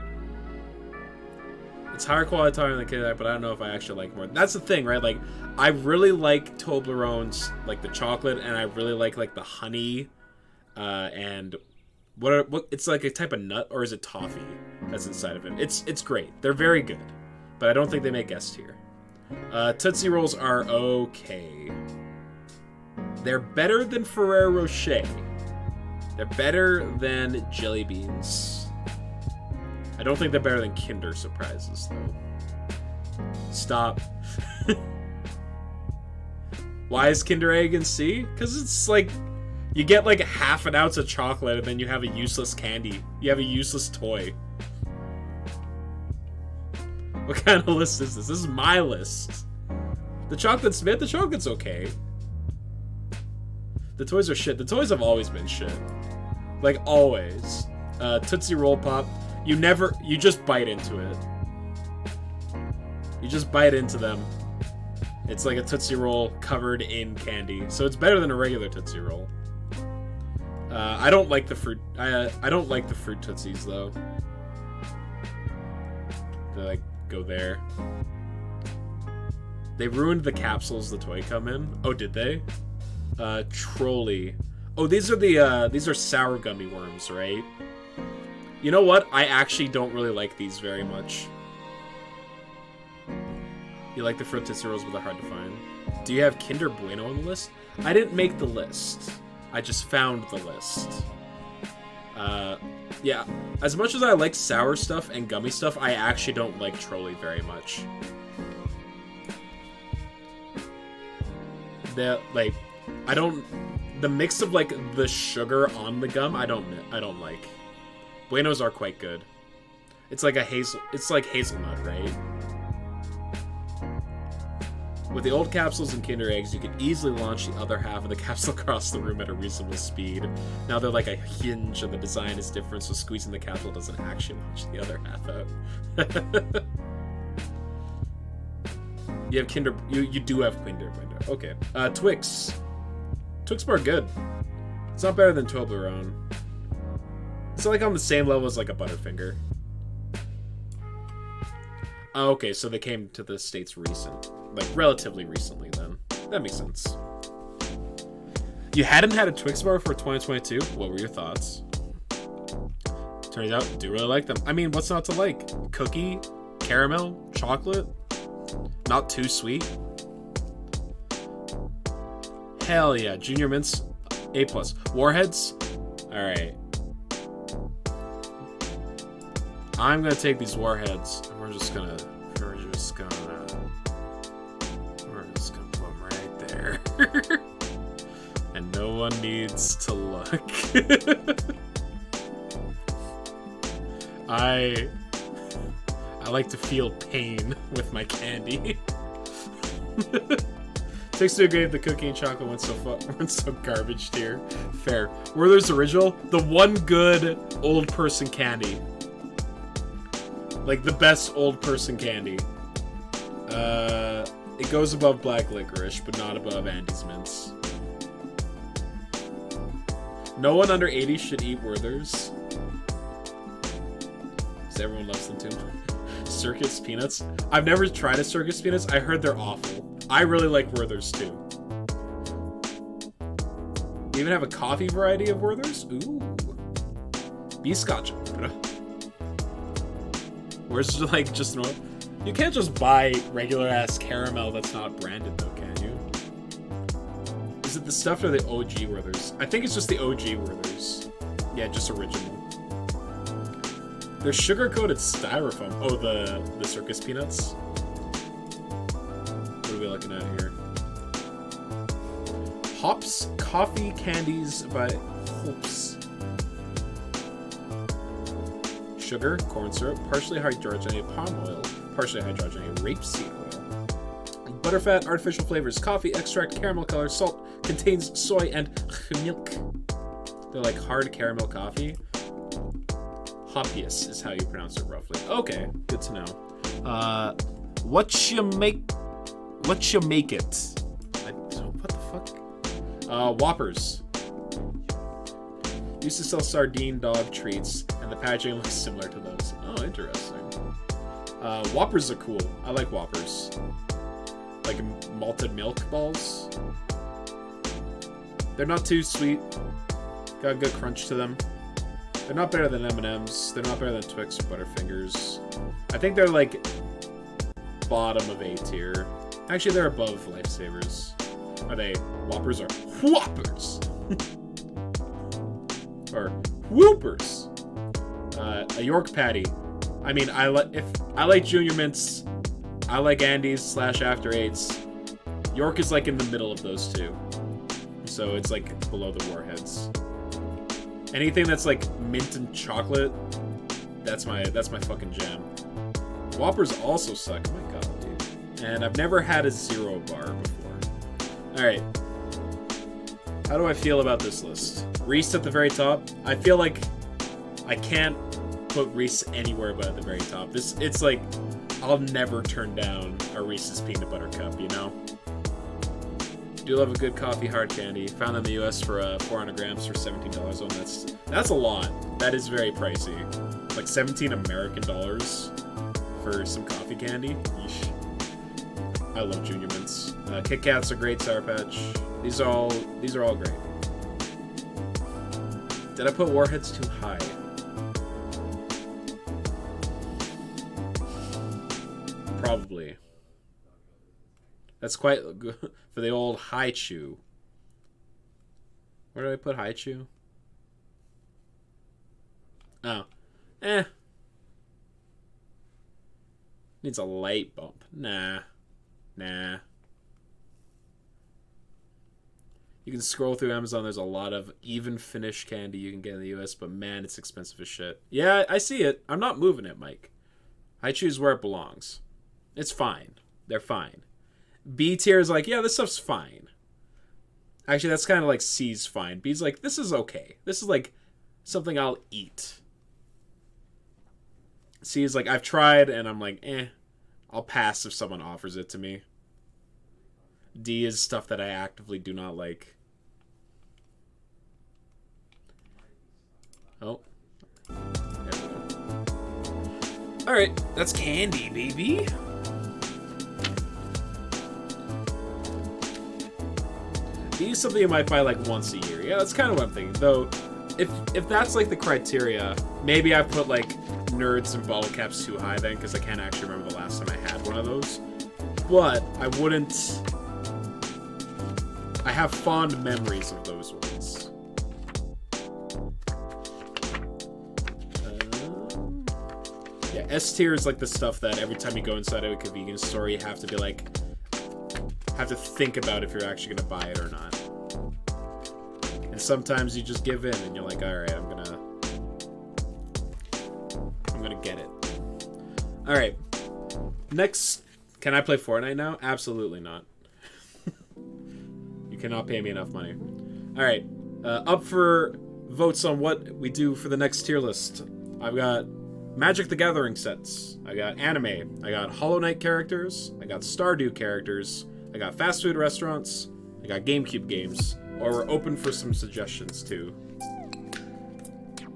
It's higher quality than the Kit Kat, but I don't know if I actually like more. That's the thing, right? Like, I really like Toblerones, like the chocolate, and I really like the honey, and what it's like a type of nut, or is it toffee that's inside of it? It's great. They're very good, but I don't think they make S tier. Tootsie Rolls are okay. They're better than Ferrero Rocher. They're better than Jelly Beans. I don't think they're better than Kinder Surprises, though. Stop. Why is Kinder Egg in C? Because it's like, you get like half an ounce of chocolate and then you have a useless candy. You have a useless toy. What kind of list is this? This is my list. The chocolate's mid, the chocolate's okay. The toys are shit. The toys have always been shit. Like, always. Tootsie Roll Pop. You just bite into it. You just bite into them. It's like a Tootsie Roll covered in candy. So it's better than a regular Tootsie Roll. I don't like the fruit. I don't like the fruit Tootsies, though. They, like, go there. They ruined the capsules the toy come in. Oh, did they? Trolley. Oh, these are sour gummy worms, right? You know what? I actually don't really like these very much. You like the fruit Tootsie Rolls, but they're hard to find. Do you have Kinder Bueno on the list? I didn't make the list. I just found the list. Yeah. As much as I like sour stuff and gummy stuff, I actually don't like Trolley very much. The mix of like the sugar on the gum, I don't like. Buenos are quite good. It's like hazelnut, right? With the old capsules and Kinder Eggs, you could easily launch the other half of the capsule across the room at a reasonable speed. Now they're like a hinge and the design is different, so squeezing the capsule doesn't actually launch the other half out. You have Kinder... You do have Kinder Bueno. Okay. Twix. Twix bar good. It's not better than Toblerone. It's like on the same level as like a Butterfinger. Oh, okay, so they came to the States relatively recently then. That makes sense. You hadn't had a Twix bar for 2022? What were your thoughts? Turns out, do really like them. I mean, what's not to like? Cookie, caramel, chocolate, not too sweet. Hell yeah, Junior Mints, A+. Warheads? Alright. I'm gonna take these Warheads, and we're just gonna put them right there. And no one needs to look. I like to feel pain with my candy. Takes to agree if the cookie and chocolate went so garbage tier. Fair. Werther's Original, the one good old person candy. Like the best old person candy. It goes above black licorice, but not above Andy's Mints. No one under 80 should eat Werther's. Because everyone loves them too much. Circus Peanuts. I've never tried a Circus Peanuts. I heard they're awful. I really like Werther's too. You even have a coffee variety of Werther's? Ooh. Biscotch. Where's like just no? You can't just buy regular ass caramel that's not branded though, can you? Is it the stuffed or the OG Werther's? I think it's just the OG Werther's. Yeah, just original. They're sugar-coated styrofoam. Oh, the circus peanuts? What are we looking at here? Hops Coffee Candies by Hops. Sugar, corn syrup, partially hydrogenated palm oil, partially hydrogenated rapeseed oil. Butterfat, artificial flavors, coffee extract, caramel color, salt, contains soy and milk. They're like hard caramel coffee. Hoppius is how you pronounce it roughly. Okay, good to know. What you make it? What the fuck? Whoppers. Used to sell sardine dog treats, and the packaging looks similar to those. Oh, interesting. Whoppers are cool. I like Whoppers. Like malted milk balls. They're not too sweet. Got a good crunch to them. They're not better than M&M's. They're not better than Twix or Butterfingers. I think they're like bottom of A tier. Actually, they're above Lifesavers. Are they Whoppers or Whoppers? Or Whoopers? A York patty. I mean, I like Junior Mints. I like Andes / After Eights. York is like in the middle of those two. So it's like below the Warheads. Anything that's like mint and chocolate, that's my fucking jam. Whoppers also suck. Oh my god, dude. And I've never had a Zero bar before. Alright. How do I feel about this list? Reese at the very top. I feel like I can't put Reese anywhere but at the very top. It's like I'll never turn down a Reese's peanut butter cup, you know? Do love a good coffee hard candy. Found in the US for 400 grams for $17. Oh, that's a lot. That is very pricey. Like 17 American dollars for some coffee candy. Yeesh. I love Junior Mints. Kit Kats are great. Sour Patch. These are all great. Did I put Warheads too high? Probably. That's quite good for the old High Chew. Where do I put High Chew? Oh. Needs a light bump. Nah. You can scroll through Amazon. There's a lot of even finish candy you can get in the US, but man, it's expensive as shit. Yeah, I see it. I'm not moving it, Mike. High Chew's where it belongs. It's fine. They're fine. B tier is like, yeah, this stuff's fine. Actually, that's kind of like C's fine. B's like, this is okay. This is like something I'll eat. C is like, I've tried, and I'm like, I'll pass if someone offers it to me. D is stuff that I actively do not like. Oh. There we go. Alright, that's candy, baby. D is something you might buy like once a year. Yeah, that's kind of what I'm thinking. Though, if that's like the criteria, maybe I put like Nerds and bottle caps too high then, because I can't actually remember the last time I had one of those. But I wouldn't... I have fond memories of those ones. Yeah, S tier is like the stuff that every time you go inside of a convenience store, you have to be like... have to think about if you're actually going to buy it or not. And sometimes you just give in and you're like, alright, I'm gonna get it. Alright. Next, can I play Fortnite now? Absolutely not. You cannot pay me enough money. Alright. Up for votes on what we do for the next tier list. I've got Magic the Gathering sets. I got anime. I got Hollow Knight characters. I got Stardew characters. I got fast food restaurants. I got GameCube games. Or we're open for some suggestions too.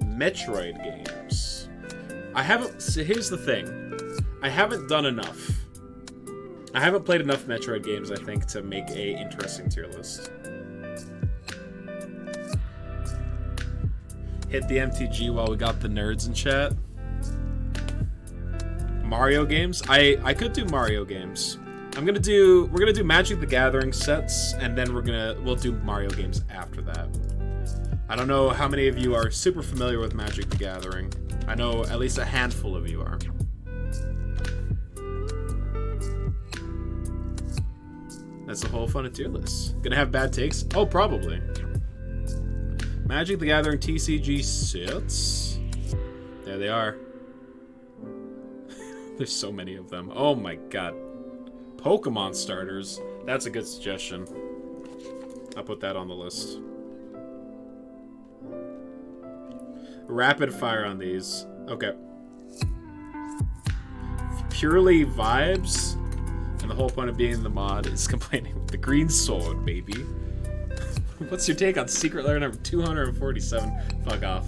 Metroid games. I haven't... So here's the thing. I haven't done enough. I haven't played enough Metroid games, I think, to make a interesting tier list. Hit the MTG while we got the nerds in chat. Mario games? I could do Mario games. We're gonna do Magic the Gathering sets, and then we'll do Mario games after that. I don't know how many of you are super familiar with Magic the Gathering. I know at least a handful of you are. That's the whole fun of tier lists. Gonna have bad takes? Oh, probably. Magic the Gathering TCG sets. There they are. There's so many of them. Oh my god. Pokemon starters. That's a good suggestion. I'll put that on the list. Rapid fire on these. Okay. Purely vibes, and the whole point of being in the mod is complaining with the green sword, baby. What's your take on secret lair number 247? Fuck off.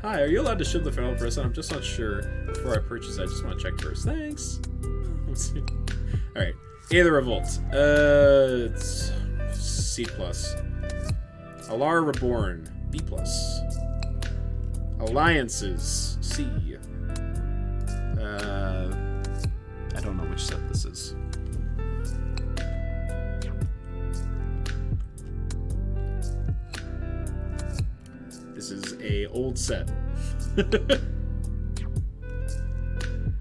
Hi, are you allowed to ship the final person? I'm just not sure. Before I purchase, I just want to check first. Thanks. Alright. Aether Revolt. It's C+. Alara Reborn. B+. Alliances. C. I don't know which set this is. This is a old set.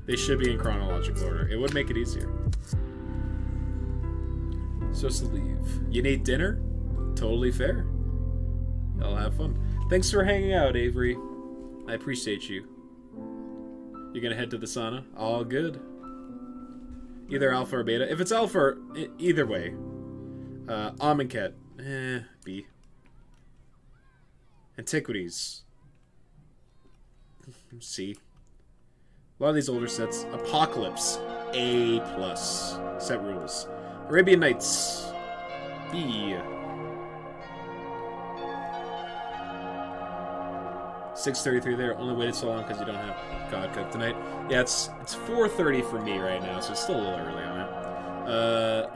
They should be in chronological order. It would make it easier. Supposed to leave. You need dinner? Totally fair. I'll have fun. Thanks for hanging out, Avery. I appreciate you. You're gonna head to the sauna? All good. Either alpha or beta. If it's alpha, either way. Amonkhet. B. Antiquities. C. A lot of these older sets. Apocalypse. A+. Set rules. Arabian Nights. B. 6:33 there. Only waited so long because you don't have God Cook tonight. Yeah, it's 4:30 for me right now, so it's still a little early on it.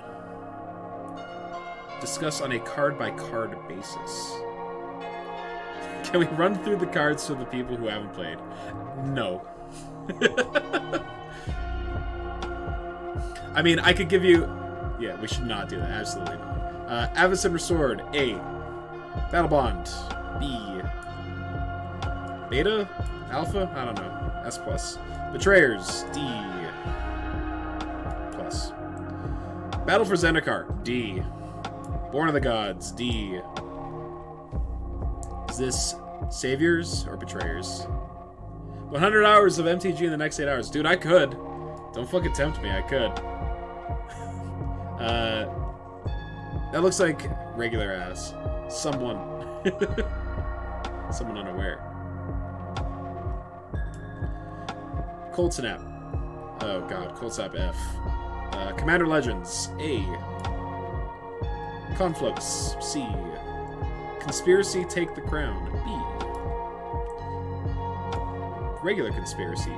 Discuss on a card-by-card basis. Can we run through the cards for the people who haven't played? No. I mean, I could give you... Yeah, we should not do that. Absolutely not. Avacyn Sword. A. Battle Bond. B. Beta? Alpha? I don't know. S+. Betrayers. D. Plus. Battle for Zendikar. D. Born of the Gods. D. Is this Saviors or Betrayers? 100 hours of MTG in the next 8 hours. Dude, I could. Don't fucking tempt me. I could. That looks like regular ass. Someone. Someone unaware. Cold Snap. Oh god, Cold Snap F. Commander Legends. A. Conflicts. C. Conspiracy Take the Crown. B. Regular Conspiracy. B+.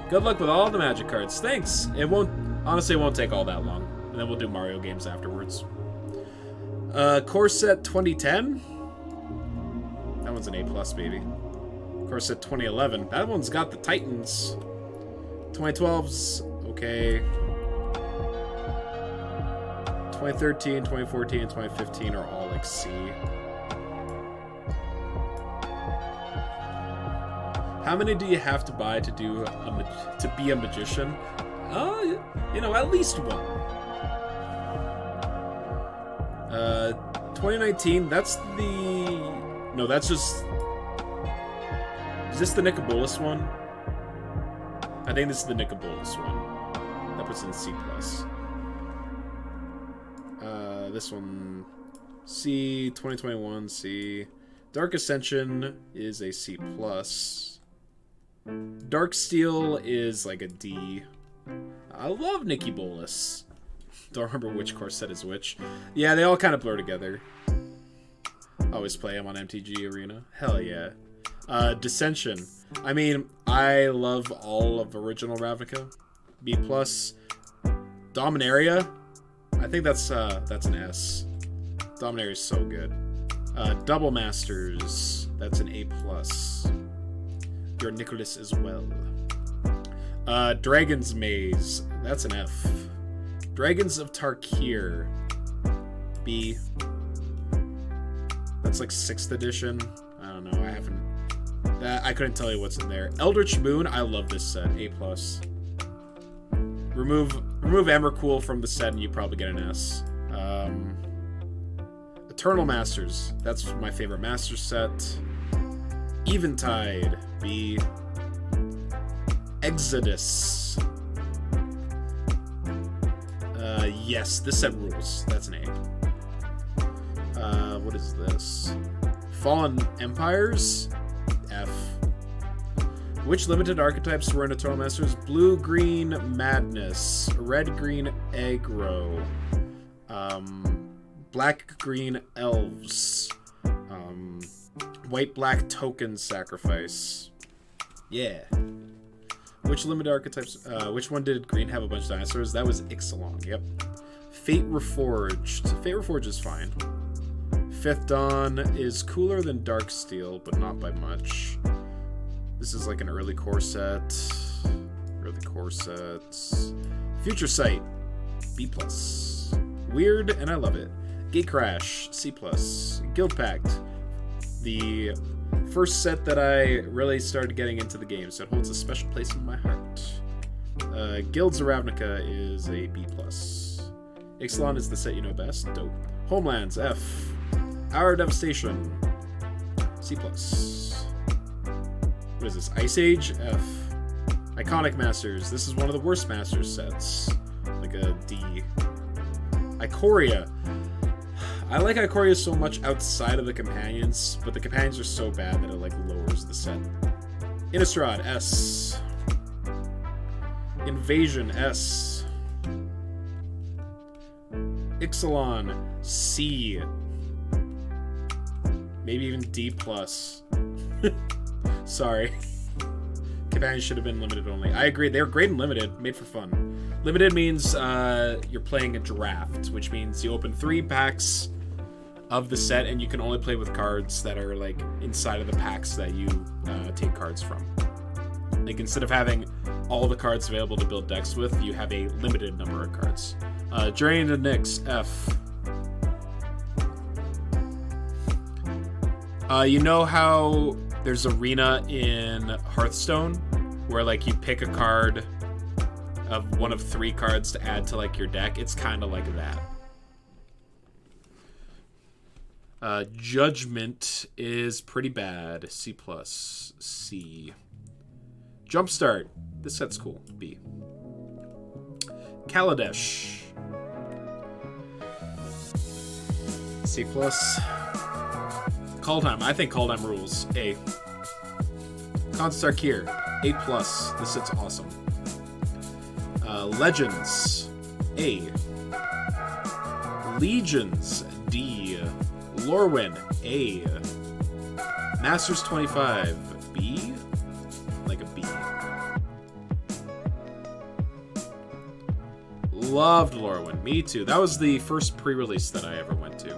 Good luck with all the Magic cards. Thanks. It won't take all that long. And then we'll do Mario games afterwards. Core Set 2010. That one's an A+, baby. Core Set 2011. That one's got the Titans. 2012's okay. 2013, 2014, and 2015 are all like C. How many do you have to buy to be a magician? You know, at least one. 2019, that's the... No, that's just... Is this the Nicobolus one? I think this is the Nicobolus one. That puts it in C+. This one... C, 2021, C. Dark Ascension is a C+. Dark Steel is like a D. I love Nikki Bolas. Don't remember which core set is which. Yeah, they all kind of blur together. Always play them on MTG Arena. Hell yeah. Dissension. I mean, I love all of original Ravnica. B+. Dominaria. I think that's an S. Dominaria is so good. Double Masters. That's an A+. Your Nicholas as well. Dragon's Maze. That's an F. Dragons of Tarkir. B. That's like 6th edition. I don't know. I haven't. I couldn't tell you what's in there. Eldritch Moon. I love this set. A+. Remove Emrakul from the set and you probably get an S. Eternal Masters. That's my favorite master set. Eventide. B. Exodus. Yes, this set rules. That's an A. What is this? Fallen Empires? F. Which limited archetypes were in Eternal Masters? Blue-green Madness. Red-green Aggro. Black-green Elves. White-black Token Sacrifice. Yeah. Which limited archetypes... which one did green have a bunch of dinosaurs? That was Ixalan, yep. Fate Reforged. Fate Reforged is fine. Fifth Dawn is cooler than Darksteel, but not by much. This is like an early core set. Early core sets. Future Sight. B+. Weird, and I love it. Gatecrash. C+. Guild Pact. The first set that I really started getting into the game, so it holds a special place in my heart. Guilds of Ravnica is a B+. Ixalan is the set you know best. Dope. Homelands. F. Hour of Devastation. C+. What is this? Ice Age? F. Iconic Masters. This is one of the worst Masters sets. Like a D. Ikoria. I like Ikoria so much outside of the companions, but the companions are so bad that it like lowers the set. Innistrad. S. Invasion. S. Ixalan. C. Maybe even D+. Sorry. Companions should have been limited only. I agree. They're great and limited. Made for fun. Limited means you're playing a draft, which means you open 3 packs of the set and you can only play with cards that are like inside of the packs that you take cards from. Like instead of having all the cards available to build decks with, you have a limited number of cards. Journey into Nyx. F. You know how there's Arena in Hearthstone where like you pick a card of one of 3 cards to add to like your deck? It's kind of like that. Judgment is pretty bad. C+. C. Jumpstart. This set's cool. B. Kaladesh. C+. Kaldheim. I think Kaldheim rules. A. Constarkir. A+. This set's awesome. Legends. A. Legions. D. Lorwyn. A. Masters 25. B. Like a B. Loved Lorwyn. Me too. That was the first pre-release that I ever went to.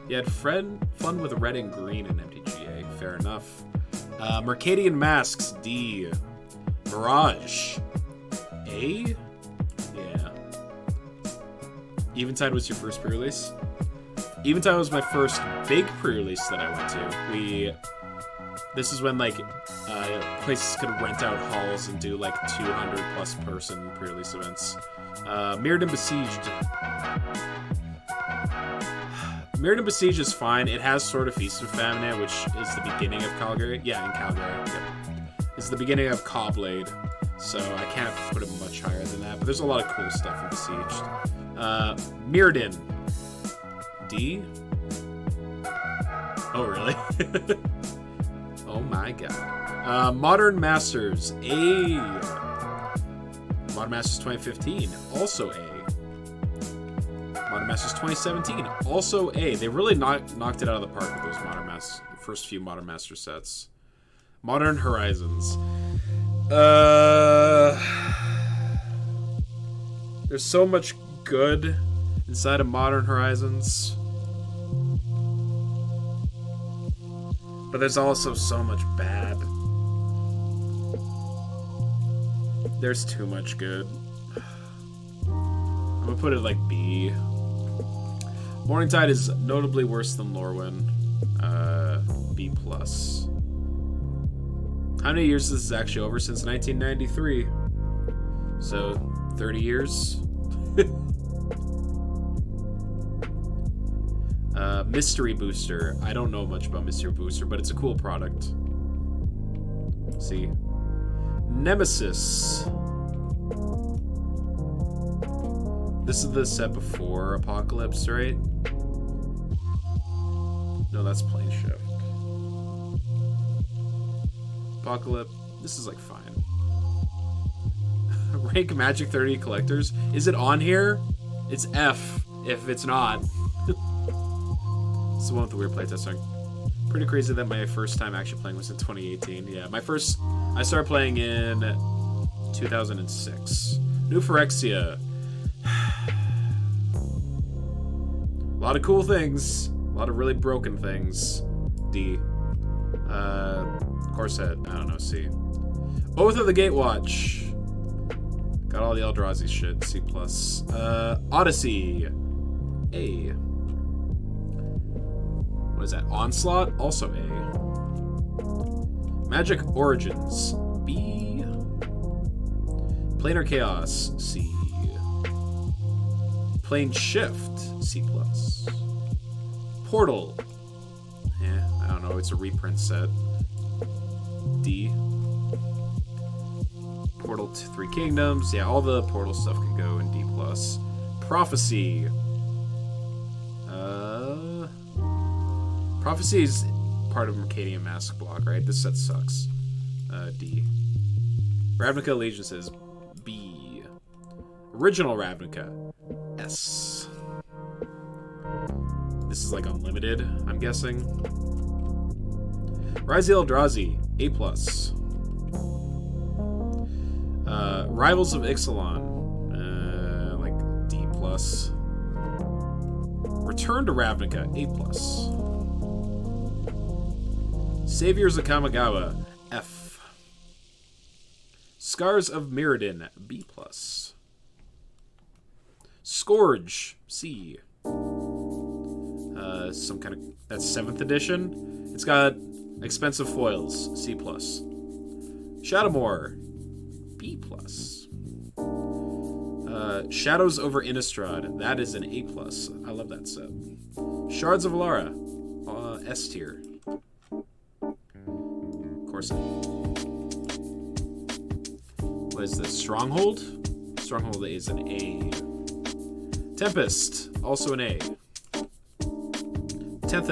You had fun with red and green in MTGA. Fair enough. Mercadian Masks. D. Mirage. A? Yeah. Eventide was your first pre-release? Eventide was my first big pre-release that I went to. This is when like places could rent out halls and do like 200 plus person pre-release events. Mirrodin Besieged. Mirrodin Besieged is fine. It has Sword of Feast and Famine, which is the beginning of Calgary. Yeah, in Calgary. Yep. It's the beginning of Cobblade, so I can't put it much higher than that. But there's a lot of cool stuff in Besieged. Mirrodin. D? Oh, really? Oh my god. Modern Masters. A. Modern Masters 2015. Also A. Modern Masters 2017. Also A. They really knocked it out of the park with those first few Modern Master sets. Modern Horizons. There's so much good inside of Modern Horizons, but there's also so much bad. There's too much good. I'm gonna put it like B. Morningtide is notably worse than Lorwyn. B+. How many years is this actually over? Since 1993. So, 30 years? Mystery Booster. I don't know much about Mystery Booster, but it's a cool product. See? Nemesis. This is the set before Apocalypse, right? No, that's Plane Shift. Apocalypse. This is like fine. Rank Magic 30 collectors. Is it on here? It's F if it's not. It's the one with the weird playtesting. Pretty crazy that my first time actually playing was in 2018. Yeah, I started playing in 2006. New Phyrexia. A lot of cool things. A lot of really broken things. D. Corset. I don't know. C. Oath of the Gatewatch. Got all the Eldrazi shit. C+. Odyssey. A. What is that? Onslaught? Also A. Magic Origins. B. Planar Chaos. C. Plane Shift. C+. Portal. I don't know. It's a reprint set. D. Portal to Three Kingdoms. Yeah, all the Portal stuff can go in D+. Prophecy. Prophecy is part of Mercadian Mask block, right? This set sucks. D. Ravnica Allegiances. B. Original Ravnica. S. This is like unlimited, I'm guessing. Rise of Eldrazi. A+. Rivals of Ixalan. Like D+. Return to Ravnica. A+. Saviors of Kamigawa. F. Scars of Mirrodin. B+. Scourge. C. Some kind of... That's 7th edition. It's got expensive foils. C+. Shadowmoor. B+. Shadows over Innistrad. That is an A+. I love that set. Shards of Alara. S tier. Corset. What is this? Stronghold? Stronghold is an A. Tempest. Also an A. 10th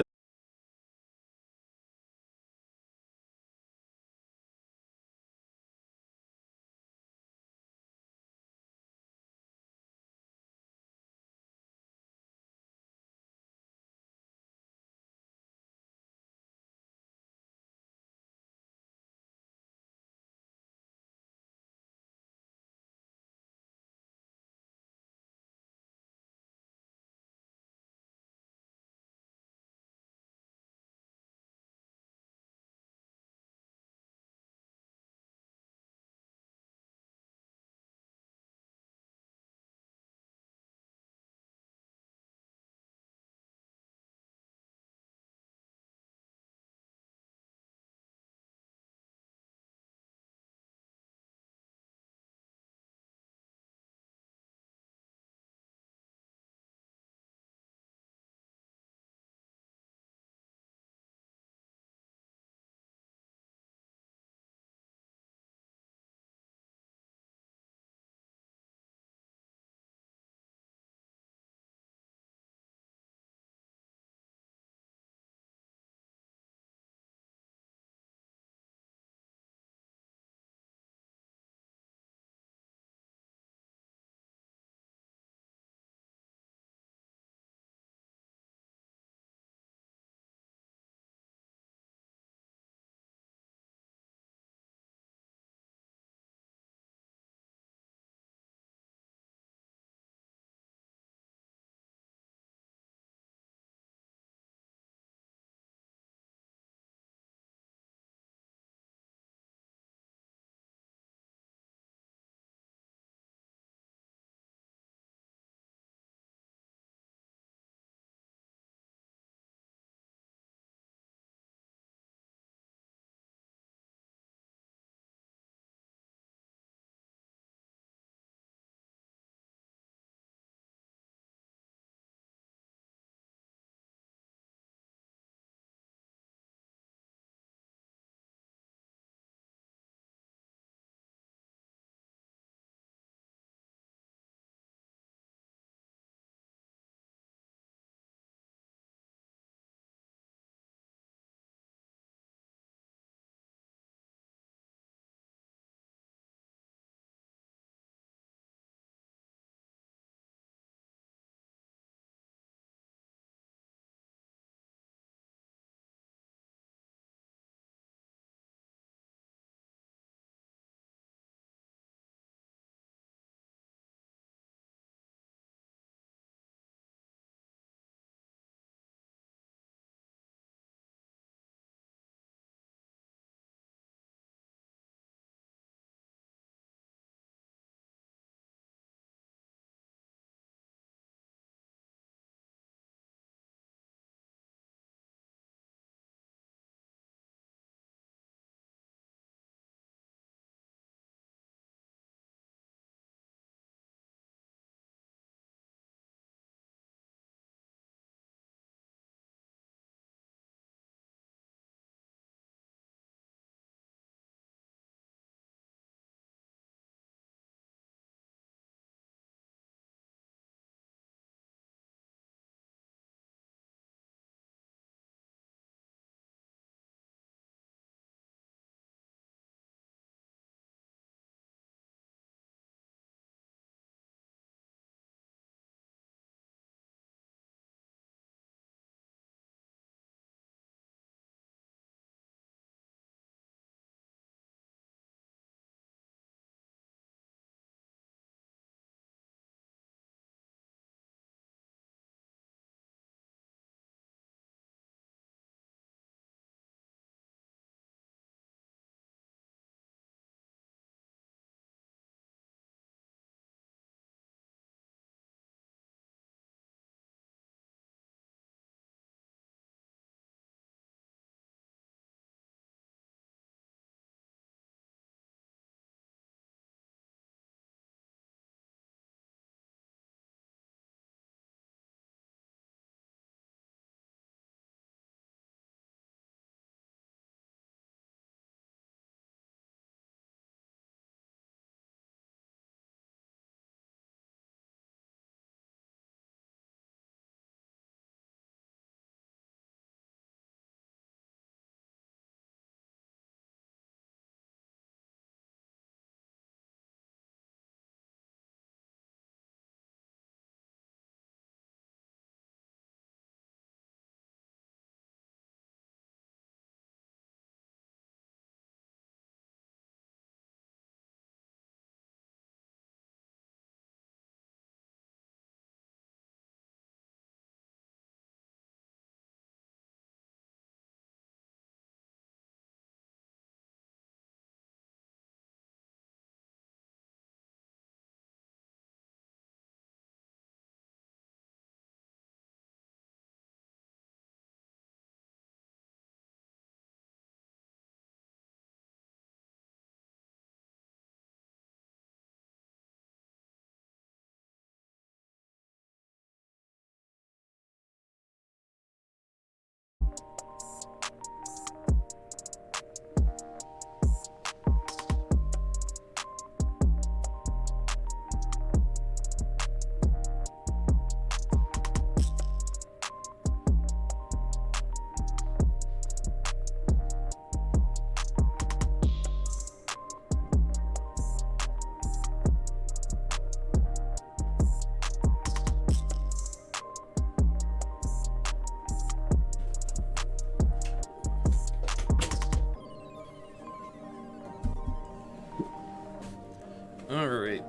Alright.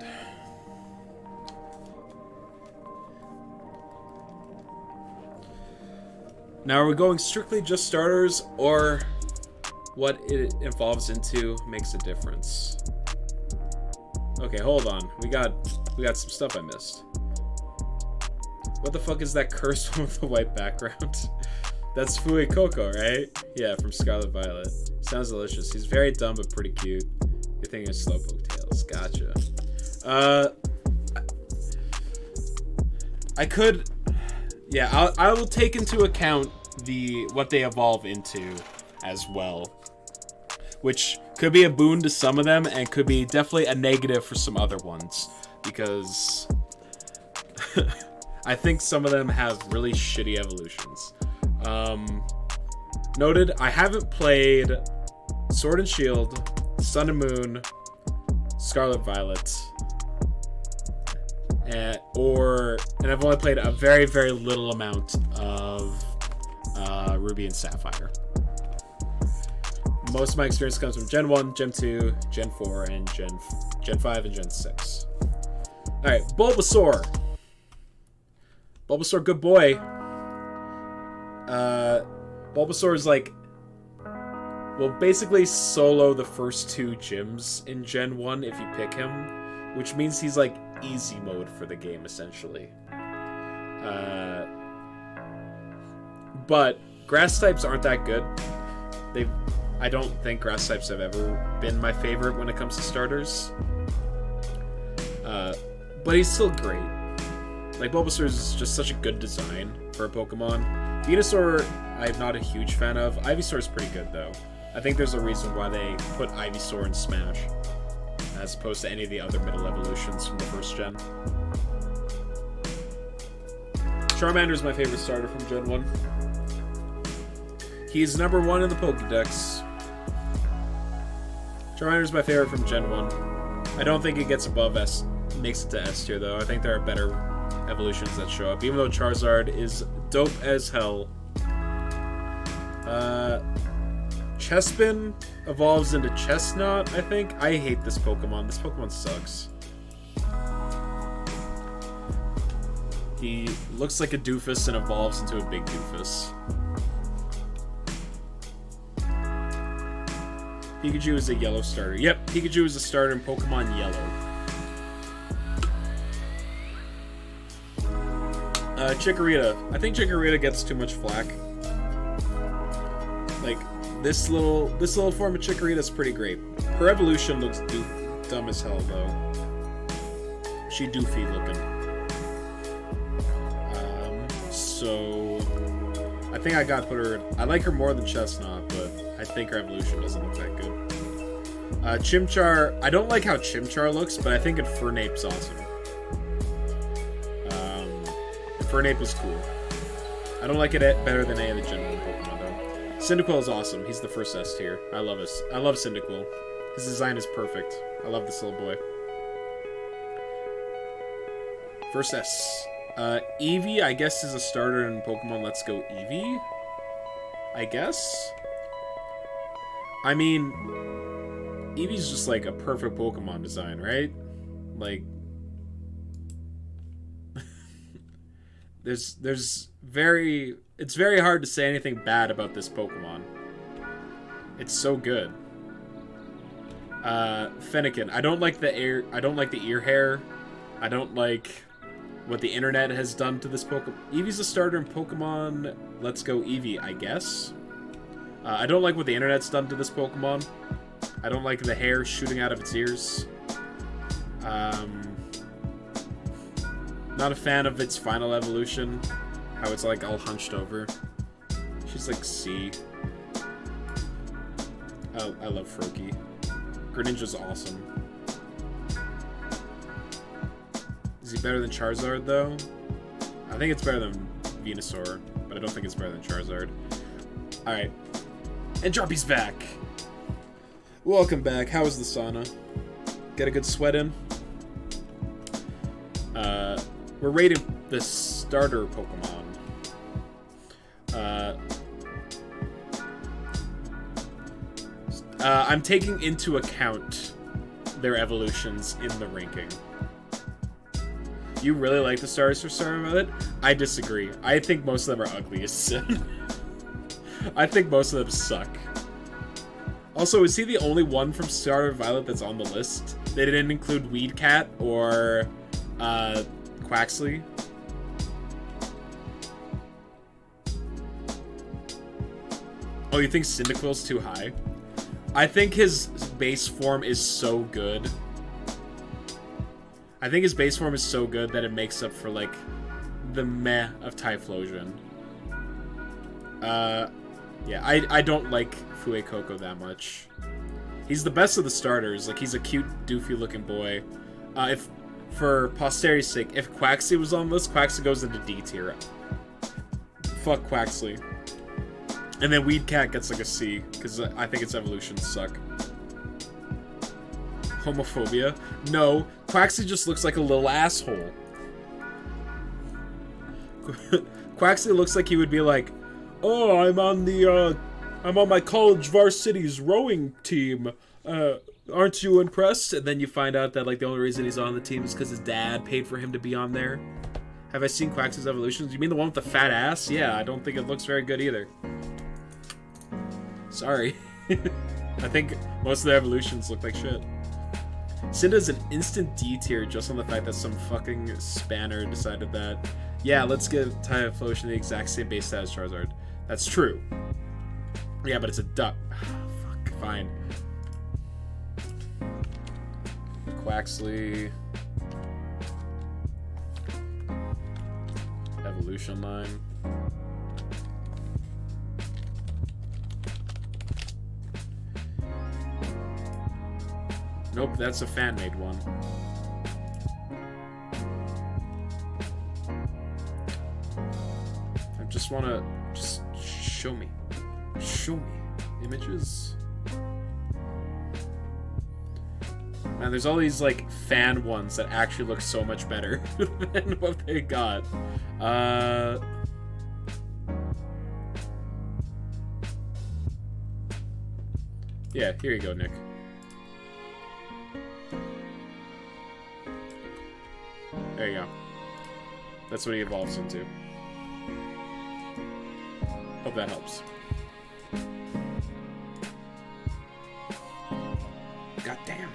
Now, are we going strictly just starters, or what it evolves into makes a difference? Okay, hold on. We got some stuff I missed. What the fuck is that cursed one with the white background? That's Fui Coco, right? Yeah, from Scarlet Violet. Sounds delicious. He's very dumb but pretty cute. You're thinking of Slowpoke Tails. Gotcha. I could... Yeah, I will take into account what they evolve into as well. Which could be a boon to some of them, and could be definitely a negative for some other ones. Because... I think some of them have really shitty evolutions. Noted, I haven't played Sword and Shield, Sun and Moon, Scarlet Violet, and I've only played a very, very little amount of Ruby and Sapphire. Most of my experience comes from Gen 1, Gen 2, Gen 4, and Gen 5 and Gen 6. Alright, Bulbasaur. Bulbasaur, good boy. Bulbasaur is like... Will basically solo the first 2 gyms in Gen 1 if you pick him. Which means he's like easy mode for the game, essentially. But grass types aren't that good. I don't think grass types have ever been my favorite when it comes to starters. But he's still great. Like, Bulbasaur is just such a good design for a Pokemon. Venusaur, I'm not a huge fan of. Ivysaur is pretty good, though. I think there's a reason why they put Ivysaur in Smash, as opposed to any of the other middle evolutions from the first gen. Charmander is my favorite starter from Gen 1. He's number 1 in the Pokédex. Charmander is my favorite from Gen 1. I don't think it gets above S, makes it to S tier, though. I think there are better evolutions that show up, even though Charizard is dope as hell. Chespin evolves into Chestnut, I think. I hate this Pokemon. This Pokemon sucks. He looks like a doofus and evolves into a big doofus. Pikachu is a yellow starter. Yep, Pikachu is a starter in Pokemon Yellow. Chikorita. I think Chikorita gets too much flack. Like, this little form of Chikorita is pretty great. Her evolution looks dumb as hell, though. She doofy looking. So I think I gotta put her... I like her more than Chestnut, but I think her evolution doesn't look that good. Chimchar... I don't like how Chimchar looks, but I think Infernape's awesome. Infernape is cool. I don't like it better than any of the Gen 1 Pokemon, though. Cyndaquil is awesome. He's the first S tier. I love Cyndaquil. His design is perfect. I love this little boy. First S. Eevee, I guess, is a starter in Pokemon Let's Go Eevee? I guess? I mean, Eevee's just like a perfect Pokemon design, right? Like, it's very hard to say anything bad about this Pokemon. It's so good. Fennekin. I don't like the ear hair. I don't like what the internet has done to this Pokemon. Eevee's a starter in Pokemon Let's Go Eevee, I guess. I don't like what the internet's done to this Pokemon. I don't like the hair shooting out of its ears. Not a fan of its final evolution. How it's like all hunched over. She's like C. I love Froakie. Greninja's awesome. Is he better than Charizard, though? I think it's better than Venusaur, but I don't think it's better than Charizard. Alright. And Droppy's back! Welcome back. How was the sauna? Get a good sweat in? We're rating the starter Pokemon. I'm taking into account their evolutions in the ranking. You really like the starters for Star Violet? I disagree. I think most of them are ugly as sin. I think most of them suck. Also, is he the only one from Star Violet that's on the list? They didn't include Weed Cat or Quaxley. Oh, you think Cyndaquil's too high? I think his base form is so good. I think his base form is so good that it makes up for, like, the meh of Typhlosion. Yeah, I don't like Fuecoco that much. He's the best of the starters. Like, he's a cute, doofy-looking boy. If, for posterity's sake, if Quaxley was on this, Quaxley goes into D tier. Fuck Quaxley. And then Weed Cat gets, like, a C, because I think its evolutions suck. Homophobia? No, Quaxley just looks like a little asshole. Quaxley looks like he would be like, oh, I'm on my college varsity's rowing team. Aren't you impressed? And then you find out that, like, the only reason he's on the team is because his dad paid for him to be on there. Have I seen Quaxley's evolutions? You mean the one with the fat ass? Yeah, I don't think it looks very good either. Sorry. I think most of the evolutions look like shit. Cinda's an instant D tier just on the fact that some fucking spanner decided that, yeah, let's give Typhlosion the exact same base stat as Charizard. That's true. Yeah, but it's a duck. Fuck, fine. Quaxley. Evolution line. Nope, that's a fan-made one. I just wanna... just show me. Show me. Images. Man, there's all these, like, fan ones that actually look so much better than what they got. Yeah, here you go, Nick. There you go. That's what he evolves into. Hope that helps. God damn.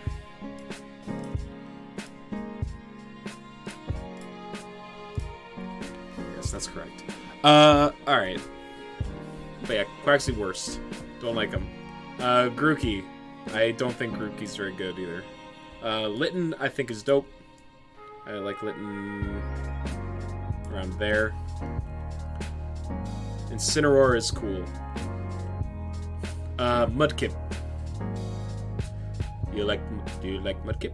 Yes, that's correct. Alright. But yeah, Quaxley worst. Don't like him. Grookey. I don't think Grookey's very good either. Litten, I think, is dope. I like Litten around there. Incineroar is cool. Mudkip. Do you like Mudkip?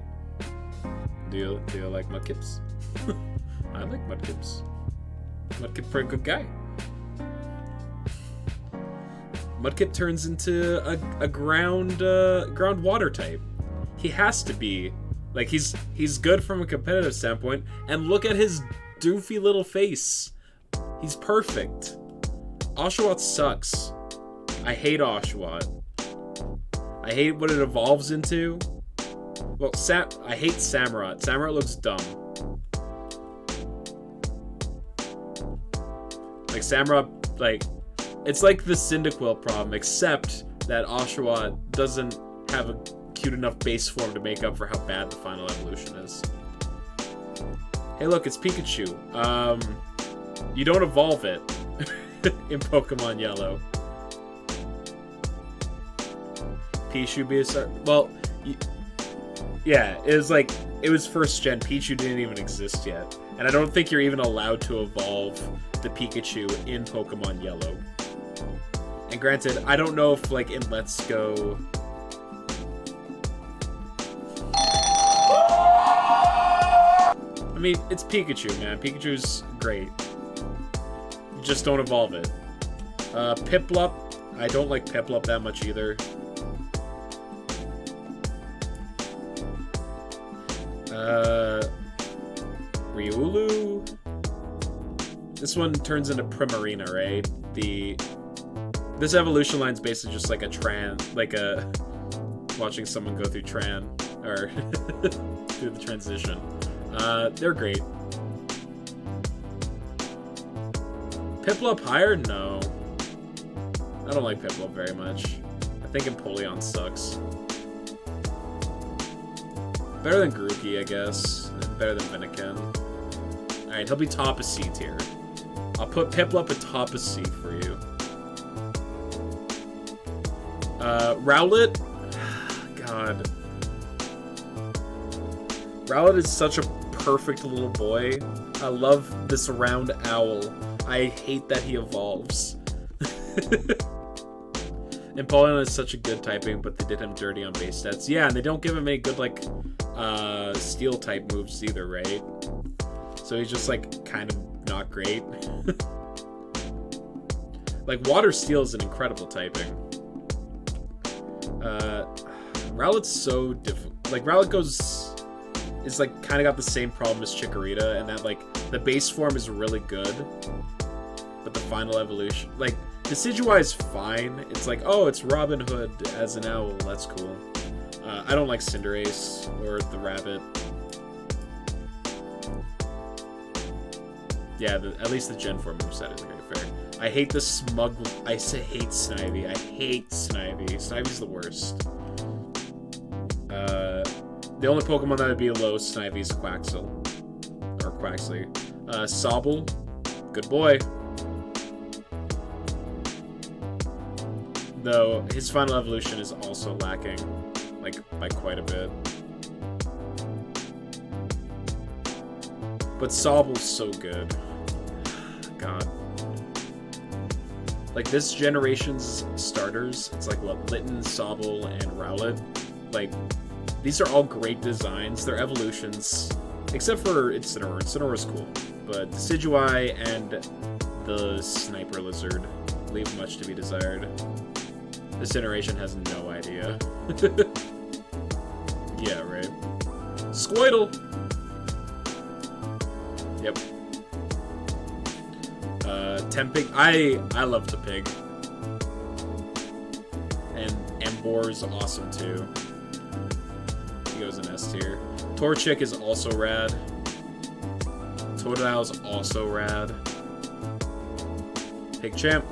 Do you like Mudkips? I like Mudkips. Mudkip pretty good guy. Mudkip turns into a ground water type. He has to be. Like, he's good from a competitive standpoint, and look at his doofy little face. He's perfect. Oshawott sucks. I hate Oshawott. I hate what it evolves into. Well, I hate Samurott. Samurott looks dumb. Like, Samurott, like, it's like the Cyndaquil problem, except that Oshawott doesn't have a cute enough base form to make up for how bad the final evolution is. Hey, look, it's Pikachu. You don't evolve it in Pokemon Yellow. Pichu be a start. Well, yeah, it was first gen. Pichu didn't even exist yet, and I don't think you're even allowed to evolve the Pikachu in Pokemon Yellow. And granted, I don't know if, like, in Let's Go. I mean, it's Pikachu, man. Pikachu's great. Just don't evolve it. Piplup. I don't like Piplup that much either. Riolu. This one turns into Primarina, right? This evolution line's basically just like a watching someone go through Tran. or through the transition. They're great. Piplup higher? No. I don't like Piplup very much. I think Empoleon sucks. Better than Grookey, I guess. And better than Fennekin. Alright, he'll be top of C tier. I'll put Piplup atop of C for you. Rowlet? God. Rowlet is such a perfect little boy. I love this round owl. I hate that he evolves. Empoleon is such a good typing, but they did him dirty on base stats. Yeah, and they don't give him any good, like, steel type moves either, right? So he's just, like, kind of not great. Like, Water Steel is an incredible typing. Rowlet's so difficult. Like, Rowlet is, like, kind of got the same problem as Chikorita, and that, like, the base form is really good, but the final evolution, like, Decidueye is fine. It's like, oh, it's Robin Hood as an owl. That's cool. I don't like Cinderace or the rabbit. Yeah, at least the Gen 4 moveset is very fair. I hate the smug... I hate Snivy. I hate Snivy. Snivy's the worst. The only Pokemon that would be low Snivy is Quaxly. Or Quaxly. Sobble. Good boy. Though, his final evolution is also lacking, like, by quite a bit. But Sobble's so good. God. Like, this generation's starters, it's like, what, Litten, Sobble, and Rowlet? Like, these are all great designs. They're evolutions. Except for Incineroar. Incineroar's cool. But Decidueye and the Sniper Lizard leave much to be desired. This generation has no idea. Yeah, right. Squirtle! Yep. Tempig. I love Tempig. And Emboar is awesome too. He goes in S tier. Torchic is also rad. Totodile's also rad. Pigchamp.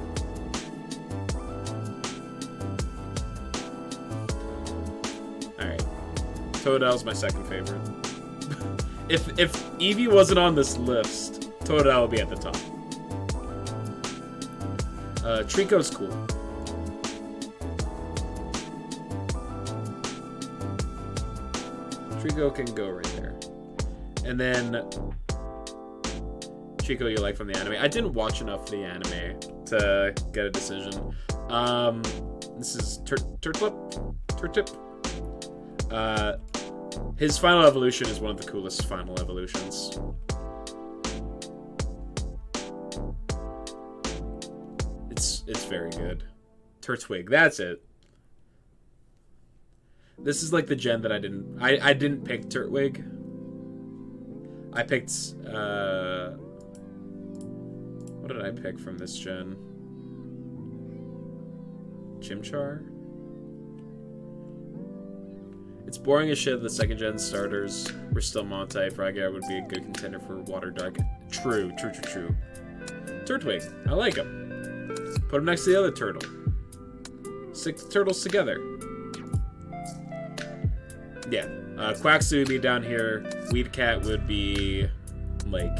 Totodile's my second favorite. If Eevee wasn't on this list, Totodile would be at the top. Trico's cool. Trico can go right there. And then Trico you like from the anime. I didn't watch enough of the anime to get a decision. This is Turtlip? His final evolution is one of the coolest final evolutions. It's very good. Turtwig, that's it. This is like the gen that I didn't pick Turtwig. I picked what did I pick from this gen? Chimchar? It's boring as shit that the second gen starters were still Montai. Frogger would be a good contender for Water Dark. True. Turtwig, I like him. Put him next to the other turtle. Stick the turtles together. Yeah. Quaxly would be down here. Weedcat would be, like,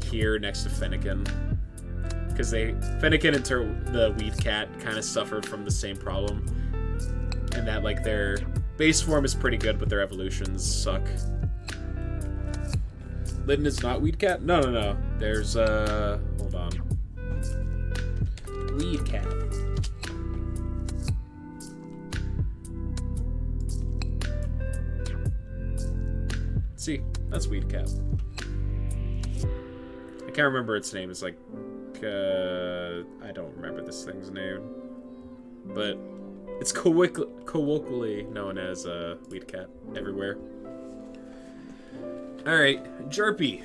here next to Fennekin. Because Fennekin and the Weedcat kind of suffered from the same problem. And that, like, their base form is pretty good, but their evolutions suck. Litten is not Weedcat? No. There's, hold on. Weedcat. See, that's Weedcat. I can't remember its name. It's like, I don't remember this thing's name. But it's colloquially known as Weedcat everywhere. Alright, Jerpy.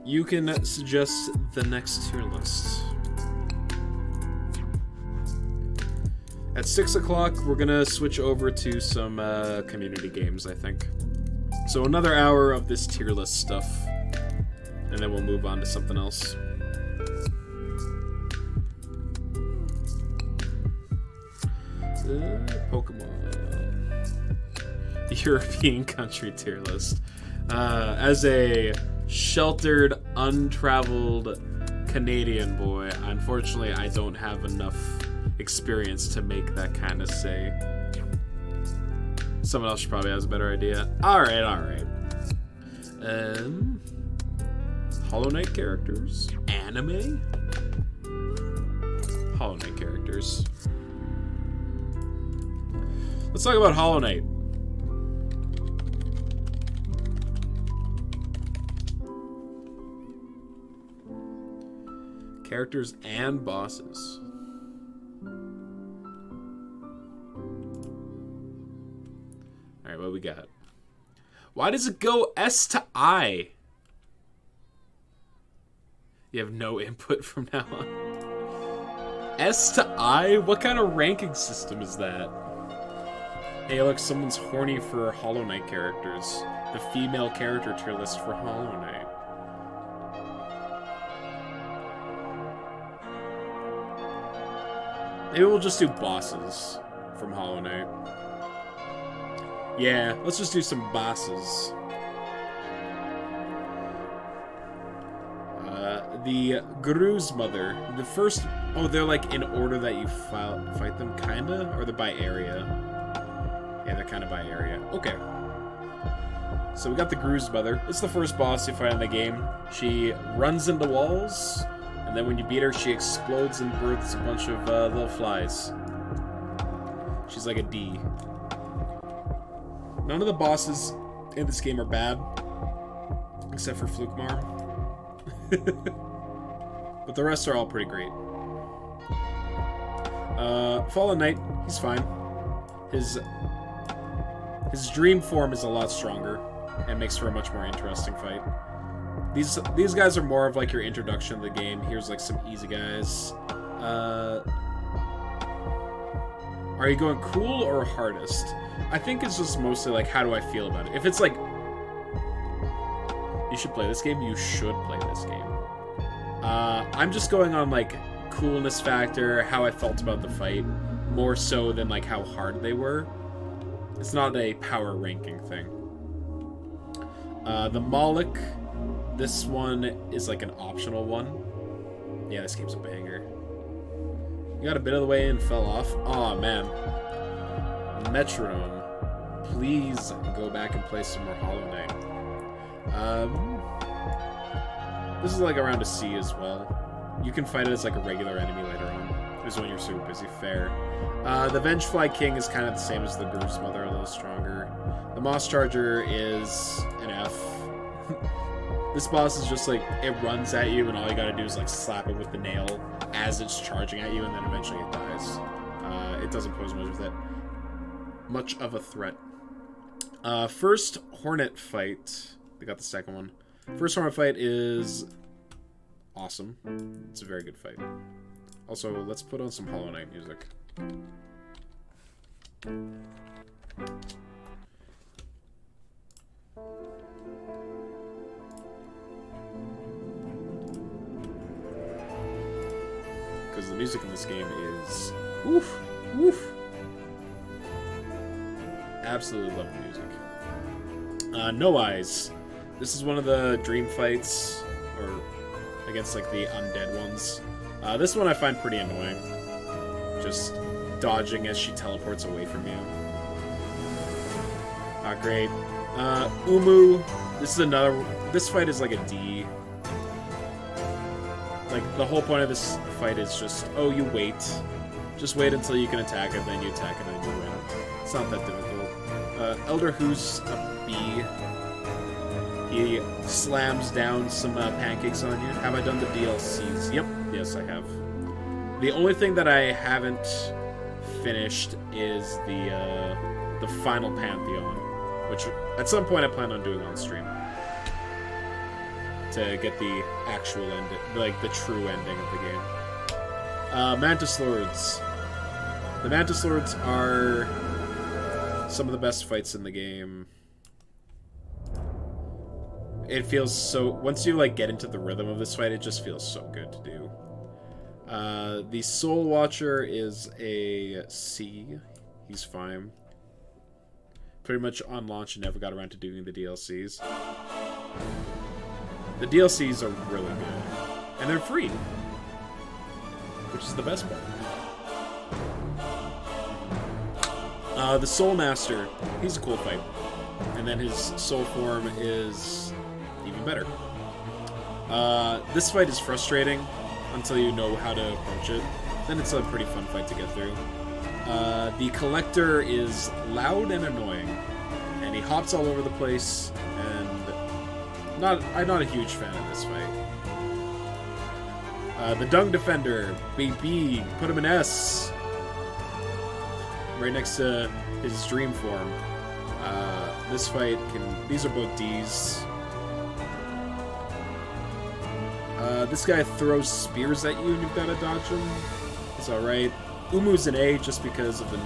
You can suggest the next tier list. At 6 o'clock, we're gonna switch over to some community games, I think. So another hour of this tier list stuff, and then we'll move on to something else. Pokemon. European country tier list. As a sheltered, untraveled Canadian boy, unfortunately, I don't have enough experience to make that kind of say. Someone else probably has a better idea. Alright. Hollow Knight characters? Anime? Hollow Knight characters. Let's talk about Hollow Knight. Characters and bosses. Alright, what we got? Why does it go S to I? You have no input from now on. S to I? What kind of ranking system is that? Hey, look, someone's horny for Hollow Knight characters. The female character tier list for Hollow Knight. Maybe we'll just do bosses from Hollow Knight. Yeah, let's just do some bosses. The Guru's Mother. The first... Oh, they're like in order that you fight them, kinda? Or they're by area? Yeah, they're kind of by area. Okay. So we got the Guru's Mother. It's the first boss you fight in the game. She runs into walls, and then when you beat her, she explodes and births a bunch of little flies. She's like a D. None of the bosses in this game are bad, except for Flukemar. But the rest are all pretty great. Fallen Knight, he's fine. His dream form is a lot stronger and makes for a much more interesting fight. These guys are more of like your introduction to the game. Here's like some easy guys. Are you going cool or hardest? I think it's just mostly like, how do I feel about it? If it's like, you should play this game, you should play this game. I'm just going on like coolness factor, how I felt about the fight, more so than like how hard they were. It's not a power ranking thing. The Moloch, this one is like an optional one. Yeah, this game's a banger. You got a bit of the way in, fell off. Aw, man. Metronome. Please go back and play some more Hollow Knight. This is like around a C as well. You can fight it as like a regular enemy later on. This is when you're super busy. Fair. The Vengefly King is kind of the same as the Guru's Mother, a little stronger. The Moss Charger is an F. This boss is just like, it runs at you and all you gotta do is like slap it with the nail as it's charging at you, and then eventually it dies. It doesn't pose much of a threat. First Hornet fight. They got the second one. First Hornet fight is awesome. It's a very good fight. Also, let's put on some Hollow Knight music. Because the music in this game is woof, woof. Absolutely love the music. No Eyes. This is one of the dream fights, or against like the undead ones. This one I find pretty annoying. Just dodging as she teleports away from you. Not great. Umu. This fight is like a D. Like, the whole point of this fight is just, oh, you wait. Just wait until you can attack it, then you attack it, and you win. It's not that difficult. Elder Who's a B. He slams down some pancakes on you. Have I done the DLCs? Yep. Yes, I have. The only thing that I haven't finished is the final Pantheon, which at some point I plan on doing on stream. To get the actual ending, like the true ending of the game. Mantis Lords. The Mantis Lords are some of the best fights in the game. It feels so... Once you, like, get into the rhythm of this fight, it just feels so good to do. The Soul Watcher is a C. He's fine. Pretty much on launch, never got around to doing the DLCs. The DLCs are really good. And they're free. Which is the best part. The Soul Master, he's a cool fight. And then his soul form is even better. This fight is frustrating until you know how to approach it. Then it's a pretty fun fight to get through. The Collector is loud and annoying. And he hops all over the place, and I'm not a huge fan of this fight. The Dung Defender, baby, put him in S. Right next to his dream form. This fight these are both Ds. This guy throws spears at you and you've got to dodge him. It's alright. Umu's an A just because of or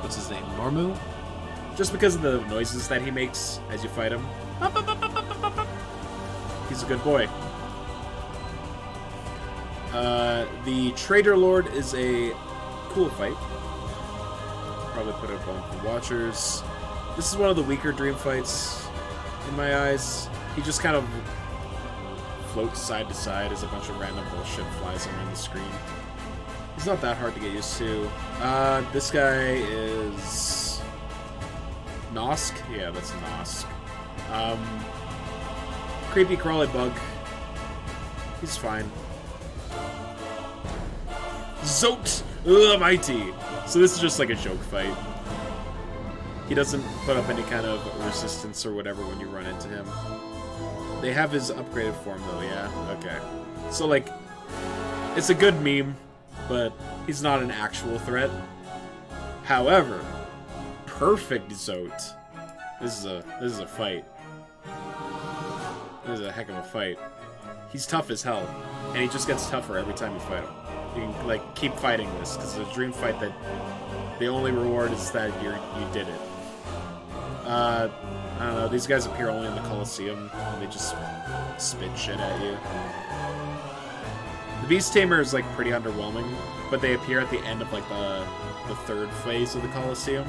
what's his name? Normu? Just because of the noises that he makes as you fight him. He's a good boy. The Traitor Lord is a cool fight. Probably put up on the Watchers. This is one of the weaker dream fights in my eyes. He just kind of floats side to side as a bunch of random bullshit flies around the screen. He's not that hard to get used to. This guy is Nosk? Yeah, that's Nosk. Creepy crawly bug. He's fine. Zote! Mighty! So this is just like a joke fight. He doesn't put up any kind of resistance or whatever when you run into him. They have his upgraded form though, yeah? Okay. So like, it's a good meme, but he's not an actual threat. However, perfect Zote. This is a fight. This is a heck of a fight. He's tough as hell, and he just gets tougher every time you fight him. You can like keep fighting this because it's a dream fight that the only reward is that you did it. I don't know. These guys appear only in the Coliseum, and they just spit shit at you. The Beast Tamer is like pretty underwhelming, but they appear at the end of like the third phase of the Coliseum.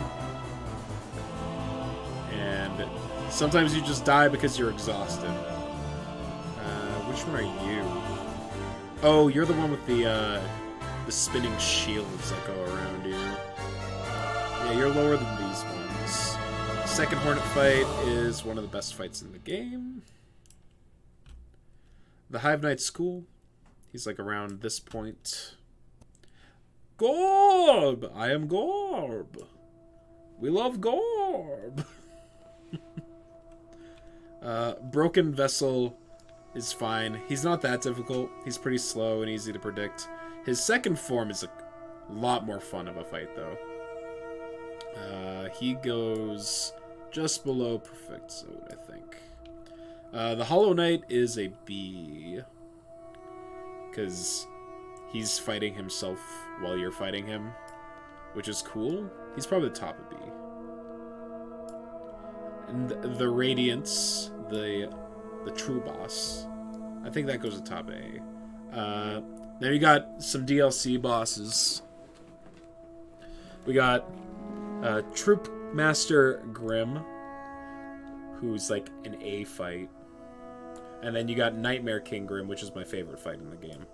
And sometimes you just die because you're exhausted. Which one are you? Oh, you're the one with the spinning shields that go around you. Yeah, you're lower than these ones. Second Hornet fight is one of the best fights in the game. The Hive Knight's cool. He's like around this point. Gorb! I am Gorb! We love Gorb! Broken Vessel is fine. He's not that difficult. He's pretty slow and easy to predict. His second form is a lot more fun of a fight, though. He goes just below Perfect Zone, I think. The Hollow Knight is a B. Because he's fighting himself while you're fighting him. Which is cool. He's probably the top of B. And the Radiance, the true boss, I think that goes to top A. Then we got some DLC bosses. We got Troop Master Grimm, who's like an A fight. And then you got Nightmare King Grimm, which is my favorite fight in the game.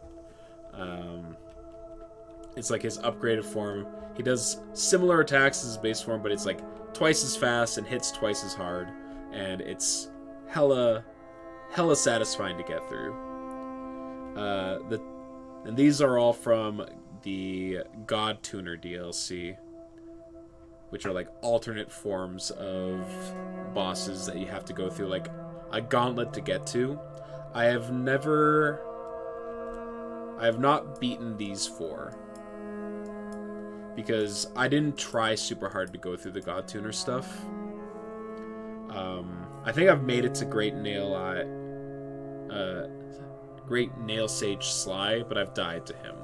It's like his upgraded form. He does similar attacks as his base form, but it's like twice as fast and hits twice as hard. And it's hella satisfying to get through. And these are all from the God Tuner DLC, which are like alternate forms of bosses that you have to go through, like a gauntlet to get to. I have not beaten these four because I didn't try super hard to go through the God Tuner stuff. I think I've made it to Great Nail Sage Sly, but I've died to him.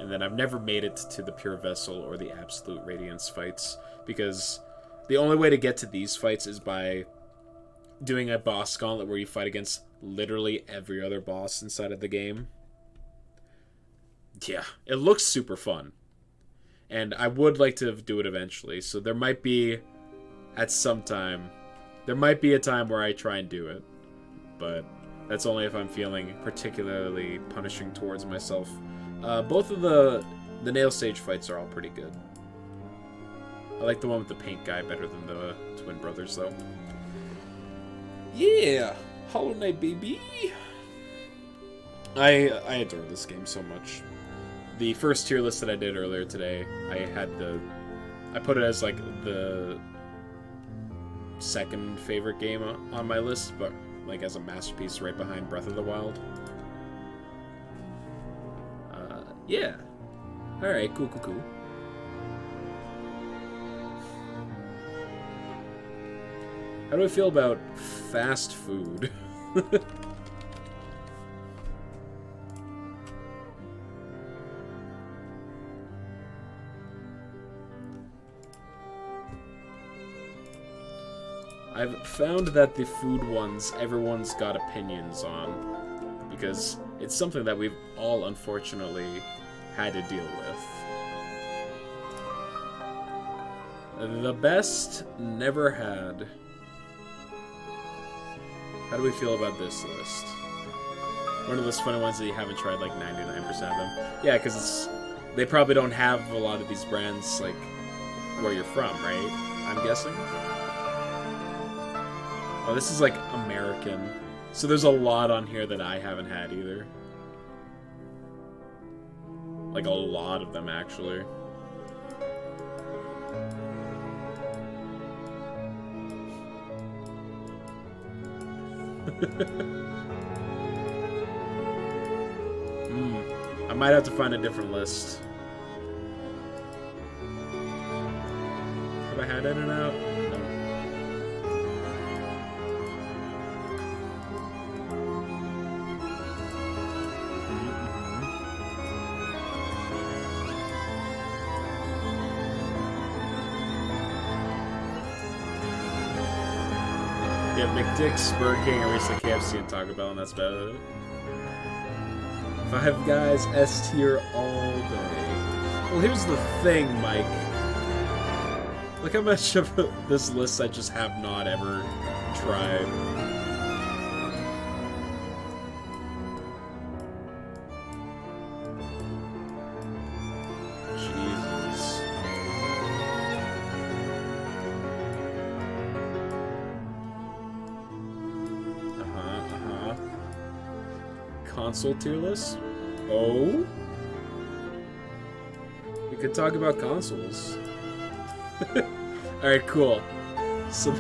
And then I've never made it to the Pure Vessel or the Absolute Radiance fights, because the only way to get to these fights is by doing a boss gauntlet where you fight against literally every other boss inside of the game. Yeah, it looks super fun. And I would like to do it eventually, so there might be, at some time, there might be a time where I try and do it. But that's only if I'm feeling particularly punishing towards myself. Both of the nail stage fights are all pretty good. I like the one with the paint guy better than the twin brothers, though. Yeah! Hollow Knight, baby! I adore this game so much. The first tier list that I did earlier today, I put it as like the second favorite game on my list, but like as a masterpiece right behind Breath of the Wild. Yeah. Alright, cool. How do I feel about fast food? I've found that the food ones, everyone's got opinions on, because it's something that we've all unfortunately had to deal with. The best never had. How do we feel about this list? One of those funny ones that you haven't tried like 99% of them. Yeah, because they probably don't have a lot of these brands like where you're from, right? I'm guessing. Oh, this is like American. So there's a lot on here that I haven't had either. Like a lot of them, actually. I might have to find a different list. Have I had In-N-Out? No. Yeah, McDick's, Burger King, and recently KFC and Taco Bell, and that's about it. Five Guys, S tier all day. Well, here's the thing, Mike. Look how much of this list I just have not ever tried. Jesus. Console tier list? Oh? We could talk about consoles. Alright, cool. So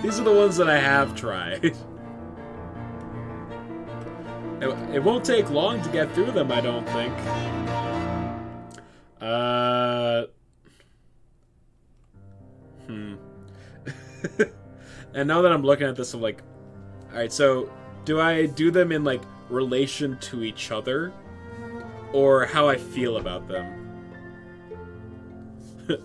these are the ones that I have tried. It won't take long to get through them, I don't think. And now that I'm looking at this, I'm like, alright, so do I do them in, like, relation to each other, or how I feel about them?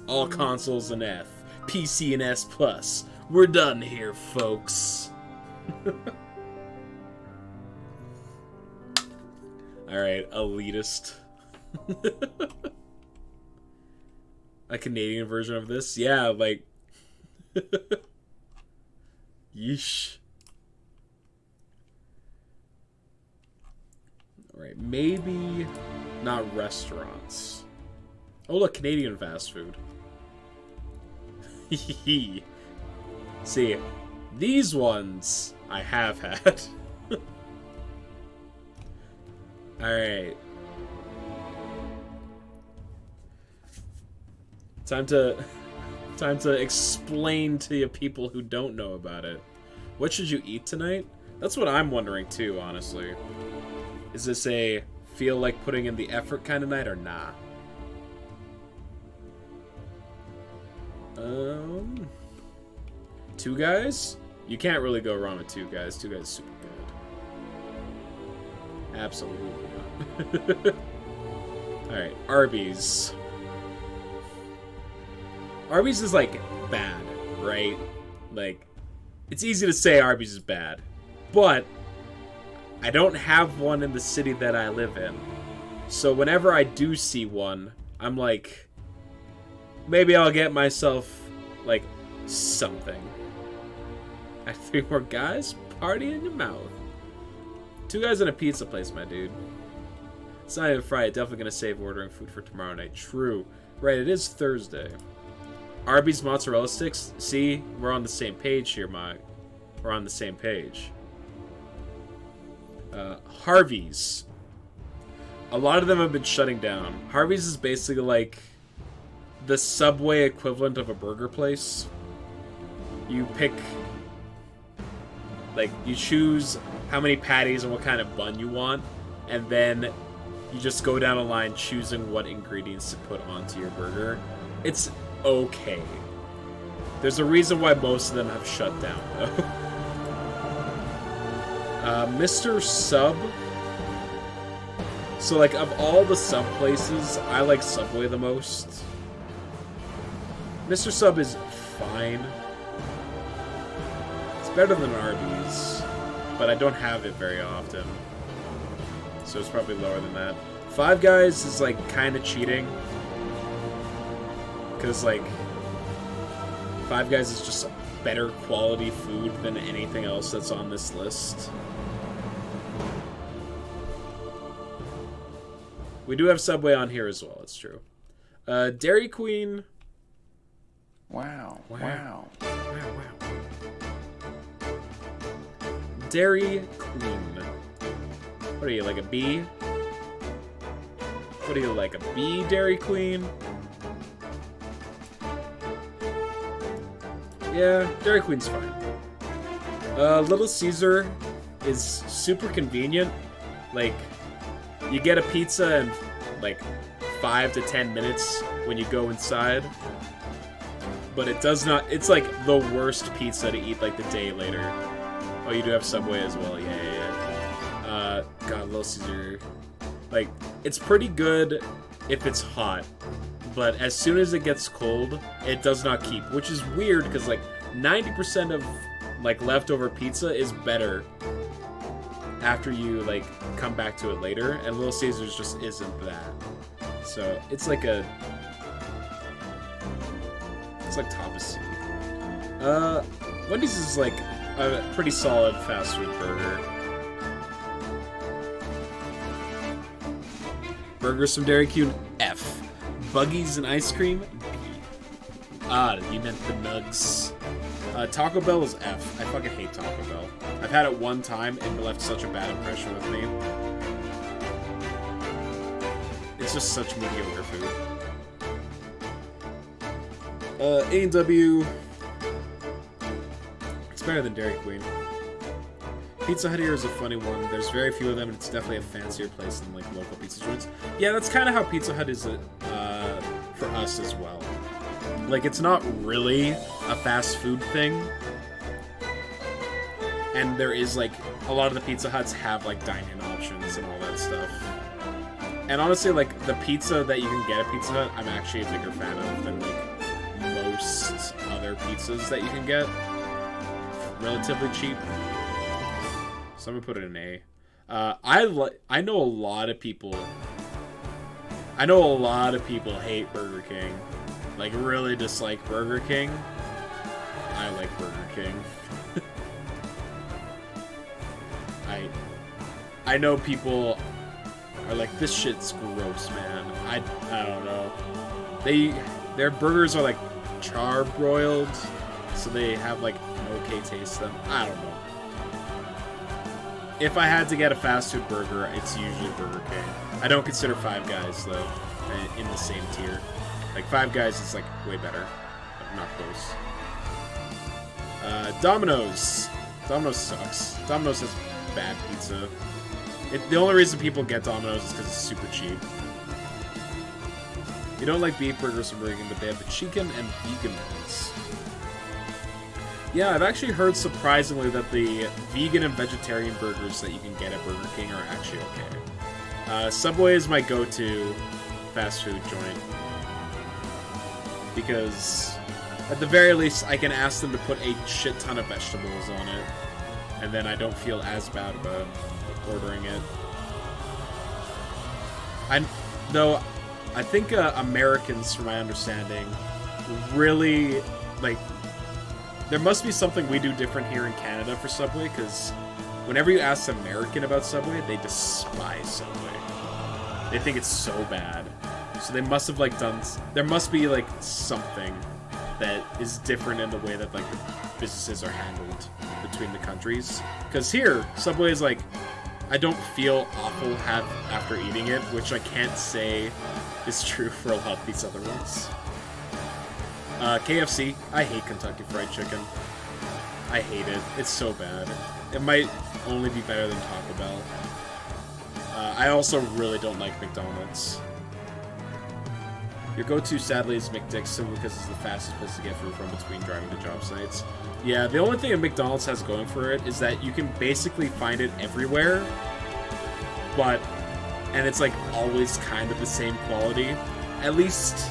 All consoles an F, PC and S+. We're done here, folks. Alright, elitist. A Canadian version of this? Yeah, like... Yeesh. Alright, maybe not restaurants. Oh, look, Canadian fast food. See, these ones I have had. Alright. Time to explain to you people who don't know about it. What should you eat tonight? That's what I'm wondering too, honestly. Is this a feel like putting in the effort kind of night or nah? Two Guys? You can't really go wrong with Two Guys. Two Guys is super good. Absolutely not. Alright, Arby's. Arby's is, like, bad, right? Like, it's easy to say Arby's is bad. But I don't have one in the city that I live in. So whenever I do see one, I'm like, maybe I'll get myself, like, something. I have 3 more guys? Party in your mouth. 2 guys in a pizza place, my dude. It's not even Friday. Definitely gonna save ordering food for tomorrow night. True. Right, it is Thursday. Arby's mozzarella sticks. See, we're on the same page here, Mike. We're on the same page. Harvey's. A lot of them have been shutting down. Harvey's is basically like the Subway equivalent of a burger place. You pick, like, you choose how many patties and what kind of bun you want, and then you just go down a line choosing what ingredients to put onto your burger. It's okay. There's a reason why most of them have shut down, though. Mr. Sub. So, like, of all the sub places, I like Subway the most. Mr. Sub is fine. It's better than Arby's, but I don't have it very often. So it's probably lower than that. Five Guys is, like, kind of cheating. Because, like, Five Guys is just better quality food than anything else that's on this list. We do have Subway on here as well, it's true. Dairy Queen. Wow. Wow. Dairy Queen. What are you, like a bee? What are you, like a bee, Dairy Queen? Yeah, Dairy Queen's fine. Little Caesar is super convenient. Like, you get a pizza in, like, 5 to 10 minutes when you go inside. But it does not... It's, like, the worst pizza to eat, like, the day later. Oh, you do have Subway as well. Yeah. God, Little Caesar... Like, it's pretty good if it's hot. But as soon as it gets cold, it does not keep. Which is weird, because, like, 90% of, like, leftover pizza is better after you, like, come back to it later, and Little Caesars just isn't that. So, it's like a... It's like top of C. Wendy's is, like, a pretty solid fast food burger. Burgers from Dairy Queen, F. Buggies and ice cream, B. Ah, you meant the nugs. Taco Bell is F. I fucking hate Taco Bell. I've had it one time and it left such a bad impression with me. It's just such mediocre food. A&W. It's better than Dairy Queen. Pizza Hut here is a funny one. There's very few of them, and it's definitely a fancier place than, like, local pizza joints. Yeah, that's kind of how Pizza Hut is for us as well. Like, it's not really a fast food thing. And there is, like, a lot of the Pizza Huts have, like, dine-in options and all that stuff. And honestly, like, the pizza that you can get at Pizza Hut, I'm actually a bigger fan of than, like, most other pizzas that you can get. Relatively cheap. So I'm gonna put it in A. I know a lot of people hate Burger King. Like, really dislike Burger King. I like Burger King. I know people are like, this shit's gross, man. I don't know. Their burgers are like charbroiled, so they have like an okay taste to them. I don't know. If I had to get a fast food burger, it's usually Burger King. I don't consider Five Guys, though, in the same tier. Like, Five Guys is, like, way better, but not close. Domino's. Domino's sucks. Domino's has bad pizza. The only reason people get Domino's is because it's super cheap. You don't like beef burgers from Burger King, but they have the chicken and vegan ones. Yeah, I've actually heard surprisingly that the vegan and vegetarian burgers that you can get at Burger King are actually okay. Subway is my go-to. fast food joint. Because, at the very least, I can ask them to put a shit ton of vegetables on it. And then I don't feel as bad about ordering it. Though, I think Americans, from my understanding, really, like, there must be something we do different here in Canada for Subway, because whenever you ask an American about Subway, they despise Subway. They think it's so bad. So they must have, like, there must be, like, something that is different in the way that, like, the businesses are handled between the countries. Because here, Subway is, like, I don't feel awful after eating it, which I can't say is true for a lot of these other ones. KFC, I hate Kentucky Fried Chicken. I hate it. It's so bad. It might only be better than Taco Bell. I also really don't like McDonald's. Your go-to, sadly, is McDick's, simply because it's the fastest place to get food from between driving to job sites. Yeah, the only thing that McDonald's has going for it is that you can basically find it everywhere, and it's like always kind of the same quality. At least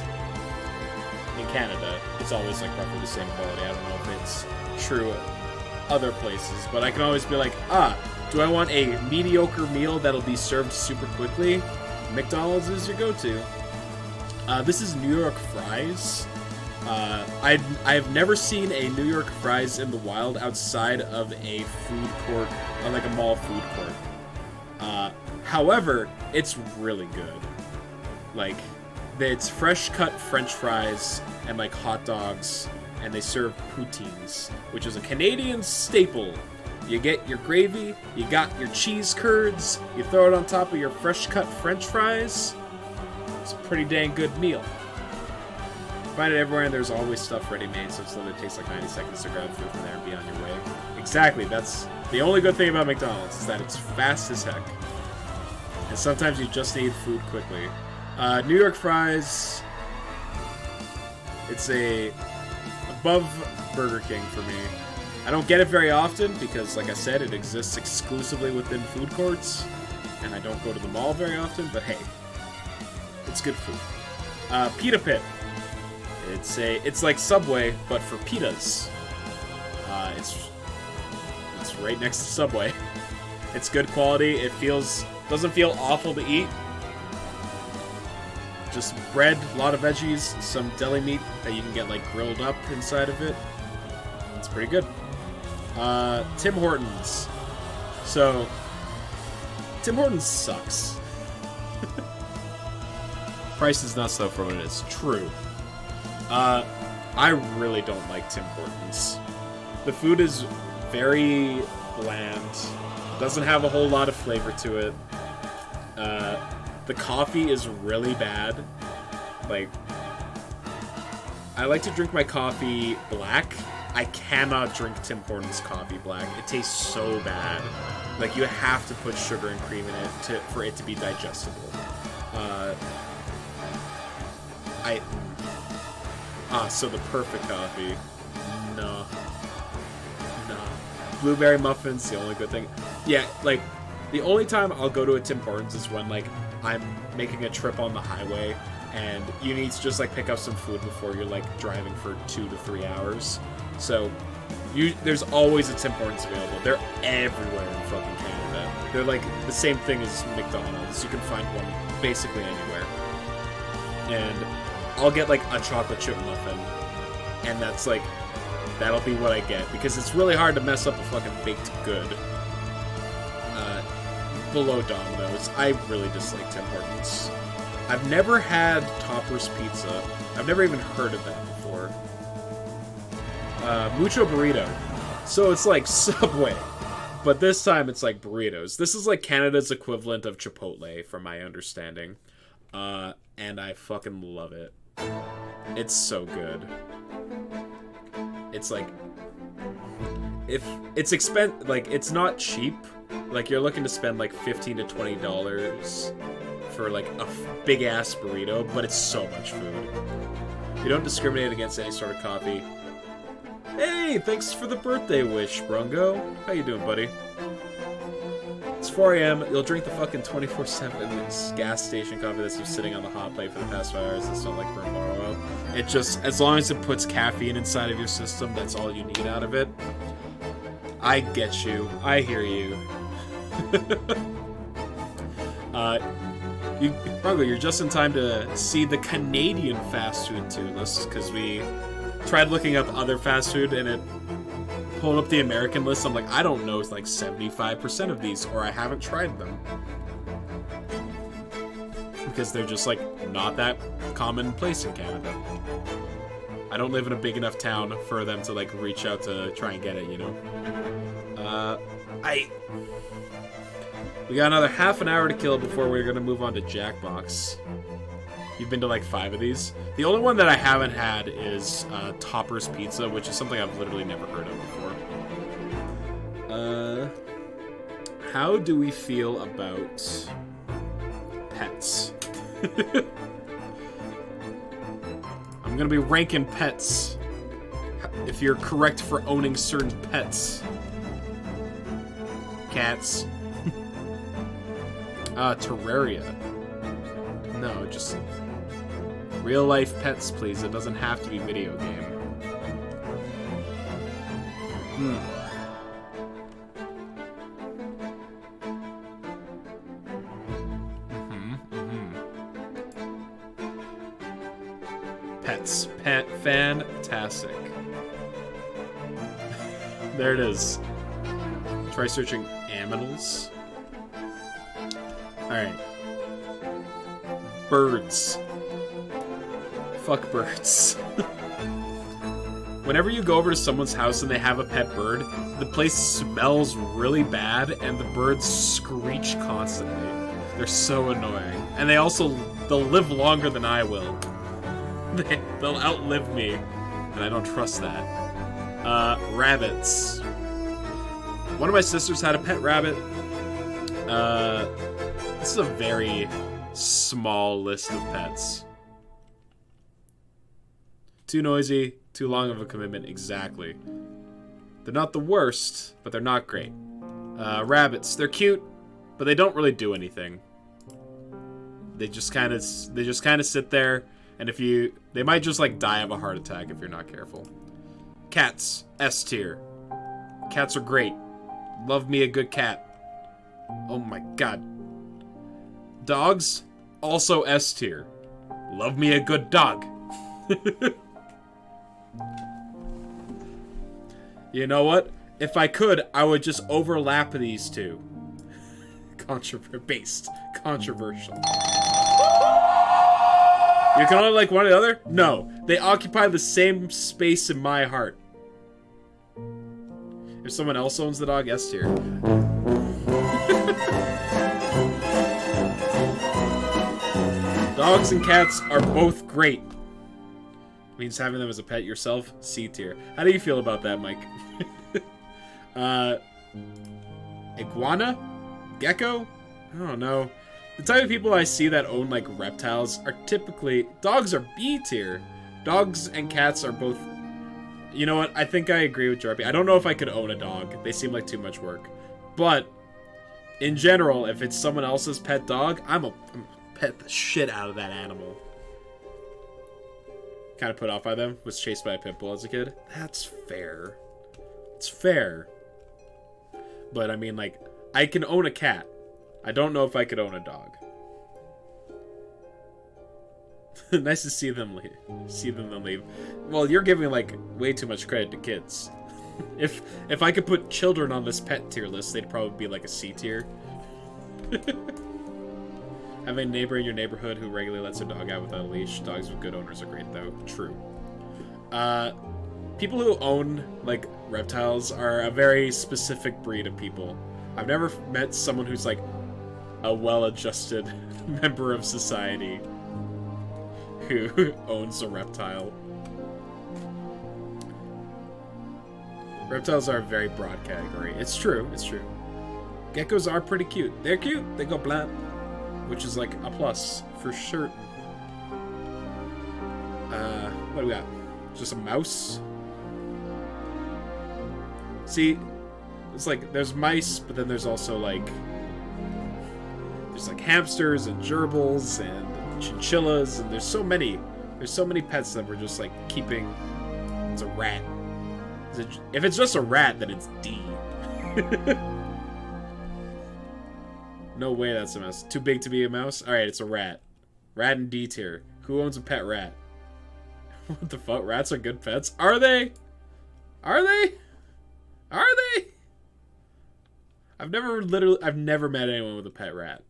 in Canada, it's always like roughly the same quality. I don't know if it's true other places, but I can always be like, do I want a mediocre meal that'll be served super quickly? McDonald's is your go-to. This is New York fries. I've never seen a New York fries in the wild outside of a food court, or like a mall food court. However, it's really good. Like, it's fresh cut French fries and like hot dogs, and they serve poutines, which is a Canadian staple. You get your gravy, you got your cheese curds, you throw it on top of your fresh cut French fries. It's a pretty dang good meal. Find it everywhere, and there's always stuff ready-made, so it literally takes like 90 seconds to grab food from there and be on your way. Exactly, that's the only good thing about McDonald's, is that it's fast as heck. And sometimes you just need food quickly. New York fries, it's above Burger King for me. I don't get it very often because, like I said, it exists exclusively within food courts, and I don't go to the mall very often, but hey, it's good food. Pita Pit. It's like Subway, but for pitas. It's right next to Subway. It's good quality. It doesn't feel awful to eat. Just bread, a lot of veggies, some deli meat that you can get like grilled up inside of it. It's pretty good. Tim Hortons. So, Tim Hortons sucks. Price is nuts though for what it is. True. I really don't like Tim Hortons. The food is very bland. Doesn't have a whole lot of flavor to it. The coffee is really bad. Like, I like to drink my coffee black. I cannot drink Tim Hortons coffee black. It tastes so bad. Like, you have to put sugar and cream in it for it to be digestible. So the perfect coffee. No. Blueberry muffins, the only good thing. Yeah, like, the only time I'll go to a Tim Hortons is when, like, I'm making a trip on the highway and you need to just, like, pick up some food before you're, like, driving for 2 to 3 hours. So, there's always a Tim Hortons available. They're everywhere in fucking Canada. They're, like, the same thing as McDonald's. You can find one basically anywhere. And I'll get, like, a chocolate chip muffin, and that's, like, that'll be what I get, because it's really hard to mess up a fucking baked good. Below Domino's, I really dislike Tim Hortons. I've never had Topper's Pizza. I've never even heard of that before. Mucho Burrito. So it's like Subway, but this time it's like burritos. This is like Canada's equivalent of Chipotle, from my understanding. And I fucking love it. It's so good. It's like, if it's it's not cheap. Like, you're looking to spend like $15 to $20 for like a big ass burrito, but it's so much food. You don't discriminate against any sort of coffee. Hey, thanks for the birthday wish, Brungo. How you doing, buddy? It's 4 a.m. You'll drink the fucking 24/7 gas station coffee that's been sitting on the hot plate for the past 5 hours. It's not like burnt bar oil. It just, as long as it puts caffeine inside of your system, that's all you need out of it. I get you. I hear you. You're just in time to see the Canadian fast food tier list, because we tried looking up other fast food and it pulled up the American list. I'm like, I don't know, it's like 75% of these, or I haven't tried them. Because they're just like not that commonplace in Canada. I don't live in a big enough town for them to like reach out to try and get it, you know? We got another half an hour to kill before we're gonna move on to Jackbox. You've been to like 5 of these. The only one that I haven't had is Topper's Pizza, which is something I've literally never heard of before. How do we feel about pets? I'm gonna be ranking pets. If you're correct for owning certain pets. Cats. Terraria. No, just real life pets, please. It doesn't have to be video game. Pets. Fantastic. There it is. Try searching aminals. Alright. Birds. Fuck birds. Whenever you go over to someone's house and they have a pet bird, the place smells really bad and the birds screech constantly. They're so annoying. And they'll live longer than I will. They'll outlive me. And I don't trust that. Rabbits. One of my sisters had a pet rabbit. This is a very small list of pets. Too noisy, too long of a commitment, exactly. They're not the worst, but they're not great. Rabbits, they're cute, but they don't really do anything. They just kind of sit there, and they might just like die of a heart attack if you're not careful. Cats, S tier. Cats are great. Love me a good cat. Oh my god. Dogs, also S tier. Love me a good dog. You know what? If I could, I would just overlap these two. Controversial. You can only like one or the other? No. They occupy the same space in my heart. If someone else owns the dog, S tier. Dogs and cats are both great. Means having them as a pet yourself, C tier. How do you feel about that, Mike? Iguana? Gecko? I don't know. The type of people I see that own, like, reptiles are typically... Dogs are B tier. Dogs and cats are both... You know what? I think I agree with Jarpy. I don't know if I could own a dog. They seem like too much work. But, in general, if it's someone else's pet dog, I'm pet the shit out of that animal. Kind of put off by them. Was chased by a pit bull as a kid. That's fair. It's fair. But, I mean, like, I can own a cat. I don't know if I could own a dog. Nice to see them leave. Well, you're giving, like, way too much credit to kids. If I could put children on this pet tier list, they'd probably be, like, a C tier. Having a neighbor in your neighborhood who regularly lets their dog out without a leash. Dogs with good owners are great, though. True. People who own, like, reptiles are a very specific breed of people. I've never met someone who's, like, a well-adjusted member of society who owns a reptile. Reptiles are a very broad category. It's true. Geckos are pretty cute. They're cute. They go blah. Which is like a plus, for sure. What do we got? Just a mouse? See, it's like, there's mice, but then there's also like There's like hamsters and gerbils and chinchillas, and there's so many pets that we're just like keeping. It's a rat. If it's just a rat, then it's D. No way that's a mouse. Too big to be a mouse? Alright, it's a rat. Rat in D tier. Who owns a pet rat? What the fuck? Rats are good pets? Are they? Are they? Are they? I've never met anyone with a pet rat.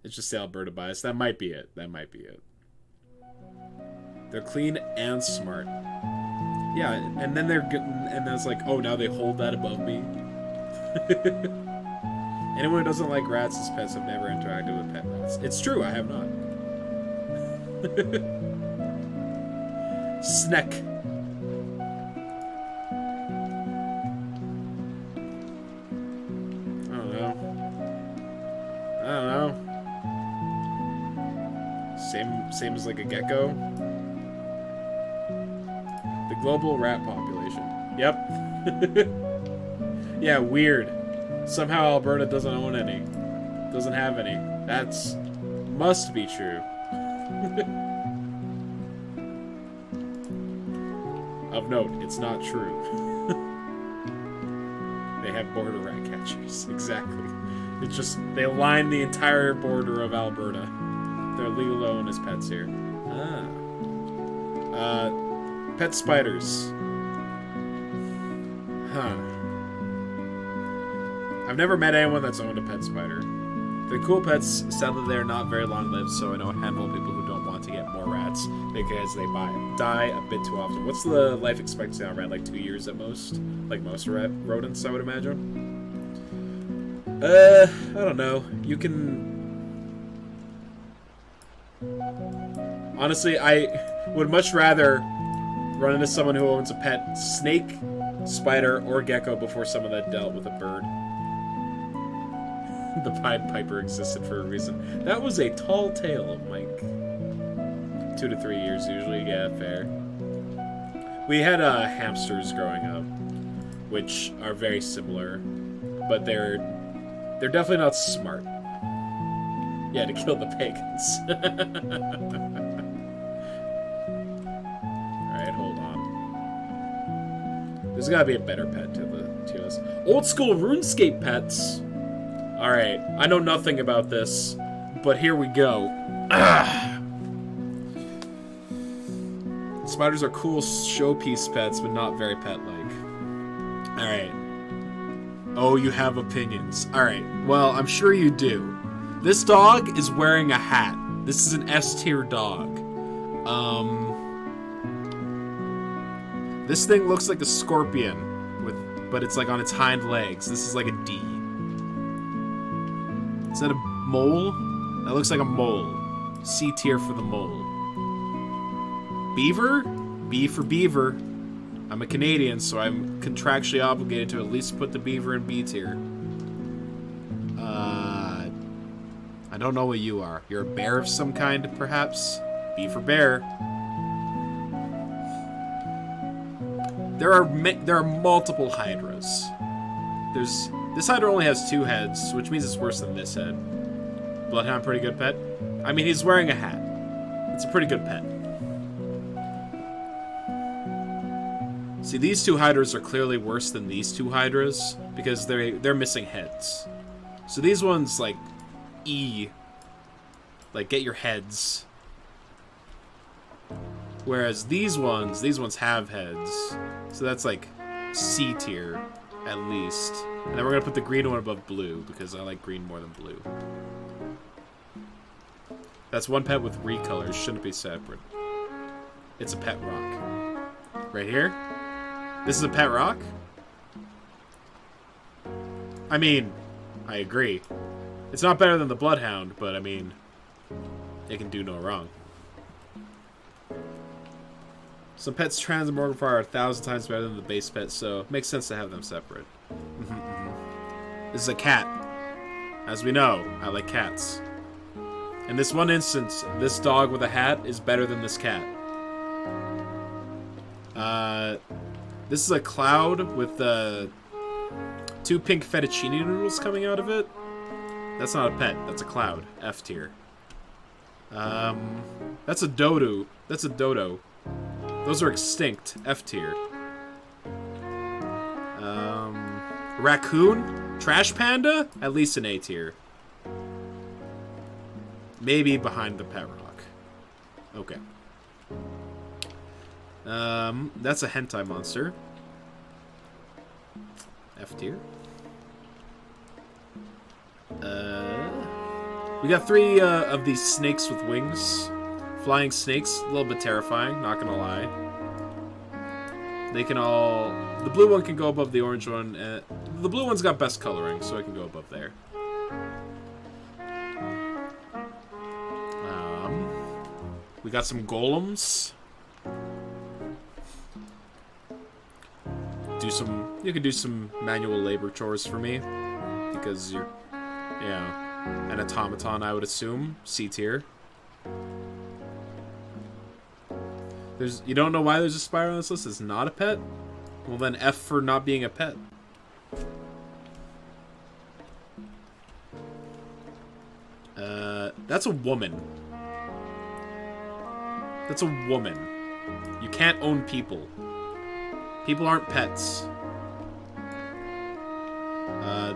It's just the Alberta bias. That might be it. That might be it. They're clean and smart. Yeah, and then they're good, and then it's like, oh, now they hold that above me. Anyone who doesn't like rats as pets have never interacted with pet rats. It's true, I have not. Snack. I don't know. Same as like a gecko. The global rat population. Yep. Yeah, weird. Somehow Alberta doesn't own any. Doesn't have any. That's... must be true. Of note, it's not true. They have border rat catchers. Exactly. It's just... they line the entire border of Alberta. They're legal to own as pets here. Ah. Pet spiders. Huh. I've never met anyone that's owned a pet spider. They're cool pets. Sadly, they're not very long-lived, so I know a handful of people who don't want to get more rats because they die a bit too often. What's the life expectancy on a rat? Like 2 years at most? Like most rodents, I would imagine. I don't know. You can... Honestly, I would much rather run into someone who owns a pet snake, spider, or gecko before someone that dealt with a bird. The Pied Piper existed for a reason. That was a tall tale, Mike. 2 to 3 years usually. Yeah, fair. We had hamsters growing up, which are very similar, but they're definitely not smart. Yeah, to kill the pagans. Alright, hold on. There's gotta be a better pet to this. Old school RuneScape pets! Alright, I know nothing about this, but here we go. Spiders are cool showpiece pets, but not very pet-like. Alright. Oh, you have opinions. Alright, well, I'm sure you do. This dog is wearing a hat. This is an S-tier dog. This thing looks like a scorpion, but it's like on its hind legs. This is like a D. Is that a mole? That looks like a mole. C tier for the mole. Beaver? B for beaver. I'm a Canadian, so I'm contractually obligated to at least put the beaver in B tier. I don't know what you are. You're a bear of some kind, perhaps? B for bear. There are multiple hydras. This hydra only has 2 heads, which means it's worse than this head. Bloodhound, pretty good pet. I mean, he's wearing a hat. It's a pretty good pet. See, these 2 hydras are clearly worse than these 2 hydras because they're missing heads. So these ones, like, E, like, get your heads. Whereas these ones have heads. So that's like C tier, at least. And then we're gonna put the green one above blue, because I like green more than blue. That's one pet with recolors, shouldn't be separate. It's a pet rock. Right here? This is a pet rock? I mean, I agree. It's not better than the Bloodhound, but I mean, it can do no wrong. Some pets transmorph are 1,000 times better than the base pet, so it makes sense to have them separate. This is a cat. As we know, I like cats. In this one instance, this dog with a hat is better than this cat. This is a cloud with 2 pink fettuccine noodles coming out of it. That's not a pet. That's a cloud. F tier. That's a dodo. That's a dodo. Those are extinct. F tier. Raccoon? Trash panda? At least an A tier. Maybe behind the pet rock. Okay. That's a hentai monster. F tier. We got 3 of these snakes with wings. Flying snakes, a little bit terrifying, not gonna lie. They can all... The blue one can go above the orange one. The blue one's got best coloring, so it can go above there. We got some golems. You could do some manual labor chores for me. Because you're... Yeah. An automaton, I would assume. C tier. You don't know why there's a spider on this list? It's not a pet? Well then F for not being a pet. That's a woman. That's a woman. You can't own people. People aren't pets.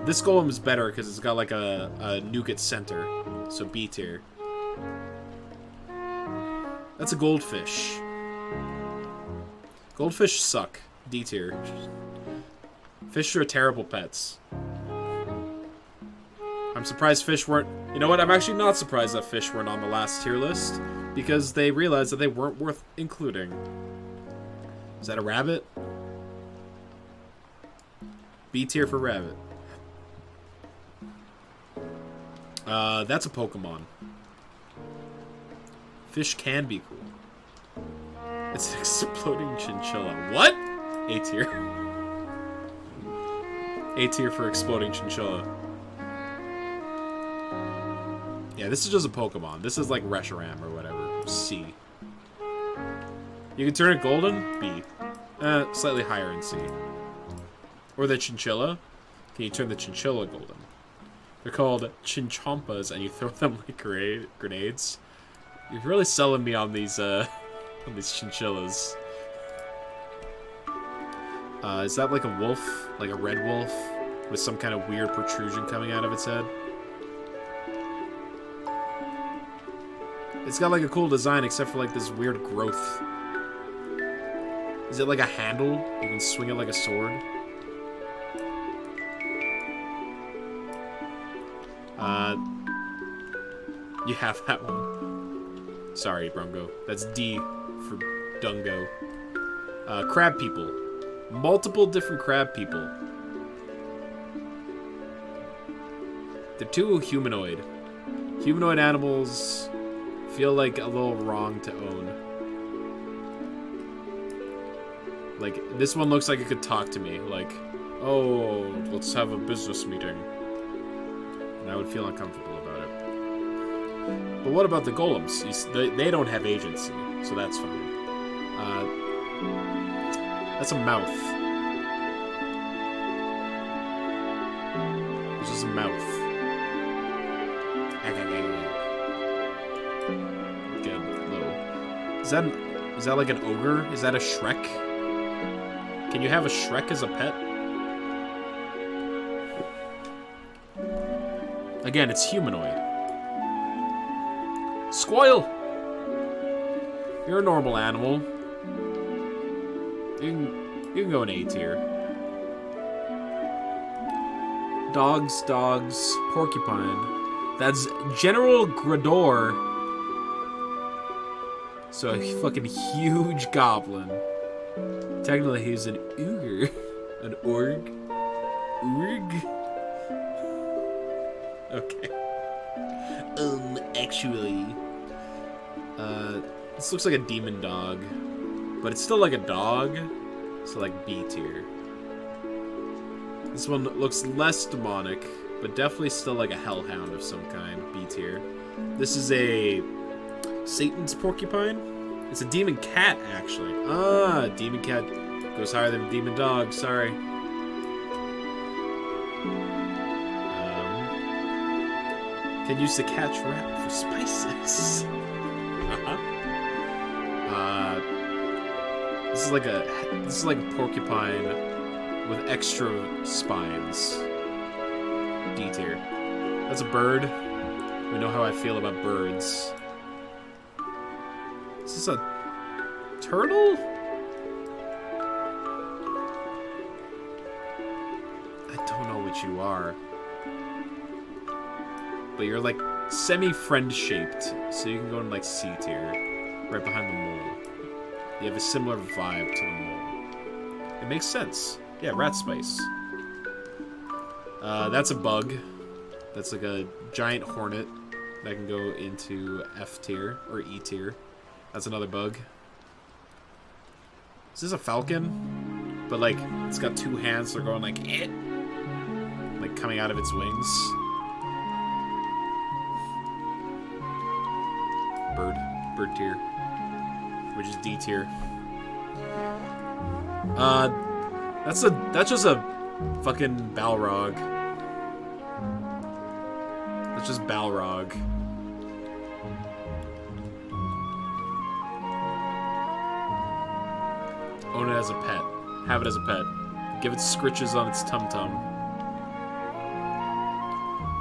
This golem is better because it's got like a nougat center. So B tier. That's a goldfish. Goldfish suck. D tier. Fish are terrible pets. I'm surprised fish weren't... You know what? I'm actually not surprised that fish weren't on the last tier list. Because they realized that they weren't worth including. Is that a rabbit? B tier for rabbit. That's a Pokemon. Fish can be cool. It's an exploding chinchilla. What? A tier. A tier for exploding chinchilla. Yeah, this is just a Pokemon. This is like Reshiram or whatever. C. You can turn it golden? B. Slightly higher in C. Or the chinchilla. Can you turn the chinchilla golden? They're called chinchompas, and you throw them like grenades. You're really selling me on these chinchillas. Is that like a wolf? Like a red wolf? With some kind of weird protrusion coming out of its head? It's got like a cool design, except for like this weird growth. Is it like a handle? You can swing it like a sword? You have that one. Sorry, Brungo. That's D for Dungo. Crab people. Multiple different crab people. They're too humanoid. Humanoid animals feel like a little wrong to own. Like, this one looks like it could talk to me. Like, oh, let's have a business meeting. And I would feel uncomfortable about it. But what about the golems? They don't have agency, so that's fine. That's a mouth. It's just a mouth. Get low. Is that like an ogre? Is that a Shrek? Can you have a Shrek as a pet? Again, it's humanoid. Squirrel! You're a normal animal. You can go in A tier. Dogs, porcupine. That's General Grador. So a fucking huge goblin. Technically, he's an ogre. An org. Org? Okay. Actually. This looks like a demon dog. But it's still like a dog. So, like, B tier. This one looks less demonic, but definitely still like a hellhound of some kind. B tier. This is a Satan's porcupine. It's a demon cat, actually. Ah, demon cat goes higher than demon dog. Sorry. Can use the catch rat for spices. This is like a porcupine with extra spines. D tier. That's a bird. We know how I feel about birds. Is this a turtle? I don't know what you are. But you're like semi-friend shaped, so you can go in like C tier, right behind the mole. You have a similar vibe to the mole. It makes sense. Yeah, rat spice. That's a bug. That's like a giant hornet that can go into F tier or E tier. That's another bug. Is this a falcon? But like, it's got two hands, so they're going like, eh! Like coming out of its wings. Bird tier, which is D tier. That's just a fucking Balrog. That's just Balrog. Own it as a pet. Have it as a pet. Give it scritches on its tum-tum.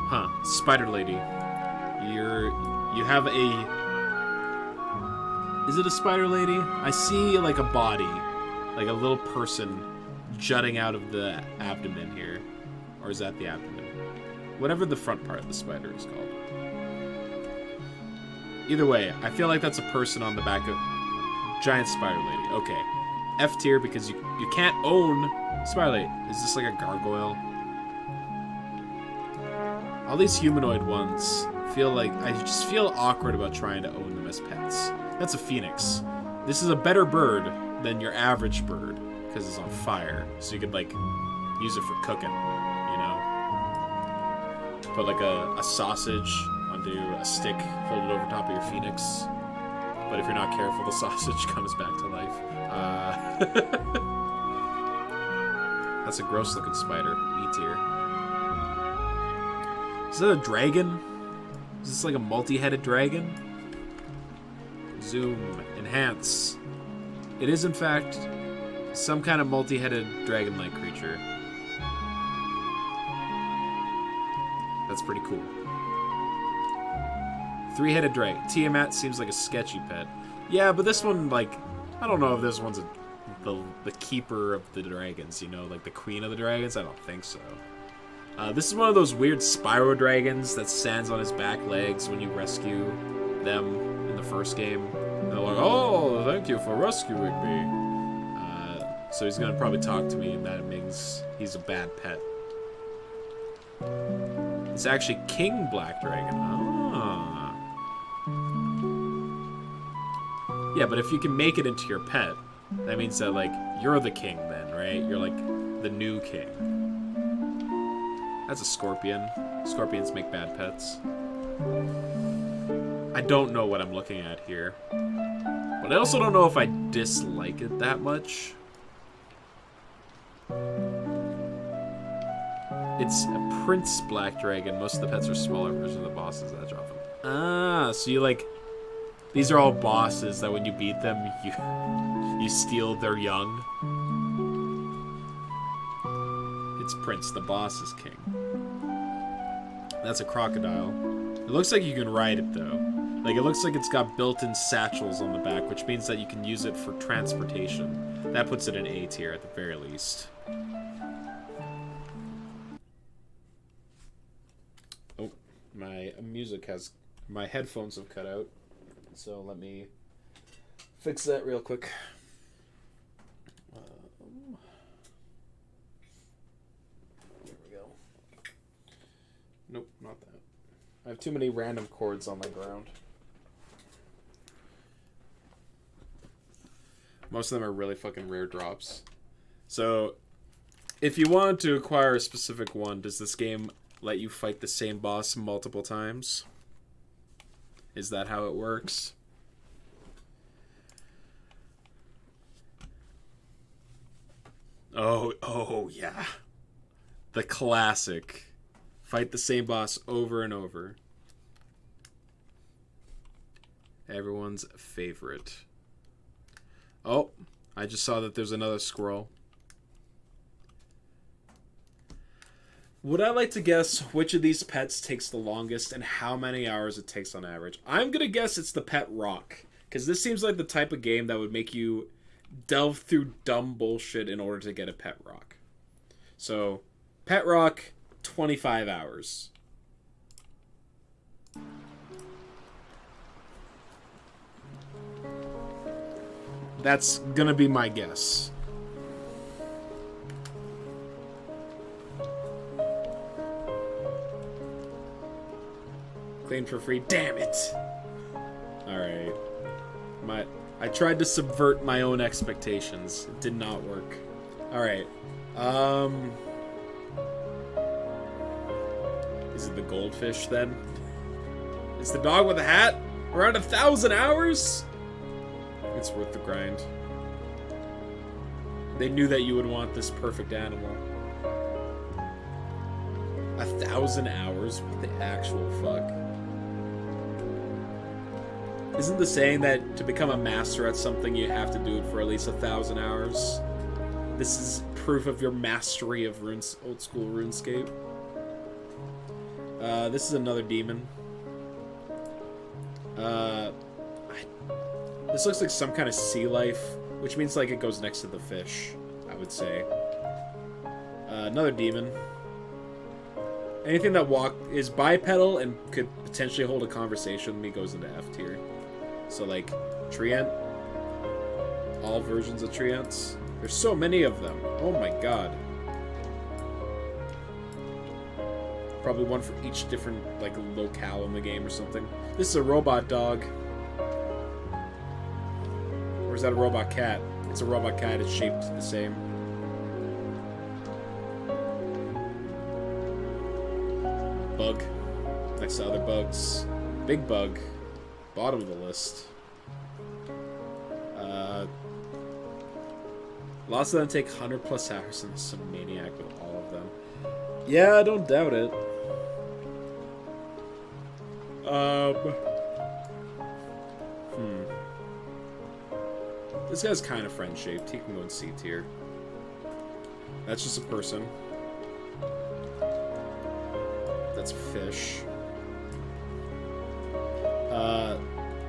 Huh. Spider lady. You have a... Is it a spider lady? I see like a body, like a little person jutting out of the abdomen here. Or is that the abdomen? Whatever the front part of the spider is called. Either way, I feel like that's a person on the back of giant spider lady. Okay. F tier because you can't own spider lady. Is this like a gargoyle? All these humanoid ones feel like I just feel awkward about trying to own them as pets. That's a phoenix. This is a better bird than your average bird because it's on fire. So you could like use it for cooking, you know? Put like a sausage onto a stick, hold it over top of your phoenix. But if you're not careful, the sausage comes back to life. That's a gross looking spider. E tier. Is that a dragon? Is this like a multi-headed dragon? Zoom. Enhance. It is, in fact, some kind of multi-headed dragon-like creature. That's pretty cool. Three-headed dragon. Tiamat seems like a sketchy pet. Yeah, but this one, like, I don't know if this one's the keeper of the dragons, you know? Like the queen of the dragons? I don't think so. This is one of those weird Spyro dragons that stands on his back legs when you rescue them in the first game. And they're like, oh, thank you for rescuing me. So he's gonna probably talk to me, and that means he's a bad pet. It's actually King Black Dragon. Ah. Yeah, but if you can make it into your pet, that means that, like, you're the king then, right? You're, like, the new king. That's a scorpion. Scorpions make bad pets. I don't know what I'm looking at here. But I also don't know if I dislike it that much. It's a Prince Black Dragon. Most of the pets are smaller versions of the bosses that drop them. Ah, so you like... These are all bosses that when you beat them, you steal their young. It's Prince, the boss is king. That's a crocodile. It looks like you can ride it, though. Like, it looks like it's got built-in satchels on the back, which means that you can use it for transportation. That puts it in A tier at the very least. Oh, my music has... My headphones have cut out. So let me fix that real quick. There we go. Nope, not that. I have too many random chords on my ground. Most of them are really fucking rare drops. So, if you wanted to acquire a specific one, does this game let you fight the same boss multiple times? Is that how it works? Oh yeah. The classic. Fight the same boss over and over. Everyone's favorite. Oh, I just saw that there's another squirrel. Would I like to guess which of these pets takes the longest and how many hours it takes on average? I'm going to guess it's the pet rock. Because this seems like the type of game that would make you delve through dumb bullshit in order to get a pet rock. So, pet rock, 25 hours. That's going to be my guess. Claimed for free. Damn it! Alright. I tried to subvert my own expectations. It did not work. Alright. Is it the goldfish then? It's the dog with the hat? Around 1,000 hours? It's worth the grind. They knew that you would want this perfect animal. 1,000 hours? What the actual fuck? Isn't the saying that to become a master at something you have to do it for at least 1,000 hours? This is proof of your mastery of old school RuneScape. This is another demon. This looks like some kind of sea life, which means like it goes next to the fish, I would say. Another demon. Anything that is bipedal and could potentially hold a conversation with me goes into F tier. So like Treant, all versions of Treants. There's so many of them. Oh my god. Probably one for each different like locale in the game or something. This is a robot dog. Or is that a robot cat? It's a robot cat. It's shaped the same. Bug. Next to other bugs. Big bug. Bottom of the list. Lots of them take 100 plus hours, and there's some maniac with all of them. Yeah, I don't doubt it. This guy's kind of friend-shaped. He can go in C tier. That's just a person. That's a fish.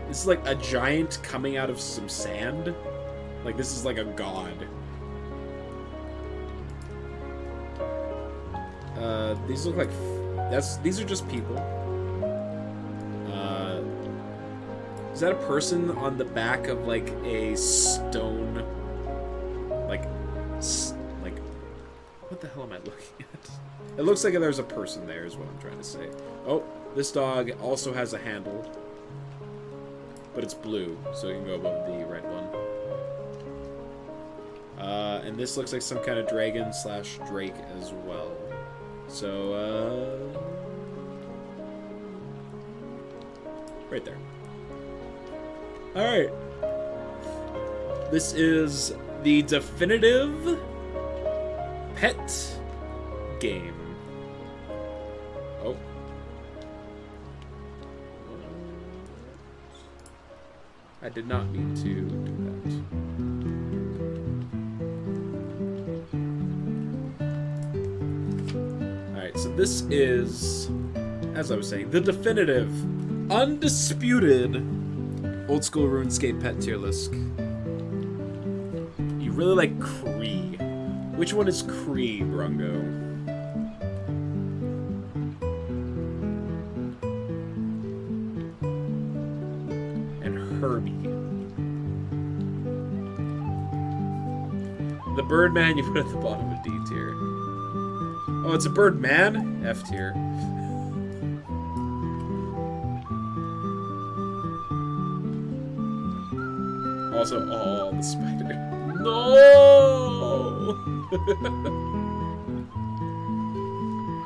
This is like a giant coming out of some sand. Like, this is like a god. These look like... These are just people. Is that a person on the back of, like, a stone... Like... What the hell am I looking at? It looks like there's a person there, is what I'm trying to say. Oh, this dog also has a handle. But it's blue, so it can go above the red one. And this looks like some kind of dragon / drake as well. So, right there. Alright. This is the definitive pet game. Oh. I did not mean to do that. Alright, so this is, as I was saying, the definitive, undisputed old school RuneScape pet tier list. You really like Kree. Which one is Kree, Brungo? And Herbie. The Birdman you put at the bottom of D tier. Oh, it's a Birdman? F tier. Also, oh, the spider. No!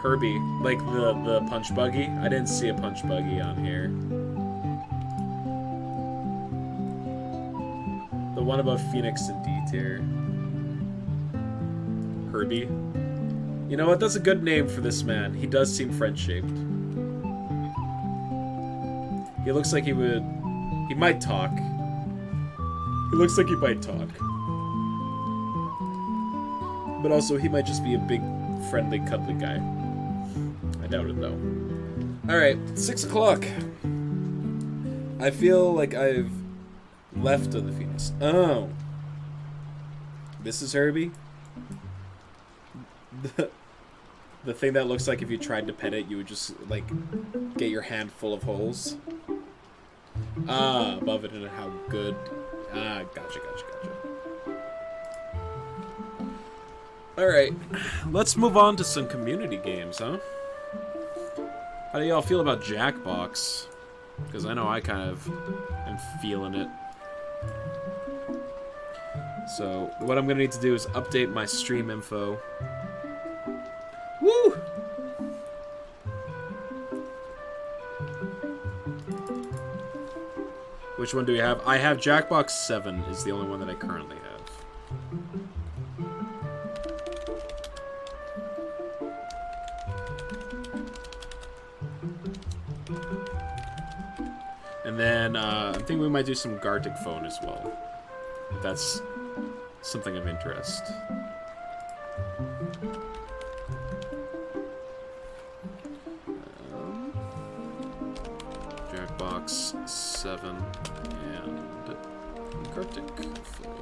Herbie, like the punch buggy. I didn't see a punch buggy on here. The one above Phoenix and D tier. Herbie. You know what? That's a good name for this man. He does seem friend-shaped. He looks like he would He might talk. He looks like he might talk. But also, he might just be a big, friendly, cuddly guy. I doubt it, though. Alright, 6 o'clock. I feel like I've left of the Phoenix. Oh. This is Herbie? The thing that looks like if you tried to pet it, you would just, like, get your hand full of holes. Ah, above it and how good. Ah, gotcha. Alright, let's move on to some community games, huh? How do y'all feel about Jackbox? Because I know I kind of am feeling it. So, what I'm going to need to do is update my stream info. Woo! Which one do we have? I have Jackbox 7 is the only one that I currently have. And then, I think we might do some Gartic Phone as well. If that's something of interest. Jackbox 7 and Gartic Phone.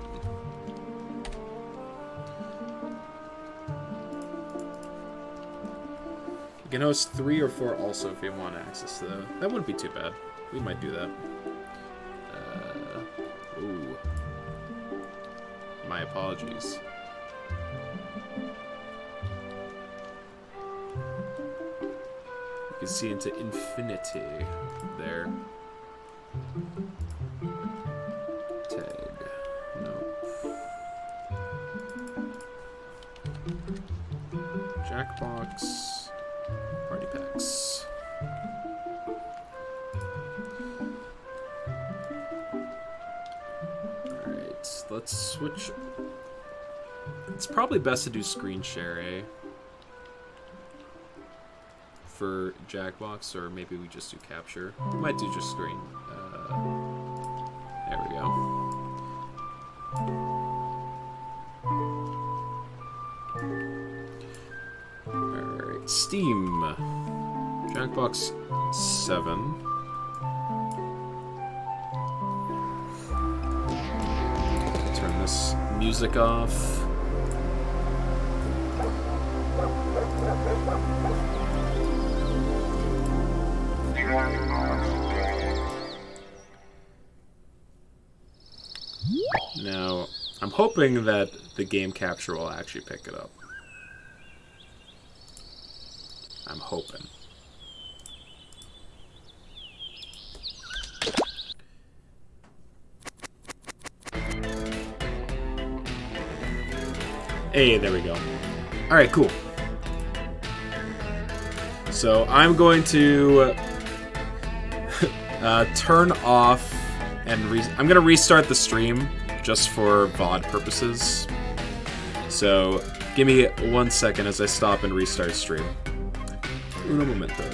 You can host 3 or 4 also if you want access to that. That wouldn't be too bad. We might do that. Ooh. My apologies. You can see into infinity there. Tag. Nope. Jackbox. Party packs. Let's switch. It's probably best to do screen share, eh? For Jackbox, or maybe we just do capture. We might do just screen. There we go. Alright, Steam. Jackbox 7. Turn this music off. Now, I'm hoping that the game capture will actually pick it up. I'm hoping. Hey, there we go. Alright, cool. So I'm going to turn off and I'm going to restart the stream just for VOD purposes. So give me 1 second as I stop and restart stream. Uno momento.